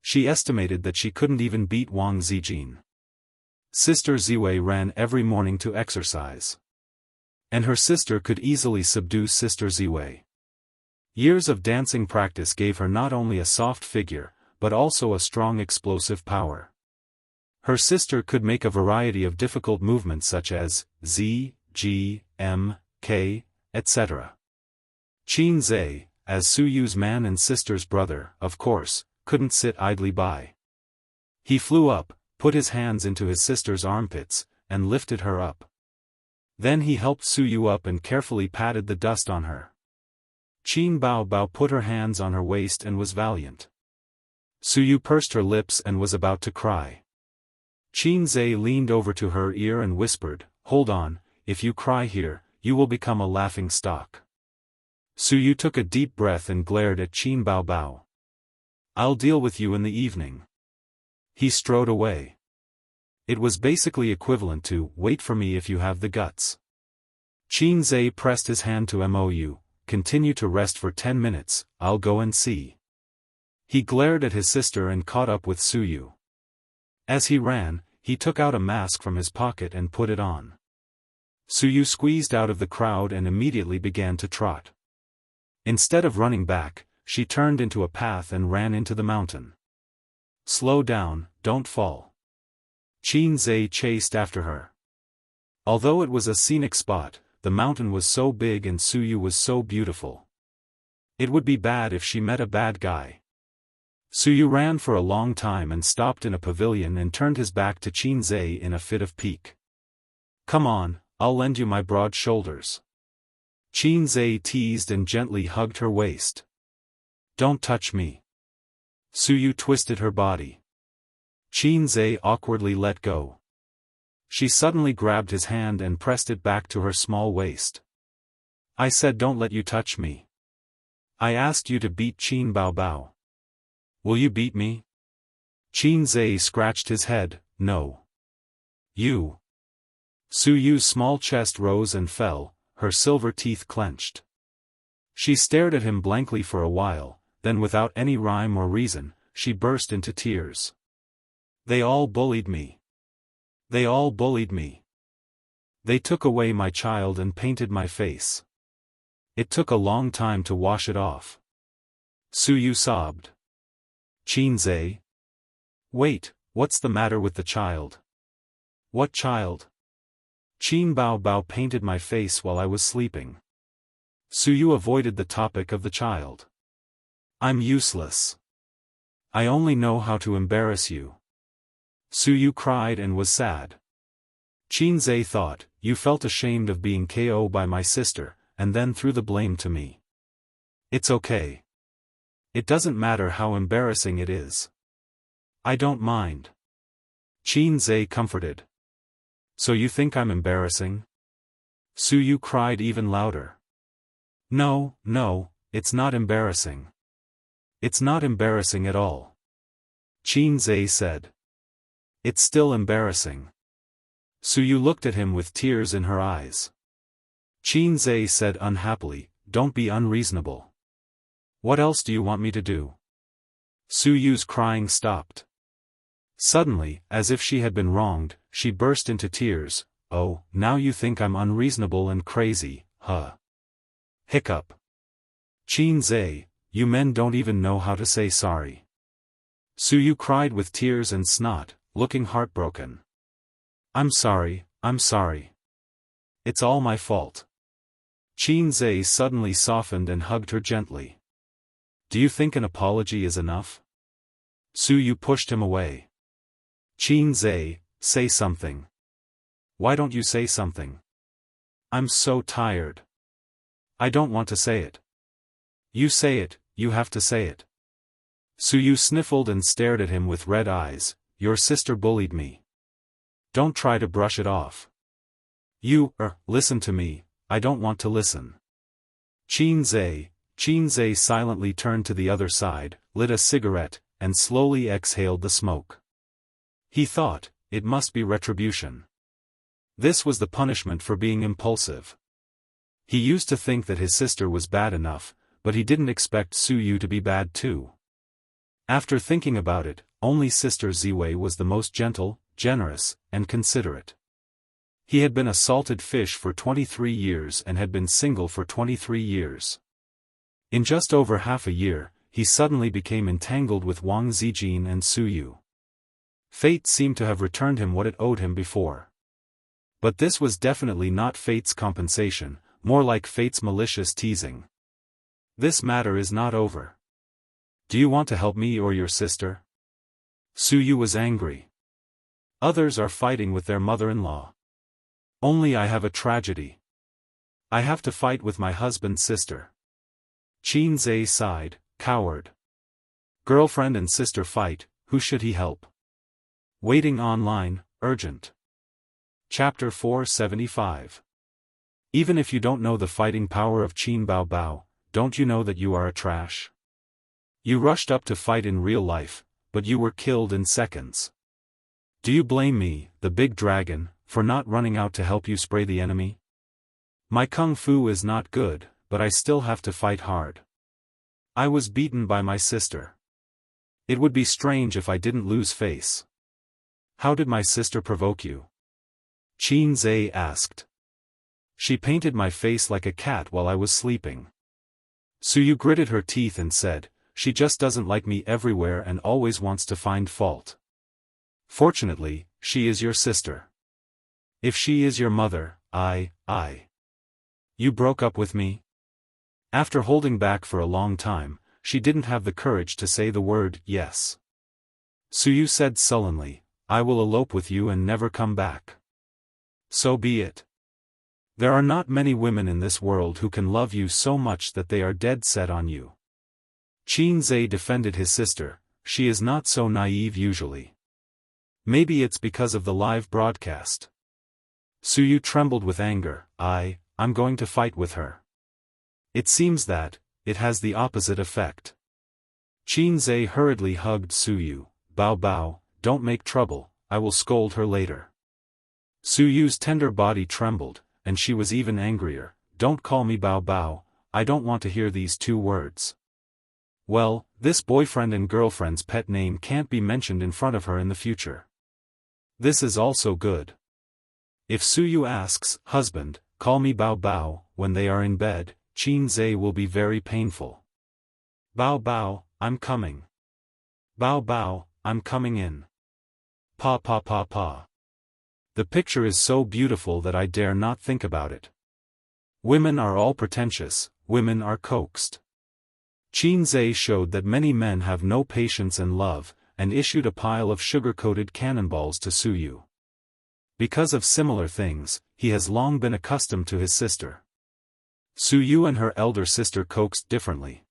She estimated that she couldn't even beat Wang Zijin. Sister Ziwei ran every morning to exercise. And her sister could easily subdue Sister Ziwei. Years of dancing practice gave her not only a soft figure, but also a strong explosive power. Her sister could make a variety of difficult movements such as Z, G, M, K, etc. Qin Zai, as Su Yu's man and sister's brother, of course, couldn't sit idly by. He flew up, put his hands into his sister's armpits, and lifted her up. Then he helped Su Yu up and carefully patted the dust on her. Qin Bao Bao put her hands on her waist and was valiant. Su Yu pursed her lips and was about to cry. Qin Zai leaned over to her ear and whispered, "Hold on, if you cry here, you will become a laughing stock." Su Yu took a deep breath and glared at Qin Bao Bao. "I'll deal with you in the evening." He strode away. It was basically equivalent to, "Wait for me if you have the guts." Qin Zai pressed his hand to Mou, "Continue to rest for 10 minutes, I'll go and see." He glared at his sister and caught up with Su Yu. As he ran, he took out a mask from his pocket and put it on. Su Yu squeezed out of the crowd and immediately began to trot. Instead of running back, she turned into a path and ran into the mountain. "Slow down, don't fall." Qin Zai chased after her. Although it was a scenic spot, the mountain was so big and Su Yu was so beautiful. It would be bad if she met a bad guy. Su Yu ran for a long time and stopped in a pavilion and turned his back to Qin Zai in a fit of pique. "Come on, I'll lend you my broad shoulders." Qin Zai teased and gently hugged her waist. "Don't touch me." Su Yu twisted her body. Qin Zai awkwardly let go. She suddenly grabbed his hand and pressed it back to her small waist. "I said don't let you touch me. I asked you to beat Qin Bao Bao. Will you beat me?" Qin Zai scratched his head, "No. You." Su Yu's small chest rose and fell, her silver teeth clenched. She stared at him blankly for a while, then without any rhyme or reason, she burst into tears. "They all bullied me. They all bullied me. They took away my child and painted my face. It took a long time to wash it off." Su Yu sobbed. "Qin Zai? Wait, what's the matter with the child?" "What child?" "Qin Bao Bao painted my face while I was sleeping." Su Yu avoided the topic of the child. "I'm useless. I only know how to embarrass you." Su Yu cried and was sad. Qin Zai thought, "You felt ashamed of being KO by my sister, and then threw the blame to me. It's okay. It doesn't matter how embarrassing it is. I don't mind." Qin Zai comforted. "So you think I'm embarrassing?" Su Yu cried even louder. No, it's not embarrassing. It's not embarrassing at all." Qin Zai said. "It's still embarrassing." Su Yu looked at him with tears in her eyes. Qin Zai said unhappily, "Don't be unreasonable. What else do you want me to do?" Su Yu's crying stopped. Suddenly, as if she had been wronged, she burst into tears. "Oh, now you think I'm unreasonable and crazy, huh?" Hiccup. "Qin Zai, you men don't even know how to say sorry. Suyu cried with tears and snot, looking heartbroken. I'm sorry, I'm sorry. It's all my fault. Qin suddenly softened and hugged her gently. Do you think an apology is enough? Suyu pushed him away. Qin, say something. Why don't you say something? I'm so tired. I don't want to say it. You say it, you have to say it. Suyu sniffled and stared at him with red eyes. Your sister bullied me. Don't try to brush it off. Listen to me, I don't want to listen. Qin silently turned to the other side, lit a cigarette, and slowly exhaled the smoke. He thought, it must be retribution. This was the punishment for being impulsive. He used to think that his sister was bad enough, but he didn't expect Suyu to be bad too. After thinking about it, only Sister Ziwei was the most gentle, generous, and considerate. He had been a salted fish for 23 years and had been single for 23 years. In just over half a year, he suddenly became entangled with Wang Zijin and Suyu. Fate seemed to have returned him what it owed him before. But this was definitely not fate's compensation, more like fate's malicious teasing. This matter is not over. Do you want to help me or your sister? Suyu was angry. Others are fighting with their mother-in-law. Only I have a tragedy. I have to fight with my husband's sister. Qin sighed, coward. Girlfriend and sister fight, who should he help? Waiting online, urgent. Chapter 475. Even if you don't know the fighting power of Qin Baobao, don't you know that you are a trash? You rushed up to fight in real life, but you were killed in seconds. Do you blame me, the big dragon, for not running out to help you spray the enemy? My kung fu is not good, but I still have to fight hard. I was beaten by my sister. It would be strange if I didn't lose face. How did my sister provoke you? Qin asked. She painted my face like a cat while I was sleeping. Suyu gritted her teeth and said, she just doesn't like me everywhere and always wants to find fault. Fortunately, she is your sister. If she is your mother, You broke up with me? After holding back for a long time, she didn't have the courage to say the word yes. Suyu said sullenly, I will elope with you and never come back. So be it. There are not many women in this world who can love you so much that they are dead set on you. Qin defended his sister, she is not so naive usually. Maybe it's because of the live broadcast. Suyu trembled with anger, I'm going to fight with her. It seems that, it has the opposite effect. Qin hurriedly hugged Suyu, Bao, don't make trouble, I will scold her later. Suyu's tender body trembled, and she was even angrier, don't call me Bao, I don't want to hear these two words. Well, this boyfriend and girlfriend's pet name can't be mentioned in front of her in the future. This is also good. If Suyu asks, husband, call me Bao, when they are in bed, Qin will be very painful. Bao, I'm coming. Bao, I'm coming in. Pa. The picture is so beautiful that I dare not think about it. Women are all pretentious, women are coaxed. Qin showed that many men have no patience and love, and issued a pile of sugar-coated cannonballs to Suyu. Because of similar things, he has long been accustomed to his sister. Suyu and her elder sister coaxed differently.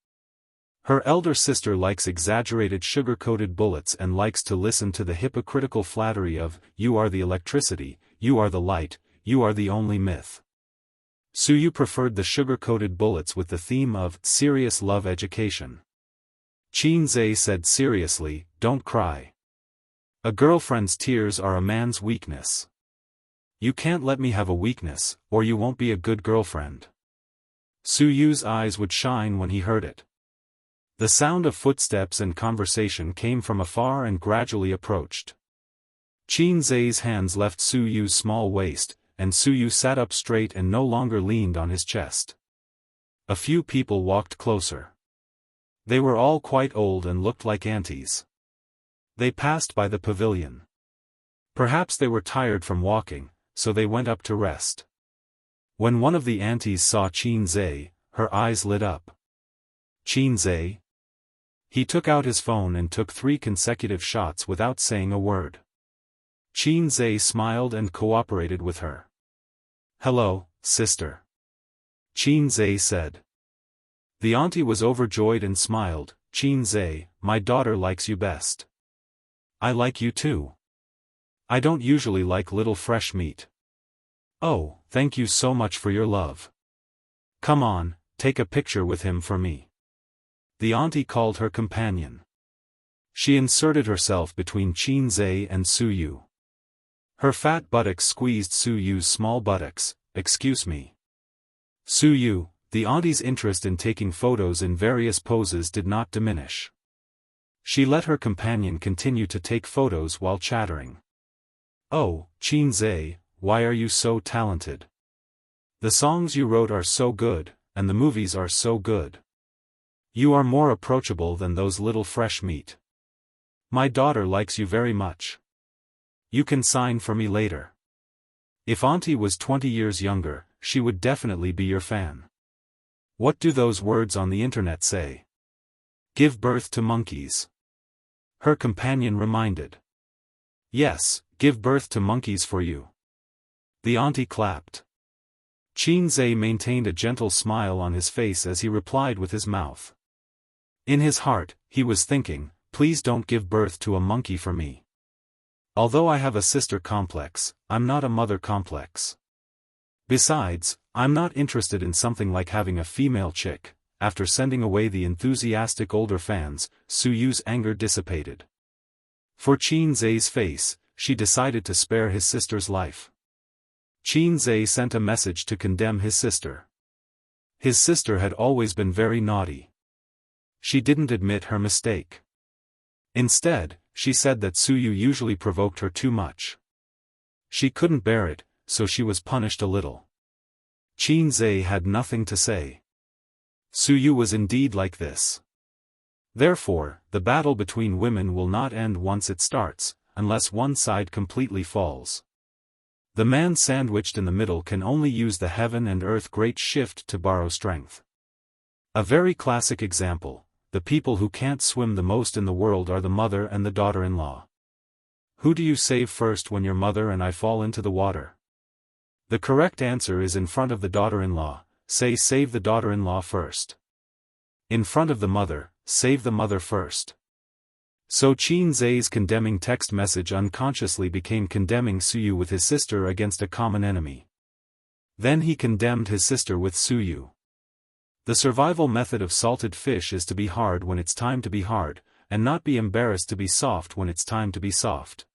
Her elder sister likes exaggerated sugar-coated bullets and likes to listen to the hypocritical flattery of, you are the electricity, you are the light, you are the only myth. Suyu preferred the sugar-coated bullets with the theme of serious love education. Qin said seriously, don't cry. A girlfriend's tears are a man's weakness. You can't let me have a weakness, or you won't be a good girlfriend. Suyu's eyes would shine when he heard it. The sound of footsteps and conversation came from afar and gradually approached. Qin hands left Suyu's small waist, and Suyu sat up straight and no longer leaned on his chest. A few people walked closer. They were all quite old and looked like aunties. They passed by the pavilion. Perhaps they were tired from walking, so they went up to rest. When one of the aunties saw Qin Zhe, her eyes lit up. Qin Zhe? He took out his phone and took 3 consecutive shots without saying a word. Qin Zhe smiled and cooperated with her. "Hello, sister," Qin Zhe said. The auntie was overjoyed and smiled. "Qin Zhe, my daughter likes you best." "I like you too. I don't usually like little fresh meat." "Oh, thank you so much for your love. Come on, take a picture with him for me." The auntie called her companion. She inserted herself between Qin Zhe and Su Yu. Her fat buttocks squeezed Su Yu's small buttocks. "Excuse me." Su Yu, the auntie's interest in taking photos in various poses did not diminish. She let her companion continue to take photos while chattering. "Oh, Qin Zhe, why are you so talented? The songs you wrote are so good, and the movies are so good. You are more approachable than those little fresh meat. My daughter likes you very much. You can sign for me later." If auntie was 20 years younger, she would definitely be your fan. What do those words on the internet say? Give birth to monkeys. Her companion reminded. Yes, give birth to monkeys for you. The auntie clapped. Qin Zhe maintained a gentle smile on his face as he replied with his mouth. In his heart, he was thinking, please don't give birth to a monkey for me. Although I have a sister complex, I'm not a mother complex. Besides, I'm not interested in something like having a female chick. After sending away the enthusiastic older fans, Su Yu's anger dissipated. For Qin Zhe's face, she decided to spare his sister's life. Qin Zhe sent a message to condemn his sister. His sister had always been very naughty. She didn't admit her mistake. Instead, she said that Su Yu usually provoked her too much. She couldn't bear it, so she was punished a little. Qin Zhe had nothing to say. Su Yu was indeed like this. Therefore, the battle between women will not end once it starts, unless one side completely falls. The man sandwiched in the middle can only use the heaven and earth great shift to borrow strength. A very classic example, the people who can't swim the most in the world are the mother and the daughter-in-law. Who do you save first when your mother and I fall into the water? The correct answer is in front of the daughter-in-law, say save the daughter-in-law first. In front of the mother, save the mother first. So Qin Zhe's condemning text message unconsciously became condemning Su Yu with his sister against a common enemy. Then he condemned his sister with Su Yu. The survival method of salted fish is to be hard when it's time to be hard, and not be embarrassed to be soft when it's time to be soft.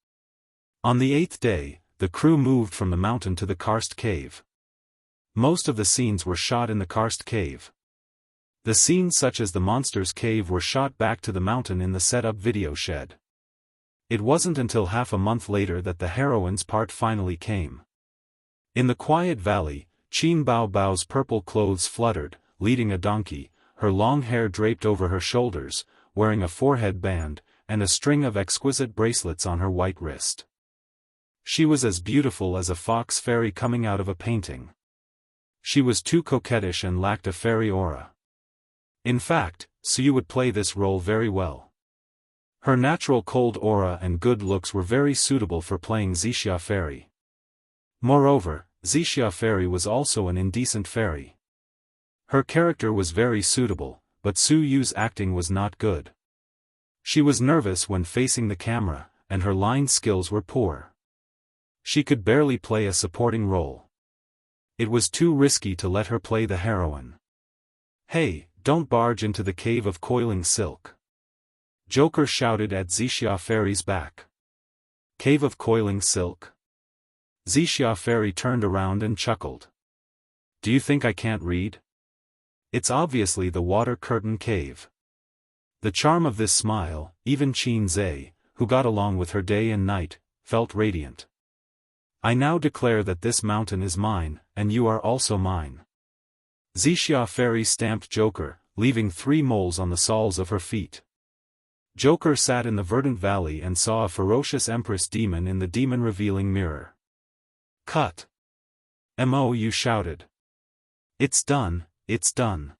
On the 8th day, the crew moved from the mountain to the karst cave. Most of the scenes were shot in the karst cave. The scenes such as the monster's cave were shot back to the mountain in the set-up video shed. It wasn't until half a month later that the heroine's part finally came. In the quiet valley, Qin Bao Bao's purple clothes fluttered, leading a donkey, her long hair draped over her shoulders, wearing a forehead band, and a string of exquisite bracelets on her white wrist. She was as beautiful as a fox fairy coming out of a painting. She was too coquettish and lacked a fairy aura. In fact, Su Yu would play this role very well. Her natural cold aura and good looks were very suitable for playing Wuxia Fairy. Moreover, Wuxia Fairy was also an indecent fairy. Her character was very suitable, but Su Yu's acting was not good. She was nervous when facing the camera, and her line skills were poor. She could barely play a supporting role. It was too risky to let her play the heroine. Hey, don't barge into the cave of coiling silk. Joker shouted at Wuxia Fairy's back. Cave of coiling silk? Wuxia Fairy turned around and chuckled. Do you think I can't read? It's obviously the water curtain cave. The charm of this smile, even Qin Zhe, who got along with her day and night, felt radiant. I now declare that this mountain is mine, and you are also mine. Wuxia Fairy stamped Joker, leaving 3 moles on the soles of her feet. Joker sat in the verdant valley and saw a ferocious empress demon in the demon-revealing mirror. "Cut!" Mou shouted. "It's done, it's done.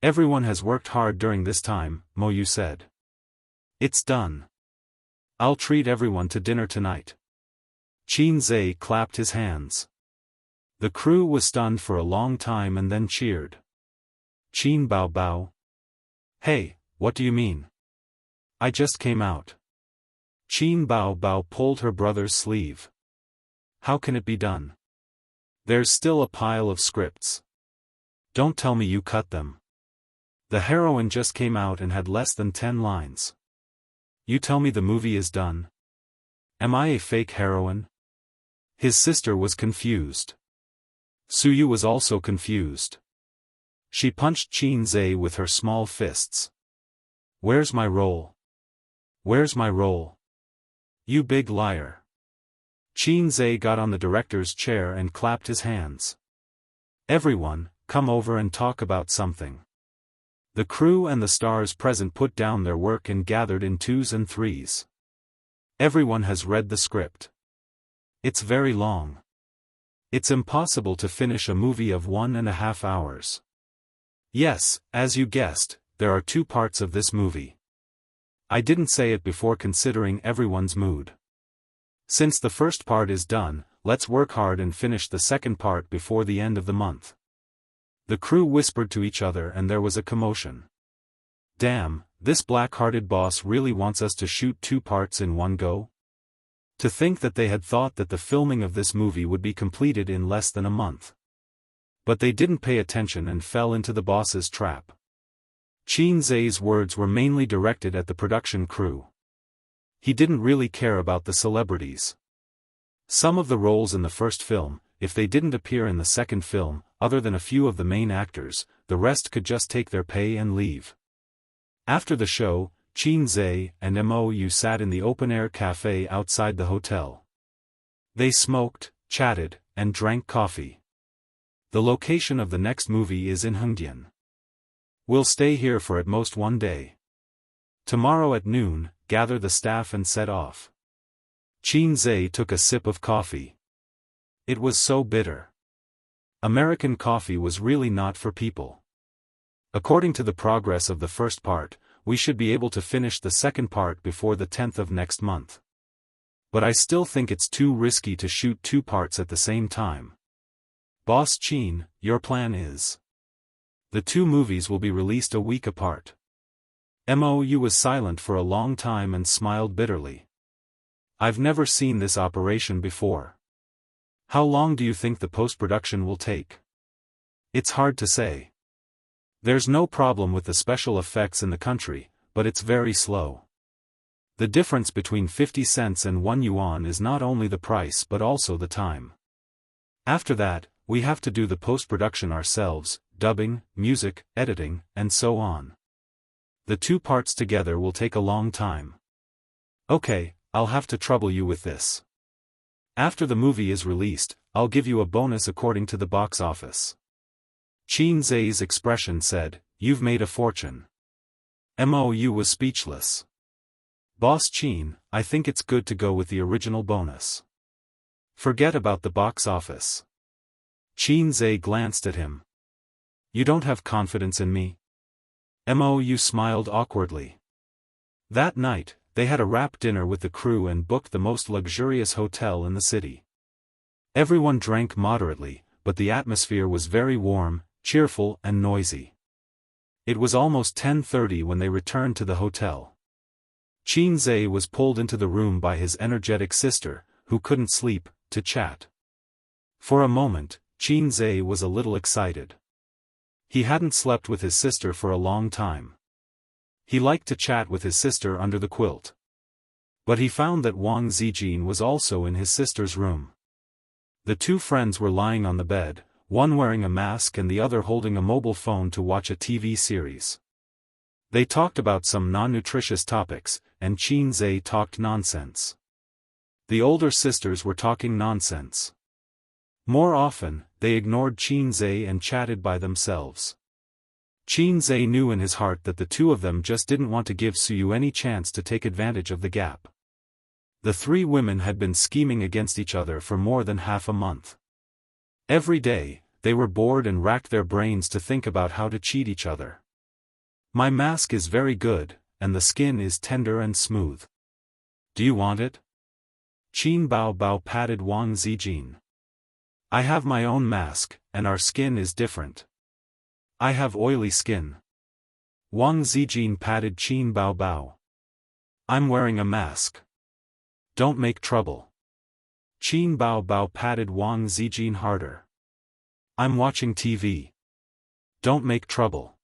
Everyone has worked hard during this time," Mou said. "It's done. I'll treat everyone to dinner tonight." Qin Zhe clapped his hands. The crew was stunned for a long time and then cheered. Qin Bao Bao. "Hey, what do you mean? I just came out." Qin Bao Bao pulled her brother's sleeve. "How can it be done? There's still a pile of scripts. Don't tell me you cut them. The heroine just came out and had less than 10 lines. You tell me the movie is done? Am I a fake heroine?" His sister was confused. Suyu was also confused. She punched Qin Zhe with her small fists. "Where's my role? Where's my role? You big liar." Qin Zhe got on the director's chair and clapped his hands. "Everyone, come over and talk about something." The crew and the stars present put down their work and gathered in 2s and 3s. Everyone has read the script. It's very long. It's impossible to finish a movie of 1.5 hours. Yes, as you guessed, there are 2 parts of this movie. I didn't say it before considering everyone's mood. Since the first part is done, let's work hard and finish the second part before the end of the month. The crew whispered to each other and there was a commotion. Damn, this black-hearted boss really wants us to shoot 2 parts in one go? To think that they had thought that the filming of this movie would be completed in less than a month. But they didn't pay attention and fell into the boss's trap. Qin Zhe's words were mainly directed at the production crew. He didn't really care about the celebrities. Some of the roles in the first film, if they didn't appear in the second film, other than a few of the main actors, the rest could just take their pay and leave. After the show, Qin Zhe and Mou sat in the open-air cafe outside the hotel. They smoked, chatted, and drank coffee. The location of the next movie is in Hengdian. We'll stay here for at most 1 day. Tomorrow at noon, gather the staff and set off. Qin Zhe took a sip of coffee. It was so bitter. American coffee was really not for people. According to the progress of the first part, we should be able to finish the second part before the 10th of next month. But I still think it's too risky to shoot 2 parts at the same time. Boss Qin, your plan is? The 2 movies will be released a week apart. Mou was silent for a long time and smiled bitterly. I've never seen this operation before. How long do you think the post-production will take? It's hard to say. There's no problem with the special effects in the country, but it's very slow. The difference between 50 cents and 1 yuan is not only the price but also the time. After that, we have to do the post-production ourselves, dubbing, music, editing, and so on. The 2 parts together will take a long time. Okay, I'll have to trouble you with this. After the movie is released, I'll give you a bonus according to the box office. Qin Zhe's expression said, "You've made a fortune." Mou was speechless. Boss Qin, I think it's good to go with the original bonus. Forget about the box office. Qin Zhe glanced at him. You don't have confidence in me? Mou smiled awkwardly. That night, they had a wrap dinner with the crew and booked the most luxurious hotel in the city. Everyone drank moderately, but the atmosphere was very warm, cheerful and noisy. It was almost 10:30 when they returned to the hotel. Qin Zhe was pulled into the room by his energetic sister, who couldn't sleep, to chat. For a moment, Qin Zhe was a little excited. He hadn't slept with his sister for a long time. He liked to chat with his sister under the quilt. But he found that Wang Zijin was also in his sister's room. The 2 friends were lying on the bed, one wearing a mask and the other holding a mobile phone to watch a TV series. They talked about some non-nutritious topics, and Qin Zhe talked nonsense. The older sisters were talking nonsense. More often, they ignored Qin Zhe and chatted by themselves. Qin Zhe knew in his heart that the two of them just didn't want to give Suyu any chance to take advantage of the gap. The three women had been scheming against each other for more than half a month. Every day, they were bored and racked their brains to think about how to cheat each other. My mask is very good, and the skin is tender and smooth. Do you want it? Qin Bao Bao patted Wang Zijin. I have my own mask, and our skin is different. I have oily skin. Wang Zijin patted Qin Bao Bao. I'm wearing a mask. Don't make trouble. Qin Bao Bao patted Wang Zijin harder. I'm watching TV. Don't make trouble.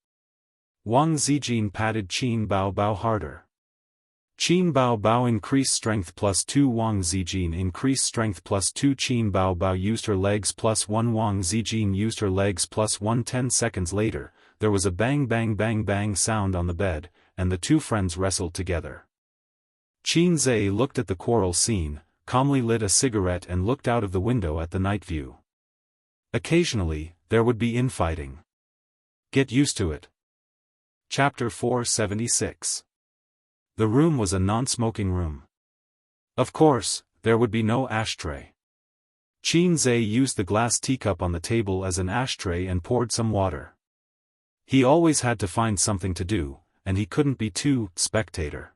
Wang Zijin patted Qin Bao Bao harder. Qin Bao Bao increased strength +2. Wang Zijin increased strength +2. Qin Bao Bao used her legs +1. Wang Zijin used her legs +1. 10 seconds later, there was a bang bang bang bang sound on the bed, and the two friends wrestled together. Qin Zhe looked at the quarrel scene, calmly lit a cigarette and looked out of the window at the night view. Occasionally, there would be infighting. Get used to it. Chapter 476. The room was a non-smoking room. Of course, there would be no ashtray. Qin Zhe used the glass teacup on the table as an ashtray and poured some water. He always had to find something to do, and he couldn't be too spectator.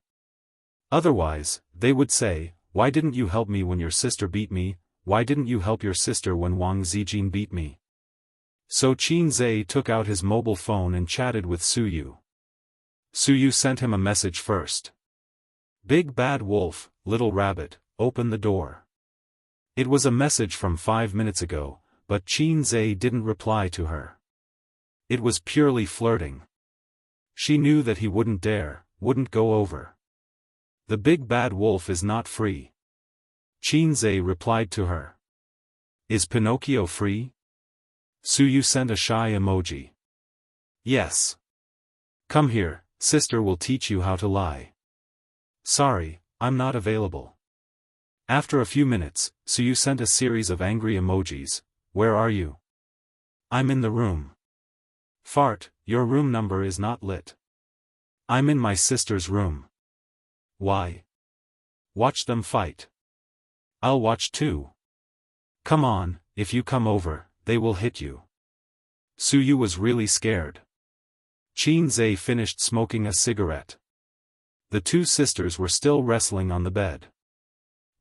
Otherwise, they would say, "Why didn't you help me when your sister beat me? Why didn't you help your sister when Wang Zijin beat me?" So Qin Zhe took out his mobile phone and chatted with Suyu. Suyu sent him a message first. "Big bad wolf, little rabbit, open the door." It was a message from 5 minutes ago, but Qin Zhe didn't reply to her. It was purely flirting. She knew that he wouldn't go over. The big bad wolf is not free. Qin Zhe replied to her. Is Pinocchio free? Suyu sent a shy emoji. Yes. Come here, sister will teach you how to lie. Sorry, I'm not available. After a few minutes, Suyu sent a series of angry emojis. Where are you? I'm in the room. Fart, your room number is not lit. I'm in my sister's room. Why? Watch them fight. I'll watch too. Come on, if you come over, they will hit you. Suyu was really scared. Qin Zhe finished smoking a cigarette. The two sisters were still wrestling on the bed.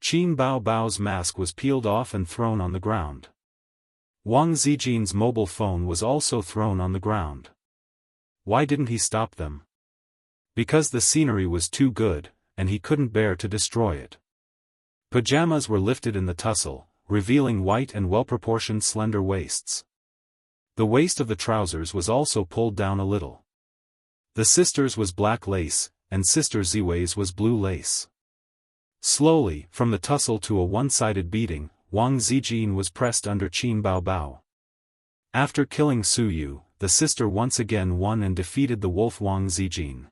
Qin Bao Bao's mask was peeled off and thrown on the ground. Wang Zijin's mobile phone was also thrown on the ground. Why didn't he stop them? Because the scenery was too good, and he couldn't bear to destroy it. Pajamas were lifted in the tussle, revealing white and well-proportioned slender waists. The waist of the trousers was also pulled down a little. The sister's was black lace, and Sister Ziwei's was blue lace. Slowly, from the tussle to a one-sided beating, Wang Zijin was pressed under Qin Bao Bao. After killing Suyu, the sister once again won and defeated the wolf Wang Zijin.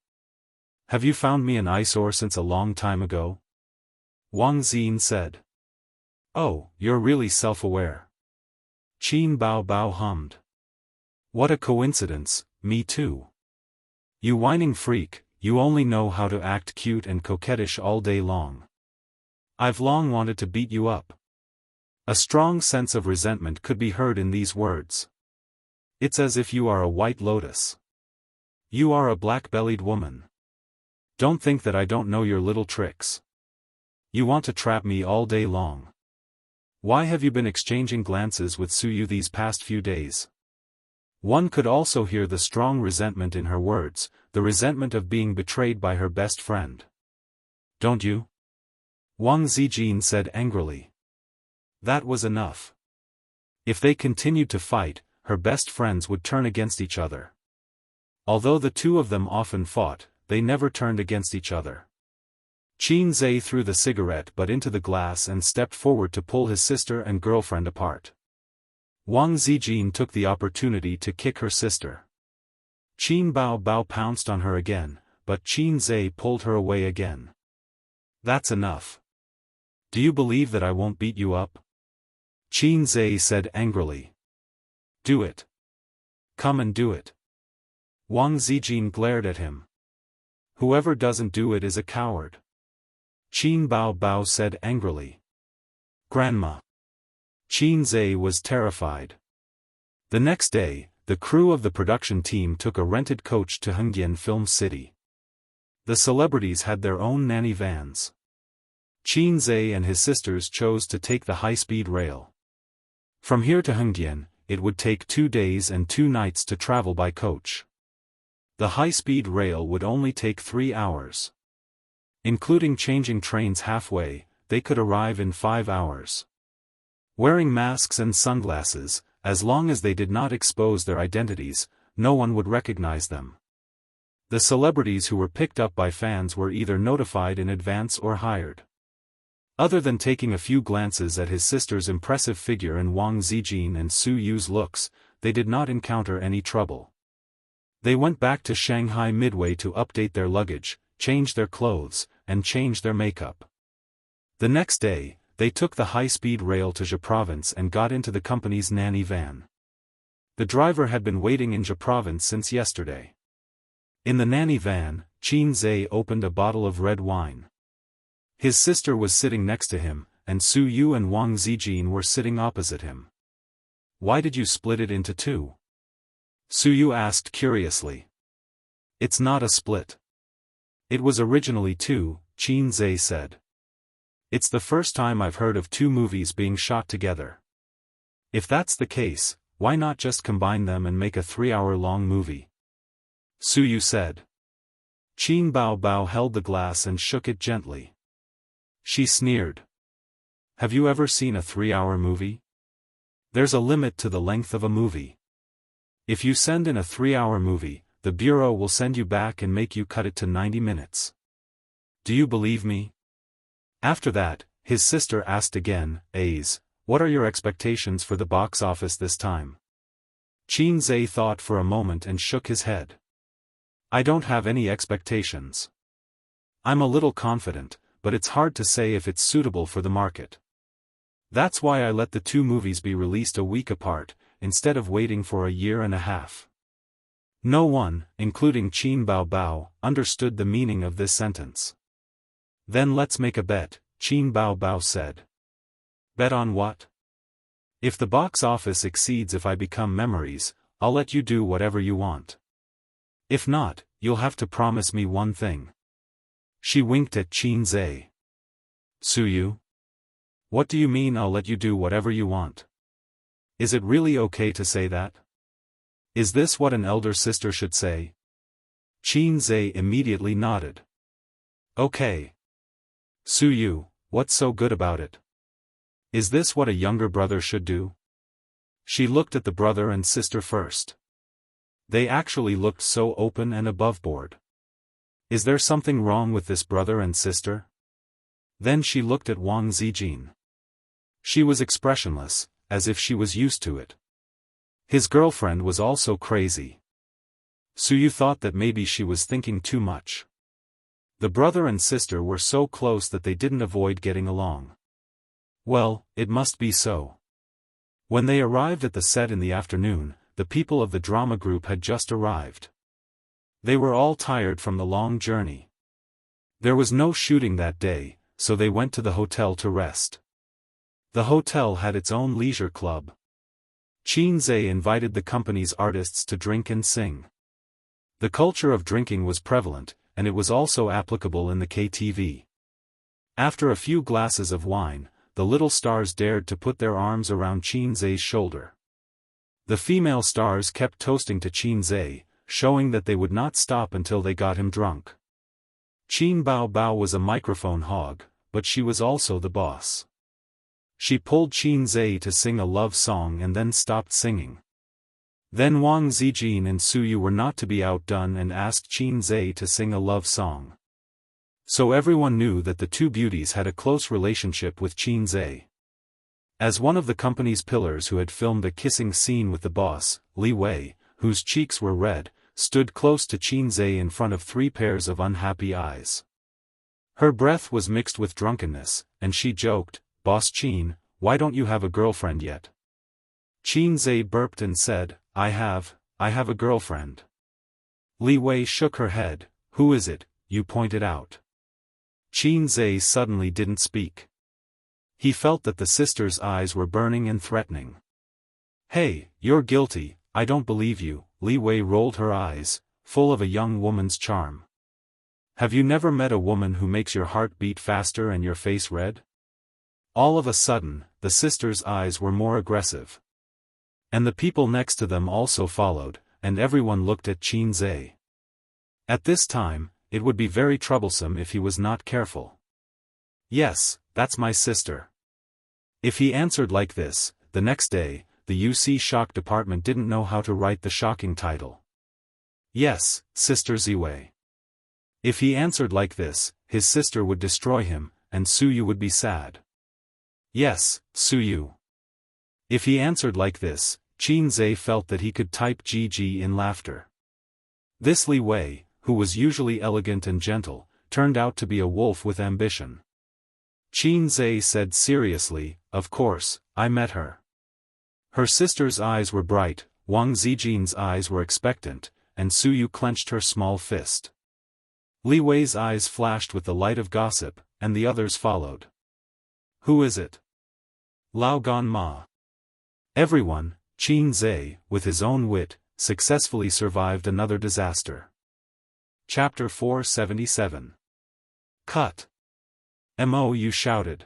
Have you found me an eyesore since a long time ago? Wang Zijin said. Oh, you're really self-aware. Qin Bao Bao hummed. What a coincidence, me too. You whining freak, you only know how to act cute and coquettish all day long. I've long wanted to beat you up. A strong sense of resentment could be heard in these words. It's as if you are a white lotus. You are a black-bellied woman. Don't think that I don't know your little tricks. You want to trap me all day long. Why have you been exchanging glances with Suyu these past few days? One could also hear the strong resentment in her words, the resentment of being betrayed by her best friend. Don't you? Wang Zijin said angrily. That was enough. If they continued to fight, her best friends would turn against each other. Although the two of them often fought, they never turned against each other. Qin Zhe threw the cigarette butt into the glass and stepped forward to pull his sister and girlfriend apart. Wang Zijin took the opportunity to kick her sister. Qin Bao Bao pounced on her again, but Qin Zhe pulled her away again. That's enough. Do you believe that I won't beat you up? Qin Zhe said angrily. Do it. Come and do it. Wang Zijin glared at him. Whoever doesn't do it is a coward. Qin Bao Bao said angrily. Grandma. Qin Zhe was terrified. The next day, the crew of the production team took a rented coach to Hengyan Film City. The celebrities had their own nanny vans. Qin Zhe and his sisters chose to take the high-speed rail. From here to Hengyan, it would take 2 days and 2 nights to travel by coach. The high-speed rail would only take 3 hours. Including changing trains halfway, they could arrive in 5 hours. Wearing masks and sunglasses, as long as they did not expose their identities, no one would recognize them. The celebrities who were picked up by fans were either notified in advance or hired. Other than taking a few glances at his sister's impressive figure and Wang Zijin and Su Yu's looks, they did not encounter any trouble. They went back to Shanghai midway to update their luggage, change their clothes, and change their makeup. The next day, they took the high-speed rail to Zhe Province and got into the company's nanny van. The driver had been waiting in Zhe Province since yesterday. In the nanny van, Qin Zhe opened a bottle of red wine. His sister was sitting next to him, and Su Yu and Wang Zijin were sitting opposite him. Why did you split it into 2? Su Yu asked curiously. It's not a split. It was originally 2, Qin Zhe said. It's the first time I've heard of 2 movies being shot together. If that's the case, why not just combine them and make a 3-hour-long movie? Su Yu said. Qin Bao Bao held the glass and shook it gently. She sneered. Have you ever seen a 3-hour movie? There's a limit to the length of a movie. If you send in a 3-hour movie, the bureau will send you back and make you cut it to 90 minutes. Do you believe me? After that, his sister asked again, what are your expectations for the box office this time? Qin Zhe thought for a moment and shook his head. I don't have any expectations. I'm a little confident, but it's hard to say if it's suitable for the market. That's why I let the 2 movies be released a week apart, instead of waiting for a year and a half. No one, including Qin Bao Bao, understood the meaning of this sentence. Then let's make a bet, Qin Bao Bao said. Bet on what? If the box office exceeds If I Become Memories, I'll let you do whatever you want. If not, you'll have to promise me one thing. She winked at Qin Zhe. Su Yu? What do you mean I'll let you do whatever you want? Is it really okay to say that? Is this what an elder sister should say? Qin Zhe immediately nodded. Okay. Su Yu, what's so good about it? Is this what a younger brother should do? She looked at the brother and sister first. They actually looked so open and aboveboard. Is there something wrong with this brother and sister? Then she looked at Wang Zijin. She was expressionless, as if she was used to it. His girlfriend was also crazy. Su Yu thought that maybe she was thinking too much. The brother and sister were so close that they didn't avoid getting along. Well, it must be so. When they arrived at the set in the afternoon, the people of the drama group had just arrived. They were all tired from the long journey. There was no shooting that day, so they went to the hotel to rest. The hotel had its own leisure club. Qin Zhe invited the company's artists to drink and sing. The culture of drinking was prevalent, and it was also applicable in the KTV. After a few glasses of wine, the little stars dared to put their arms around Qin Zhe's shoulder. The female stars kept toasting to Qin Zhe, showing that they would not stop until they got him drunk. Qin Bao Bao was a microphone hog, but she was also the boss. She pulled Qin Zhe to sing a love song and then stopped singing. Then Wang Zijin and Su Yu were not to be outdone and asked Qin Zhe to sing a love song. So everyone knew that the 2 beauties had a close relationship with Qin Zhe. As one of the company's pillars who had filmed a kissing scene with the boss, Li Wei, whose cheeks were red, stood close to Qin Zhe in front of 3 pairs of unhappy eyes. Her breath was mixed with drunkenness, and she joked, "Boss Qin, why don't you have a girlfriend yet?" Qin Zhe burped and said, I have a girlfriend. Li Wei shook her head. Who is it, you pointed out? Qin Zhe suddenly didn't speak. He felt that the sister's eyes were burning and threatening. Hey, you're guilty, I don't believe you. Li Wei rolled her eyes, full of a young woman's charm. Have you never met a woman who makes your heart beat faster and your face red? All of a sudden, the sister's eyes were more aggressive. And the people next to them also followed, and everyone looked at Qin Zhe. At this time, it would be very troublesome if he was not careful. Yes, that's my sister. If he answered like this, the next day, the UC shock department didn't know how to write the shocking title. Yes, Sister Ziwei. If he answered like this, his sister would destroy him, and Suyu would be sad. Yes, Suyu. If he answered like this, Qin Zhe felt that he could type GG in laughter. This Li Wei, who was usually elegant and gentle, turned out to be a wolf with ambition. Qin Zhe said seriously, of course, I met her. Her sister's eyes were bright, Wang Zijin's eyes were expectant, and Suyu clenched her small fist. Li Wei's eyes flashed with the light of gossip, and the others followed. Who is it? Lao Gan Ma. Everyone, Qin Zhe, with his own wit, successfully survived another disaster. Chapter 477. Cut. Mo, you shouted.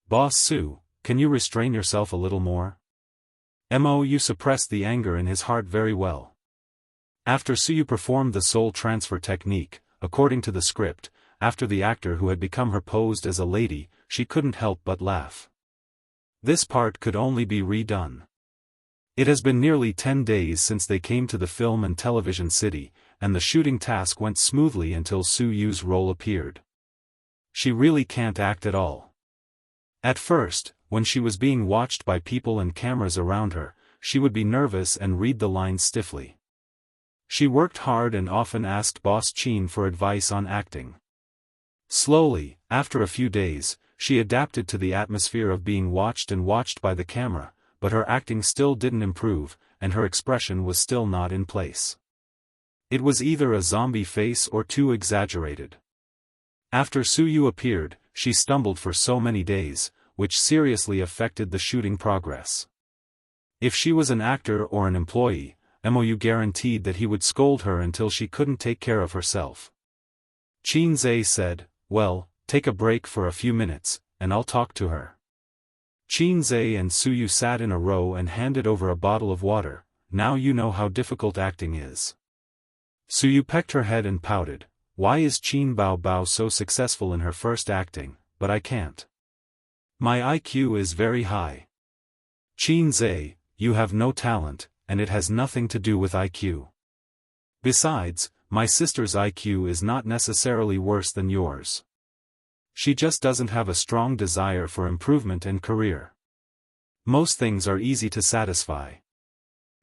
Boss Su, can you restrain yourself a little more? Mo, you suppressed the anger in his heart very well. After Suyu performed the soul transfer technique, according to the script, after the actor who had become her posed as a lady, she couldn't help but laugh. This part could only be redone. It has been nearly 10 days since they came to the film and television city, and the shooting task went smoothly until Suyu's role appeared. She really can't act at all. At first, when she was being watched by people and cameras around her, she would be nervous and read the lines stiffly. She worked hard and often asked Boss Qin for advice on acting. Slowly, after a few days, she adapted to the atmosphere of being watched and watched by the camera, but her acting still didn't improve, and her expression was still not in place. It was either a zombie face or too exaggerated. After Suyu appeared, she stumbled for so many days, which seriously affected the shooting progress. If she was an actor or an employee, Mou guaranteed that he would scold her until she couldn't take care of herself. Qin Zhe said, well, take a break for a few minutes, and I'll talk to her. Qin Zhe and Suyu sat in a row and handed over a bottle of water. Now you know how difficult acting is. Suyu pecked her head and pouted. Why is Qin Bao Bao so successful in her first acting, but I can't? My IQ is very high. Qin Zhe, you have no talent, and it has nothing to do with IQ. Besides, my sister's IQ is not necessarily worse than yours. She just doesn't have a strong desire for improvement and career. Most things are easy to satisfy.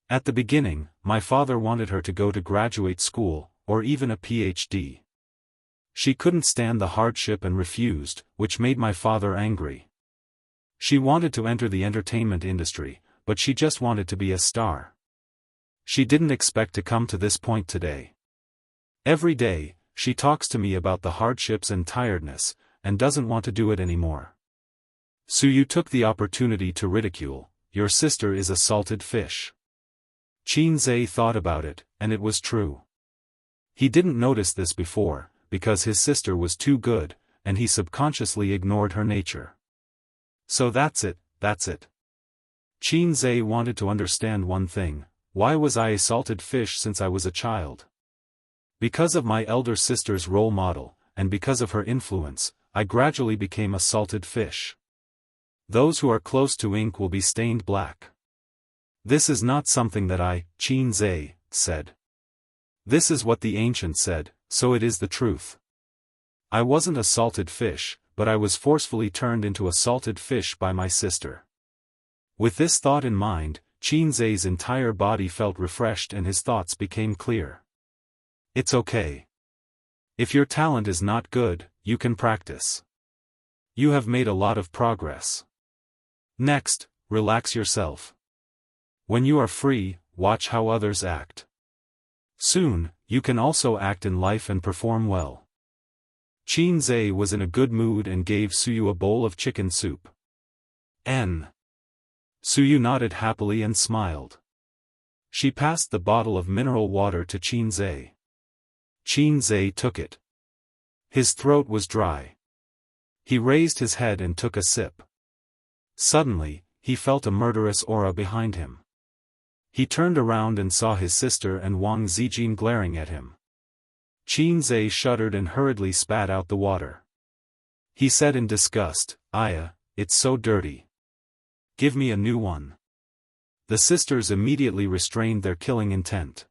At the beginning, my father wanted her to go to graduate school, or even a PhD. She couldn't stand the hardship and refused, which made my father angry. She wanted to enter the entertainment industry, but she just wanted to be a star. She didn't expect to come to this point today. Every day, she talks to me about the hardships and tiredness, and doesn't want to do it anymore. Suyu took the opportunity to ridicule, your sister is a salted fish. Qin Zhe thought about it, and it was true. He didn't notice this before, because his sister was too good, and he subconsciously ignored her nature. So that's it. Qin Zhe wanted to understand one thing, why was I a salted fish since I was a child? Because of my elder sister's role model, and because of her influence, I gradually became a salted fish. Those who are close to ink will be stained black. This is not something that I, Qin Zhe, said. This is what the ancient said, so it is the truth. I wasn't a salted fish, but I was forcefully turned into a salted fish by my sister. With this thought in mind, Qin Zhe's entire body felt refreshed and his thoughts became clear. It's okay. If your talent is not good, you can practice. You have made a lot of progress. Next, relax yourself. When you are free, watch how others act. Soon, you can also act in life and perform well. Qin Zhe was in a good mood and gave Suyu a bowl of chicken soup. Suyu nodded happily and smiled. She passed the bottle of mineral water to Qin Zhe. Qin Zhe took it. His throat was dry. He raised his head and took a sip. Suddenly, he felt a murderous aura behind him. He turned around and saw his sister and Wang Zijin glaring at him. Qin Zhe shuddered and hurriedly spat out the water. He said in disgust, "Aya, it's so dirty. Give me a new one." The sisters immediately restrained their killing intent.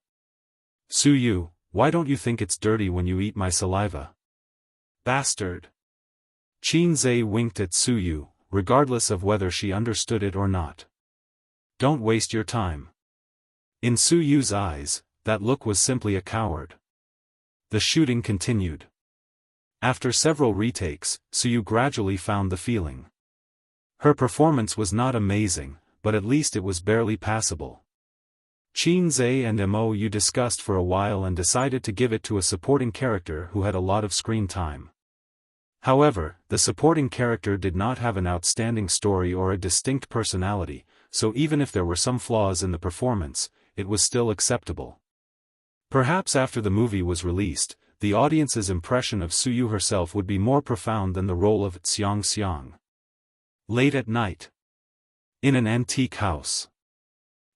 "Suyu, why don't you think it's dirty when you eat my saliva? Bastard!" Qin Zhe winked at Suyu, regardless of whether she understood it or not. "Don't waste your time." In Suyu's eyes, that look was simply a coward. The shooting continued. After several retakes, Suyu gradually found the feeling. Her performance was not amazing, but at least it was barely passable. Qin Zhe and Mou discussed for a while and decided to give it to a supporting character who had a lot of screen time. However, the supporting character did not have an outstanding story or a distinct personality, so even if there were some flaws in the performance, it was still acceptable. Perhaps after the movie was released, the audience's impression of Suyu herself would be more profound than the role of Xianxia. Late at night. In an antique house.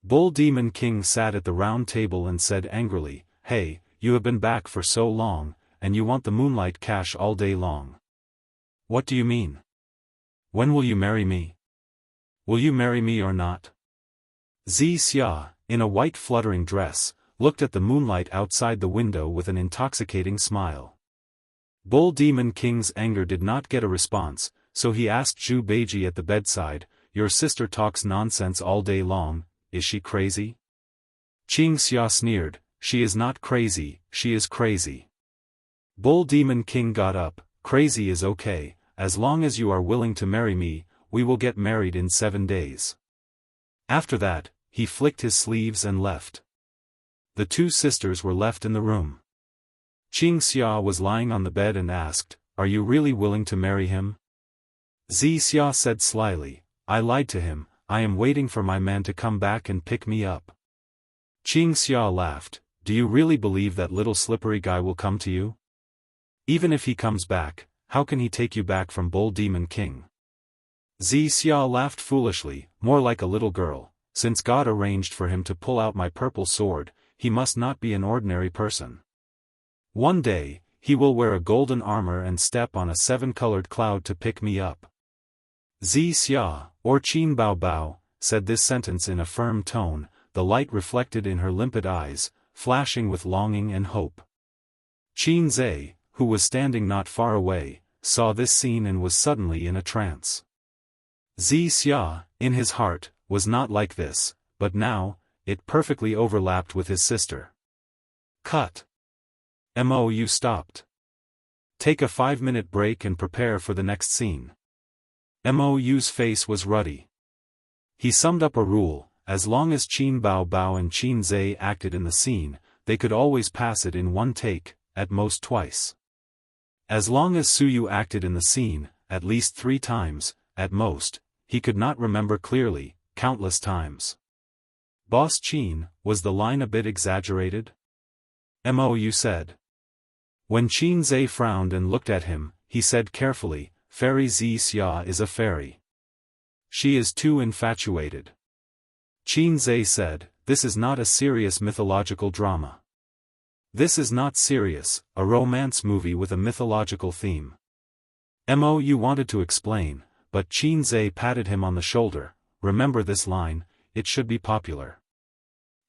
Bull Demon King sat at the round table and said angrily, "Hey, you have been back for so long, and you want the moonlight cash all day long. What do you mean? When will you marry me? Will you marry me or not?" Xia, in a white fluttering dress, looked at the moonlight outside the window with an intoxicating smile. Bull Demon King's anger did not get a response, so he asked Zhu Beiji at the bedside, "Your sister talks nonsense all day long, is she crazy?" Xia sneered, "She is not crazy, she is crazy." Bull Demon King got up, "Crazy is okay, as long as you are willing to marry me, we will get married in 7 days." After that, he flicked his sleeves and left. The two sisters were left in the room. Xia was lying on the bed and asked, "Are you really willing to marry him?" Xia said slyly, "I lied to him, I am waiting for my man to come back and pick me up." Xia laughed, "Do you really believe that little slippery guy will come to you? Even if he comes back, how can he take you back from Bull Demon King?" Xia laughed foolishly, more like a little girl, "Since God arranged for him to pull out my purple sword, he must not be an ordinary person. One day, he will wear a golden armor and step on a 7-colored cloud to pick me up." Xia, or Qin Baobao, said this sentence in a firm tone, the light reflected in her limpid eyes, flashing with longing and hope. Qin Zhe, who was standing not far away, saw this scene and was suddenly in a trance. Xia, in his heart, was not like this, but now, it perfectly overlapped with his sister. Cut. Mou stopped. Take a 5-minute break and prepare for the next scene. Mou's face was ruddy. He summed up a rule, as long as Qin Baobao and Qin Zhe acted in the scene, they could always pass it in 1 take, at most twice. As long as Suyu acted in the scene, at least 3 times, at most, he could not remember clearly, countless times. "Boss Qin, was the line a bit exaggerated?" Mou said. When Qin Zhe frowned and looked at him, he said carefully, "Fairy Xia is a fairy. She is too infatuated." Qin Zhe said, "This is not a serious mythological drama. This is not serious, a romance movie with a mythological theme." Mou wanted to explain, but Qin Zhe patted him on the shoulder, "Remember this line, it should be popular."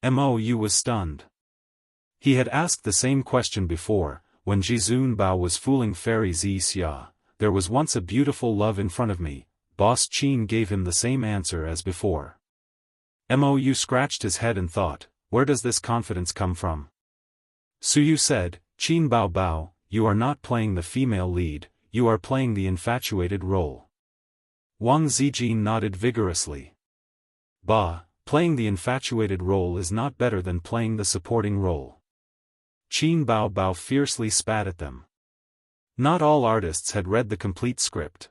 Mou was stunned. He had asked the same question before, when Jizun Bao was fooling Fairy Xia, "There was once a beautiful love in front of me." Boss Qin gave him the same answer as before. Mou scratched his head and thought, where does this confidence come from? Suyu said, "Qin Baobao, you are not playing the female lead, you are playing the infatuated role." Wang Zijin nodded vigorously. "Bah, playing the infatuated role is not better than playing the supporting role." Qin Bao Bao fiercely spat at them. Not all artists had read the complete script.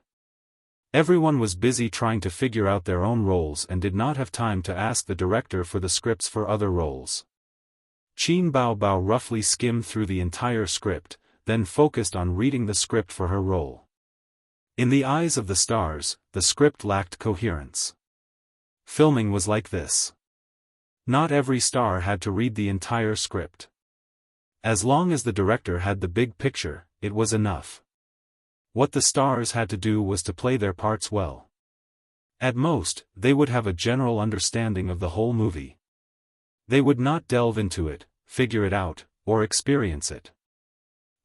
Everyone was busy trying to figure out their own roles and did not have time to ask the director for the scripts for other roles. Qin Bao Bao roughly skimmed through the entire script, then focused on reading the script for her role. In the eyes of the stars, the script lacked coherence. Filming was like this. Not every star had to read the entire script. As long as the director had the big picture, it was enough. What the stars had to do was to play their parts well. At most, they would have a general understanding of the whole movie. They would not delve into it, figure it out, or experience it.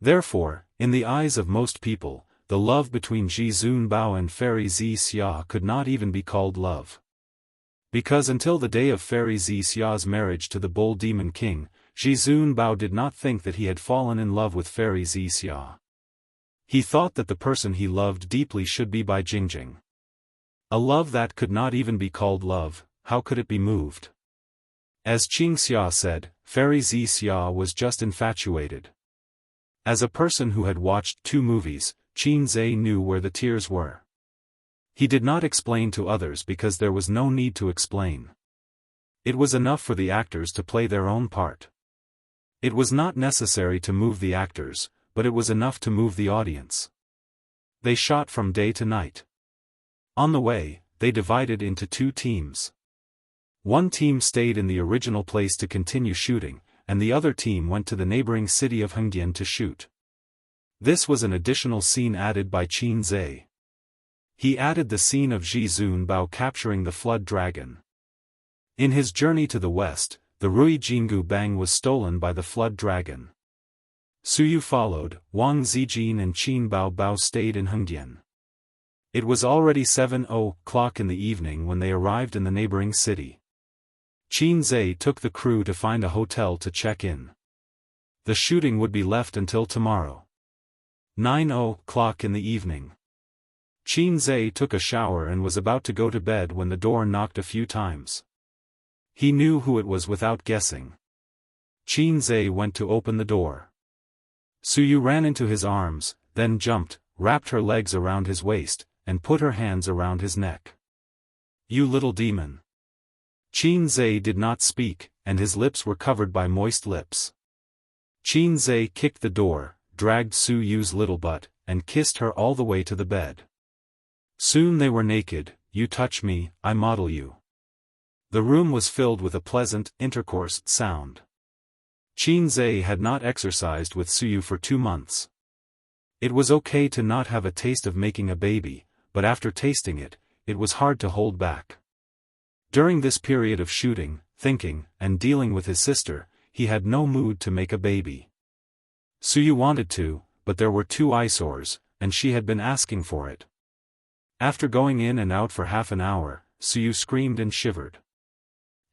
Therefore, in the eyes of most people, the love between Ji Zunbao and Fairy Xia could not even be called love. Because until the day of Fairy Xia's marriage to the Bull Demon King, Ji Zunbao did not think that he had fallen in love with Fairy Xia. He thought that the person he loved deeply should be Bai Jingjing. A love that could not even be called love, how could it be moved? As Qingxia said, Fairy Xia was just infatuated. As a person who had watched 2 movies, Qin Zhe knew where the tears were. He did not explain to others because there was no need to explain. It was enough for the actors to play their own part. It was not necessary to move the actors, but it was enough to move the audience. They shot from day to night. On the way, they divided into 2 teams. One team stayed in the original place to continue shooting, and the other team went to the neighboring city of Hengdian to shoot. This was an additional scene added by Qin Zhe. He added the scene of Ji Zunbao capturing the flood dragon. In his journey to the west, the Rui Jianghu Bang was stolen by the flood dragon. Suyu followed, Wang Zijin and Qin Bao Bao stayed in Hengdian. It was already 7:00 in the evening when they arrived in the neighboring city. Qin Zhe took the crew to find a hotel to check in. The shooting would be left until tomorrow. 9:00 in the evening. Qin Zhe took a shower and was about to go to bed when the door knocked a few times. He knew who it was without guessing. Qin Zhe went to open the door. Suyu ran into his arms, then jumped, wrapped her legs around his waist, and put her hands around his neck. "You little demon." Qin Zhe did not speak, and his lips were covered by moist lips. Qin Zhe kicked the door, dragged Suyu's little butt, and kissed her all the way to the bed. Soon they were naked. "You touch me, I model you." The room was filled with a pleasant, intercourse sound. Qin Zhe had not exercised with Suyu for 2 months. It was okay to not have a taste of making a baby, but after tasting it, it was hard to hold back. During this period of shooting, thinking, and dealing with his sister, he had no mood to make a baby. Suyu wanted to, but there were 2 eyesores, and she had been asking for it. After going in and out for half an hour, Suyu screamed and shivered.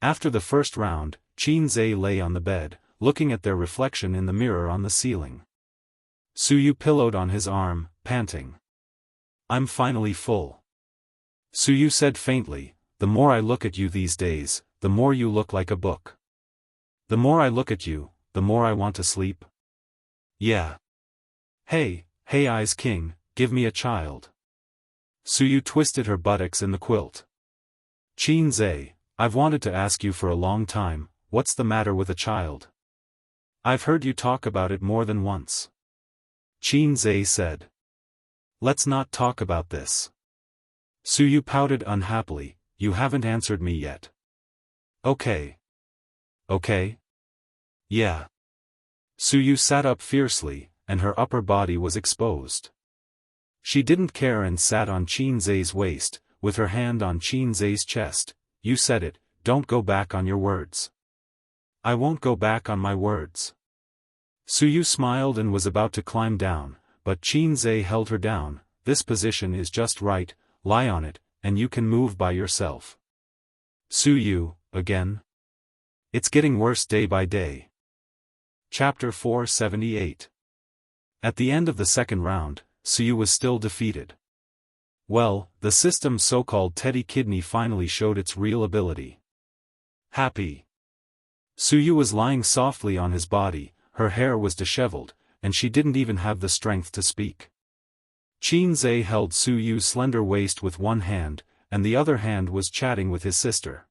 After the first round, Qin Zhe lay on the bed, looking at their reflection in the mirror on the ceiling. Suyu pillowed on his arm, panting. "I'm finally full." Suyu said faintly, "The more I look at you these days, the more you look like a book. The more I look at you, the more I want to sleep." "Yeah. Hey Eyes King, give me a child." Suyu twisted her buttocks in the quilt. "Qin Zhe, I've wanted to ask you for a long time, what's the matter with a child? I've heard you talk about it more than once." Qin Zhe said. "Let's not talk about this." Suyu pouted unhappily, "You haven't answered me yet." Okay. Okay? Yeah." Suyu sat up fiercely, and her upper body was exposed. She didn't care and sat on Qin Zhe's waist, with her hand on Qin Zhe's chest. "You said it, don't go back on your words." "I won't go back on my words." Suyu smiled and was about to climb down, but Qin Zhe held her down. "This position is just right, lie on it, and you can move by yourself." "Suyu, again? It's getting worse day by day." Chapter 478. At the end of the second round, Suyu was still defeated. Well, the system's so-called teddy kidney finally showed its real ability. Happy. Suyu was lying softly on his body, her hair was disheveled, and she didn't even have the strength to speak. Qin Zhe held Su Yu's slender waist with one hand, and the other hand was chatting with his sister.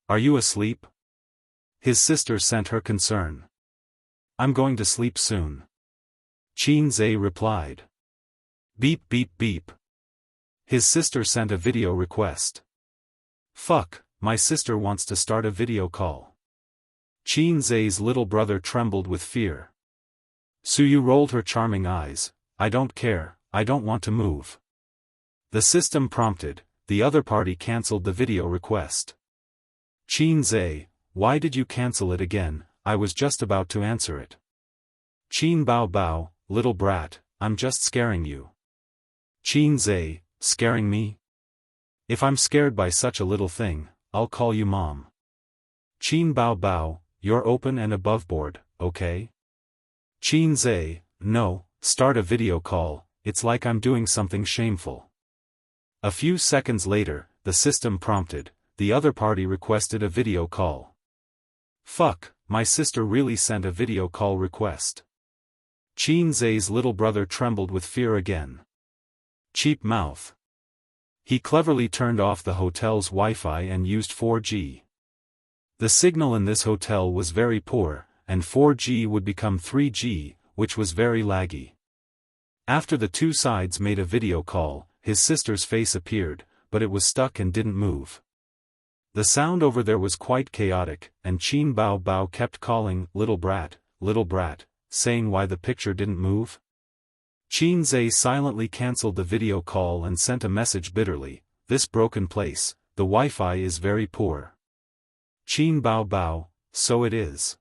"Are you asleep?" His sister sent her concern. "I'm going to sleep soon." Qin Zhe replied. Beep beep beep. His sister sent a video request. "Fuck, my sister wants to start a video call." Qin Zhe's little brother trembled with fear. Su Yu rolled her charming eyes. "I don't care, I don't want to move." The system prompted, the other party cancelled the video request. Qin Zhe, "Why did you cancel it again? I was just about to answer it." Qin Bao Bao, "Little brat, I'm just scaring you." Qin Zhe, "Scaring me? If I'm scared by such a little thing, I'll call you mom." Qin Bao Bao, "You're open and aboveboard, okay?" Qin Zhe, "No, start a video call, it's like I'm doing something shameful." A few seconds later, the system prompted, the other party requested a video call. "Fuck, my sister really sent a video call request." Qin Zhe's little brother trembled with fear again. Cheap mouth. He cleverly turned off the hotel's Wi-Fi and used 4G. The signal in this hotel was very poor, and 4G would become 3G, which was very laggy. After the two sides made a video call, his sister's face appeared, but it was stuck and didn't move. The sound over there was quite chaotic, and Qin Bao Bao kept calling, little brat, saying why the picture didn't move. Qin Zhe silently cancelled the video call and sent a message bitterly, "This broken place, the Wi-Fi is very poor." Qin Bao Bao, "So it is."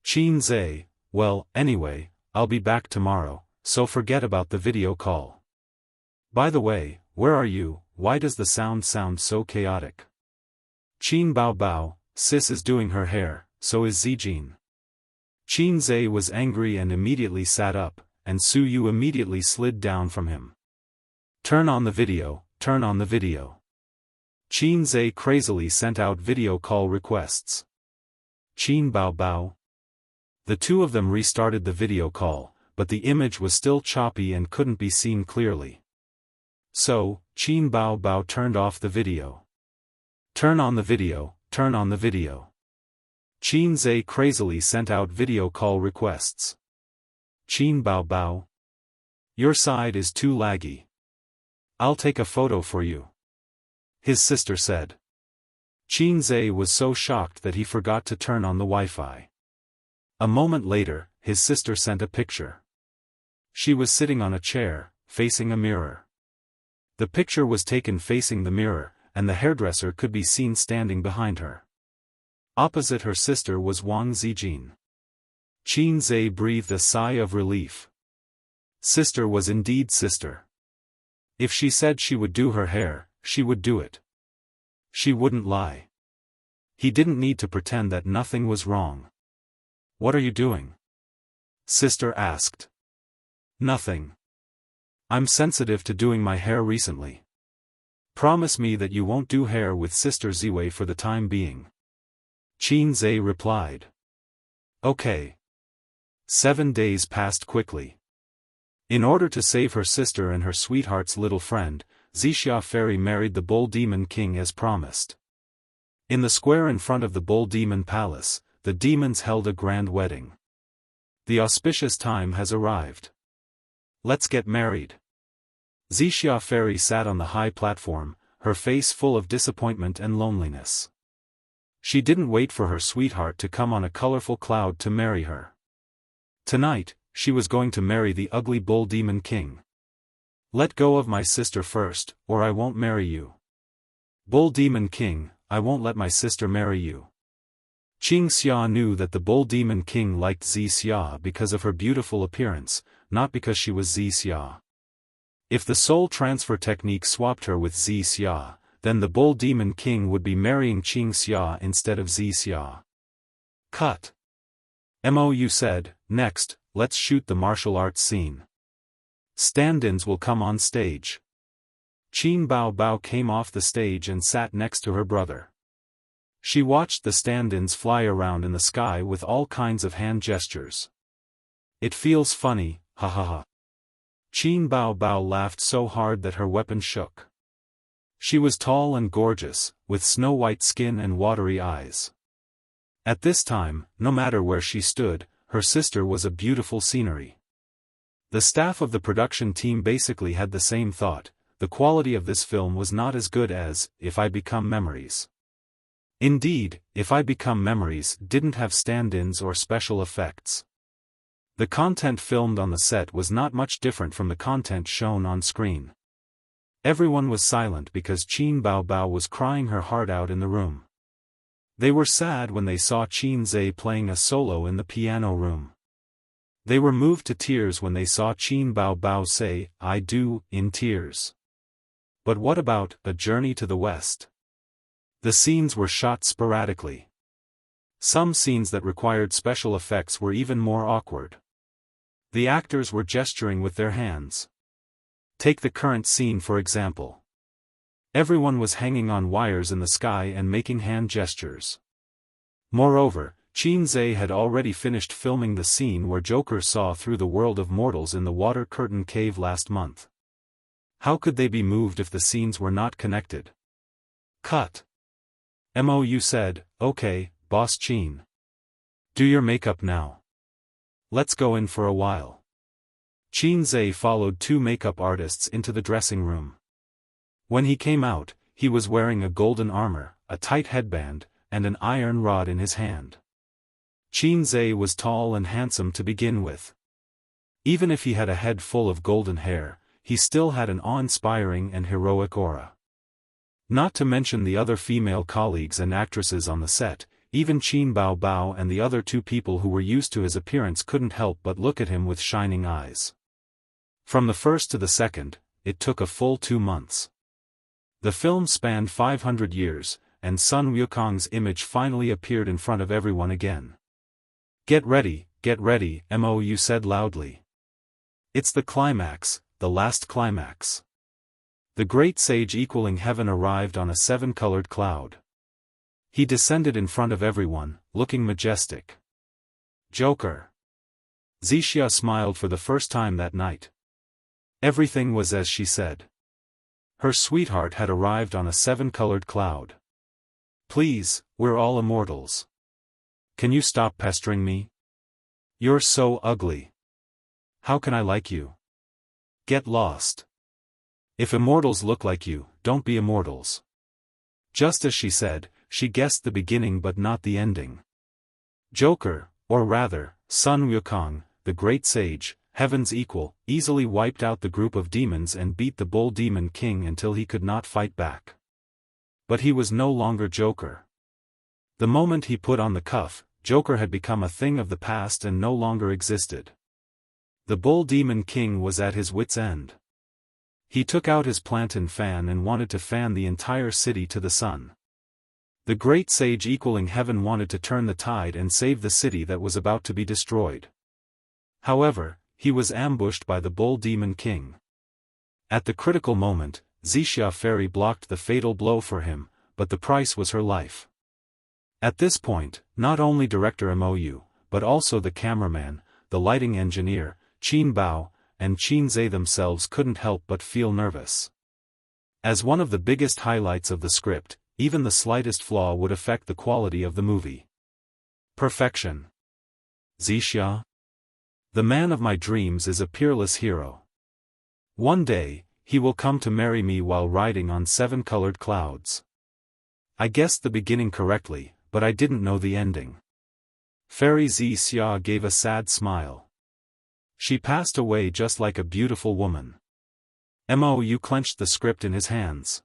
Qin Zhe, "Well, anyway, I'll be back tomorrow, so forget about the video call. By the way, where are you? Why does the sound so chaotic?" Qin Bao Bao, "Sis is doing her hair, so is Zijin." Qin Zhe was angry and immediately sat up, and Su Yu immediately slid down from him. "Turn on the video, turn on the video." Qin Zhe crazily sent out video call requests. Qin Bao Bao. The two of them restarted the video call, but the image was still choppy and couldn't be seen clearly. So, Qin Bao Bao turned off the video. "Turn on the video, turn on the video." Qin Zhe crazily sent out video call requests. Qin Bao Bao. "Your side is too laggy. I'll take a photo for you," his sister said. Qin Zhe was so shocked that he forgot to turn on the Wi-Fi. A moment later, his sister sent a picture. She was sitting on a chair, facing a mirror. The picture was taken facing the mirror, and the hairdresser could be seen standing behind her. Opposite her sister was Wang Zijin. Qin Zhe breathed a sigh of relief. Sister was indeed sister. If she said she would do her hair, she would do it. She wouldn't lie. He didn't need to pretend that nothing was wrong. "What are you doing?" Sister asked. "Nothing. I'm sensitive to doing my hair recently. Promise me that you won't do hair with Sister Ziwei for the time being." Qin Zhe replied. "Okay." 7 days passed quickly. In order to save her sister and her sweetheart's little friend, Wuxia Fairy married the Bull Demon King as promised. In the square in front of the Bull Demon Palace, the demons held a grand wedding. The auspicious time has arrived. Let's get married. Wuxia Fairy sat on the high platform, her face full of disappointment and loneliness. She didn't wait for her sweetheart to come on a colorful cloud to marry her. Tonight, she was going to marry the ugly Bull Demon King. "Let go of my sister first, or I won't marry you." "Bull Demon King, I won't let my sister marry you." Xia knew that the Bull Demon King liked Xia because of her beautiful appearance, not because she was Xia. If the soul transfer technique swapped her with Xia, then the Bull Demon King would be marrying Xia instead of Xia. Cut. Mou said, "Next, let's shoot the martial arts scene. Stand-ins will come on stage." Qin Bao Bao came off the stage and sat next to her brother. She watched the stand-ins fly around in the sky with all kinds of hand gestures. It feels funny, ha ha ha. Qin Bao Bao laughed so hard that her weapon shook. She was tall and gorgeous, with snow-white skin and watery eyes. At this time, no matter where she stood, her sister was a beautiful scenery. The staff of the production team basically had the same thought: the quality of this film was not as good as If I Become Memories. Indeed, If I Become Memories didn't have stand-ins or special effects. The content filmed on the set was not much different from the content shown on screen. Everyone was silent because Qin Bao Bao was crying her heart out in the room. They were sad when they saw Qin Zhe playing a solo in the piano room. They were moved to tears when they saw Qin Bao Bao say, "I do," in tears. But what about A Journey to the West? The scenes were shot sporadically. Some scenes that required special effects were even more awkward. The actors were gesturing with their hands. Take the current scene for example. Everyone was hanging on wires in the sky and making hand gestures. Moreover, Qin Zhe had already finished filming the scene where Joker saw through the world of mortals in the water curtain cave last month. How could they be moved if the scenes were not connected? Cut. Mou said, "Okay, Boss Qin. Do your makeup now. Let's go in for a while." Qin Zhe followed two makeup artists into the dressing room. When he came out, he was wearing a golden armor, a tight headband, and an iron rod in his hand. Qin Zhe was tall and handsome to begin with. Even if he had a head full of golden hair, he still had an awe-inspiring and heroic aura. Not to mention the other female colleagues and actresses on the set, even Qin Bao Bao and the other two people who were used to his appearance couldn't help but look at him with shining eyes. From the first to the second, it took a full 2 months. The film spanned 500 years, and Sun Wukong's image finally appeared in front of everyone again. Get ready, Mou said loudly. It's the climax, the last climax. The great sage equaling heaven arrived on a 7-colored cloud. He descended in front of everyone, looking majestic. Joker. Xianxia smiled for the first time that night. Everything was as she said. Her sweetheart had arrived on a 7-colored cloud. Please, we're all immortals. Can you stop pestering me? You're so ugly. How can I like you? Get lost. If immortals look like you, don't be immortals. Just as she said, she guessed the beginning but not the ending. Joker, or rather, Sun Wukong, the great sage, heaven's equal, easily wiped out the group of demons and beat the Bull Demon King until he could not fight back. But he was no longer Joker. The moment he put on the cuff, Joker had become a thing of the past and no longer existed. The Bull Demon King was at his wit's end. He took out his plantain fan and wanted to fan the entire city to the sun. The great sage equaling heaven wanted to turn the tide and save the city that was about to be destroyed. However, he was ambushed by the Bull Demon King. At the critical moment, Xianxia Fairy blocked the fatal blow for him, but the price was her life. At this point, not only director Mou, but also the cameraman, the lighting engineer, Qin Bao, and Qin Zhe themselves couldn't help but feel nervous. As one of the biggest highlights of the script, even the slightest flaw would affect the quality of the movie. Perfection. Xianxia? The man of my dreams is a peerless hero. One day, he will come to marry me while riding on 7-colored clouds. I guessed the beginning correctly, but I didn't know the ending. Fairy Xianxia gave a sad smile. She passed away just like a beautiful woman. Mou clenched the script in his hands.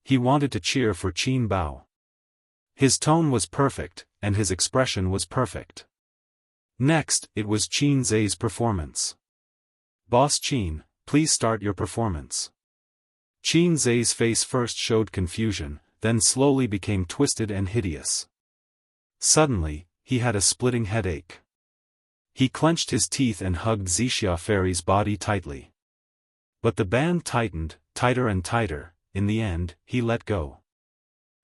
He wanted to cheer for Qin Bao. His tone was perfect, and his expression was perfect. Next, it was Qin Zhe's performance. Boss Qin, please start your performance. Qin Zhe's face first showed confusion, then slowly became twisted and hideous. Suddenly, he had a splitting headache. He clenched his teeth and hugged Xianxia Fairy's body tightly. But the band tightened, tighter and tighter. In the end, he let go.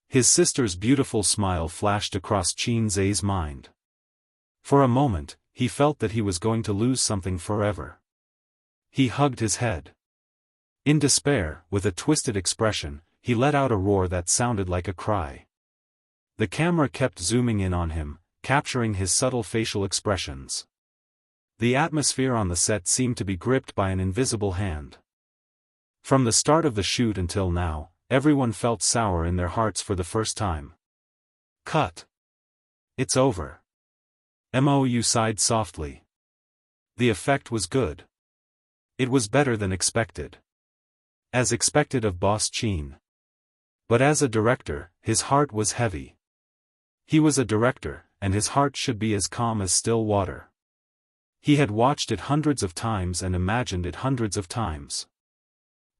His sister's beautiful smile flashed across Qin Zai's mind. For a moment, he felt that he was going to lose something forever. He hugged his head. In despair, with a twisted expression, he let out a roar that sounded like a cry. The camera kept zooming in on him, capturing his subtle facial expressions. The atmosphere on the set seemed to be gripped by an invisible hand. From the start of the shoot until now, everyone felt sour in their hearts for the first time. Cut. It's over. Mou sighed softly. The effect was good. It was better than expected. As expected of Boss Qin. But as a director, his heart was heavy. He was a director, and his heart should be as calm as still water. He had watched it hundreds of times and imagined it hundreds of times.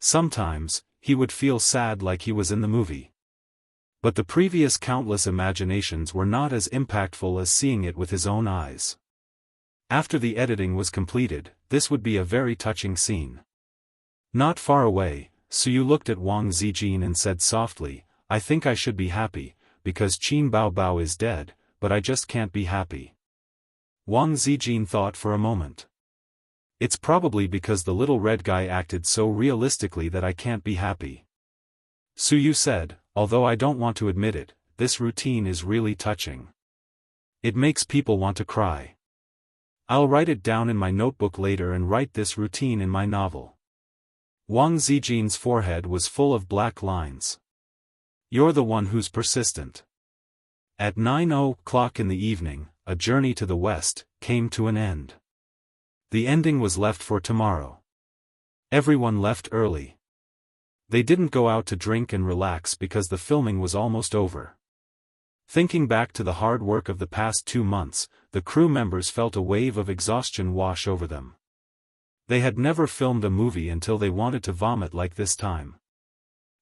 Sometimes, he would feel sad like he was in the movie. But the previous countless imaginations were not as impactful as seeing it with his own eyes. After the editing was completed, this would be a very touching scene. Not far away, Suyu looked at Wang Zijin and said softly, "I think I should be happy, because Qin Baobao is dead, but I just can't be happy." Wang Zijin thought for a moment. "It's probably because the little red guy acted so realistically that I can't be happy." Suyu said, "Although I don't want to admit it, this routine is really touching. It makes people want to cry. I'll write it down in my notebook later and write this routine in my novel." Wang Zijin's forehead was full of black lines. "You're the one who's persistent." At 9:00 in the evening, A Journey to the West came to an end. The ending was left for tomorrow. Everyone left early. They didn't go out to drink and relax because the filming was almost over. Thinking back to the hard work of the past 2 months, the crew members felt a wave of exhaustion wash over them. They had never filmed a movie until they wanted to vomit like this time.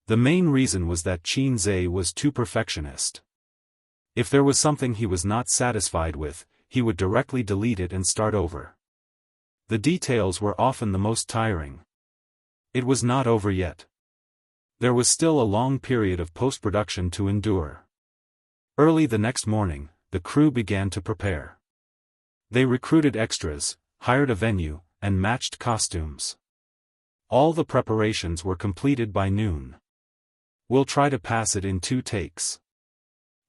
The main reason was that Qin Zai was too perfectionist. If there was something he was not satisfied with, he would directly delete it and start over. The details were often the most tiring. It was not over yet. There was still a long period of post-production to endure. Early the next morning, the crew began to prepare. They recruited extras, hired a venue, and matched costumes. All the preparations were completed by noon. "We'll try to pass it in 2 takes.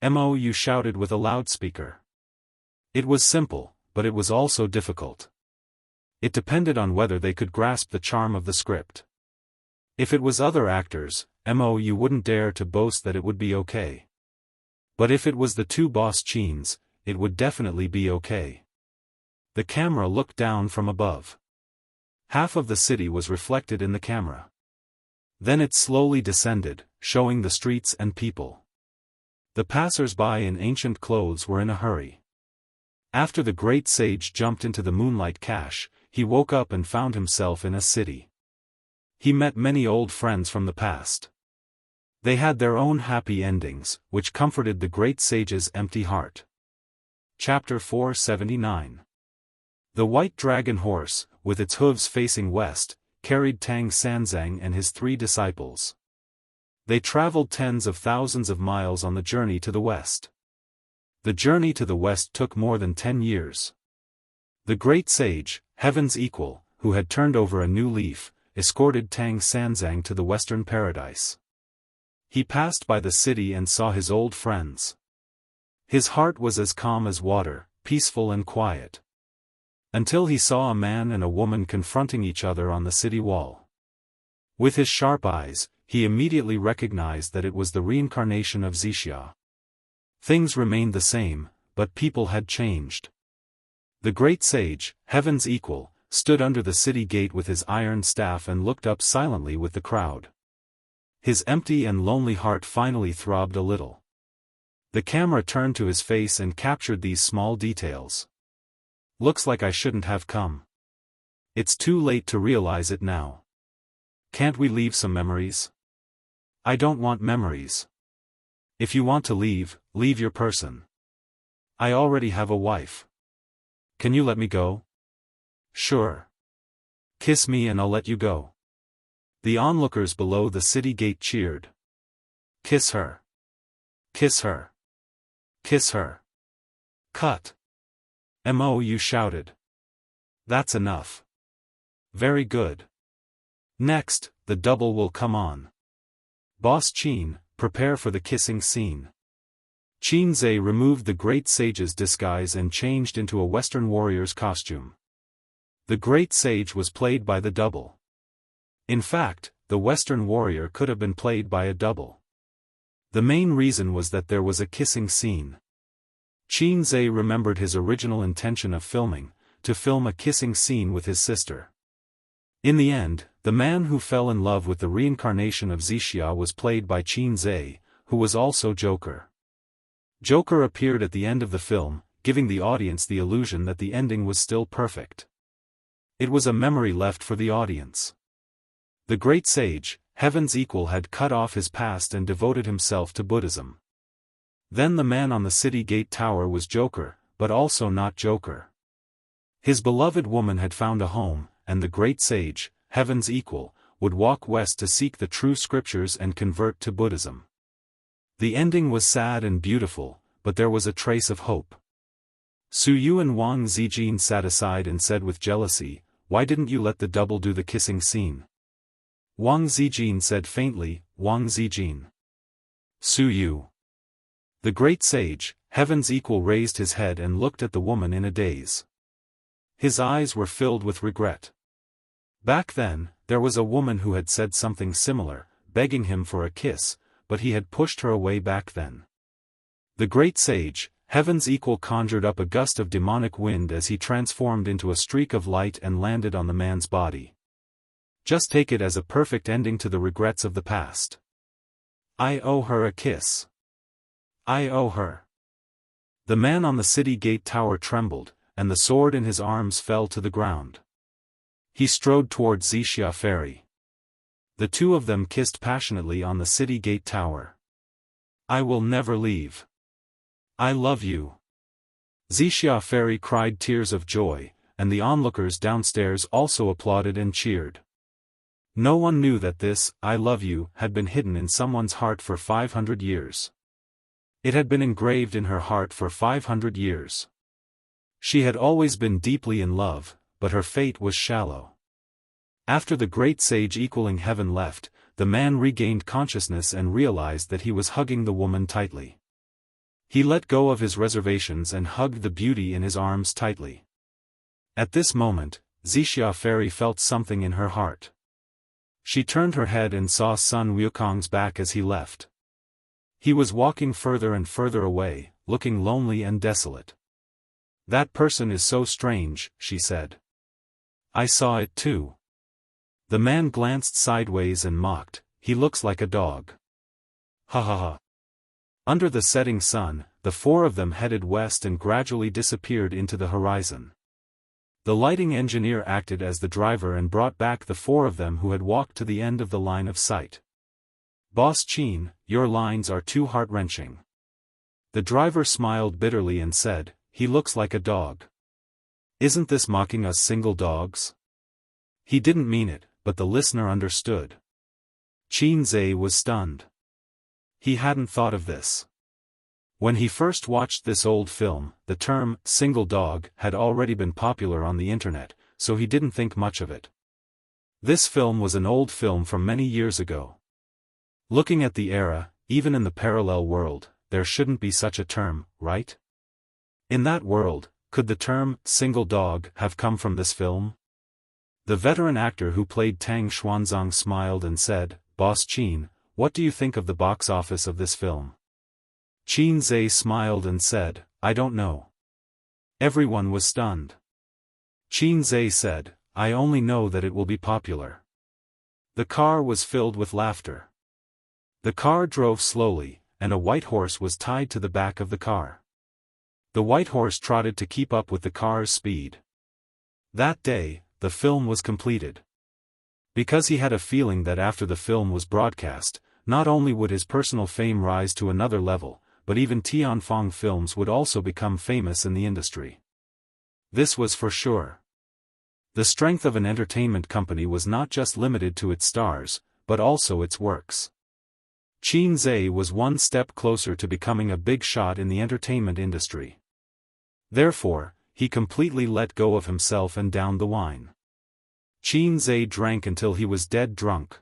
Mou shouted with a loudspeaker. It was simple, but it was also difficult. It depended on whether they could grasp the charm of the script. If it was other actors, Mou wouldn't dare to boast that it would be okay. But if it was the 2 Boss Qins, it would definitely be okay. The camera looked down from above. Half of the city was reflected in the camera. Then it slowly descended, showing the streets and people. The passers-by in ancient clothes were in a hurry. After the great sage jumped into the moonlight cache, he woke up and found himself in a city. He met many old friends from the past. They had their own happy endings, which comforted the great sage's empty heart. Chapter 479. The white dragon horse, with its hooves facing west, carried Tang Sanzang and his 3 disciples. They traveled tens of thousands of miles on the journey to the west. The journey to the west took more than 10 years. The great sage, Heaven's Equal, who had turned over a new leaf, escorted Tang Sanzang to the western paradise. He passed by the city and saw his old friends. His heart was as calm as water, peaceful and quiet. Until he saw a man and a woman confronting each other on the city wall. With his sharp eyes, he immediately recognized that it was the reincarnation of Xixia. Things remained the same, but people had changed. The great sage, Heaven's Equal, stood under the city gate with his iron staff and looked up silently with the crowd. His empty and lonely heart finally throbbed a little. The camera turned to his face and captured these small details. "Looks like I shouldn't have come. It's too late to realize it now. Can't we leave some memories?" "I don't want memories. If you want to leave, leave your person. I already have a wife. Can you let me go?" "Sure. Kiss me and I'll let you go." The onlookers below the city gate cheered. "Kiss her." Kiss her. Kiss her. Cut. You shouted. That's enough. Very good. Next, the double will come on. Boss Qin, prepare for the kissing scene. Qin Zhe removed the great sage's disguise and changed into a Western warrior's costume. The great sage was played by the double. In fact, the Western warrior could have been played by a double. The main reason was that there was a kissing scene. Qin Zhe remembered his original intention of filming, to film a kissing scene with his sister. In the end, the man who fell in love with the reincarnation of Xianxia was played by Qin Zhe, who was also Joker. Joker appeared at the end of the film, giving the audience the illusion that the ending was still perfect. It was a memory left for the audience. The great sage, Heaven's Equal, had cut off his past and devoted himself to Buddhism. Then the man on the city gate tower was Joker, but also not Joker. His beloved woman had found a home, and the great sage, Heaven's Equal, would walk west to seek the true scriptures and convert to Buddhism. The ending was sad and beautiful, but there was a trace of hope. Su Yu and Wang Zijin sat aside and said with jealousy, "Why didn't you let the double do the kissing scene?" Wang Zijin said faintly, "Wang Zijin." Su Yu. The great sage, Heaven's Equal, raised his head and looked at the woman in a daze. His eyes were filled with regret. Back then, there was a woman who had said something similar, begging him for a kiss, but he had pushed her away back then. The great sage, Heaven's Equal, conjured up a gust of demonic wind as he transformed into a streak of light and landed on the man's body. Just take it as a perfect ending to the regrets of the past. I owe her a kiss. I owe her. The man on the city gate tower trembled, and the sword in his arms fell to the ground. He strode towards Xianxia Ferry. The two of them kissed passionately on the city gate tower. I will never leave. I love you. Xianxia Ferry cried tears of joy, and the onlookers downstairs also applauded and cheered. No one knew that this, "I love you," had been hidden in someone's heart for 500 years. It had been engraved in her heart for 500 years. She had always been deeply in love, but her fate was shallow. After the great sage equaling heaven left, the man regained consciousness and realized that he was hugging the woman tightly. He let go of his reservations and hugged the beauty in his arms tightly. At this moment, Xianxia Ferry felt something in her heart. She turned her head and saw Sun Wukong's back as he left. He was walking further and further away, looking lonely and desolate. That person is so strange, she said. I saw it too. The man glanced sideways and mocked, he looks like a dog. Ha ha ha. Under the setting sun, the four of them headed west and gradually disappeared into the horizon. The lighting engineer acted as the driver and brought back the four of them who had walked to the end of the line of sight. Boss Qin, your lines are too heart-wrenching. The driver smiled bitterly and said, he looks like a dog. Isn't this mocking us single dogs? He didn't mean it, but the listener understood. Qin Zhe was stunned. He hadn't thought of this. When he first watched this old film, the term, single dog, had already been popular on the internet, so he didn't think much of it. This film was an old film from many years ago. Looking at the era, even in the parallel world, there shouldn't be such a term, right? In that world, could the term, single dog, have come from this film? The veteran actor who played Tang Xuanzang smiled and said, Boss Qin, what do you think of the box office of this film? Qin Zhe smiled and said, I don't know. Everyone was stunned. Qin Zhe said, I only know that it will be popular. The car was filled with laughter. The car drove slowly, and a white horse was tied to the back of the car. The white horse trotted to keep up with the car's speed. That day, the film was completed. Because he had a feeling that after the film was broadcast, not only would his personal fame rise to another level, but even Tianfeng films would also become famous in the industry. This was for sure. The strength of an entertainment company was not just limited to its stars, but also its works. Qin Zhe was one step closer to becoming a big shot in the entertainment industry. Therefore, he completely let go of himself and downed the wine. Qin Zhe drank until he was dead drunk.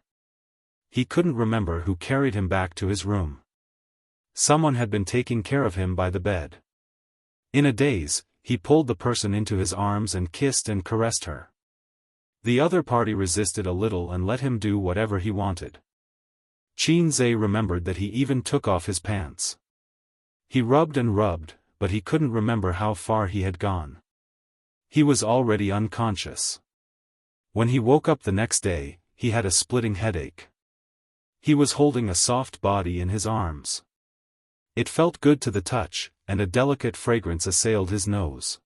He couldn't remember who carried him back to his room. Someone had been taking care of him by the bed. In a daze, he pulled the person into his arms and kissed and caressed her. The other party resisted a little and let him do whatever he wanted. Qin Zhe remembered that he even took off his pants. He rubbed and rubbed, but he couldn't remember how far he had gone. He was already unconscious. When he woke up the next day, he had a splitting headache. He was holding a soft body in his arms. It felt good to the touch, and a delicate fragrance assailed his nose.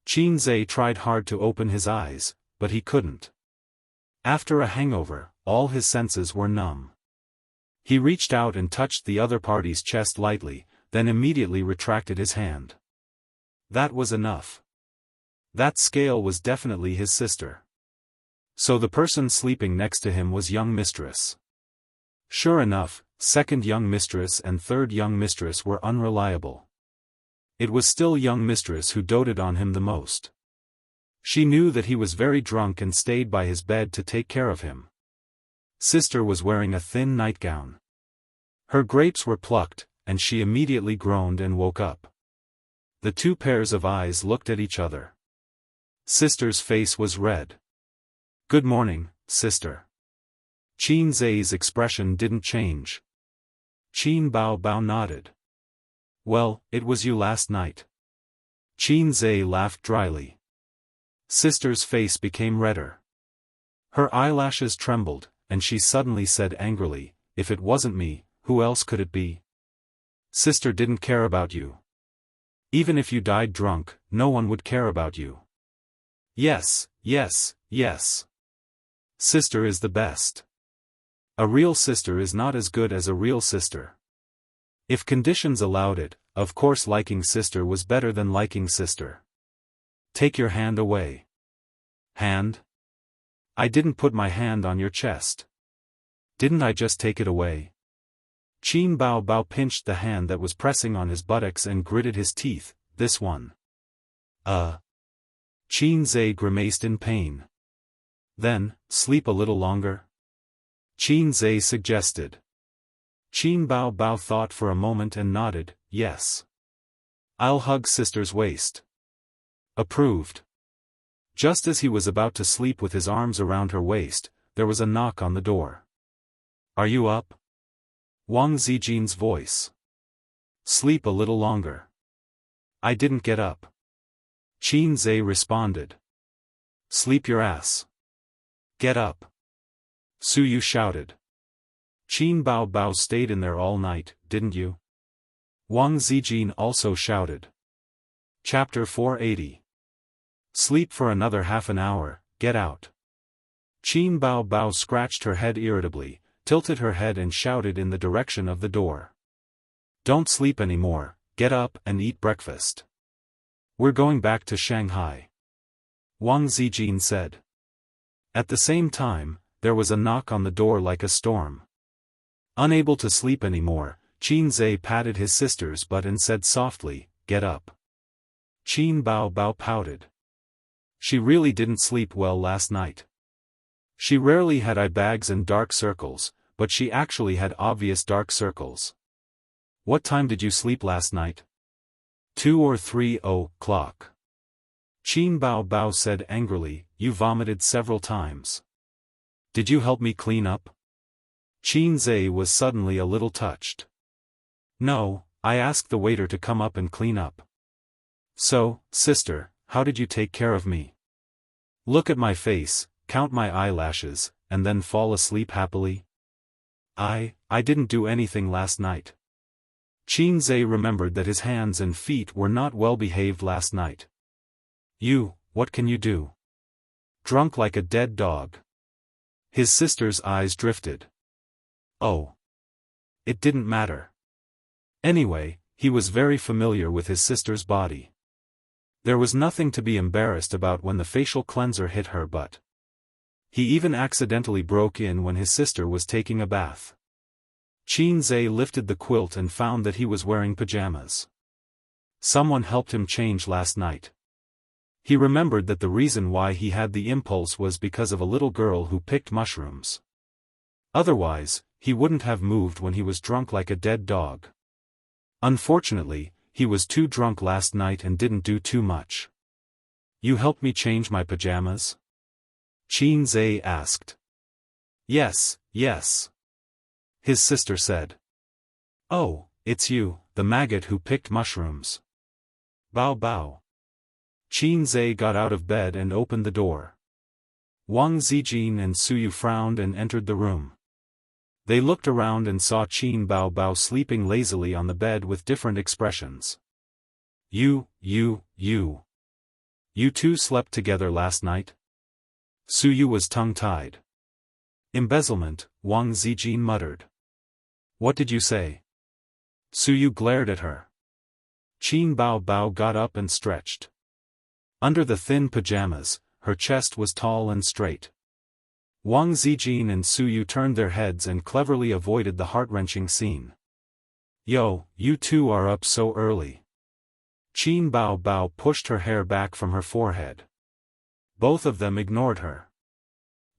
Qin Zhe tried hard to open his eyes, but he couldn't. After a hangover, all his senses were numb. He reached out and touched the other party's chest lightly, then immediately retracted his hand. That was enough. That scale was definitely his sister. So the person sleeping next to him was young mistress. Sure enough, second young mistress and third young mistress were unreliable. It was still young mistress who doted on him the most. She knew that he was very drunk and stayed by his bed to take care of him. Sister was wearing a thin nightgown. Her grapes were plucked, and she immediately groaned and woke up. The two pairs of eyes looked at each other. Sister's face was red. "Good morning, sister." Qin Zhe's expression didn't change. Qin Bao nodded. "Well, it was you last night." Qin Zhe laughed dryly. Sister's face became redder. Her eyelashes trembled, and she suddenly said angrily, "If it wasn't me, who else could it be? Sister didn't care about you. Even if you died drunk, no one would care about you." "Yes, yes, yes. Sister is the best. A real sister is not as good as a real sister. If conditions allowed it, of course liking sister was better than liking sister. Take your hand away." "Hand? I didn't put my hand on your chest. Didn't I just take it away?" Qin Bao pinched the hand that was pressing on his buttocks and gritted his teeth. "This one." Qin Zhe grimaced in pain. "Then, sleep a little longer?" Qin Zhe suggested. Qin Bao thought for a moment and nodded, "Yes. I'll hug sister's waist." "Approved." Just as he was about to sleep with his arms around her waist, there was a knock on the door. "Are you up?" Wang Zijin's voice. "Sleep a little longer." "I didn't get up." Qin Zhe responded. "Sleep your ass. Get up." Su Yu shouted. "Qin Bao stayed in there all night, didn't you?" Wang Zijin also shouted. Chapter 480. "Sleep for another half an hour, get out." Qin Bao scratched her head irritably, tilted her head and shouted in the direction of the door. "Don't sleep anymore, get up and eat breakfast. We're going back to Shanghai." Wang Zijin said. At the same time, there was a knock on the door like a storm. Unable to sleep anymore, Qin Zhe patted his sister's butt and said softly, "Get up." Qin Bao pouted. She really didn't sleep well last night. She rarely had eye bags and dark circles, but she actually had obvious dark circles. "What time did you sleep last night?" 2 or 3 o'clock. Qin Bao said angrily, "You vomited several times. Did you help me clean up?" Qin Zhe was suddenly a little touched. "No, I asked the waiter to come up and clean up." "So, sister, how did you take care of me? Look at my face, count my eyelashes, and then fall asleep happily?" I didn't do anything last night." Qin Zhe remembered that his hands and feet were not well behaved last night. What can you do? Drunk like a dead dog." His sister's eyes drifted. Oh. It didn't matter. Anyway, he was very familiar with his sister's body. There was nothing to be embarrassed about when the facial cleanser hit her butt. He even accidentally broke in when his sister was taking a bath. Xianxia lifted the quilt and found that he was wearing pajamas. Someone helped him change last night. He remembered that the reason why he had the impulse was because of a little girl who picked mushrooms. Otherwise, he wouldn't have moved when he was drunk like a dead dog. Unfortunately, he was too drunk last night and didn't do too much. You helped me change my pajamas? Xianxia asked. Yes, yes. His sister said. Oh, it's you, the maggot who picked mushrooms. Bow bow. Xianxia got out of bed and opened the door. Wang Zijin and Suyu frowned and entered the room. They looked around and saw Qin Bao Bao sleeping lazily on the bed with different expressions. You two slept together last night? Suyu was tongue-tied. Embezzlement, Wang Zijin muttered. What did you say? Suyu glared at her. Qin Bao Bao got up and stretched. Under the thin pajamas, her chest was tall and straight. Wang Zijin and Suyu turned their heads and cleverly avoided the heart-wrenching scene. Yo, you two are up so early. Qin Bao Bao pushed her hair back from her forehead. Both of them ignored her.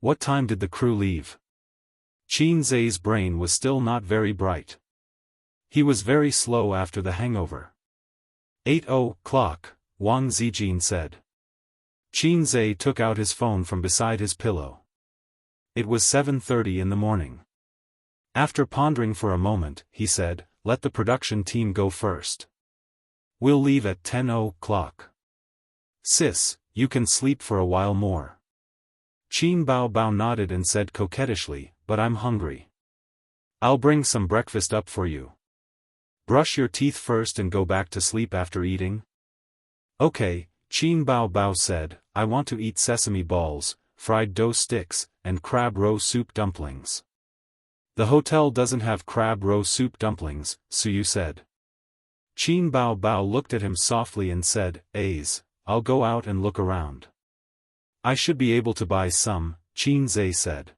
What time did the crew leave? Xianxia's brain was still not very bright. He was very slow after the hangover. 8:00, Wang Zijin said. Xianxia took out his phone from beside his pillow. It was 7:30 in the morning. After pondering for a moment, he said, let the production team go first. We'll leave at 10:00. Sis, you can sleep for a while more. Qin Bao Bao nodded and said coquettishly, but I'm hungry. I'll bring some breakfast up for you. Brush your teeth first and go back to sleep after eating? Okay, Qin Bao Bao said, I want to eat sesame balls, fried dough sticks, and crab roe soup dumplings. The hotel doesn't have crab roe soup dumplings, Suyu said. Qin Bao Bao looked at him softly and said, I'll go out and look around. I should be able to buy some, Xianxia said.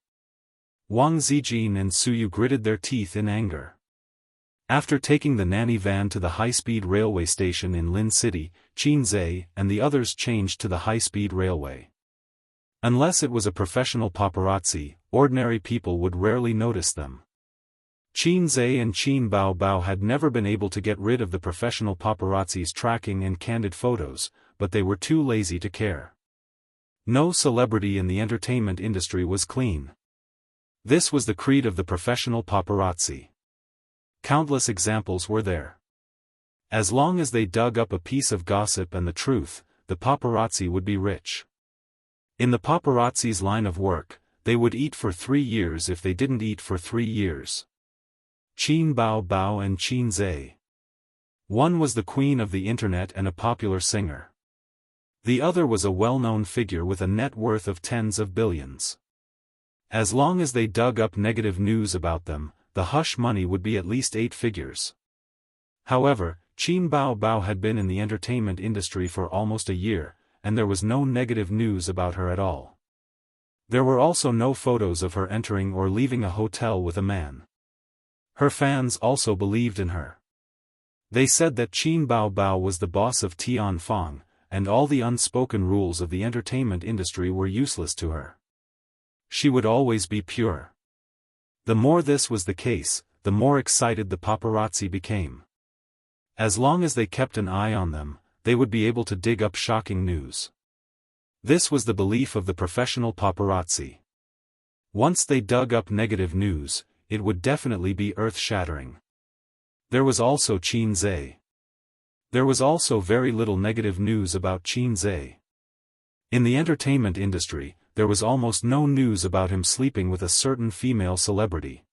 Wang Zijin and Suyu gritted their teeth in anger. After taking the nanny van to the high-speed railway station in Lin City, Xianxia and the others changed to the high-speed railway. Unless it was a professional paparazzi, ordinary people would rarely notice them. Xianxia and Qin Bao Bao had never been able to get rid of the professional paparazzi's tracking and candid photos, but they were too lazy to care. No celebrity in the entertainment industry was clean. This was the creed of the professional paparazzi. Countless examples were there. As long as they dug up a piece of gossip and the truth, the paparazzi would be rich. In the paparazzi's line of work, they would eat for 3 years if they didn't eat for 3 years. Qin Bao Bao and Xianxia. One was the queen of the internet and a popular singer. The other was a well-known figure with a net worth of tens of billions. As long as they dug up negative news about them, the hush money would be at least 8 figures. However, Qin Bao Bao had been in the entertainment industry for almost a year, and there was no negative news about her at all. There were also no photos of her entering or leaving a hotel with a man. Her fans also believed in her. They said that Qin Bao Bao was the boss of Tianfang, and all the unspoken rules of the entertainment industry were useless to her. She would always be pure. The more this was the case, the more excited the paparazzi became. As long as they kept an eye on them, they would be able to dig up shocking news. This was the belief of the professional paparazzi. Once they dug up negative news, it would definitely be earth-shattering. There was also Xianxia. There was also very little negative news about Xianxia. In the entertainment industry, there was almost no news about him sleeping with a certain female celebrity.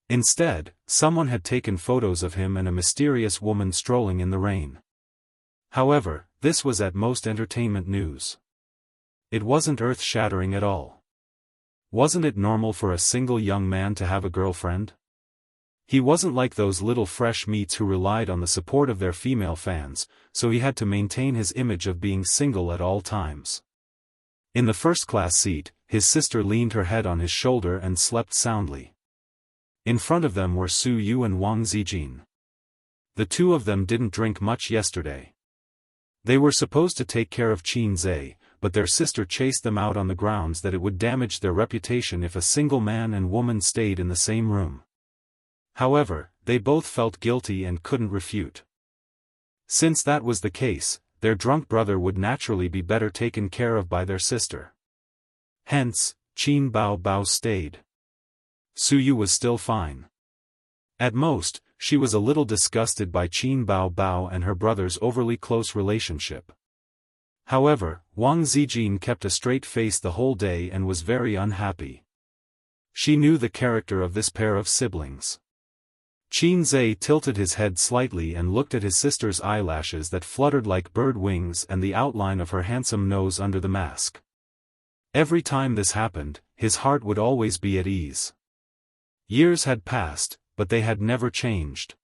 Instead, someone had taken photos of him and a mysterious woman strolling in the rain. However, this was at most entertainment news. It wasn't earth-shattering at all. Wasn't it normal for a single young man to have a girlfriend? He wasn't like those little fresh meats who relied on the support of their female fans, so he had to maintain his image of being single at all times. In the first-class seat, his sister leaned her head on his shoulder and slept soundly. In front of them were Su Yu and Wang Zijin. The two of them didn't drink much yesterday. They were supposed to take care of Qin Zhe, but their sister chased them out on the grounds that it would damage their reputation if a single man and woman stayed in the same room. However, they both felt guilty and couldn't refute. Since that was the case, their drunk brother would naturally be better taken care of by their sister. Hence, Qin Bao Bao stayed. Su Yu was still fine. At most, she was a little disgusted by Qin Bao Bao and her brother's overly close relationship. However, Wang Zijin kept a straight face the whole day and was very unhappy. She knew the character of this pair of siblings. Qin Zhe tilted his head slightly and looked at his sister's eyelashes that fluttered like bird wings and the outline of her handsome nose under the mask. Every time this happened, his heart would always be at ease. Years had passed, but they had never changed.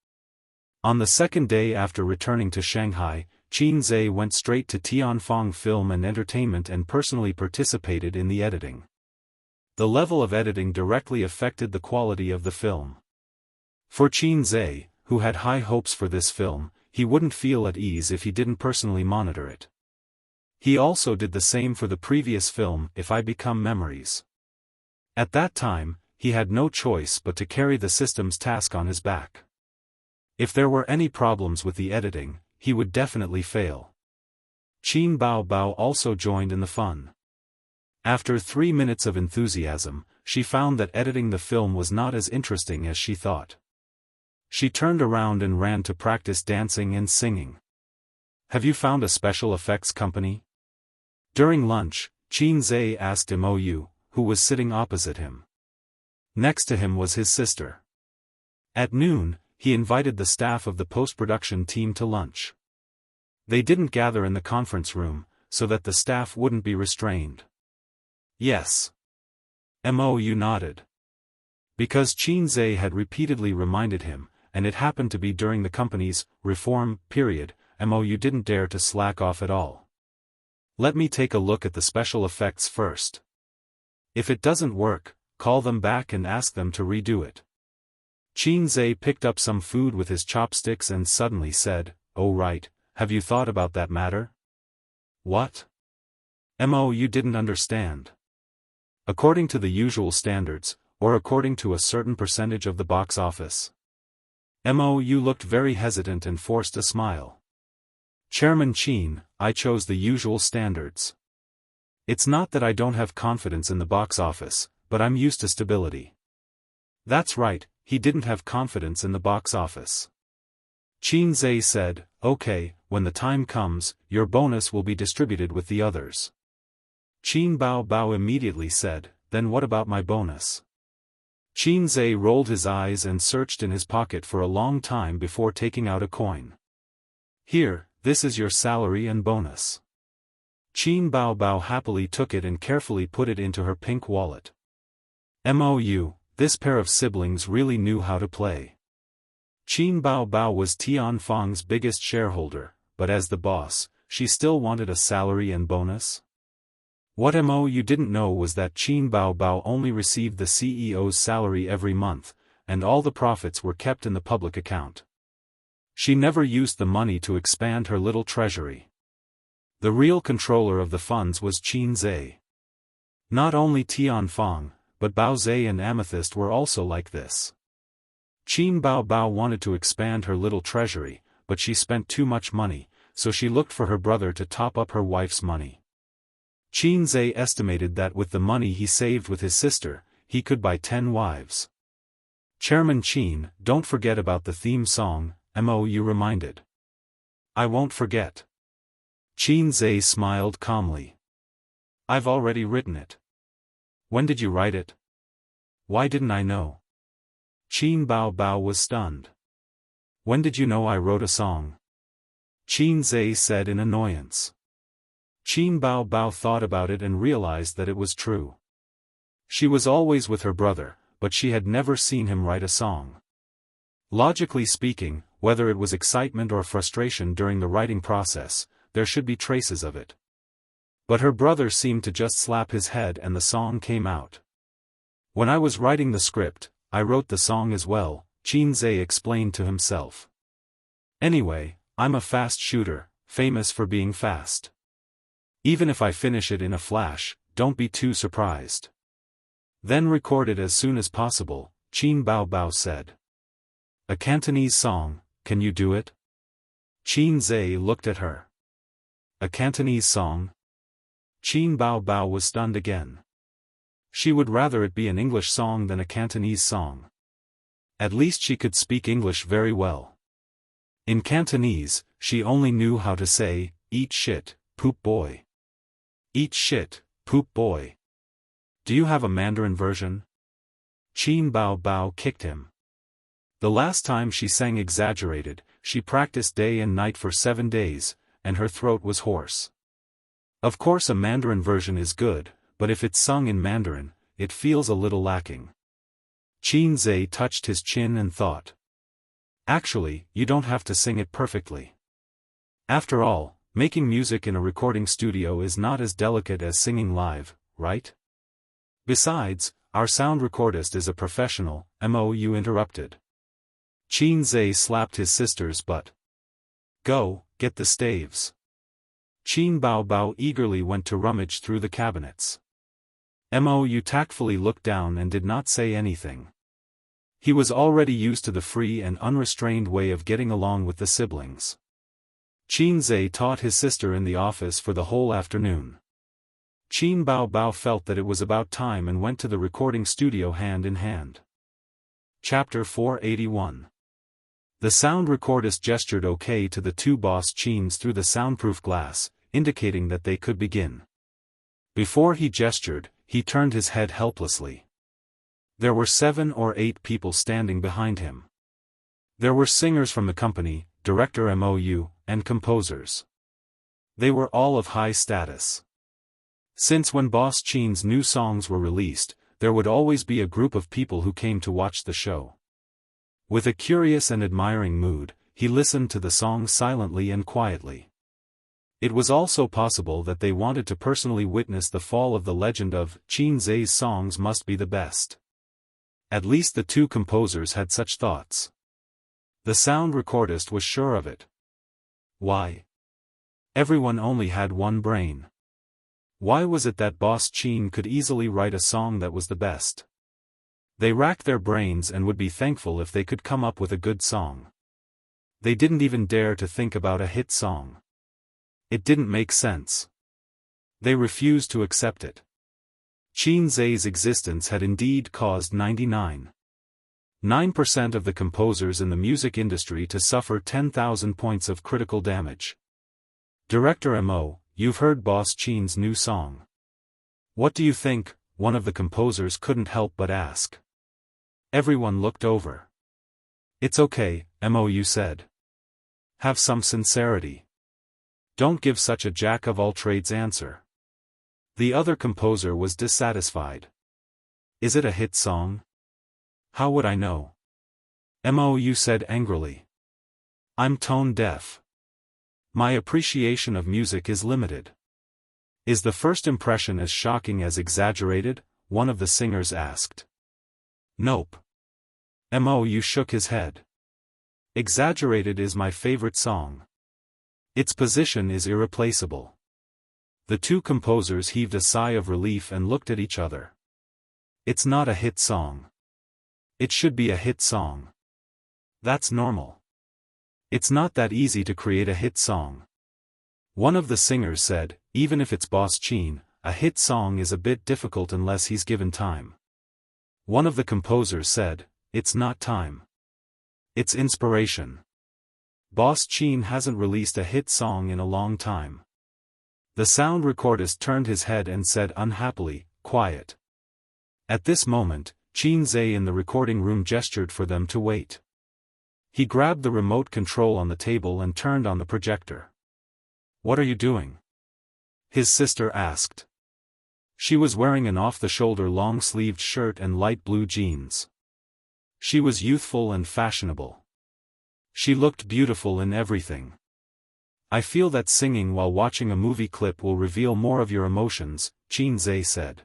On the second day after returning to Shanghai, Qin Zhe went straight to Tianfang Film and Entertainment and personally participated in the editing. The level of editing directly affected the quality of the film. For Qin Zhe, who had high hopes for this film, he wouldn't feel at ease if he didn't personally monitor it. He also did the same for the previous film, If I Become Memories. At that time, he had no choice but to carry the system's task on his back. If there were any problems with the editing, he would definitely fail. Qin Bao Bao also joined in the fun. After 3 minutes of enthusiasm, she found that editing the film was not as interesting as she thought. She turned around and ran to practice dancing and singing. Have you found a special effects company? During lunch, Qin Zhe asked Mou, who was sitting opposite him. Next to him was his sister. At noon, he invited the staff of the post-production team to lunch. They didn't gather in the conference room, so that the staff wouldn't be restrained. Yes. Mou nodded. Because Qin Zhe had repeatedly reminded him, and it happened to be during the company's reform period, Mou didn't dare to slack off at all. Let me take a look at the special effects first. If it doesn't work, call them back and ask them to redo it. Qin Zhe picked up some food with his chopsticks and suddenly said, "Oh right, have you thought about that matter?" What? Mou didn't understand. According to the usual standards, or according to a certain percentage of the box office. Mou looked very hesitant and forced a smile. Chairman Qin, I chose the usual standards. It's not that I don't have confidence in the box office, but I'm used to stability. That's right, he didn't have confidence in the box office. Qin Zhe said, "Okay, when the time comes, your bonus will be distributed with the others." Qin Bao Bao immediately said, "Then what about my bonus?" Qin Zhe rolled his eyes and searched in his pocket for a long time before taking out a coin. "Here, this is your salary and bonus." Qin Bao Bao happily took it and carefully put it into her pink wallet. Mou, this pair of siblings really knew how to play. Qin Bao Bao was Tianfang's biggest shareholder, but as the boss, she still wanted a salary and bonus? What Mou didn't know was that Qin Bao Bao only received the CEO's salary every month, and all the profits were kept in the public account. She never used the money to expand her little treasury. The real controller of the funds was Qin Zhe. Not only Tianfang, but Bao Zhe and Amethyst were also like this. Qin Bao Bao wanted to expand her little treasury, but she spent too much money, so she looked for her brother to top up her wife's money. Qin Zhe estimated that with the money he saved with his sister, he could buy 10 wives. Chairman Qin, don't forget about the theme song, Mou reminded. I won't forget. Qin Zhe smiled calmly. I've already written it. When did you write it? Why didn't I know? Qin Bao Bao was stunned. When did you know I wrote a song? Qin Zhe said in annoyance. Qin Bao Bao thought about it and realized that it was true. She was always with her brother, but she had never seen him write a song. Logically speaking, whether it was excitement or frustration during the writing process, there should be traces of it. But her brother seemed to just slap his head and the song came out. When I was writing the script, I wrote the song as well, Qinzhe explained to himself. Anyway, I'm a fast shooter, famous for being fast. Even if I finish it in a flash, don't be too surprised. Then record it as soon as possible, Qin Baobao said. A Cantonese song, can you do it? Qinzhe looked at her. A Cantonese song? Qin Baobao was stunned again. She would rather it be an English song than a Cantonese song. At least she could speak English very well. In Cantonese, she only knew how to say, eat shit, poop boy. Eat shit, poop boy. Do you have a Mandarin version? Qin Baobao kicked him. The last time she sang Exaggerated, she practiced day and night for 7 days, and her throat was hoarse. Of course a Mandarin version is good, but if it's sung in Mandarin, it feels a little lacking. Qinzhe touched his chin and thought. Actually, you don't have to sing it perfectly. After all, making music in a recording studio is not as delicate as singing live, right? Besides, our sound recordist is a professional, Mo interrupted. Qinzhe slapped his sister's butt. Go, get the staves. Qin Baobao eagerly went to rummage through the cabinets. Mo tactfully looked down and did not say anything. He was already used to the free and unrestrained way of getting along with the siblings. Qinzhe taught his sister in the office for the whole afternoon. Qin Baobao felt that it was about time and went to the recording studio hand in hand. Chapter 481. The sound recordist gestured OK to the two boss Qins through the soundproof glass, indicating that they could begin. Before he gestured, he turned his head helplessly. There were 7 or 8 people standing behind him. There were singers from the company, director Mou, and composers. They were all of high status. Since when Boss Qin's new songs were released, there would always be a group of people who came to watch the show. With a curious and admiring mood, he listened to the songs silently and quietly. It was also possible that they wanted to personally witness the fall of the legend of Qinzhe's songs must be the best. At least the two composers had such thoughts. The sound recordist was sure of it. Why? Everyone only had one brain. Why was it that Boss Qin could easily write a song that was the best? They racked their brains and would be thankful if they could come up with a good song. They didn't even dare to think about a hit song. It didn't make sense. They refused to accept it. Qinzhe's existence had indeed caused 99.9% of the composers in the music industry to suffer 10,000 points of critical damage. Director Mo, you've heard Boss Qin's new song. What do you think? One of the composers couldn't help but ask. Everyone looked over. It's okay, Mo said. Have some sincerity. Don't give such a jack-of-all-trades answer. The other composer was dissatisfied. Is it a hit song? How would I know? Mo said angrily. I'm tone deaf. My appreciation of music is limited. Is the first impression as shocking as Exaggerated? One of the singers asked. Nope. Mo shook his head. Exaggerated is my favorite song. Its position is irreplaceable. The two composers heaved a sigh of relief and looked at each other. It's not a hit song. It should be a hit song. That's normal. It's not that easy to create a hit song. One of the singers said, even if it's Boss Qin, a hit song is a bit difficult unless he's given time. One of the composers said, it's not time. It's inspiration. Boss Qin hasn't released a hit song in a long time. The sound recordist turned his head and said unhappily, quiet. At this moment, Qinzhe in the recording room gestured for them to wait. He grabbed the remote control on the table and turned on the projector. What are you doing? His sister asked. She was wearing an off-the-shoulder long-sleeved shirt and light blue jeans. She was youthful and fashionable. She looked beautiful in everything. I feel that singing while watching a movie clip will reveal more of your emotions, Qinzhe said.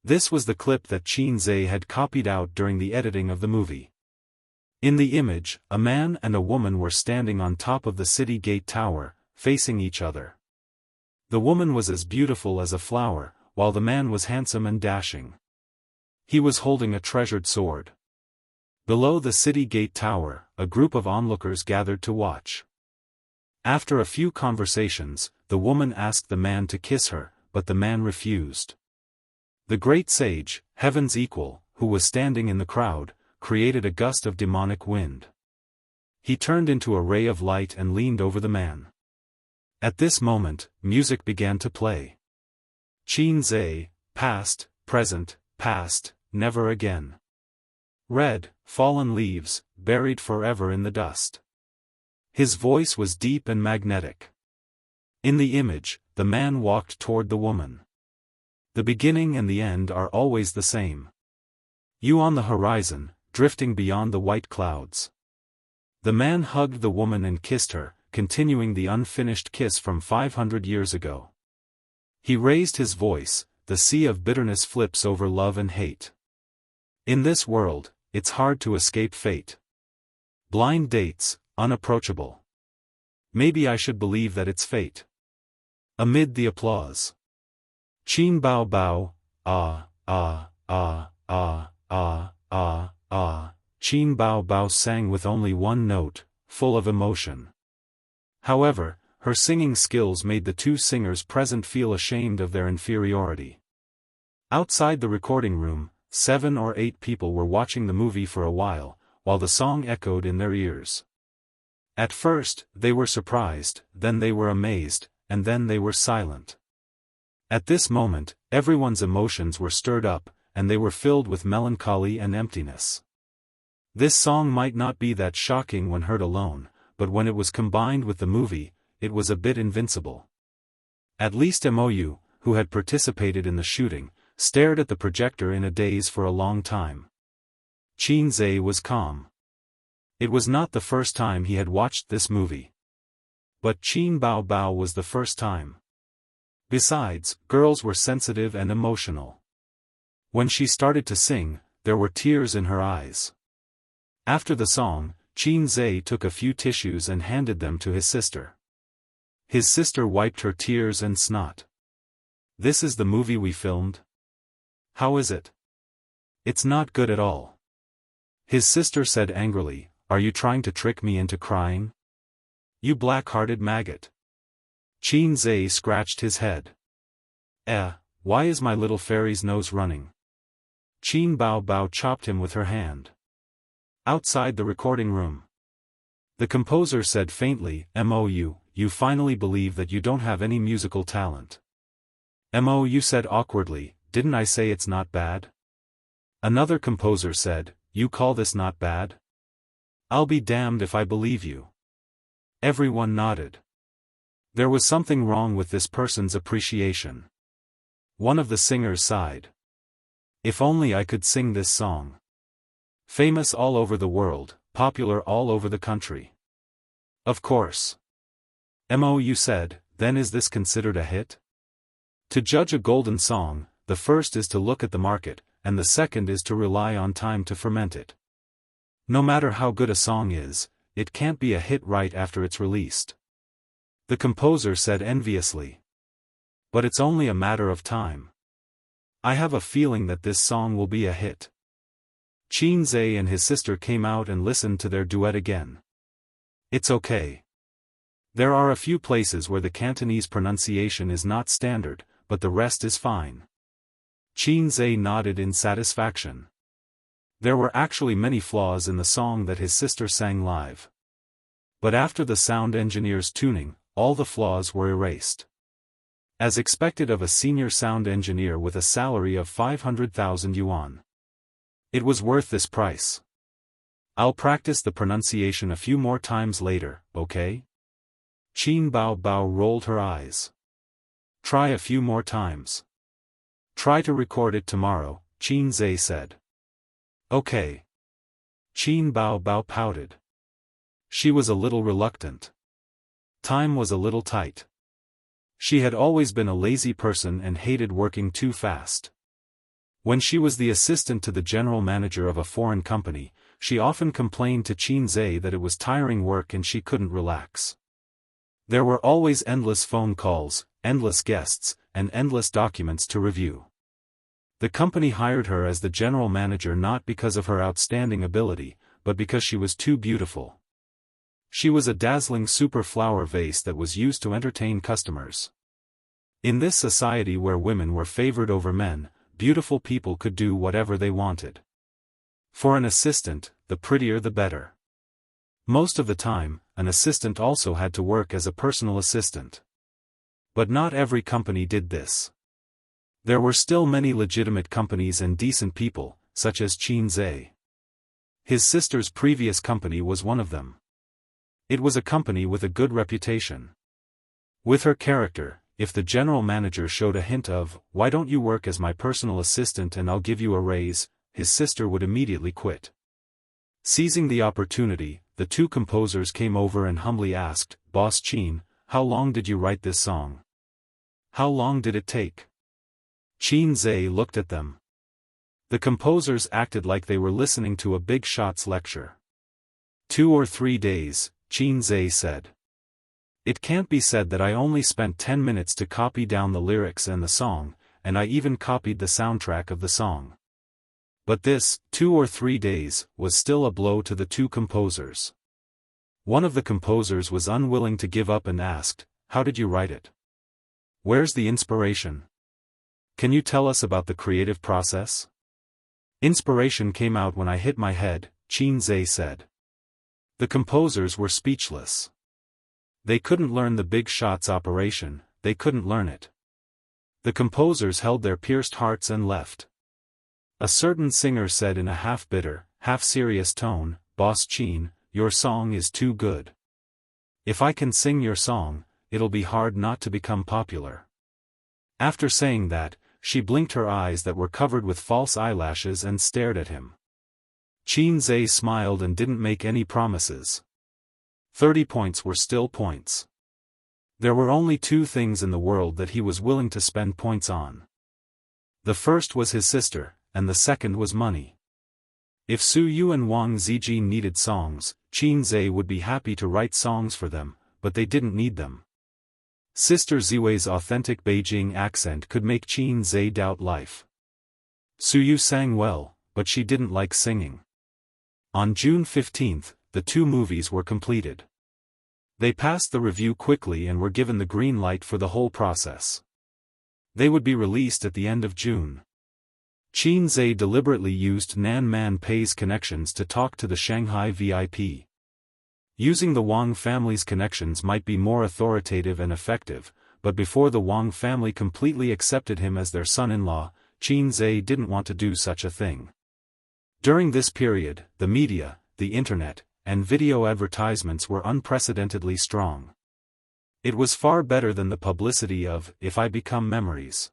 This was the clip that Qin Zhe had copied out during the editing of the movie. In the image, a man and a woman were standing on top of the city gate tower, facing each other. The woman was as beautiful as a flower, while the man was handsome and dashing. He was holding a treasured sword. Below the city gate tower, a group of onlookers gathered to watch. After a few conversations, the woman asked the man to kiss her, but the man refused. The great sage, heaven's equal, who was standing in the crowd, created a gust of demonic wind. He turned into a ray of light and leaned over the man. At this moment, music began to play. Qin Zhe, past, present, past, never again. Red, fallen leaves, buried forever in the dust. His voice was deep and magnetic. In the image, the man walked toward the woman. The beginning and the end are always the same. You on the horizon, drifting beyond the white clouds. The man hugged the woman and kissed her, continuing the unfinished kiss from 500 years ago. He raised his voice, the sea of bitterness flips over love and hate. In this world, it's hard to escape fate. Blind dates, unapproachable. Maybe I should believe that it's fate. Amid the applause. Qin Bao Bao, ah, ah, ah, ah, ah, ah, ah. Qin Bao Bao sang with only one note, full of emotion. However, her singing skills made the two singers present feel ashamed of their inferiority. Outside the recording room, 7 or 8 people were watching the movie for a while the song echoed in their ears. At first, they were surprised, then they were amazed, and then they were silent. At this moment, everyone's emotions were stirred up, and they were filled with melancholy and emptiness. This song might not be that shocking when heard alone, but when it was combined with the movie, it was a bit invincible. At least Mou, who had participated in the shooting, stared at the projector in a daze for a long time. Qin Zhe was calm. It was not the first time he had watched this movie. But Qin Bao Bao was the first time. Besides, girls were sensitive and emotional. When she started to sing, there were tears in her eyes. After the song, Qin Zhe took a few tissues and handed them to his sister. His sister wiped her tears and snot. "This is the movie we filmed? How is it?" "It's not good at all." His sister said angrily, "Are you trying to trick me into crying? You black-hearted maggot." Qin Zhe scratched his head. Why is my little fairy's nose running?" Qin Bao Bao chopped him with her hand. Outside the recording room. The composer said faintly, "Mou, you finally believe that you don't have any musical talent." Mou said awkwardly, "Didn't I say it's not bad?" Another composer said, "You call this not bad? I'll be damned if I believe you." Everyone nodded. There was something wrong with this person's appreciation. One of the singers sighed. "If only I could sing this song. Famous all over the world, popular all over the country." "Of course." Mou said, "Then is this considered a hit?" To judge a golden song, the first is to look at the market, and the second is to rely on time to ferment it. No matter how good a song is, it can't be a hit right after it's released. The composer said enviously. "But it's only a matter of time. I have a feeling that this song will be a hit." Qin Zhe and his sister came out and listened to their duet again. "It's okay. There are a few places where the Cantonese pronunciation is not standard, but the rest is fine." Qin Zhe nodded in satisfaction. There were actually many flaws in the song that his sister sang live. But after the sound engineer's tuning, all the flaws were erased. As expected of a senior sound engineer with a salary of 500,000 yuan. It was worth this price. "I'll practice the pronunciation a few more times later, okay?" Qin Bao Bao rolled her eyes. "Try a few more times. Try to record it tomorrow," Qin Zhe said. "Okay." Qin Bao Bao pouted. She was a little reluctant. Time was a little tight. She had always been a lazy person and hated working too fast. When she was the assistant to the general manager of a foreign company, she often complained to Qin Zhe that it was tiring work and she couldn't relax. There were always endless phone calls, endless guests, and endless documents to review. The company hired her as the general manager not because of her outstanding ability, but because she was too beautiful. She was a dazzling super flower vase that was used to entertain customers. In this society where women were favored over men, beautiful people could do whatever they wanted. For an assistant, the prettier the better. Most of the time, an assistant also had to work as a personal assistant. But not every company did this. There were still many legitimate companies and decent people, such as Qin Zhe. His sister's previous company was one of them. It was a company with a good reputation. With her character, if the general manager showed a hint of, "Why don't you work as my personal assistant and I'll give you a raise," his sister would immediately quit. Seizing the opportunity, the two composers came over and humbly asked, "Boss Qin, how long did you write this song? How long did it take?" Qin Zhe looked at them. The composers acted like they were listening to a big shot's lecture. 2 or 3 days, Qin Zhe said. It can't be said that I only spent 10 minutes to copy down the lyrics and the song, and I even copied the soundtrack of the song. But this, 2 or 3 days, was still a blow to the two composers. One of the composers was unwilling to give up and asked, "How did you write it? Where's the inspiration? Can you tell us about the creative process?" "Inspiration came out when I hit my head," Qin Zhe said. The composers were speechless. They couldn't learn the big shots operation, they couldn't learn it. The composers held their pierced hearts and left. A certain singer said in a half-bitter, half-serious tone, "Boss Qin, your song is too good. If I can sing your song, it'll be hard not to become popular." After saying that, she blinked her eyes that were covered with false eyelashes and stared at him. Qin Zhe smiled and didn't make any promises. 30 points were still points. There were only 2 things in the world that he was willing to spend points on. The first was his sister, and the second was money. If Su Yu and Wang Zijin needed songs, Qin Zhe would be happy to write songs for them, but they didn't need them. Sister Ziwei's authentic Beijing accent could make Qin Zhe doubt life. Su Yu sang well, but she didn't like singing. On June 15th, the 2 movies were completed. They passed the review quickly and were given the green light for the whole process. They would be released at the end of June. Qin Zhe deliberately used Nan Man Pei's connections to talk to the Shanghai VIP. Using the Wang family's connections might be more authoritative and effective, but before the Wang family completely accepted him as their son-in-law, Qin Zhe didn't want to do such a thing. During this period, the media, the internet, and video advertisements were unprecedentedly strong. It was far better than the publicity of "If I Become Memories."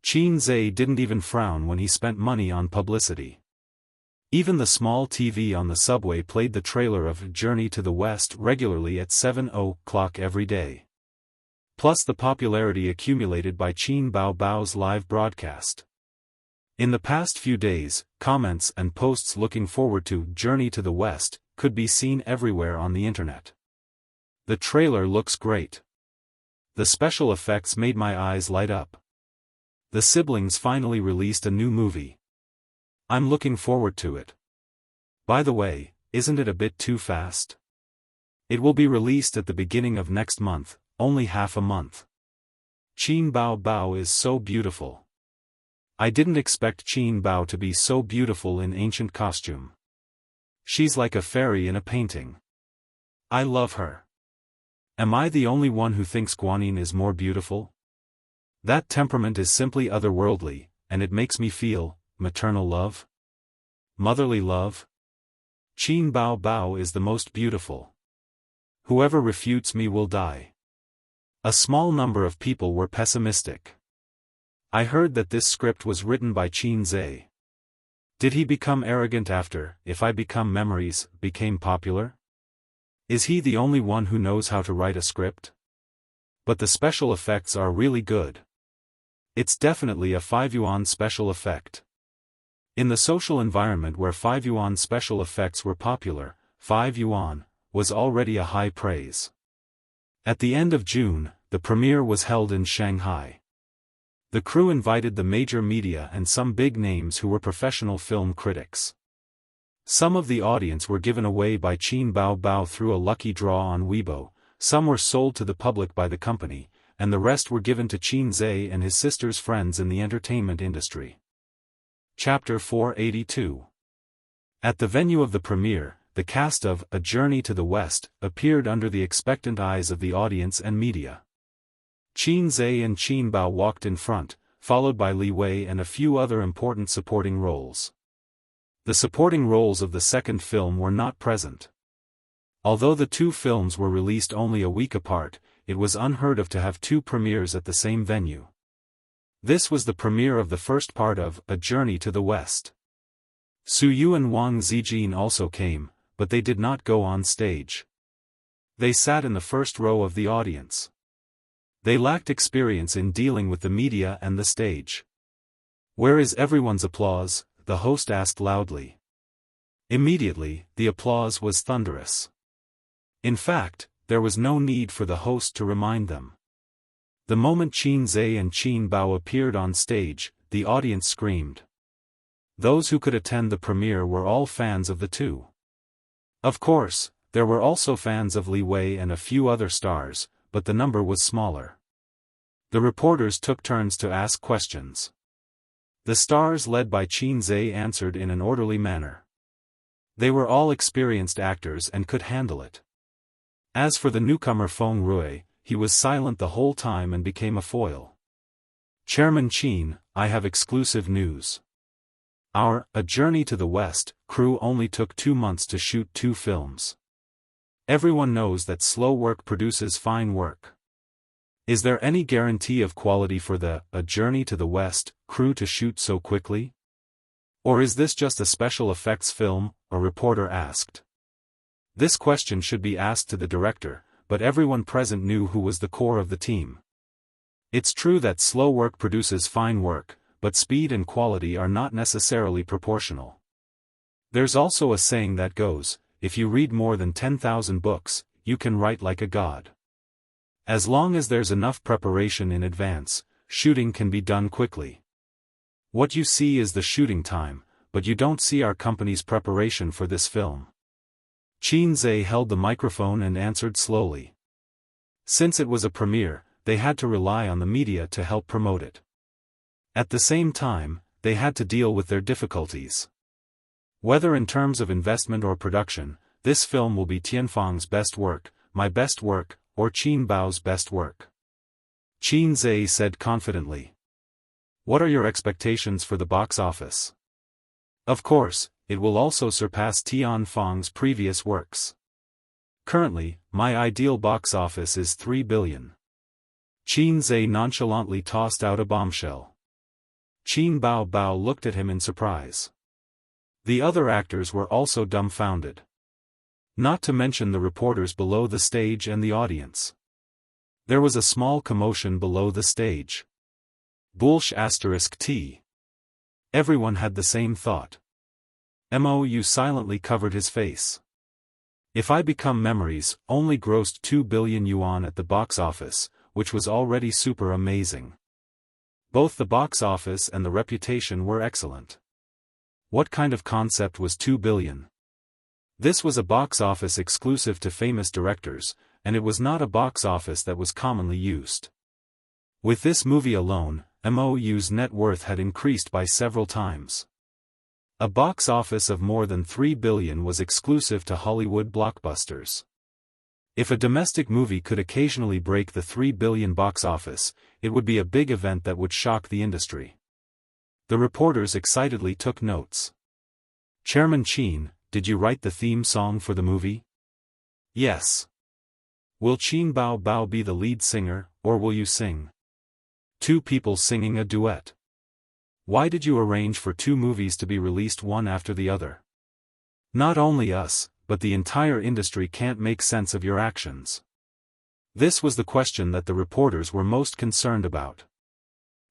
Qin Zhe didn't even frown when he spent money on publicity. Even the small TV on the subway played the trailer of Journey to the West regularly at 7:00 every day. Plus the popularity accumulated by Qin Bao's live broadcast. In the past few days, comments and posts looking forward to Journey to the West could be seen everywhere on the internet. The trailer looks great. The special effects made my eyes light up. The siblings finally released a new movie. I'm looking forward to it. By the way, isn't it a bit too fast? It will be released at the beginning of next month, only half a month. Qin Bao is so beautiful. I didn't expect Qin Bao to be so beautiful in ancient costume. She's like a fairy in a painting. I love her. Am I the only one who thinks Guanyin is more beautiful? That temperament is simply otherworldly, and it makes me feel maternal love? Motherly love? Qin Bao is the most beautiful. Whoever refutes me will die. A small number of people were pessimistic. I heard that this script was written by Qin Zhe. Did he become arrogant after If I Become Memories became popular? Is he the only one who knows how to write a script? But the special effects are really good. It's definitely a 5 yuan special effect. In the social environment where 5 yuan special effects were popular, 5 yuan was already a high praise. At the end of June, the premiere was held in Shanghai. The crew invited the major media and some big names who were professional film critics. Some of the audience were given away by Qin Bao Bao through a lucky draw on Weibo, some were sold to the public by the company, and the rest were given to Qin Zhe and his sister's friends in the entertainment industry. Chapter 482. At the venue of the premiere, the cast of A Journey to the West appeared under the expectant eyes of the audience and media. Qin Zhe and Qin Bao walked in front, followed by Li Wei and a few other important supporting roles. The supporting roles of the second film were not present. Although the two films were released only a week apart, it was unheard of to have two premieres at the same venue. This was the premiere of the first part of A Journey to the West. Su Yu and Wang Zijin also came, but they did not go on stage. They sat in the first row of the audience. They lacked experience in dealing with the media and the stage. "Where is everyone's applause?" the host asked loudly. Immediately, the applause was thunderous. In fact, there was no need for the host to remind them. The moment Qin Zhe and Qin Bao appeared on stage, the audience screamed. Those who could attend the premiere were all fans of the two. Of course, there were also fans of Li Wei and a few other stars, but the number was smaller. The reporters took turns to ask questions. The stars led by Qin Zhe answered in an orderly manner. They were all experienced actors and could handle it. As for the newcomer Feng Rui, he was silent the whole time and became a foil. "Chairman Qin, I have exclusive news. Our A Journey to the West crew only took 2 months to shoot 2 films. Everyone knows that slow work produces fine work. Is there any guarantee of quality for the A Journey to the West crew to shoot so quickly? Or is this just a special effects film?" a reporter asked. This question should be asked to the director, but everyone present knew who was the core of the team. It's true that slow work produces fine work, but speed and quality are not necessarily proportional. There's also a saying that goes, if you read more than 10,000 books, you can write like a god. As long as there's enough preparation in advance, shooting can be done quickly. What you see is the shooting time, but you don't see our company's preparation for this film. Qin Zhe held the microphone and answered slowly. Since it was a premiere, they had to rely on the media to help promote it. At the same time, they had to deal with their difficulties. Whether in terms of investment or production, this film will be Tianfang's best work, my best work, or Qin Bao's best work. Qin Zhe said confidently. "What are your expectations for the box office?" "Of course, it will also surpass Tianfang's previous works. Currently, my ideal box office is 3 billion. Qin Zhe nonchalantly tossed out a bombshell. Qin Bao Bao looked at him in surprise. The other actors were also dumbfounded. Not to mention the reporters below the stage and the audience. There was a small commotion below the stage. Bullsh *T. Everyone had the same thought. Mou silently covered his face. If I Become Memories only grossed 2 billion yuan at the box office, which was already super amazing. Both the box office and the reputation were excellent. What kind of concept was 2 billion? This was a box office exclusive to famous directors, and it was not a box office that was commonly used. With this movie alone, Mou's net worth had increased by several times. A box office of more than 3 billion was exclusive to Hollywood blockbusters. If a domestic movie could occasionally break the 3 billion box office, it would be a big event that would shock the industry. The reporters excitedly took notes. "Chairman Qin, did you write the theme song for the movie?" "Yes." "Will Qin Bao Bao be the lead singer, or will you sing?" "Two people singing a duet." "Why did you arrange for 2 movies to be released one after the other? Not only us, but the entire industry can't make sense of your actions." This was the question that the reporters were most concerned about.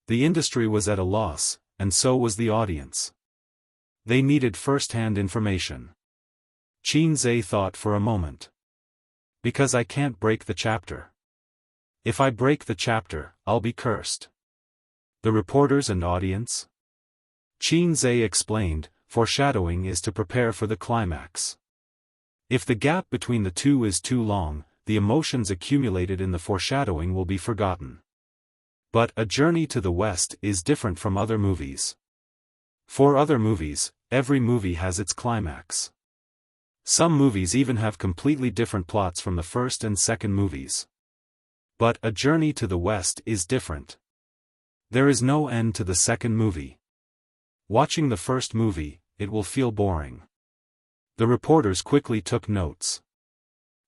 The industry was at a loss, and so was the audience. They needed first-hand information. Qin thought for a moment. Because I can't break the chapter. If I break the chapter, I'll be cursed. The reporters and audience? Qin explained, foreshadowing is to prepare for the climax. If the gap between the two is too long, the emotions accumulated in the foreshadowing will be forgotten. But A Journey to the West is different from other movies. For other movies, every movie has its climax. Some movies even have completely different plots from the first and second movies. But A Journey to the West is different. There is no end to the second movie. Watching the first movie, it will feel boring. The reporters quickly took notes.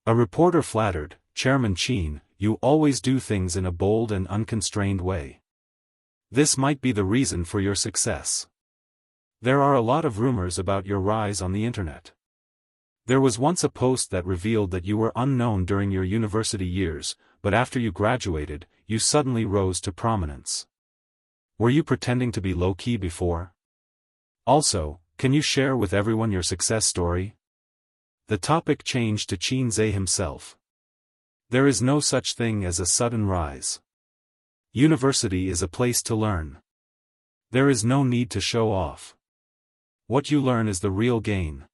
A reporter flattered, "Chairman Qin, you always do things in a bold and unconstrained way. This might be the reason for your success. There are a lot of rumors about your rise on the internet. There was once a post that revealed that you were unknown during your university years, but after you graduated, you suddenly rose to prominence. Were you pretending to be low-key before? Also, can you share with everyone your success story?" The topic changed to Qin himself. There is no such thing as a sudden rise. University is a place to learn. There is no need to show off. What you learn is the real gain.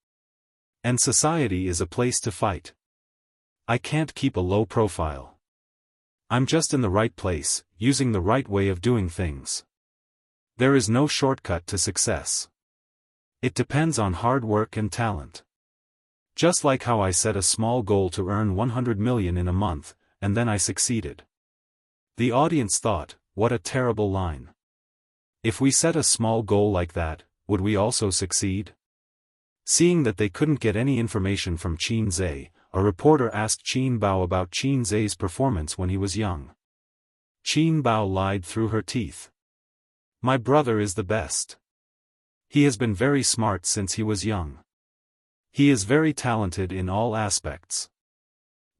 And society is a place to fight. I can't keep a low profile. I'm just in the right place, using the right way of doing things. There is no shortcut to success. It depends on hard work and talent. Just like how I set a small goal to earn 100 million in a month, and then I succeeded. The audience thought, what a terrible line. If we set a small goal like that, would we also succeed? Seeing that they couldn't get any information from Qin, a reporter asked Qin Bao about Qin performance when he was young. Qin Bao lied through her teeth. "My brother is the best. He has been very smart since he was young. He is very talented in all aspects.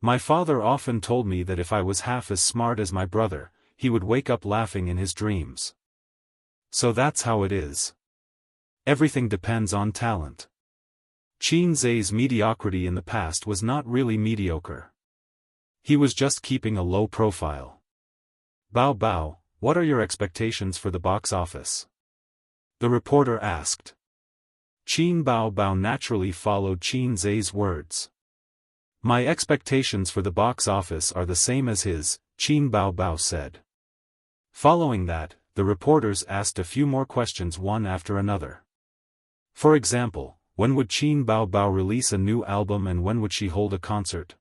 My father often told me that if I was half as smart as my brother, he would wake up laughing in his dreams. So that's how it is. Everything depends on talent." Qin mediocrity in the past was not really mediocre. He was just keeping a low profile. "Bao Bao, what are your expectations for the box office?" the reporter asked. Qin Bao naturally followed Qin words. "My expectations for the box office are the same as his," Qin Bao said. Following that, the reporters asked a few more questions one after another. For example, when would Qin Bao release a new album and when would she hold a concert?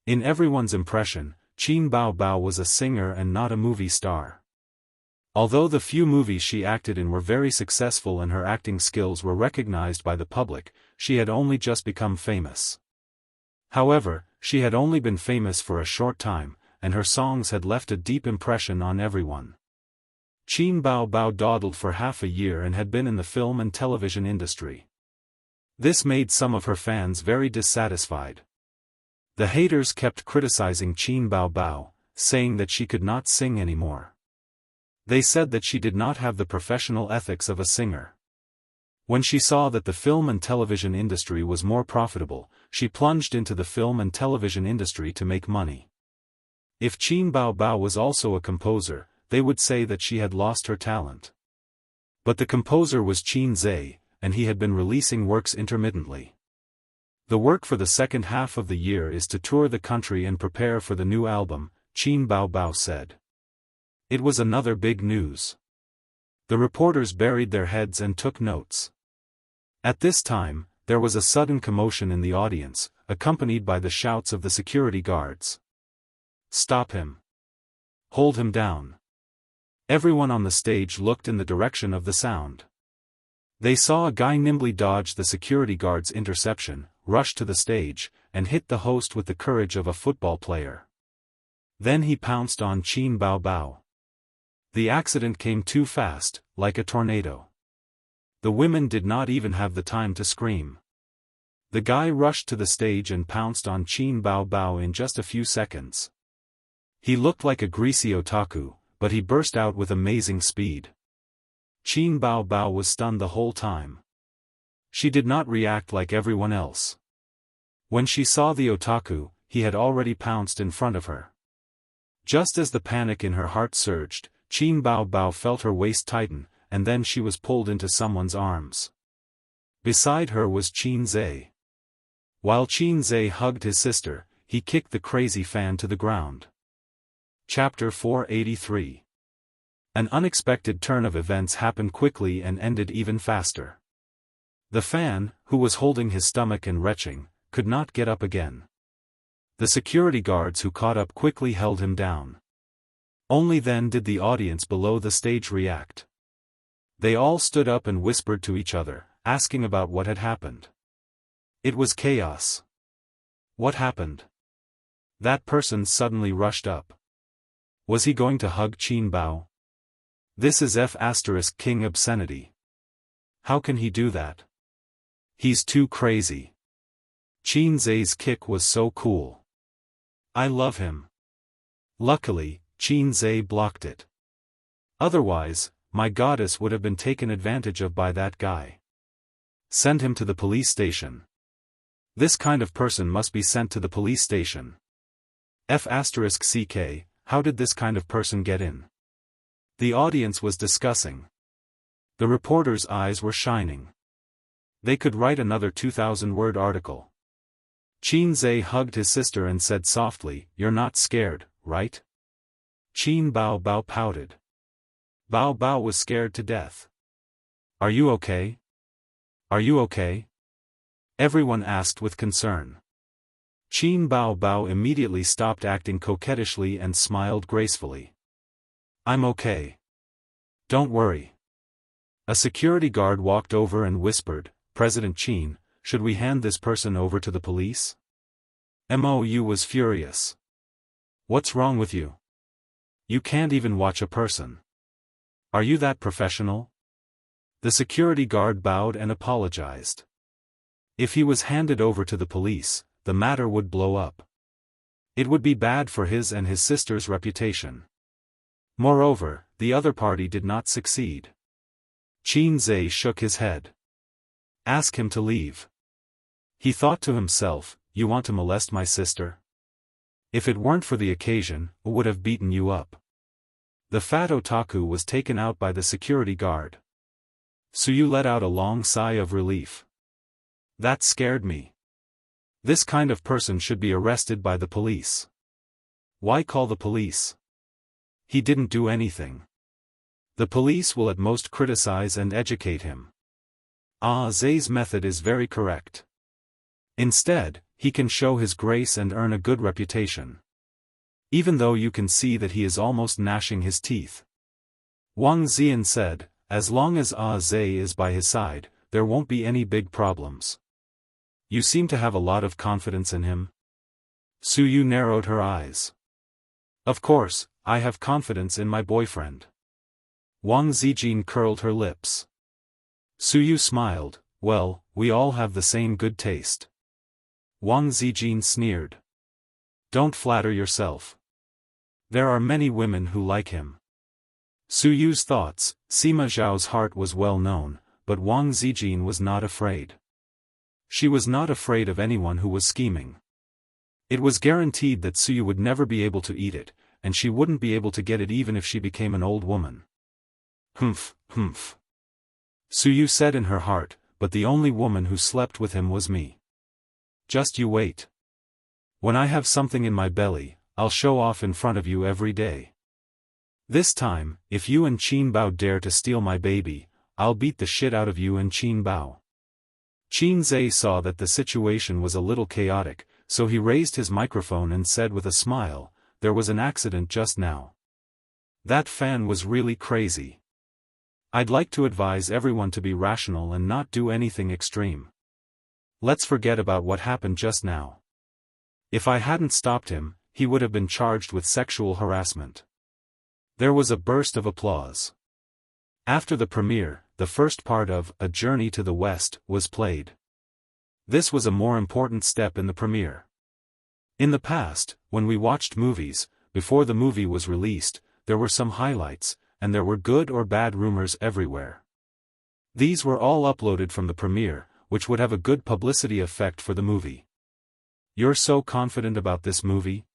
In everyone's impression, Qin Bao was a singer and not a movie star. Although the few movies she acted in were very successful and her acting skills were recognized by the public, she had only just become famous. However, she had only been famous for a short time, and her songs had left a deep impression on everyone. Qin Bao dawdled for half a year and had been in the film and television industry. This made some of her fans very dissatisfied. The haters kept criticizing Qin Bao, saying that she could not sing anymore. They said that she did not have the professional ethics of a singer. When she saw that the film and television industry was more profitable, she plunged into the film and television industry to make money. If Qin Bao was also a composer, they would say that she had lost her talent. But the composer was Qin, and he had been releasing works intermittently. The work for the second half of the year is to tour the country and prepare for the new album, Qin Bao said. It was another big news. The reporters buried their heads and took notes. At this time, there was a sudden commotion in the audience, accompanied by the shouts of the security guards. "Stop him! Hold him down!" Everyone on the stage looked in the direction of the sound. They saw a guy nimbly dodge the security guard's interception, rush to the stage, and hit the host with the courage of a football player. Then he pounced on Qin Bao. The accident came too fast, like a tornado. The women did not even have the time to scream. The guy rushed to the stage and pounced on Qin Bao in just a few seconds. He looked like a greasy otaku, but he burst out with amazing speed. Qin Bao Bao was stunned the whole time. She did not react like everyone else. When she saw the otaku, he had already pounced in front of her. Just as the panic in her heart surged, Qin Bao Bao felt her waist tighten, and then she was pulled into someone's arms. Beside her was Qin Zhe. While Qin Zhe hugged his sister, he kicked the crazy fan to the ground. Chapter 483. An unexpected turn of events happened quickly and ended even faster. The fan, who was holding his stomach and retching, could not get up again. The security guards who caught up quickly held him down. Only then did the audience below the stage react. They all stood up and whispered to each other, asking about what had happened. It was chaos. What happened? That person suddenly rushed up. Was he going to hug Qin Bao? This is King obscenity. How can he do that? He's too crazy. Qin Zhe's kick was so cool. I love him. Luckily, Qin Zhe blocked it. Otherwise, my goddess would have been taken advantage of by that guy. Send him to the police station. This kind of person must be sent to the police station. CK, how did this kind of person get in? The audience was discussing. The reporters' eyes were shining. They could write another 2,000-word article. Qin Zhe hugged his sister and said softly, "You're not scared, right?" Qin Bao Bao pouted. Bao Bao was scared to death. Are you okay? Are you okay? Everyone asked with concern. Qin Bao Bao immediately stopped acting coquettishly and smiled gracefully. I'm okay. Don't worry. A security guard walked over and whispered, President Qin, should we hand this person over to the police? Mou was furious. What's wrong with you? You can't even watch a person. Are you that professional? The security guard bowed and apologized. If he was handed over to the police, the matter would blow up. It would be bad for his and his sister's reputation. Moreover, the other party did not succeed. Qin Zhe shook his head. Ask him to leave. He thought to himself, you want to molest my sister? If it weren't for the occasion, I would have beaten you up. The fat otaku was taken out by the security guard. Suyu let out a long sigh of relief. That scared me. This kind of person should be arrested by the police. Why call the police? He didn't do anything. The police will at most criticize and educate him. Zhe's method is very correct. Instead, he can show his grace and earn a good reputation. Even though you can see that he is almost gnashing his teeth. Wang Ziyan said, as long as Zhe is by his side, there won't be any big problems. You seem to have a lot of confidence in him. Suyu narrowed her eyes. Of course, I have confidence in my boyfriend. Wang Zijin curled her lips. Suyu smiled, well, we all have the same good taste. Wang Zijin sneered. Don't flatter yourself. There are many women who like him. Suyu's thoughts, Sima Zhao's heart was well known, but Wang Zijin was not afraid. She was not afraid of anyone who was scheming. It was guaranteed that Suyu would never be able to eat it, and she wouldn't be able to get it even if she became an old woman. Humph, humph. Suyu said in her heart, but the only woman who slept with him was me. Just you wait. When I have something in my belly, I'll show off in front of you every day. This time, if you and Qin Bao dare to steal my baby, I'll beat the shit out of you and Qin Bao. Qin Zhe saw that the situation was a little chaotic, so he raised his microphone and said with a smile, there was an accident just now. That fan was really crazy. I'd like to advise everyone to be rational and not do anything extreme. Let's forget about what happened just now. If I hadn't stopped him, he would have been charged with sexual harassment. There was a burst of applause. After the premiere, the first part of A Journey to the West was played. This was a more important step in the premiere. In the past, when we watched movies, before the movie was released, there were some highlights, and there were good or bad rumors everywhere. These were all uploaded from the premiere, which would have a good publicity effect for the movie. You're so confident about this movie?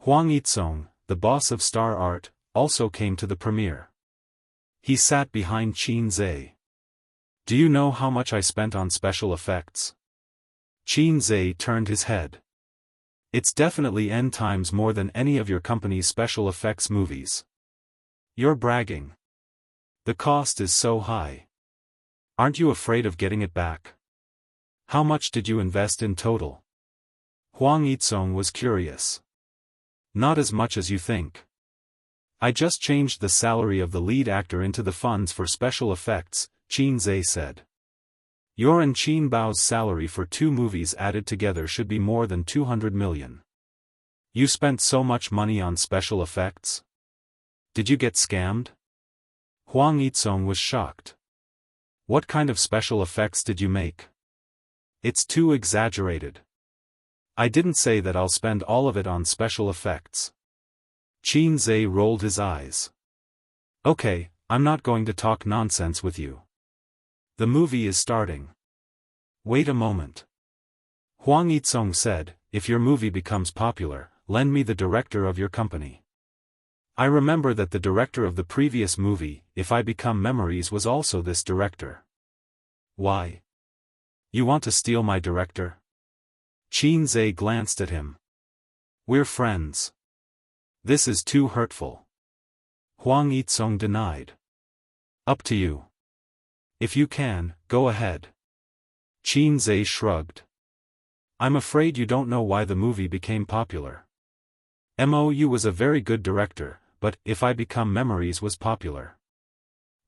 Huang Yizong, the boss of Star Art, also came to the premiere. He sat behind Qin Zhe. Do you know how much I spent on special effects? Qin Zhe turned his head. It's definitely n times more than any of your company's special effects movies. You're bragging. The cost is so high. Aren't you afraid of getting it back? How much did you invest in total? Huang Yizong was curious. Not as much as you think. I just changed the salary of the lead actor into the funds for special effects, Qin Zhe said. Your and Qin Bao's salary for 2 movies added together should be more than 200 million. You spent so much money on special effects? Did you get scammed? Huang Yizong was shocked. What kind of special effects did you make? It's too exaggerated. I didn't say that I'll spend all of it on special effects. Qin Zhe rolled his eyes. Okay, I'm not going to talk nonsense with you. The movie is starting. Wait a moment. Huang Yizong said, if your movie becomes popular, lend me the director of your company. I remember that the director of the previous movie, If I Become Memories, was also this director. Why? You want to steal my director? Qin Zhe glanced at him. We're friends. This is too hurtful. Huang Yizong denied. Up to you. If you can, go ahead. Qin Zhe shrugged. I'm afraid you don't know why the movie became popular. Mou was a very good director, but If I Become Memories was popular.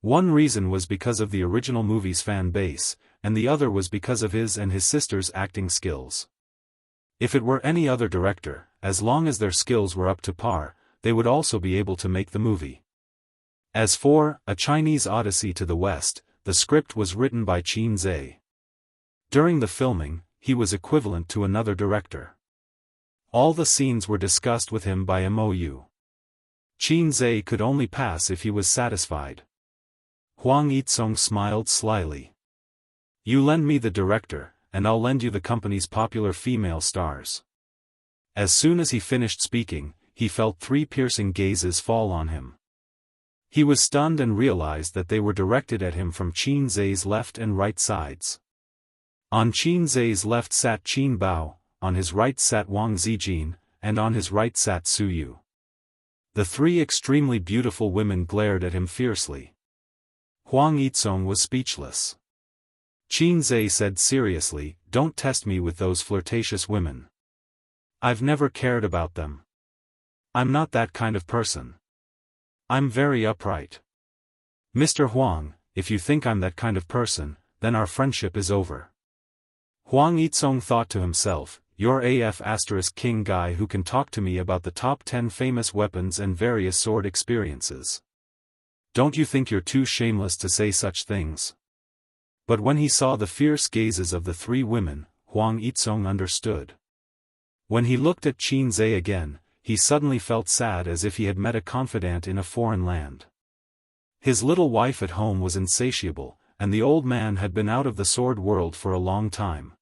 One reason was because of the original movie's fan base, and the other was because of his and his sister's acting skills. If it were any other director, as long as their skills were up to par, they would also be able to make the movie. As for A Chinese Odyssey to the West, the script was written by Qin Zhe. During the filming, he was equivalent to another director. All the scenes were discussed with him by Mou. Qin Zhe could only pass if he was satisfied. Huang Yizong smiled slyly. You lend me the director, and I'll lend you the company's popular female stars. As soon as he finished speaking, he felt 3 piercing gazes fall on him. He was stunned and realized that they were directed at him from Qin Zhe's left and right sides. On Qin Zhe's left sat Qin Bao, on his right sat Wang Zijin, and on his right sat Su Yu. The 3 extremely beautiful women glared at him fiercely. Huang Yizong was speechless. Qin Zhe said seriously, don't test me with those flirtatious women. I've never cared about them. I'm not that kind of person. I'm very upright. Mr. Huang, if you think I'm that kind of person, then our friendship is over. Huang Yizong thought to himself, you're AF** king guy who can talk to me about the top 10 famous weapons and various sword experiences. Don't you think you're too shameless to say such things? But when he saw the fierce gazes of the 3 women, Huang Yizong understood. When he looked at Qin Zhe again, he suddenly felt sad as if he had met a confidant in a foreign land. His little wife at home was insatiable, and the old man had been out of the sword world for a long time.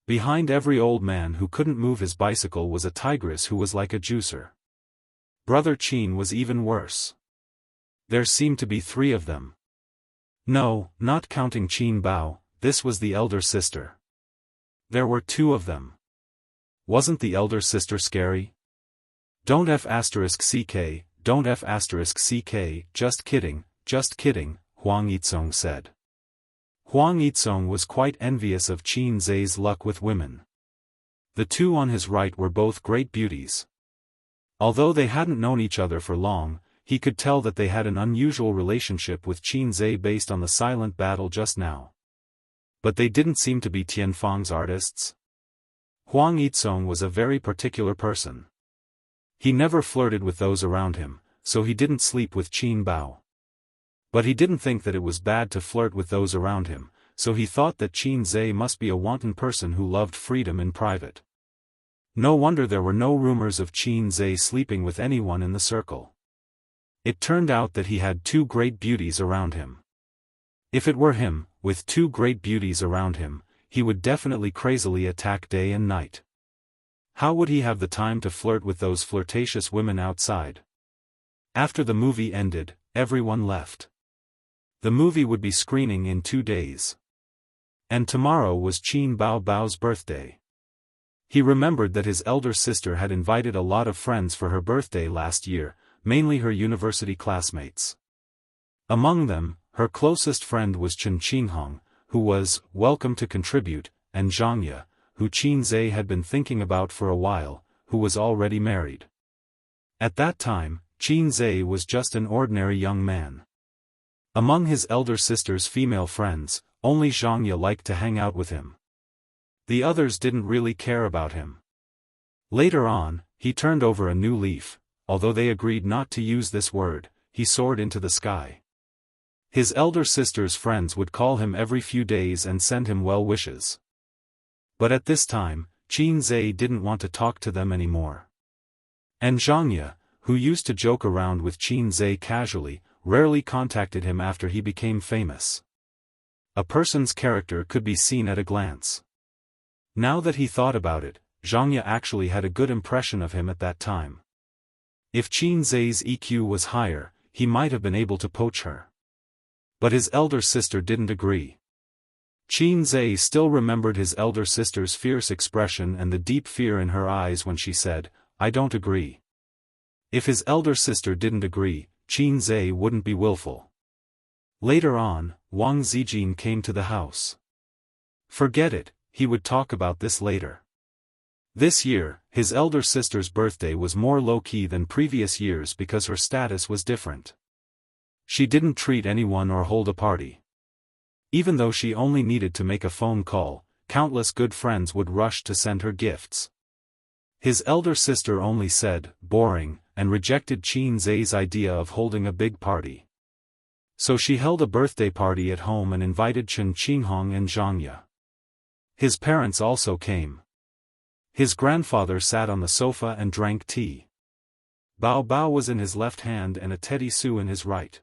Behind every old man who couldn't move his bicycle was a tigress who was like a juicer. Brother Qin was even worse. There seemed to be 3 of them. No, not counting Qin Bao, this was the elder sister. There were 2 of them. Wasn't the elder sister scary? Don't F***ck, don't F***ck, just kidding, Huang Yizong said. Huang Yizong was quite envious of Qin Zhe's luck with women. The 2 on his right were both great beauties. Although they hadn't known each other for long, he could tell that they had an unusual relationship with Qin Zhe based on the silent battle just now. But they didn't seem to be Tianfang's artists. Huang Yizong was a very particular person. He never flirted with those around him, so he didn't sleep with Qin Bao. But he didn't think that it was bad to flirt with those around him, so he thought that Qin Zhe must be a wanton person who loved freedom in private. No wonder there were no rumors of Qin Zhe sleeping with anyone in the circle. It turned out that he had two great beauties around him. If it were him, with two great beauties around him, he would definitely crazily attack day and night. How would he have the time to flirt with those flirtatious women outside? After the movie ended, everyone left. The movie would be screening in 2 days. And tomorrow was Qin Bao Bao's birthday. He remembered that his elder sister had invited a lot of friends for her birthday last year, mainly her university classmates. Among them, her closest friend was Chen Qinghong, who was welcome to contribute, and Xianxia, who Qin Zhe had been thinking about for a while, who was already married. At that time, Qin Zhe was just an ordinary young man. Among his elder sister's female friends, only Xianxia liked to hang out with him. The others didn't really care about him. Later on, he turned over a new leaf. Although they agreed not to use this word, he soared into the sky. His elder sister's friends would call him every few days and send him well wishes. But at this time, Qin Zhe didn't want to talk to them anymore. And Xianxia, who used to joke around with Qin Zhe casually, rarely contacted him after he became famous. A person's character could be seen at a glance. Now that he thought about it, Xianxia actually had a good impression of him at that time. If Qin Zhe's EQ was higher, he might have been able to poach her. But his elder sister didn't agree. Qin Zhe still remembered his elder sister's fierce expression and the deep fear in her eyes when she said, "I don't agree." If his elder sister didn't agree, Qin Zhe wouldn't be willful. Later on, Wang Zijin came to the house. Forget it, he would talk about this later. This year, his elder sister's birthday was more low-key than previous years because her status was different. She didn't treat anyone or hold a party. Even though she only needed to make a phone call, countless good friends would rush to send her gifts. His elder sister only said, "boring," and rejected Qin Zhe's idea of holding a big party. So she held a birthday party at home and invited Chen Qinghong and Xianxia. His parents also came. His grandfather sat on the sofa and drank tea. Bao Bao was in his left hand and a teddy su in his right.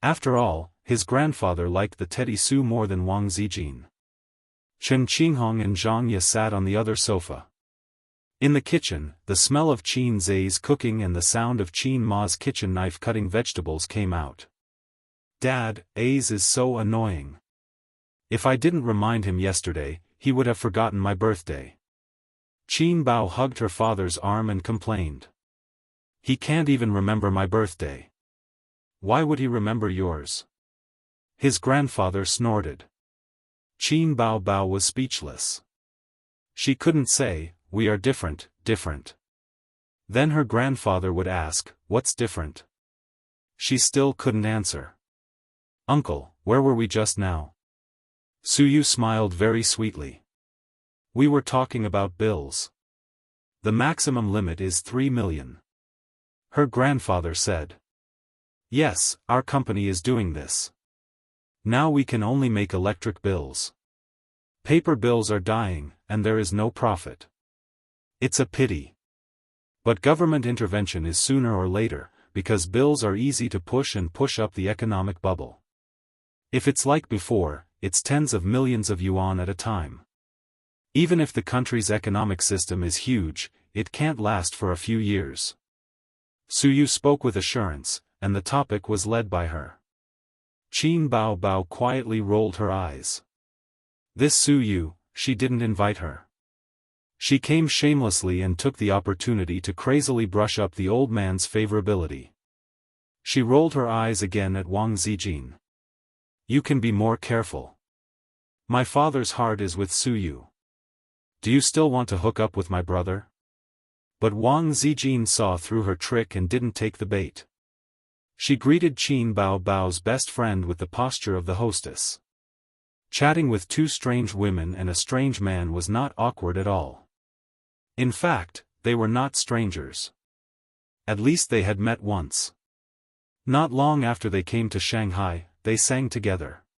After all, his grandfather liked the teddy su more than Wang Zijin. Chen Qinghong and Xianxia sat on the other sofa. In the kitchen, the smell of Qin Zhe's cooking and the sound of Qin Ma's kitchen knife cutting vegetables came out. "Dad, A's is so annoying. If I didn't remind him yesterday, he would have forgotten my birthday." Qin Bao hugged her father's arm and complained. "He can't even remember my birthday. Why would he remember yours?" His grandfather snorted. Qin Bao Bao was speechless. She couldn't say, "We are different, different." Then her grandfather would ask, "What's different?" She still couldn't answer. "Uncle, where were we just now?" Suyu smiled very sweetly. "We were talking about bills. The maximum limit is 3 million. Her grandfather said. "Yes, our company is doing this. Now we can only make electric bills. Paper bills are dying, and there is no profit. It's a pity. But government intervention is sooner or later, because bills are easy to push and push up the economic bubble. If it's like before, it's tens of millions of yuan at a time. Even if the country's economic system is huge, it can't last for a few years." Suyu spoke with assurance, and the topic was led by her. Qin Bao Bao quietly rolled her eyes. This Suyu, she didn't invite her. She came shamelessly and took the opportunity to crazily brush up the old man's favorability. She rolled her eyes again at Wang Zijin. "You can be more careful. My father's heart is with Suyu. Do you still want to hook up with my brother?" But Wang Zijin saw through her trick and didn't take the bait. She greeted Qin Bao Bao's best friend with the posture of the hostess. Chatting with two strange women and a strange man was not awkward at all. In fact, they were not strangers. At least they had met once. Not long after they came to Shanghai, they sang together.